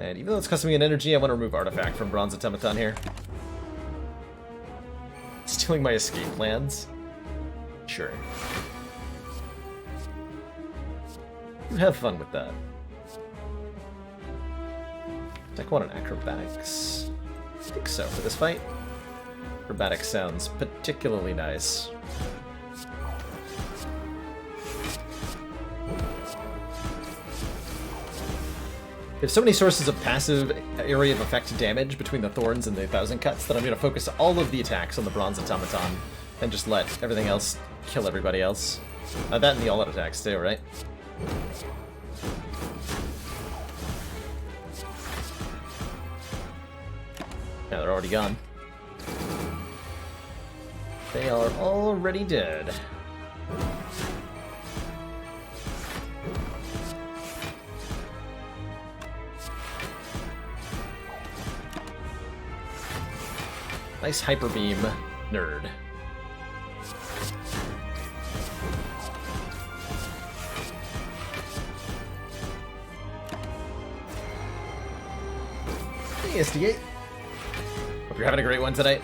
And even though it's costing me an energy, I want to remove Artifact from Bronze Automaton here. Stealing my escape plans? Sure. You have fun with that. Deck 1 on Acrobatics. I think so for this fight. Acrobatics sounds particularly nice. We have so many sources of passive area of effect damage between the Thorns and the 1,000 Cuts that I'm going to focus all of the attacks on the Bronze Automaton and just let everything else kill everybody else. That and the all-out attacks too, right? Yeah, they're already gone. They are already dead. Nice Hyper Beam, nerd. Hey, SDA. Hope you're having a great one tonight.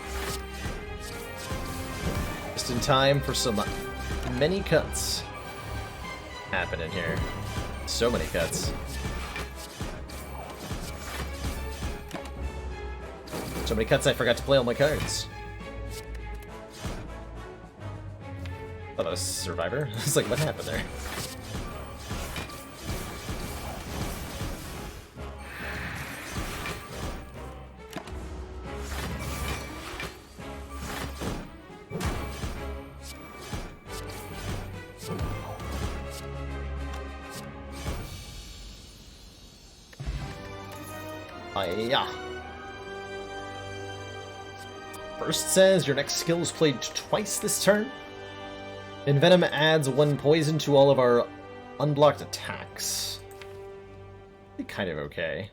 Just in time for some many cuts happening here. So many cuts. So many cuts I forgot to play all my cards. Oh, that was Survivor? I was like, what happened there? Yeah. First says your next skill is played twice this turn. Envenom adds 1 poison to all of our unblocked attacks. Kind of okay.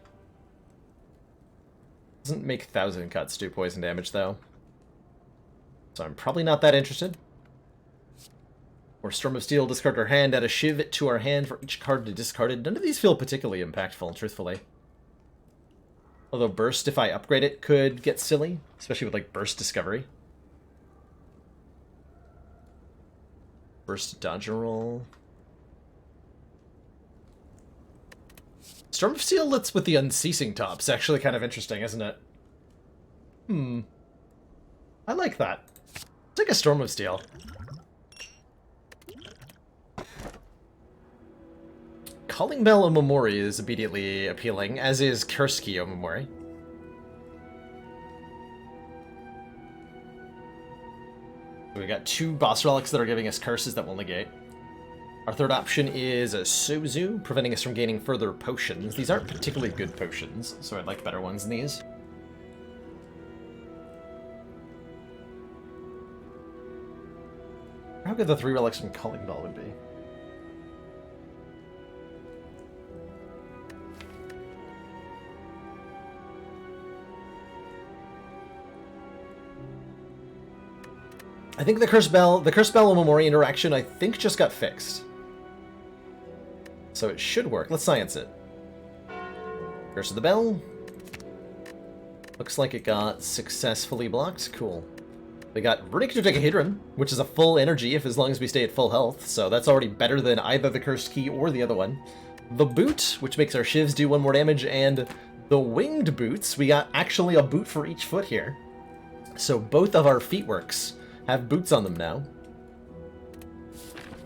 Doesn't make 1,000 Cuts do poison damage though. So I'm probably not that interested. Or Storm of Steel, discard our hand, add a Shiv to our hand for each card discarded. None of these feel particularly impactful, truthfully. Although Burst, if I upgrade it, could get silly. Especially with, like, Burst Discovery. Burst Dodge Roll. Storm of Steel lets with the Unceasing Top's actually kind of interesting, isn't it? I like that. Take a Storm of Steel. Calling Bell Omamori is immediately appealing, as is Kurski Omamori. We got 2 boss relics that are giving us curses that will negate. Our third option is a Sozu, preventing us from gaining further potions. These aren't particularly good potions, so I'd like better ones than these. How good the 3 relics from Calling Bell would be. I think the Curse Bell Omamori interaction, I think, just got fixed. So it should work. Let's science it. Curse of the Bell. Looks like it got successfully blocked. Cool. We got Runic Dodecahedron, which is a full energy as long as we stay at full health, so that's already better than either the Cursed Key or the other one. The Boot, which makes our Shivs do 1 more damage, and the Winged Boots. We got actually a boot for each foot here. So both of our feet works have boots on them now.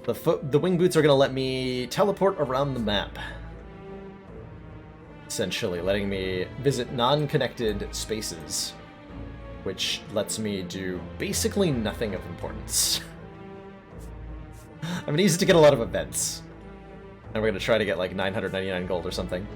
The wing boots are going to let me teleport around the map. Essentially, letting me visit non-connected spaces, which lets me do basically nothing of importance. I mean, easy to get a lot of events. And we're gonna try to get like 999 gold or something.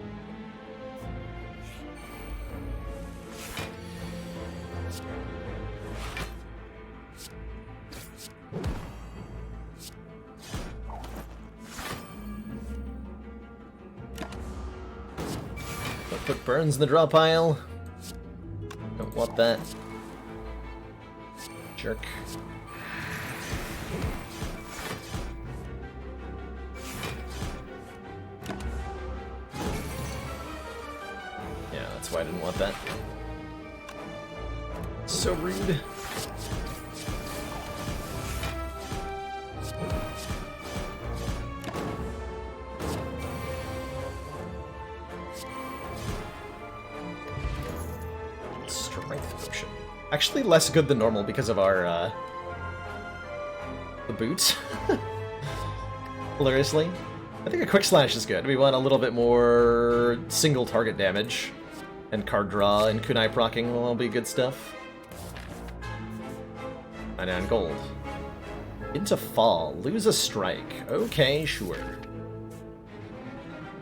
Don't put burns in the draw pile. Don't want that. Jerk. Yeah, that's why I didn't want that. So rude. Strength potion. Actually less good than normal because of our, the boots. Hilariously. I think a quick slash is good. We want a little bit more single target damage. And card draw and kunai procking will all be good stuff. 99 gold. Into fall. Lose a strike. Okay, sure.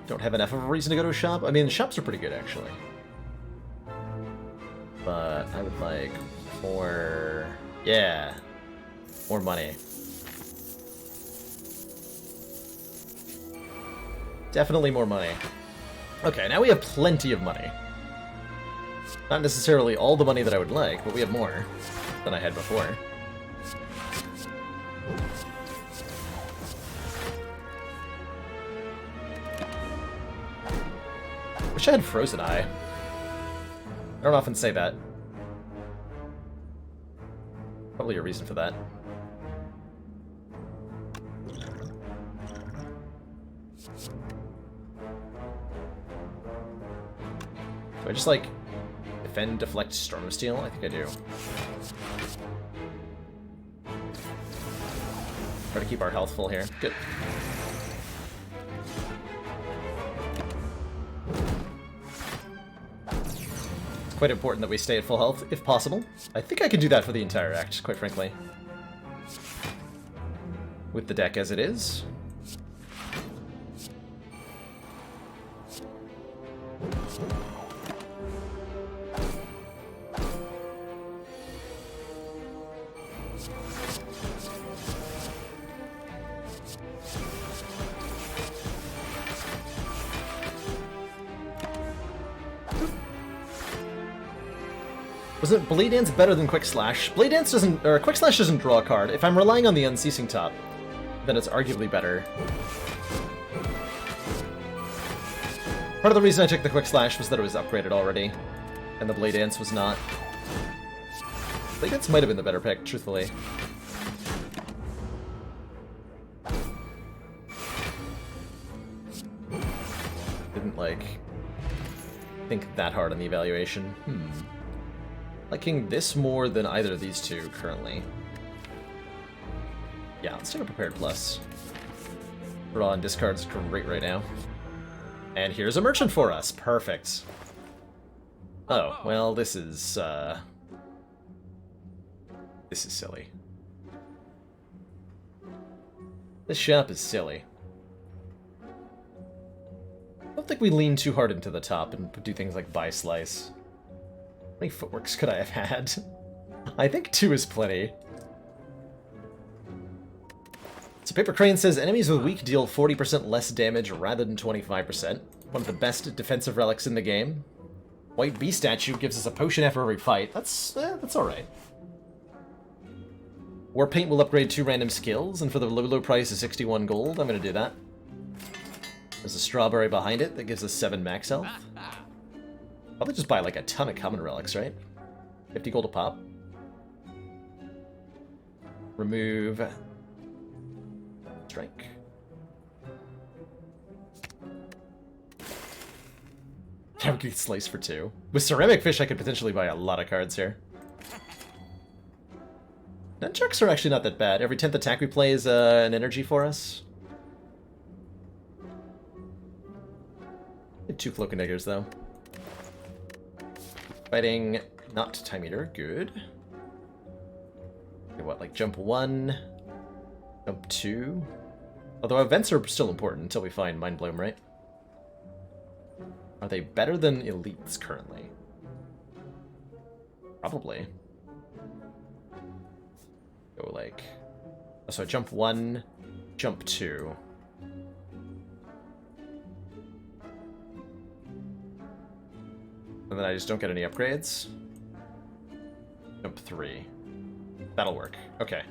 Don't have enough of a reason to go to a shop. I mean, the shops are pretty good, actually. But I would like more... Yeah. More money. Definitely more money. Okay, now we have plenty of money. Not necessarily all the money that I would like, but we have more than I had before. Wish I had Frozen Eye. I don't often say that. Probably a reason for that. Do I just, like, defend, deflect, Storm of Steel? I think I do. Try to keep our health full here. Good. It's quite important that we stay at full health, if possible. I think I can do that for the entire act, quite frankly. With the deck as it is. Wasn't Blade Dance better than Quick Slash? Blade Dance doesn't, or Quick Slash doesn't draw a card. If I'm relying on the Unceasing Top, then it's arguably better. Part of the reason I took the Quick Slash was that it was upgraded already, and the Blade Dance was not. Blade Dance might have been the better pick, truthfully. Didn't, like, think that hard on the evaluation. Liking this more than either of these two currently. Yeah, let's take a Prepared Plus. Draw and discard's great right now. And here's a merchant for us. Perfect. Oh, well, this is silly. This shop is silly. I don't think we lean too hard into the top and do things like buy slice. How many footworks could I have had? I think 2 is plenty. So Paper Crane says, enemies with weak deal 40% less damage rather than 25%. One of the best defensive relics in the game. White Bee statue gives us a potion after every fight. That's alright. War Paint will upgrade 2 random skills, and for the low price of 61 gold, I'm going to do that. There's a strawberry behind it that gives us 7 max health. Probably just buy like a ton of common relics, right? 50 gold a pop. Remove strike. Yeah, we could slice for 2. With Ceramic Fish, I could potentially buy a lot of cards here. Nunchucks are actually not that bad. Every 10th attack we play is an energy for us. Get 2 Cloak and Daggers, though. Fighting, not Time Eater, good. Okay, what, like jump 1, Jump 2. Although events are still important until we find Mind Bloom, right? Are they better than elites currently? Probably. Go like... So jump 1, jump 2. And then I just don't get any upgrades. Jump 3. That'll work. Okay.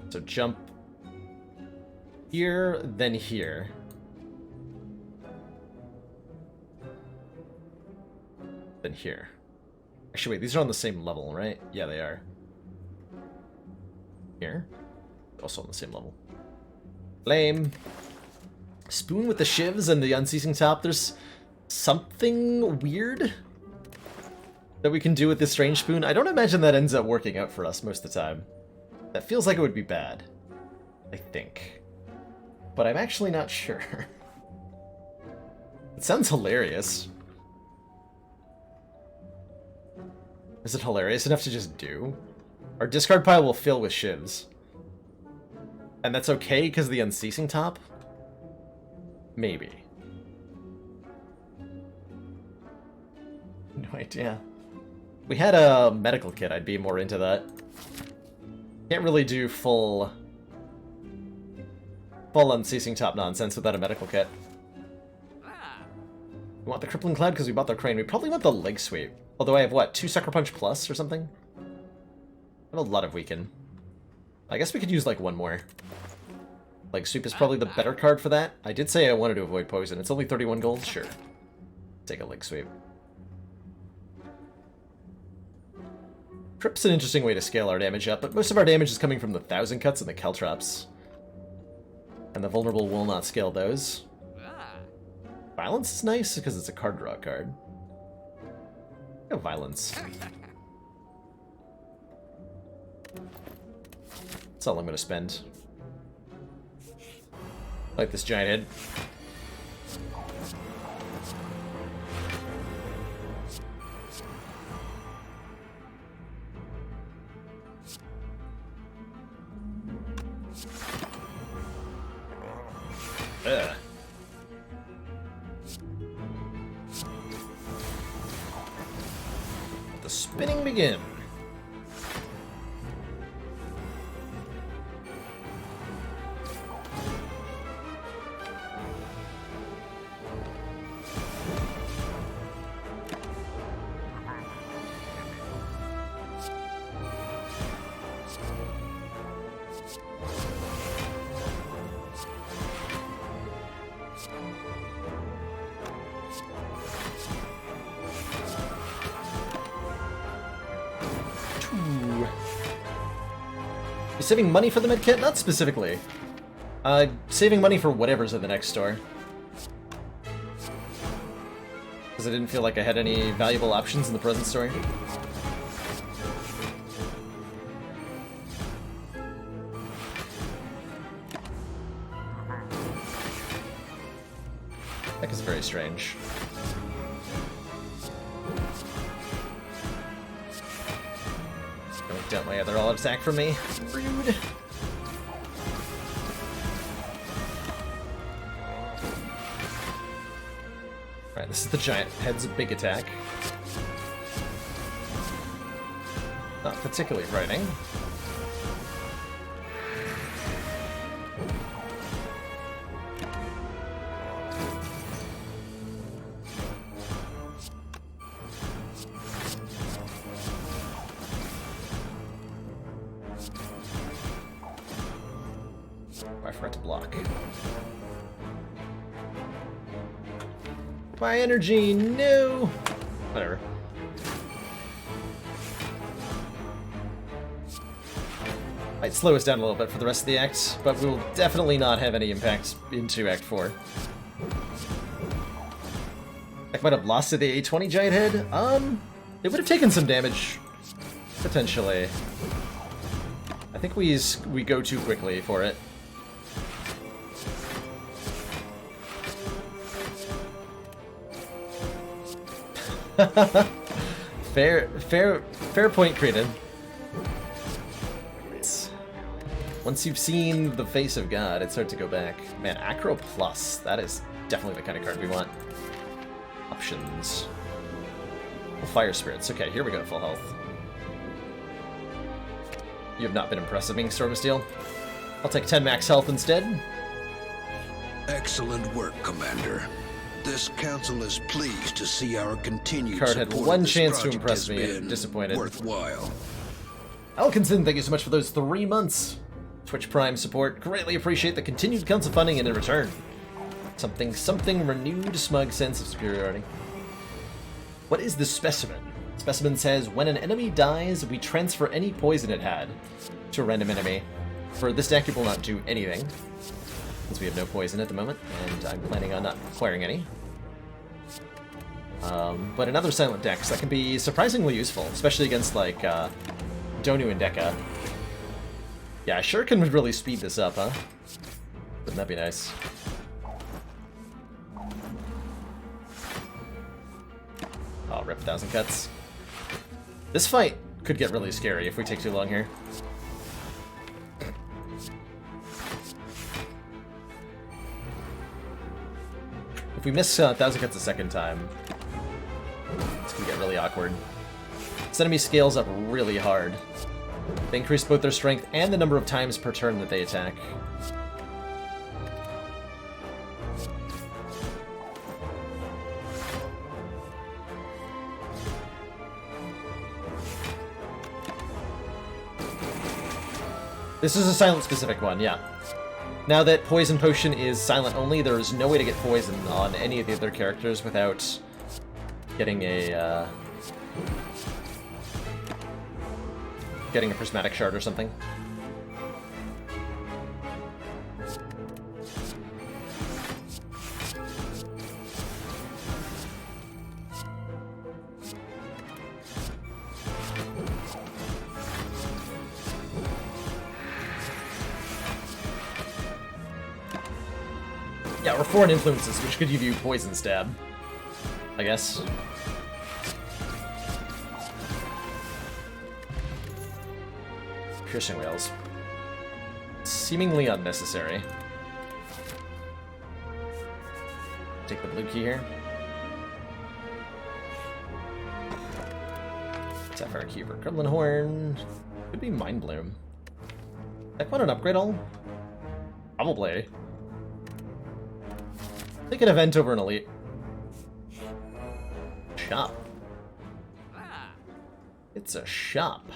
So jump here, then here. Then here. Actually, wait, these are on the same level, right? Yeah, they are. Here. Also on the same level. Lame. Spoon with the shivs and the unceasing top. There's something weird that we can do with this strange spoon. I don't imagine that ends up working out for us most of the time. That feels like it would be bad. I think. But I'm actually not sure. It sounds hilarious. Is it hilarious enough to just do? Our discard pile will fill with shivs. And that's okay because of the unceasing top? Maybe. No idea. We had a medical kit, I'd be more into that. Can't really do full unceasing top nonsense without a medical kit. We want the crippling cloud because we bought the crane. We probably want the leg sweep. Although I have, what, 2 Sucker Punch plus or something? I have a lot of weaken. I guess we could use, like, one more. Leg sweep is probably the better card for that. I did say I wanted to avoid poison. It's only 31 gold? Sure. Take a leg sweep. Trip's an interesting way to scale our damage up, but most of our damage is coming from the 1000 cuts and the Caltrops. And the vulnerable will not scale those. Violence is nice because it's a card draw card. Oh, violence. That's all I'm going to spend. Like this giant head. Ugh. Let the spinning begin. Saving money for the medkit? Not specifically. Saving money for whatever's in the next store. Because I didn't feel like I had any valuable options in the present store. That is very strange. Don't my other all attack from me. Rude. Alright, this is the giant head's big attack. Not particularly frightening. I forgot to block. My energy, no! Whatever. Might slow us down a little bit for the rest of the act, but we'll definitely not have any impact into Act 4. I might have lost to the A20 giant head. It would have taken some damage, potentially. I think we go too quickly for it. Fair point, Creedon. Once you've seen the face of God, it's hard to go back. Man, Acro Plus. That is definitely the kind of card we want. Options. Fire Spirits. Okay, here we go, full health. You have not been impressive, being Storm of Steel. I'll take 10 max health instead. Excellent work, Commander. This council is pleased to see our continued Card support had of one this chance to project impress has me and been disappointed. worthwhile. Elkinson, thank you so much for those 3 months. Twitch Prime support. Greatly appreciate the continued council funding and in return. Something renewed smug sense of superiority. What is the specimen? Specimen says, when an enemy dies, we transfer any poison it had to a random enemy. For this deck, it will not do anything, since we have no poison at the moment, and I'm planning on not acquiring any. But in other silent decks, that can be surprisingly useful, especially against, like, Donu and Deka. Yeah, sure can really speed this up, huh? Wouldn't that be nice? Oh, rip 1,000 cuts. This fight could get really scary if we take too long here. If we miss 1,000 cuts a second time, it's gonna get really awkward. This enemy scales up really hard. They increase both their strength and the number of times per turn that they attack. This is a silent specific one, yeah. Now that Poison Potion is silent only, there is no way to get poison on any of the other characters without getting a prismatic shard or something. Yeah, or foreign influences, which could give you poison stab, I guess. Piercing whales. Seemingly unnecessary. Take the blue key here. Sapphire Keeper, Kremlin Horn. Could be Mind Bloom. That want an upgrade all? Probably. Take an event over an elite. Shop. It's a shop.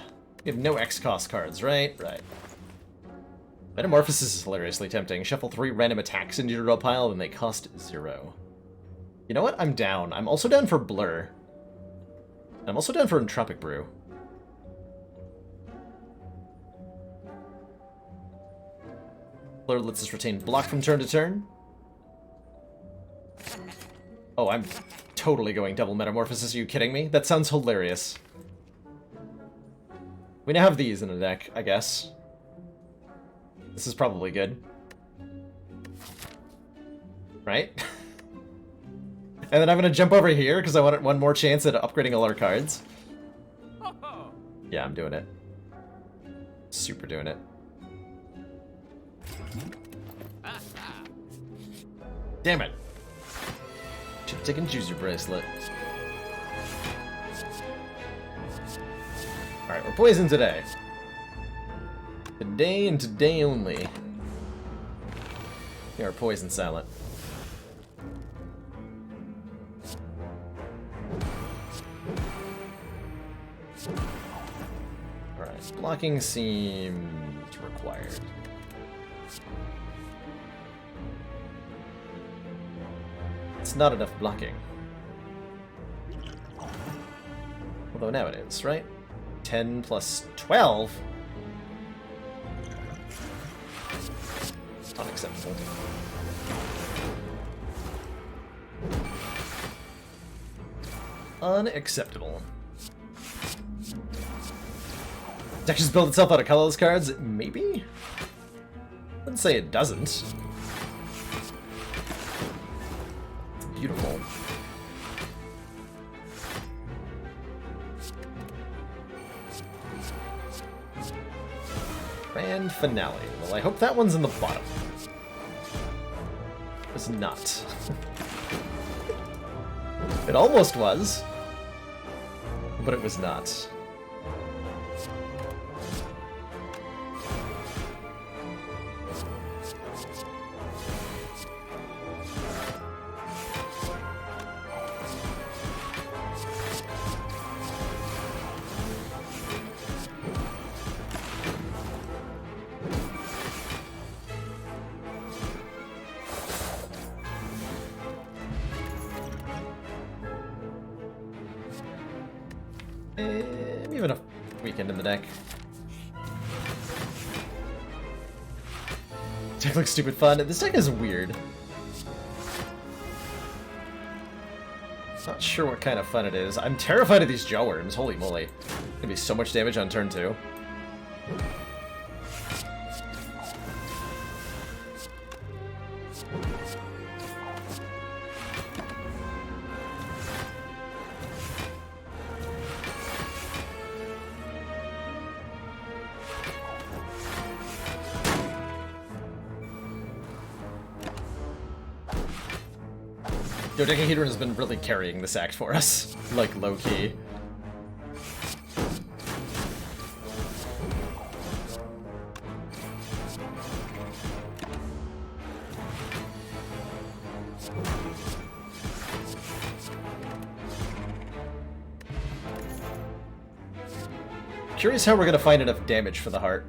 We have no X-Cost cards, right? Right. Metamorphosis is hilariously tempting. Shuffle 3 random attacks into your draw pile, and they cost 0. You know what? I'm down. I'm also down for Blur. I'm also down for Entropic Brew. Blur lets us retain block from turn to turn. Oh, I'm totally going double Metamorphosis. Are you kidding me? That sounds hilarious. We now have these in the deck, I guess. This is probably good. Right? And then I'm gonna jump over here because I want one more chance at upgrading all our cards. Yeah, I'm doing it. Super doing it. Damn it. Should've taken Juicer Bracelet. Alright, we're poisoned today. Today and today only. We are poison silent. Alright, blocking seems required. It's not enough blocking. Although now it is, right? 10 plus 12? Unacceptable. Unacceptable. Deck just build itself out of colorless cards? Maybe? I wouldn't say it doesn't. It's beautiful. Grand finale. Well, I hope that one's in the bottom. It's not. It almost was, but it was not. Even a weekend in the deck. Deck looks stupid fun. This deck is weird. Not sure what kind of fun it is. I'm terrified of these jaw worms. Holy moly. Gonna be so much damage on turn 2. Dodecahedron has been really carrying this act for us, like low-key. Curious how we're gonna find enough damage for the heart.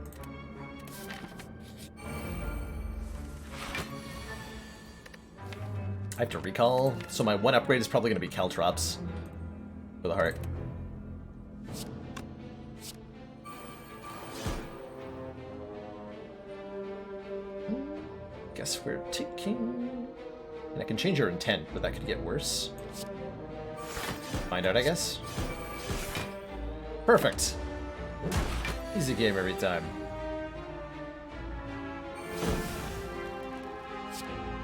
I have to recall, so my one upgrade is probably going to be Caltrops for the heart. Guess we're taking... And I can change your intent, but that could get worse. Find out, I guess. Perfect. Easy game every time.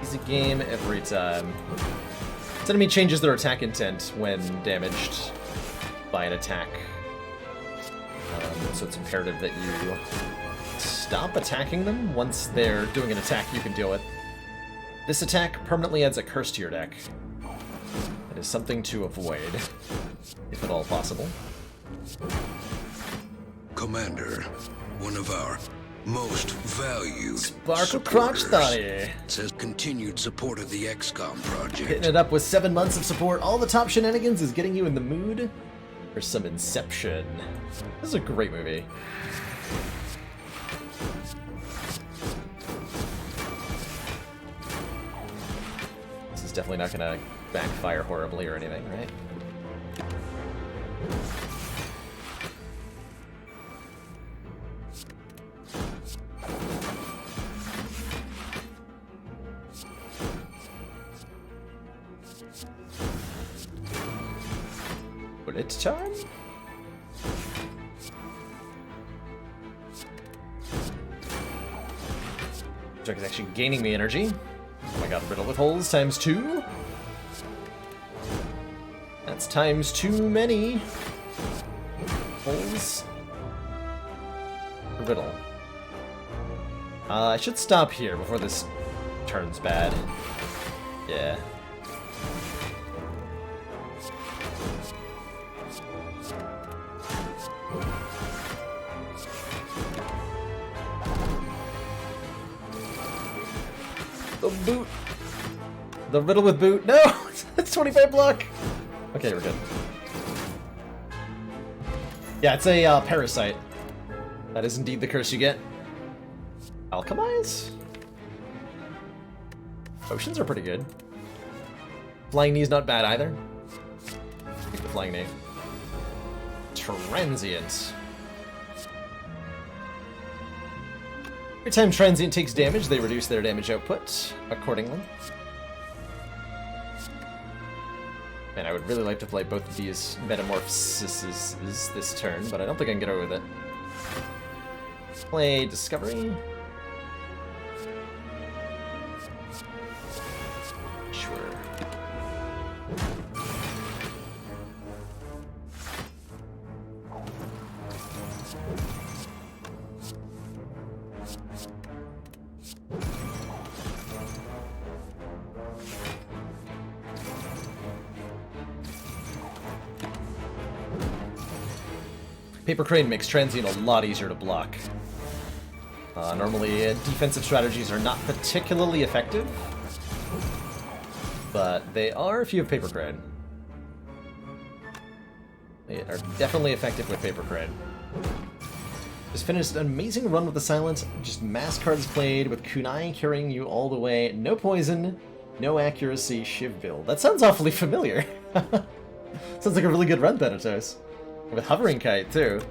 Easy game every time. This enemy changes their attack intent when damaged by an attack. So it's imperative that you stop attacking them once they're doing an attack you can deal with. This attack permanently adds a curse to your deck. It is something to avoid, if at all possible. Commander, one of our most valued Sparkle Crotch Thotty says continued support of the XCOM project. hitting it up with 7 months of support. All the top shenanigans is getting you in the mood for some Inception. This is a great movie. This is definitely not gonna backfire horribly or anything, right? Bullet time? Jack is actually gaining me energy. Oh my god, riddle with holes times 2. That's times too many holes. Riddle. I should stop here before this turns bad. Yeah. The boot. The riddle with boot. No! It's 25 block! Okay, we're good. Yeah, it's a parasite. That is indeed the curse you get. Alchemize? Potions are pretty good. Flying Knee's not bad either. Take the Flying Knee. Transient. Every time Transient takes damage, they reduce their damage output accordingly. Man, I would really like to play both of these metamorphoses this turn, but I don't think I can get away with it. Play Discovery. Sure. Paper Crane makes Transient a lot easier to block. Normally, defensive strategies are not particularly effective, but they are if you have Paper Crane. They are definitely effective with Paper Crane. Just finished an amazing run with the Silence, just mass cards played, with Kunai carrying you all the way. No poison, no accuracy, Shiv build. That sounds awfully familiar. Sounds like a really good run, Thanatos. With Hovering Kite, too.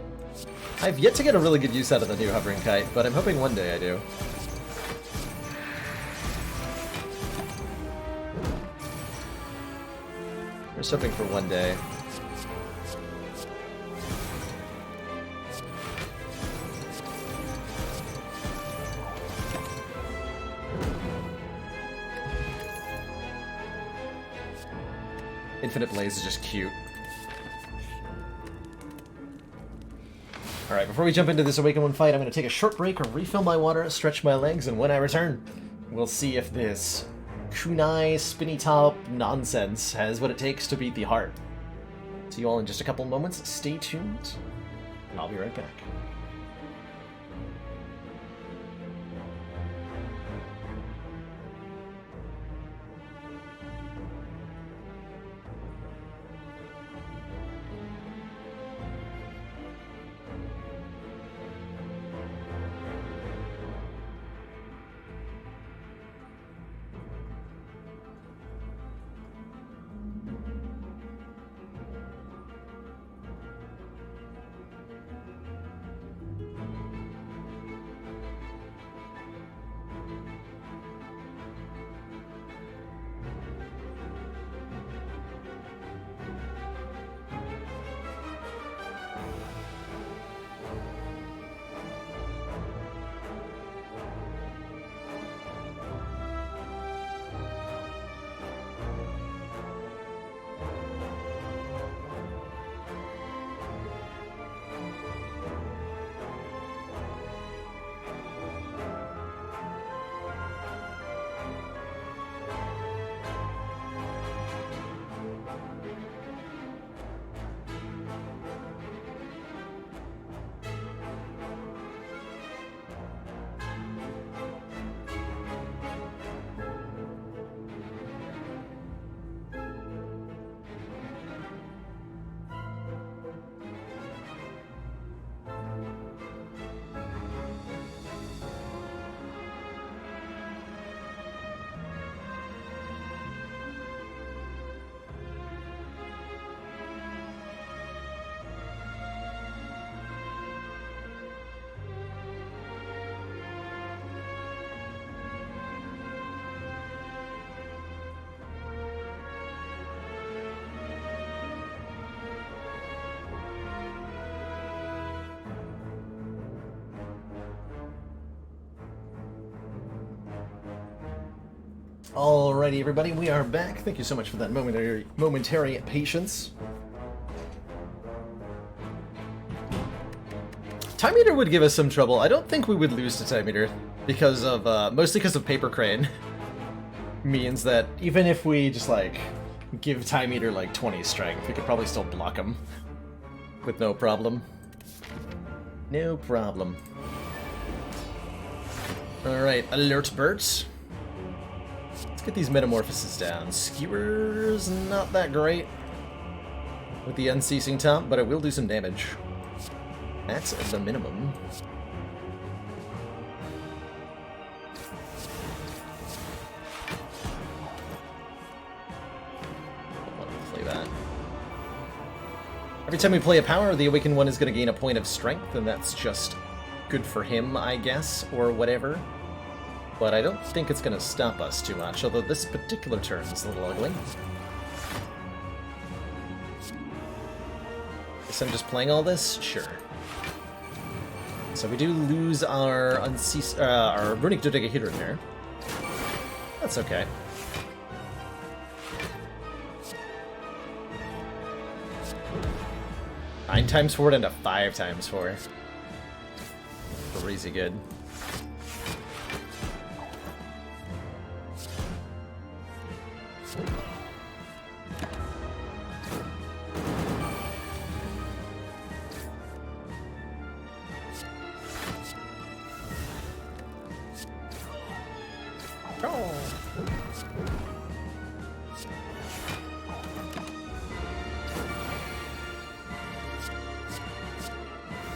I've yet to get a really good use out of the new Hovering Kite, but I'm hoping one day I do. Just hoping for one day. Infinite Blaze is just cute. Alright, before we jump into this Awaken 1 fight, I'm going to take a short break, refill my water, stretch my legs, and when I return, we'll see if this kunai spinny top nonsense has what it takes to beat the heart. See you all in just a couple moments. Stay tuned, and I'll be right back. Alrighty, everybody, we are back. Thank you so much for that momentary patience. Time Eater would give us some trouble. I don't think we would lose to Time Eater because of, mostly because of Paper Crane. Means that even if we just, like, give Time Eater, like, 20 strength, we could probably still block him. With no problem. No problem. Alright, Alert Bert. Let's get these metamorphoses down. Skewer's not that great with the unceasing top, but it will do some damage. That's the minimum. Play that. Every time we play a power, the Awakened One is going to gain a point of strength, and that's just good for him, I guess, or whatever. But I don't think it's going to stop us too much, although this particular turn is a little ugly. Guess I'm just playing all this? Sure. So we do lose our Runic Dodecahedron here. That's okay. Nine times 4 into 5 times 4. Crazy good.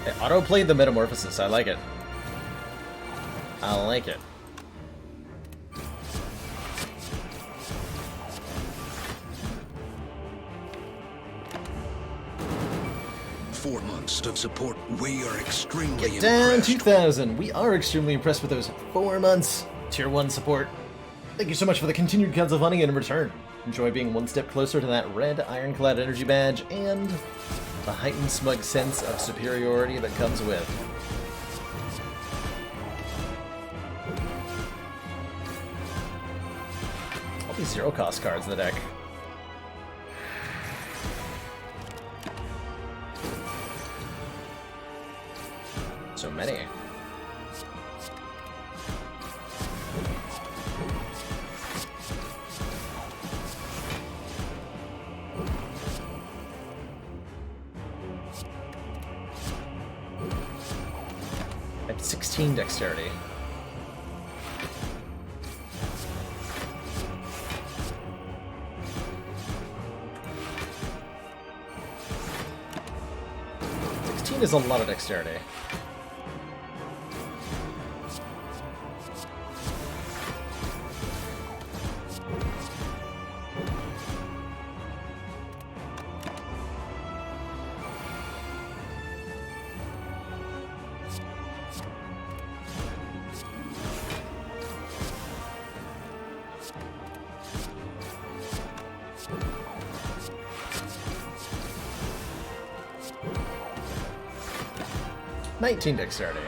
It auto-played the Metamorphosis. I like it. I like it. Four months of support. We are extremely Get down impressed. 2,000. We are extremely impressed with those 4 months. Tier 1 support. Thank you so much for the continued council funding and in return. Enjoy being one step closer to that red ironclad energy badge and the heightened smug sense of superiority that comes with. All these zero cost cards in the deck. So many. At 16 dexterity. Is a lot of dexterity. Nineteen dexterity.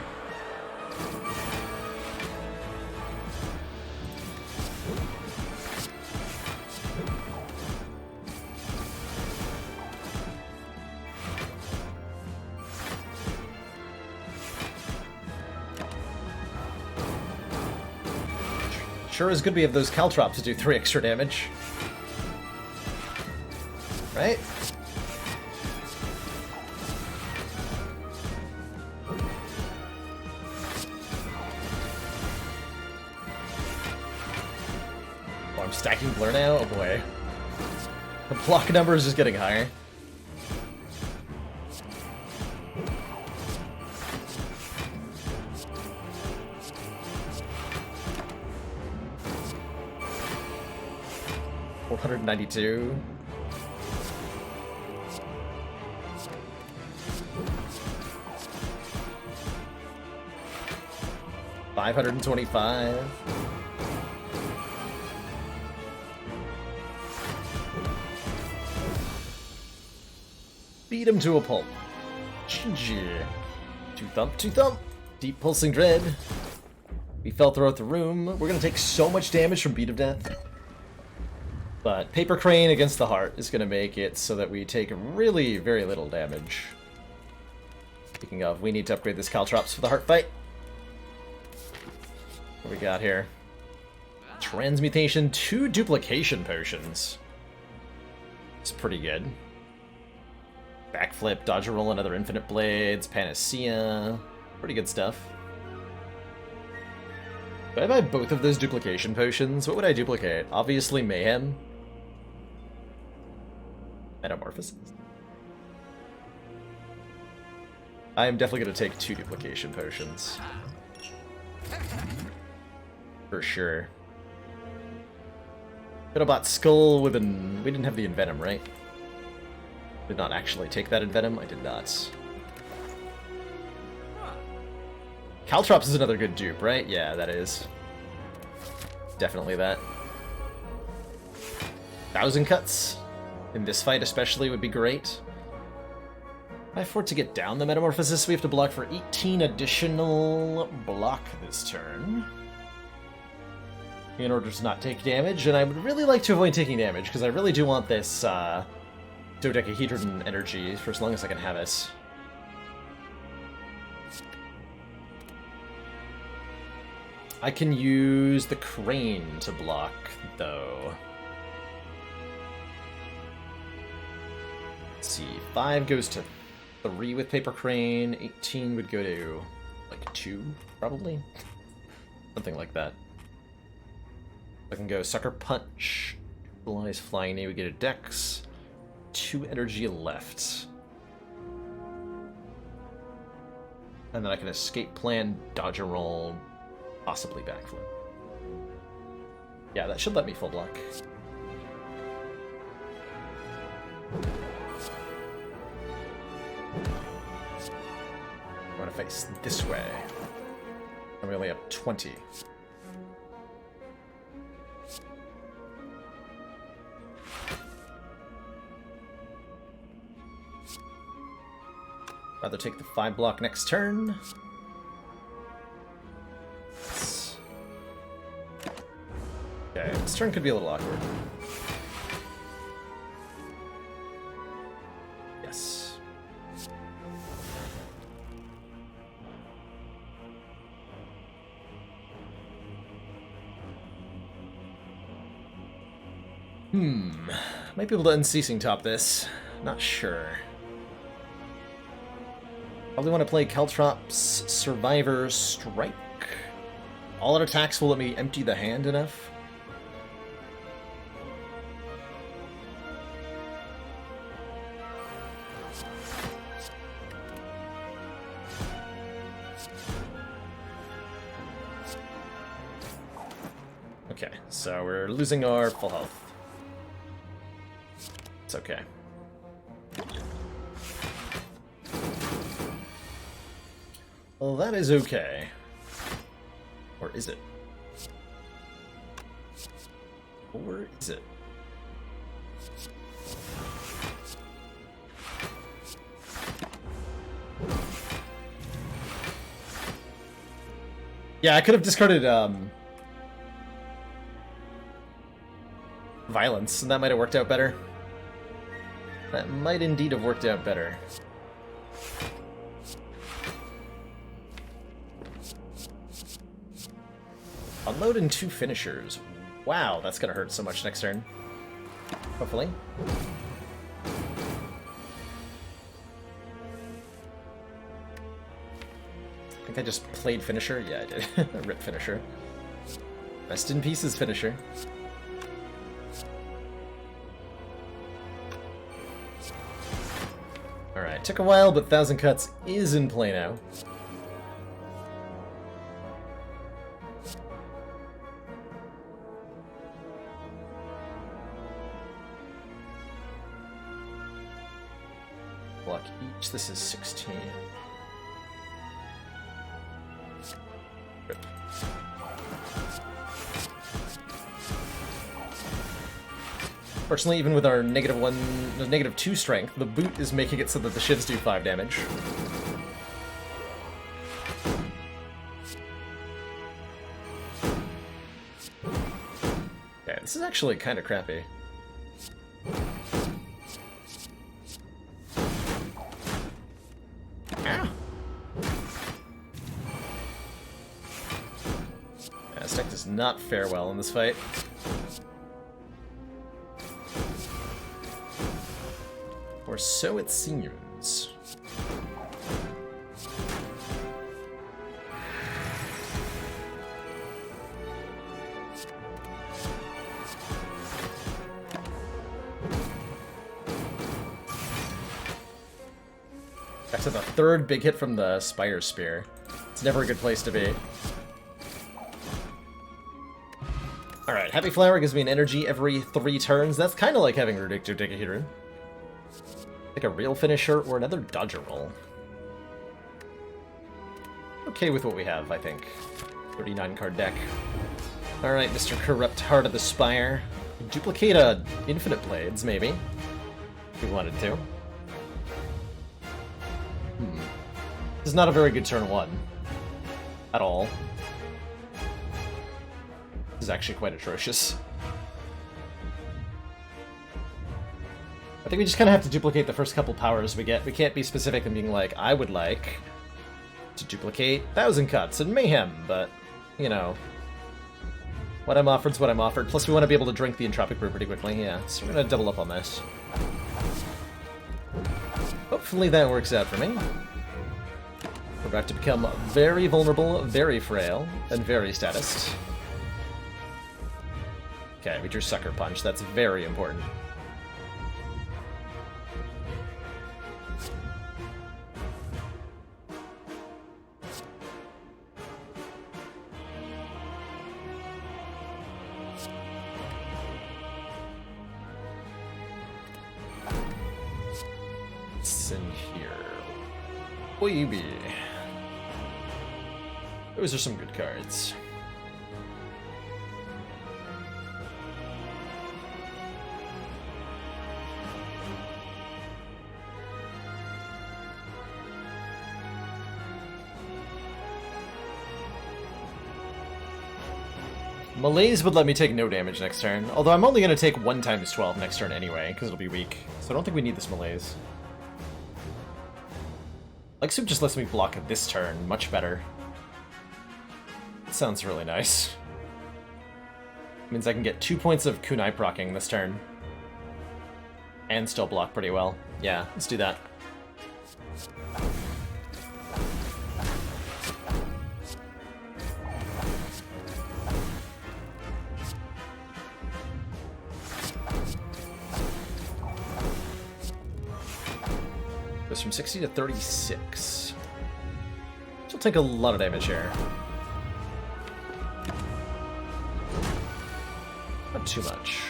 Sure is good we have those caltrops to do 3 extra damage. Right? Oh, I'm stacking Blur now? Oh boy. The block number is just getting higher. $492. $525. Beat him to a pulp. GG. Two thump, two thump. Deep pulsing dread. We fell throughout the room. We're gonna take so much damage from Beat of Death. But Paper Crane against the Heart is gonna make it so that we take really very little damage. Speaking of, we need to upgrade this Caltrops for the Heart fight. What we got here? Transmutation, 2 duplication potions. It's pretty good. Backflip, dodge roll, another infinite blades, panacea. Pretty good stuff. If I buy both of those duplication potions, what would I duplicate? Obviously Mayhem. Metamorphosis. I'm definitely going to take 2 duplication potions. For sure. Could have bought Skull with an... We didn't have the Envenom, right? Did not actually take that Envenom. I did not. Caltrops is another good dupe, right? Yeah, that is. Definitely that. 1,000 cuts. In this fight especially would be great. If I afford to get down the Metamorphosis, we have to block for 18 additional block this turn. In order to not take damage, and I would really like to avoid taking damage, because I really do want this dodecahedron energy for as long as I can have it. I can use the Crane to block, though. Let's see, 5 goes to 3 with Paper Crane, 18 would go to, like, 2, probably? Something like that. I can go Sucker Punch. Neutralize Flying Knee, we get a Dex. 2 energy left. And then I can Escape Plan, Dodge and Roll, possibly Backflip. Yeah, that should let me full block. I want to face this way. And we only have 20. Rather take the 5 block next turn. Okay, this turn could be a little awkward. Yes. Might be able to Unceasing Top this. Not sure. Probably want to play Caltrops Survivor Strike. All out attacks will let me empty the hand enough. Okay, so we're losing our full health. It's okay. Well, that is okay. Or is it? Or is it? Yeah, I could have discarded, Violence, and that might have worked out better. That might indeed have worked out better. Unload in 2 finishers. Wow, that's gonna hurt so much next turn. Hopefully. I think I just played finisher. Yeah, I did. Rip finisher. Rest in pieces finisher. Alright, took a while, but 1000 Cuts is in play now. Block each. This is 16. Rip. Fortunately, even with our -2 strength, the boot is making it so that the shivs do 5 damage. Okay, this is actually kind of crappy. Ah! Yeah, this deck does not fare well in this fight. Or so it seems. Back to the 3rd big hit from the Spire Spear. It's never a good place to be. Alright, Happy Flower gives me an energy every 3 turns. That's kind of like having Redictive Decahedron. Like a real finisher or another dodger roll. Okay with what we have, I think. 39 card deck. Alright, Mr. Corrupt Heart of the Spire. Duplicate a Infinite Blades, maybe. If we wanted to. This is not a very good turn 1. At all. This is actually quite atrocious. I think we just kind of have to duplicate the first couple powers we get. We can't be specific in being like, I would like to duplicate 1000 Cuts and Mayhem, but, you know, what I'm offered's what I'm offered. Plus we want to be able to drink the Entropic Brew pretty quickly, yeah. So we're going to double up on this. Hopefully that works out for me. We're about to become very vulnerable, very frail, and very statused. Okay, we drew Sucker Punch. That's very important. What's in here? Baby. Those are some good cards. Malaise would let me take no damage next turn, although I'm only going to take 1 times 12 next turn anyway, because it'll be weak. So I don't think we need this Malaise. Like Soup just lets me block this turn much better. It sounds really nice. Means I can get 2 points of Kunai procking this turn. And still block pretty well. Yeah, let's do that. Goes from 60 to 36. She'll take a lot of damage here. Not too much.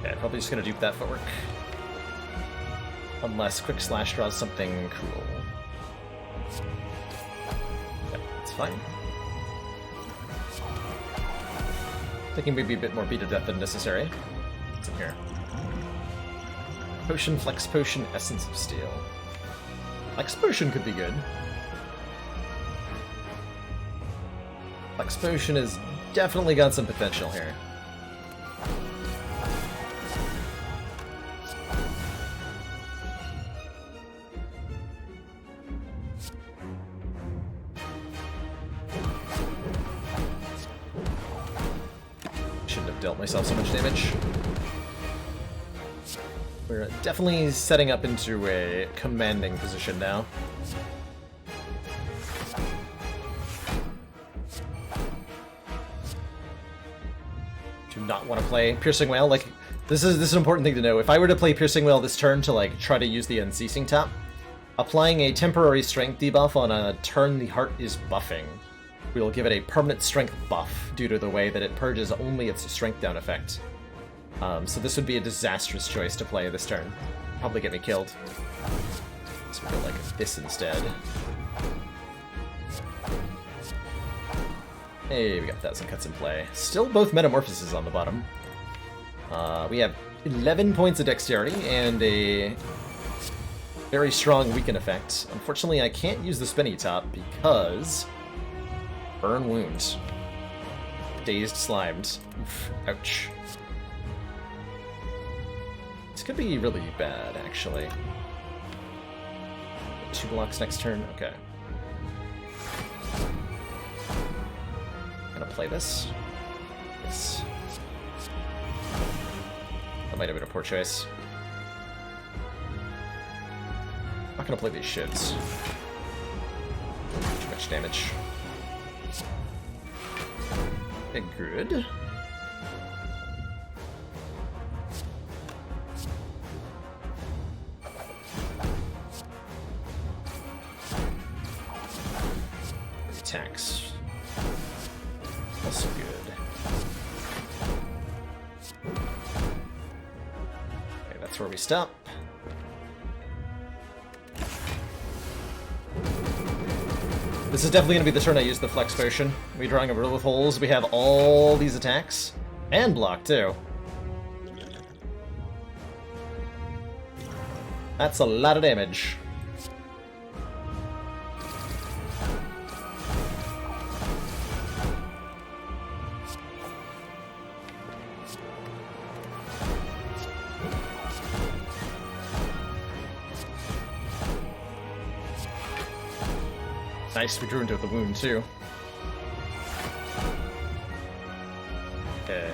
Yeah, probably just gonna dupe that footwork. Unless Quick Slash draws something cool. Yeah, it's fine. Thinking maybe a bit more beat to death than necessary. What's in here? Potion, Flex Potion, Essence of Steel. Flex Potion could be good. Flex Potion has definitely got some potential here. Shouldn't have dealt myself so much damage. We're definitely setting up into a commanding position now. Do not want to play Piercing Wail. Like, this is an important thing to know. If I were to play Piercing Wail this turn to like try to use the Unceasing tap, applying a temporary strength debuff on a turn the heart is buffing will give it a permanent strength buff due to the way that it purges only its strength down effect. So this would be a disastrous choice to play this turn. Probably get me killed. So we go like this instead. Hey, we got 1,000 cuts in play. Still both Metamorphoses on the bottom. We have 11 points of Dexterity and a very strong Weaken effect. Unfortunately, I can't use the Spinny Top because... Burn Wound. Dazed Slimed. Oof, ouch. This could be really bad, actually. 2 blocks next turn? Okay. Gonna play this. This. That might have been a poor choice. Not gonna play these shits. Too much damage. Okay, good. Attacks. Also good. Okay, that's where we stop. This is definitely going to be the turn I use the Flex Potion. We're drawing a riddle with holes. We have all these attacks. And block, too. That's a lot of damage. Nice, we drew into the wound too. Okay,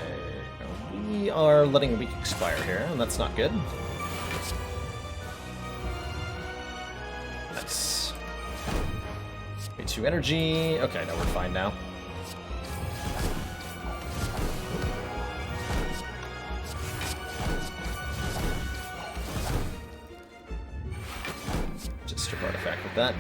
we are letting a weak expire here, and that's not good. Nice. Way 2 energy. Okay, no, we're fine now. that.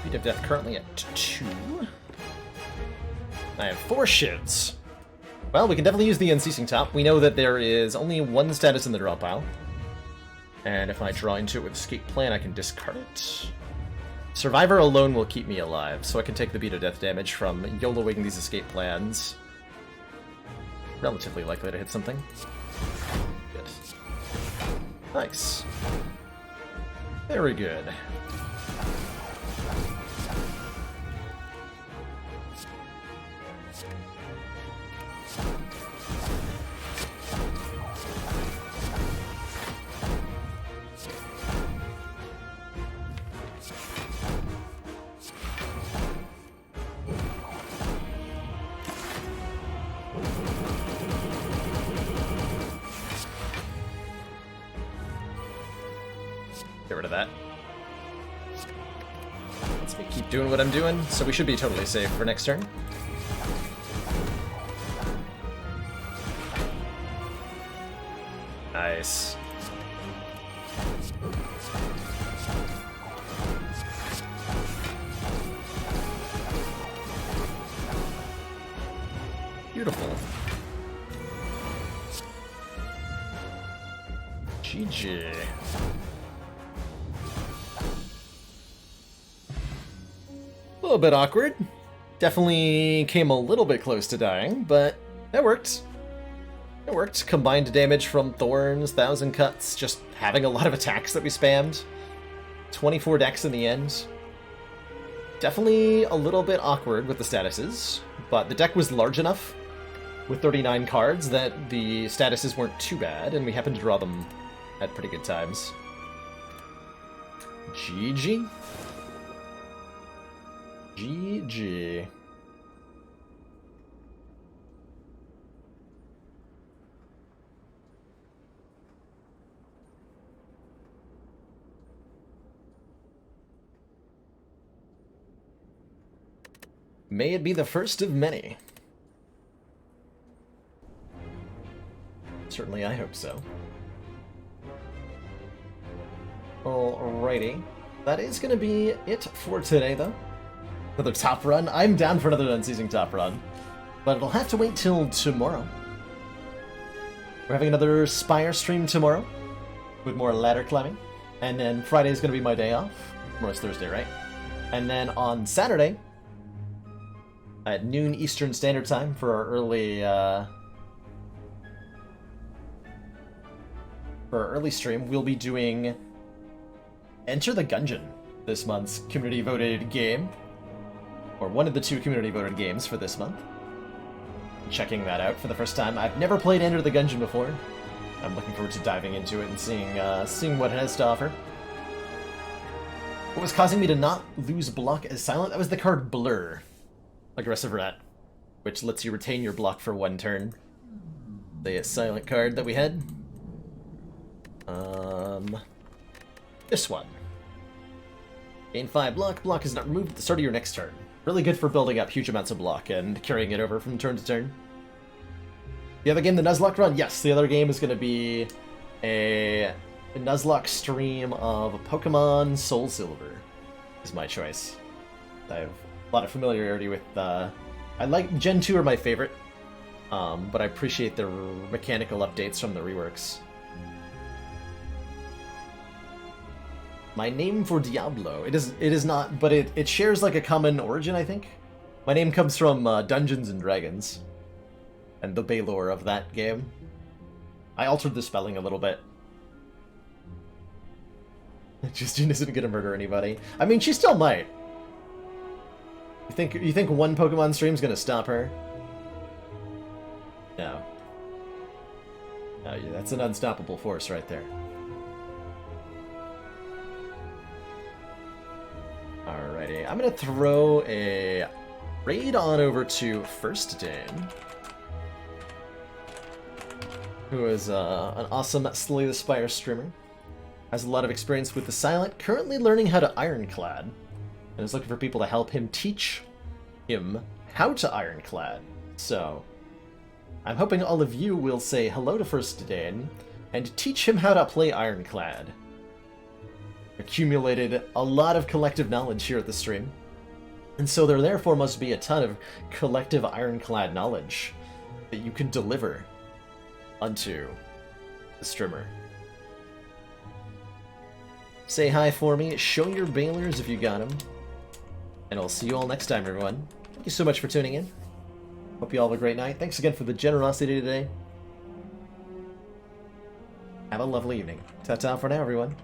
Beat of Death currently at 2. I have 4 shivs. Well, we can definitely use the Unceasing Top. We know that there is only 1 status in the draw pile. And if I draw into it with Escape Plan, I can discard it. Survivor alone will keep me alive, so I can take the Beat of Death damage from YOLOing these Escape Plans. Relatively likely to hit something. Good. Nice. Very good. Get rid of that. Let's me keep doing what I'm doing, so we should be totally safe for next turn. Nice. Beautiful. GG. A little bit awkward. Definitely came a little bit close to dying, but that worked. It worked. Combined damage from Thorns, 1,000 cuts, just having a lot of attacks that we spammed. 24 decks in the end. Definitely a little bit awkward with the statuses, but the deck was large enough with 39 cards that the statuses weren't too bad, and we happened to draw them at pretty good times. GG. GG. May it be the first of many. Certainly I hope so. Alrighty. That is going to be it for today, though. Another top run. I'm down for another unceasing top run. But it'll have to wait till tomorrow. We're having another Spire stream tomorrow. With more ladder climbing. And then Friday is going to be my day off. Tomorrow's Thursday, right? And then on Saturday, at noon Eastern Standard Time for our early stream, we'll be doing Enter the Gungeon, this month's community voted game, or one of the 2 community voted games for this month. Checking that out for the first time. I've never played Enter the Gungeon before. I'm looking forward to diving into it and seeing what it has to offer. What was causing me to not lose block as silent? That was the card Blur. Aggressive Rat, which lets you retain your block for 1 turn. The silent card that we had. This one. Gain 5 block. Block is not removed at the start of your next turn. Really good for building up huge amounts of block and carrying it over from turn to turn. The other game, the Nuzlocke run? Yes, the other game is going to be a Nuzlocke stream of Pokemon Soul Silver, is my choice. I have a lot of familiarity with, I like, Gen 2 are my favorite, but I appreciate the mechanical updates from the reworks. My name for Diablo. It is not, but it shares like a common origin, I think. My name comes from Dungeons and Dragons, and the Baylor of that game. I altered the spelling a little bit. Justine isn't gonna murder anybody. I mean, she still might. You think one Pokemon stream's gonna stop her? No. No, yeah, that's an unstoppable force right there. Alrighty, I'm gonna throw a raid on over to First Dane, who is an awesome Slay the Spire streamer. Has a lot of experience with the Silent, currently learning how to Ironclad, and is looking for people to help him teach him how to Ironclad. So, I'm hoping all of you will say hello to First Dane and teach him how to play Ironclad. Accumulated a lot of collective knowledge here at the stream, and so there therefore must be a ton of collective Ironclad knowledge that you can deliver unto the streamer. Say hi for me, show your bailers if you got them, and I'll see you all next time, everyone. Thank you so much for tuning in. Hope you all have a great night. Thanks again for the generosity today. Have a lovely evening. Ta-ta for now, everyone.